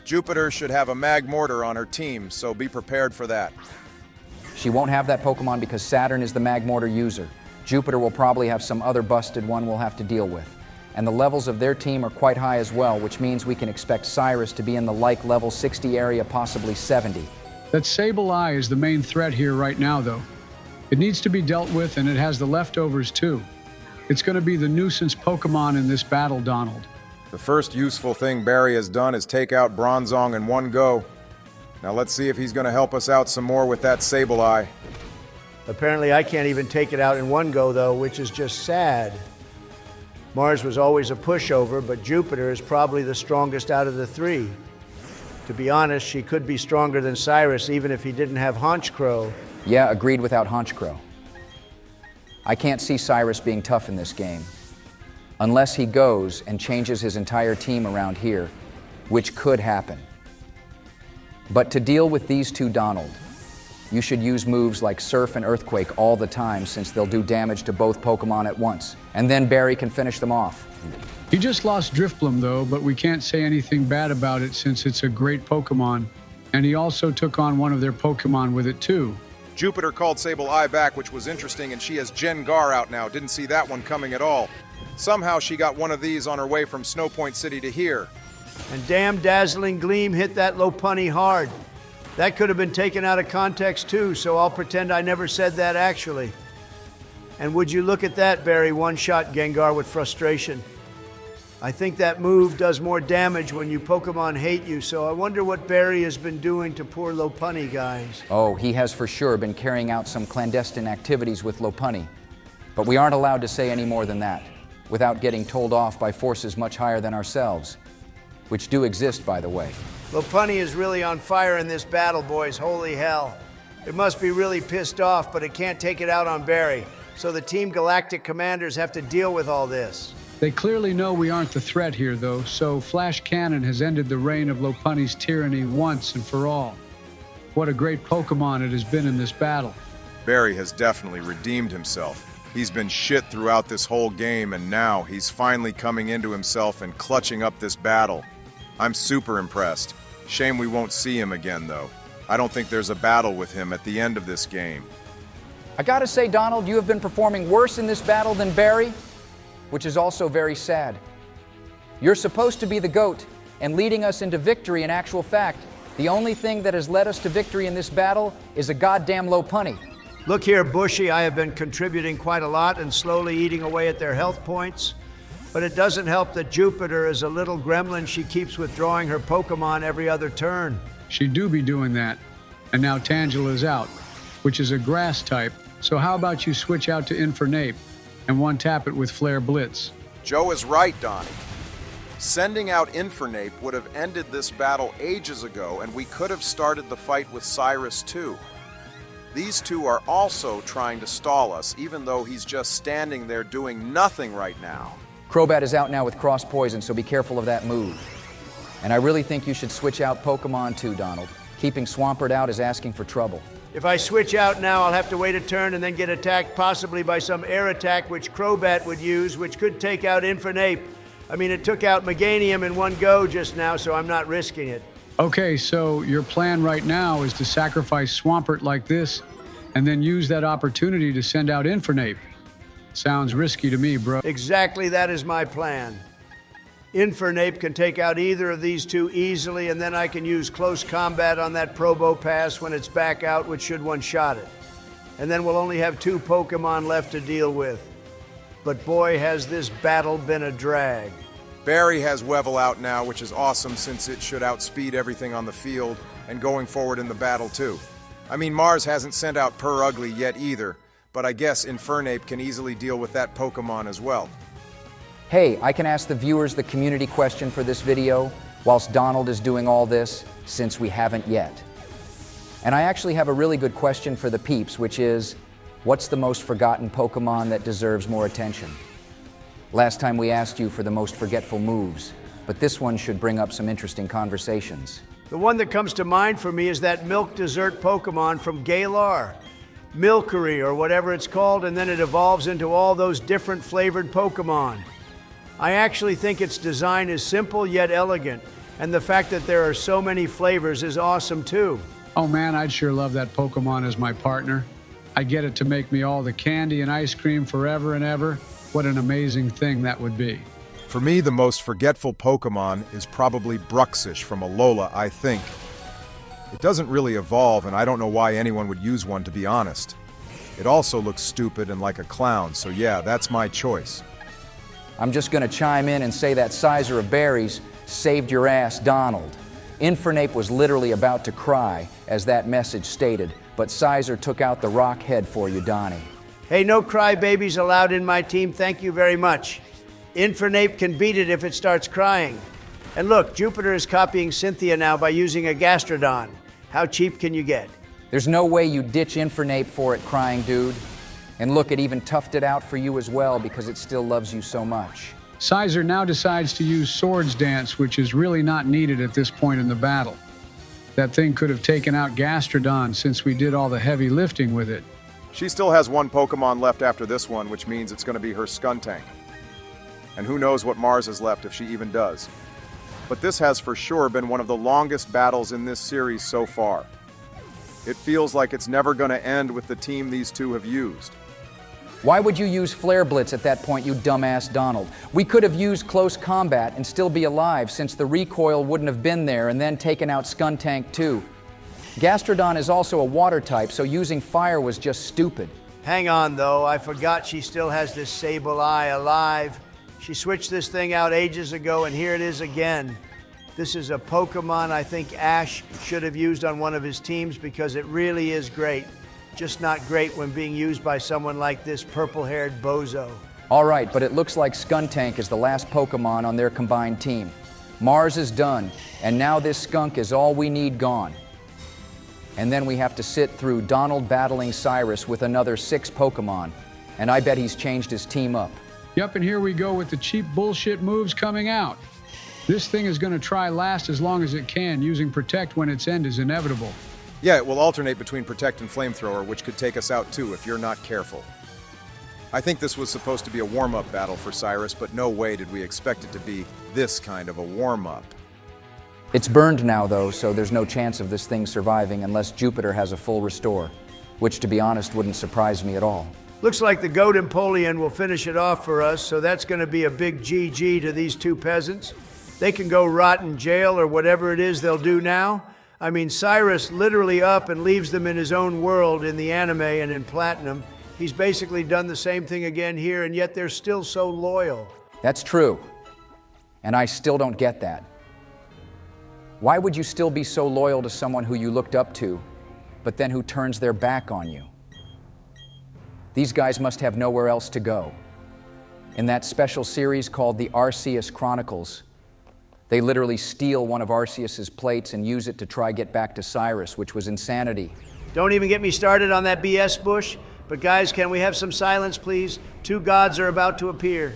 Jupiter should have a Magmortar on her team, so be prepared for that. She won't have that Pokemon because Saturn is the Magmortar user. Jupiter will probably have some other busted one we'll have to deal with. And the levels of their team are quite high as well, which means we can expect Cyrus to be in the like level 60 area, possibly 70. That Sableye is the main threat here right now, though. It needs to be dealt with, and it has the leftovers, too. It's going to be the nuisance Pokemon in this battle, Donald. The first useful thing Barry has done is take out Bronzong in one go. Now let's see if he's going to help us out some more with that Sableye. Apparently I can't even take it out in one go, though, which is just sad. Mars was always a pushover, but Jupiter is probably the strongest out of the three. To be honest, she could be stronger than Cyrus, even if he didn't have Honchkrow. Yeah, agreed without Honchkrow. I can't see Cyrus being tough in this game. Unless he goes and changes his entire team around here, which could happen. But to deal with these two, Donald, you should use moves like Surf and Earthquake all the time, since they'll do damage to both Pokemon at once. And then Barry can finish them off. He just lost Drifblim, though, but we can't say anything bad about it since it's a great Pokemon. And he also took on one of their Pokemon with it, too. Jupiter called Sableye back, which was interesting, and she has Gengar out now. Didn't see that one coming at all. Somehow she got one of these on her way from Snowpoint City to here. And damn Dazzling Gleam hit that Lopunny hard. That could have been taken out of context too, so I'll pretend I never said that actually. And would you look at that, Barry, one-shot Gengar with frustration. I think that move does more damage when you Pokemon hate you, so I wonder what Barry has been doing to poor Lopunny, guys. Oh, he has for sure been carrying out some clandestine activities with Lopunny. But we aren't allowed to say any more than that, without getting told off by forces much higher than ourselves, which do exist, by the way. Lopunny is really on fire in this battle, boys. Holy hell. It must be really pissed off, but it can't take it out on Barry. So the Team Galactic commanders have to deal with all this. They clearly know we aren't the threat here, though, so Flash Cannon has ended the reign of Lopunny's tyranny once and for all. What a great Pokemon it has been in this battle. Barry has definitely redeemed himself. He's been shit throughout this whole game, and now he's finally coming into himself and clutching up this battle. I'm super impressed. Shame we won't see him again, though. I don't think there's a battle with him at the end of this game. I gotta say, Donald, you have been performing worse in this battle than Barry, which is also very sad. You're supposed to be the GOAT and leading us into victory. In actual fact, the only thing that has led us to victory in this battle is a goddamn Lopunny. Look here, Bushy, I have been contributing quite a lot and slowly eating away at their health points. But it doesn't help that Jupiter is a little gremlin. She keeps withdrawing her Pokemon every other turn. She do be doing that. And now Tangela's out, which is a grass type. So how about you switch out to Infernape and one-tap it with Flare Blitz? Joe is right, Donnie. Sending out Infernape would have ended this battle ages ago, and we could have started the fight with Cyrus too. These two are also trying to stall us, even though he's just standing there doing nothing right now. Crobat is out now with Cross Poison, so be careful of that move. And I really think you should switch out Pokemon too, Donald. Keeping Swampert out is asking for trouble. If I switch out now, I'll have to wait a turn and then get attacked possibly by some air attack which Crobat would use, which could take out Infernape. I mean, it took out Meganium in one go just now, so I'm not risking it. Okay, so your plan right now is to sacrifice Swampert like this and then use that opportunity to send out Infernape. Sounds risky to me, bro. Exactly, that is my plan. Infernape can take out either of these two easily, and then I can use close combat on that Probopass when it's back out, which should one-shot it. And then we'll only have two Pokemon left to deal with. But boy, has this battle been a drag. Barry has Wevel out now, which is awesome since it should outspeed everything on the field and going forward in the battle too. I mean, Mars hasn't sent out Purugly yet either, but I guess Infernape can easily deal with that Pokemon as well. Hey, I can ask the viewers the community question for this video whilst Donald is doing all this, since we haven't yet. And I actually have a really good question for the peeps, which is, what's the most forgotten Pokemon that deserves more attention? Last time we asked you for the most forgetful moves, but this one should bring up some interesting conversations. The one that comes to mind for me is that milk dessert Pokemon from Galar. Milcery or whatever it's called, and then it evolves into all those different flavored Pokemon. I actually think its design is simple yet elegant, and the fact that there are so many flavors is awesome too. Oh man, I'd sure love that Pokemon as my partner. I get it to make me all the candy and ice cream forever and ever. What an amazing thing that would be. For me, the most forgetful Pokemon is probably Bruxish from Alola, I think. It doesn't really evolve, and I don't know why anyone would use one, to be honest. It also looks stupid and like a clown, so yeah, that's my choice. I'm just going to chime in and say that Sizer of Berries saved your ass, Donald. Infernape was literally about to cry, as that message stated, but Sizer took out the rock head for you, Donnie. Hey, no crybabies allowed in my team, thank you very much. Infernape can beat it if it starts crying. And look, Jupiter is copying Cynthia now by using a Gastrodon. How cheap can you get? There's no way you ditch Infernape for it, crying dude. And look, it even toughed it out for you as well because it still loves you so much. Sizer now decides to use Swords Dance, which is really not needed at this point in the battle. That thing could have taken out Gastrodon since we did all the heavy lifting with it. She still has one Pokemon left after this one, which means it's going to be her Skuntank. And who knows what Mars is left if she even does. But this has for sure been one of the longest battles in this series so far. It feels like it's never going to end with the team these two have used. Why would you use Flare Blitz at that point, you dumbass Donald? We could have used close combat and still be alive since the recoil wouldn't have been there and then taken out Skuntank too. Gastrodon is also a water type, so using fire was just stupid. Hang on though, I forgot she still has this Sableye alive. She switched this thing out ages ago and here it is again. This is a Pokemon I think Ash should have used on one of his teams because it really is great. Just not great when being used by someone like this purple-haired bozo. All right, but it looks like Skuntank is the last Pokemon on their combined team. Mars is done, and now this skunk is all we need gone. And then we have to sit through Donald battling Cyrus with another 6 Pokemon, and I bet he's changed his team up. Yep, and here we go with the cheap bullshit moves coming out. This thing is going to try last as long as it can, using Protect when its end is inevitable. Yeah, it will alternate between Protect and Flamethrower, which could take us out too if you're not careful. I think this was supposed to be a warm-up battle for Cyrus, but no way did we expect it to be this kind of a warm-up. It's burned now, though, so there's no chance of this thing surviving unless Jupiter has a full restore, which, to be honest, wouldn't surprise me at all. Looks like the Goat Empoleon will finish it off for us, so that's going to be a big GG to these two peasants. They can go rot in jail or whatever it is they'll do now. I mean, Cyrus literally up and leaves them in his own world in the anime and in Platinum. He's basically done the same thing again here, and yet they're still so loyal. That's true, and I still don't get that. Why would you still be so loyal to someone who you looked up to, but then who turns their back on you? These guys must have nowhere else to go. In that special series called the Arceus Chronicles, they literally steal one of Arceus's plates and use it to try get back to Cyrus, which was insanity. Don't even get me started on that BS bush. But guys, can we have some silence, please? 2 gods are about to appear.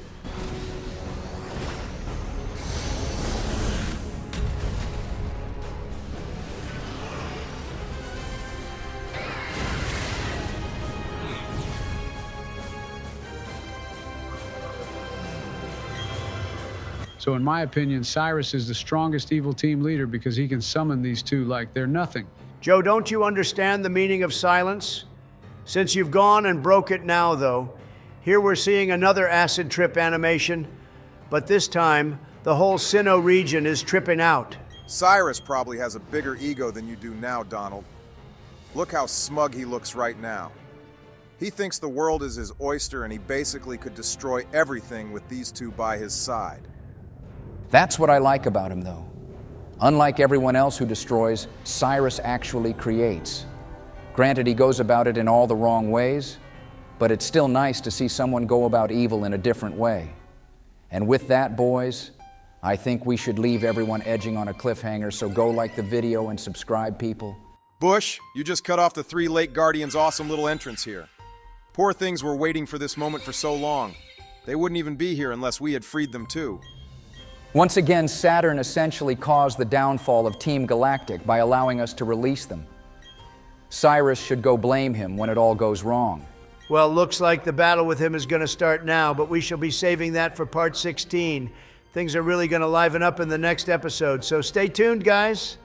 So in my opinion, Cyrus is the strongest evil team leader because he can summon these two like they're nothing. Joe, don't you understand the meaning of silence? Since you've gone and broke it now, though, here we're seeing another acid trip animation, but this time, the whole Sinnoh region is tripping out. Cyrus probably has a bigger ego than you do now, Donald. Look how smug he looks right now. He thinks the world is his oyster and he basically could destroy everything with these two by his side. That's what I like about him, though. Unlike everyone else who destroys, Cyrus actually creates. Granted, he goes about it in all the wrong ways, but it's still nice to see someone go about evil in a different way. And with that, boys, I think we should leave everyone edging on a cliffhanger, so go like the video and subscribe, people. Bush, you just cut off the 3 Lake Guardians' awesome little entrance here. Poor things were waiting for this moment for so long. They wouldn't even be here unless we had freed them too. Once again, Saturn essentially caused the downfall of Team Galactic by allowing us to release them. Cyrus should go blame him when it all goes wrong. Well, looks like the battle with him is going to start now, but we shall be saving that for part 16. Things are really going to liven up in the next episode, so stay tuned, guys.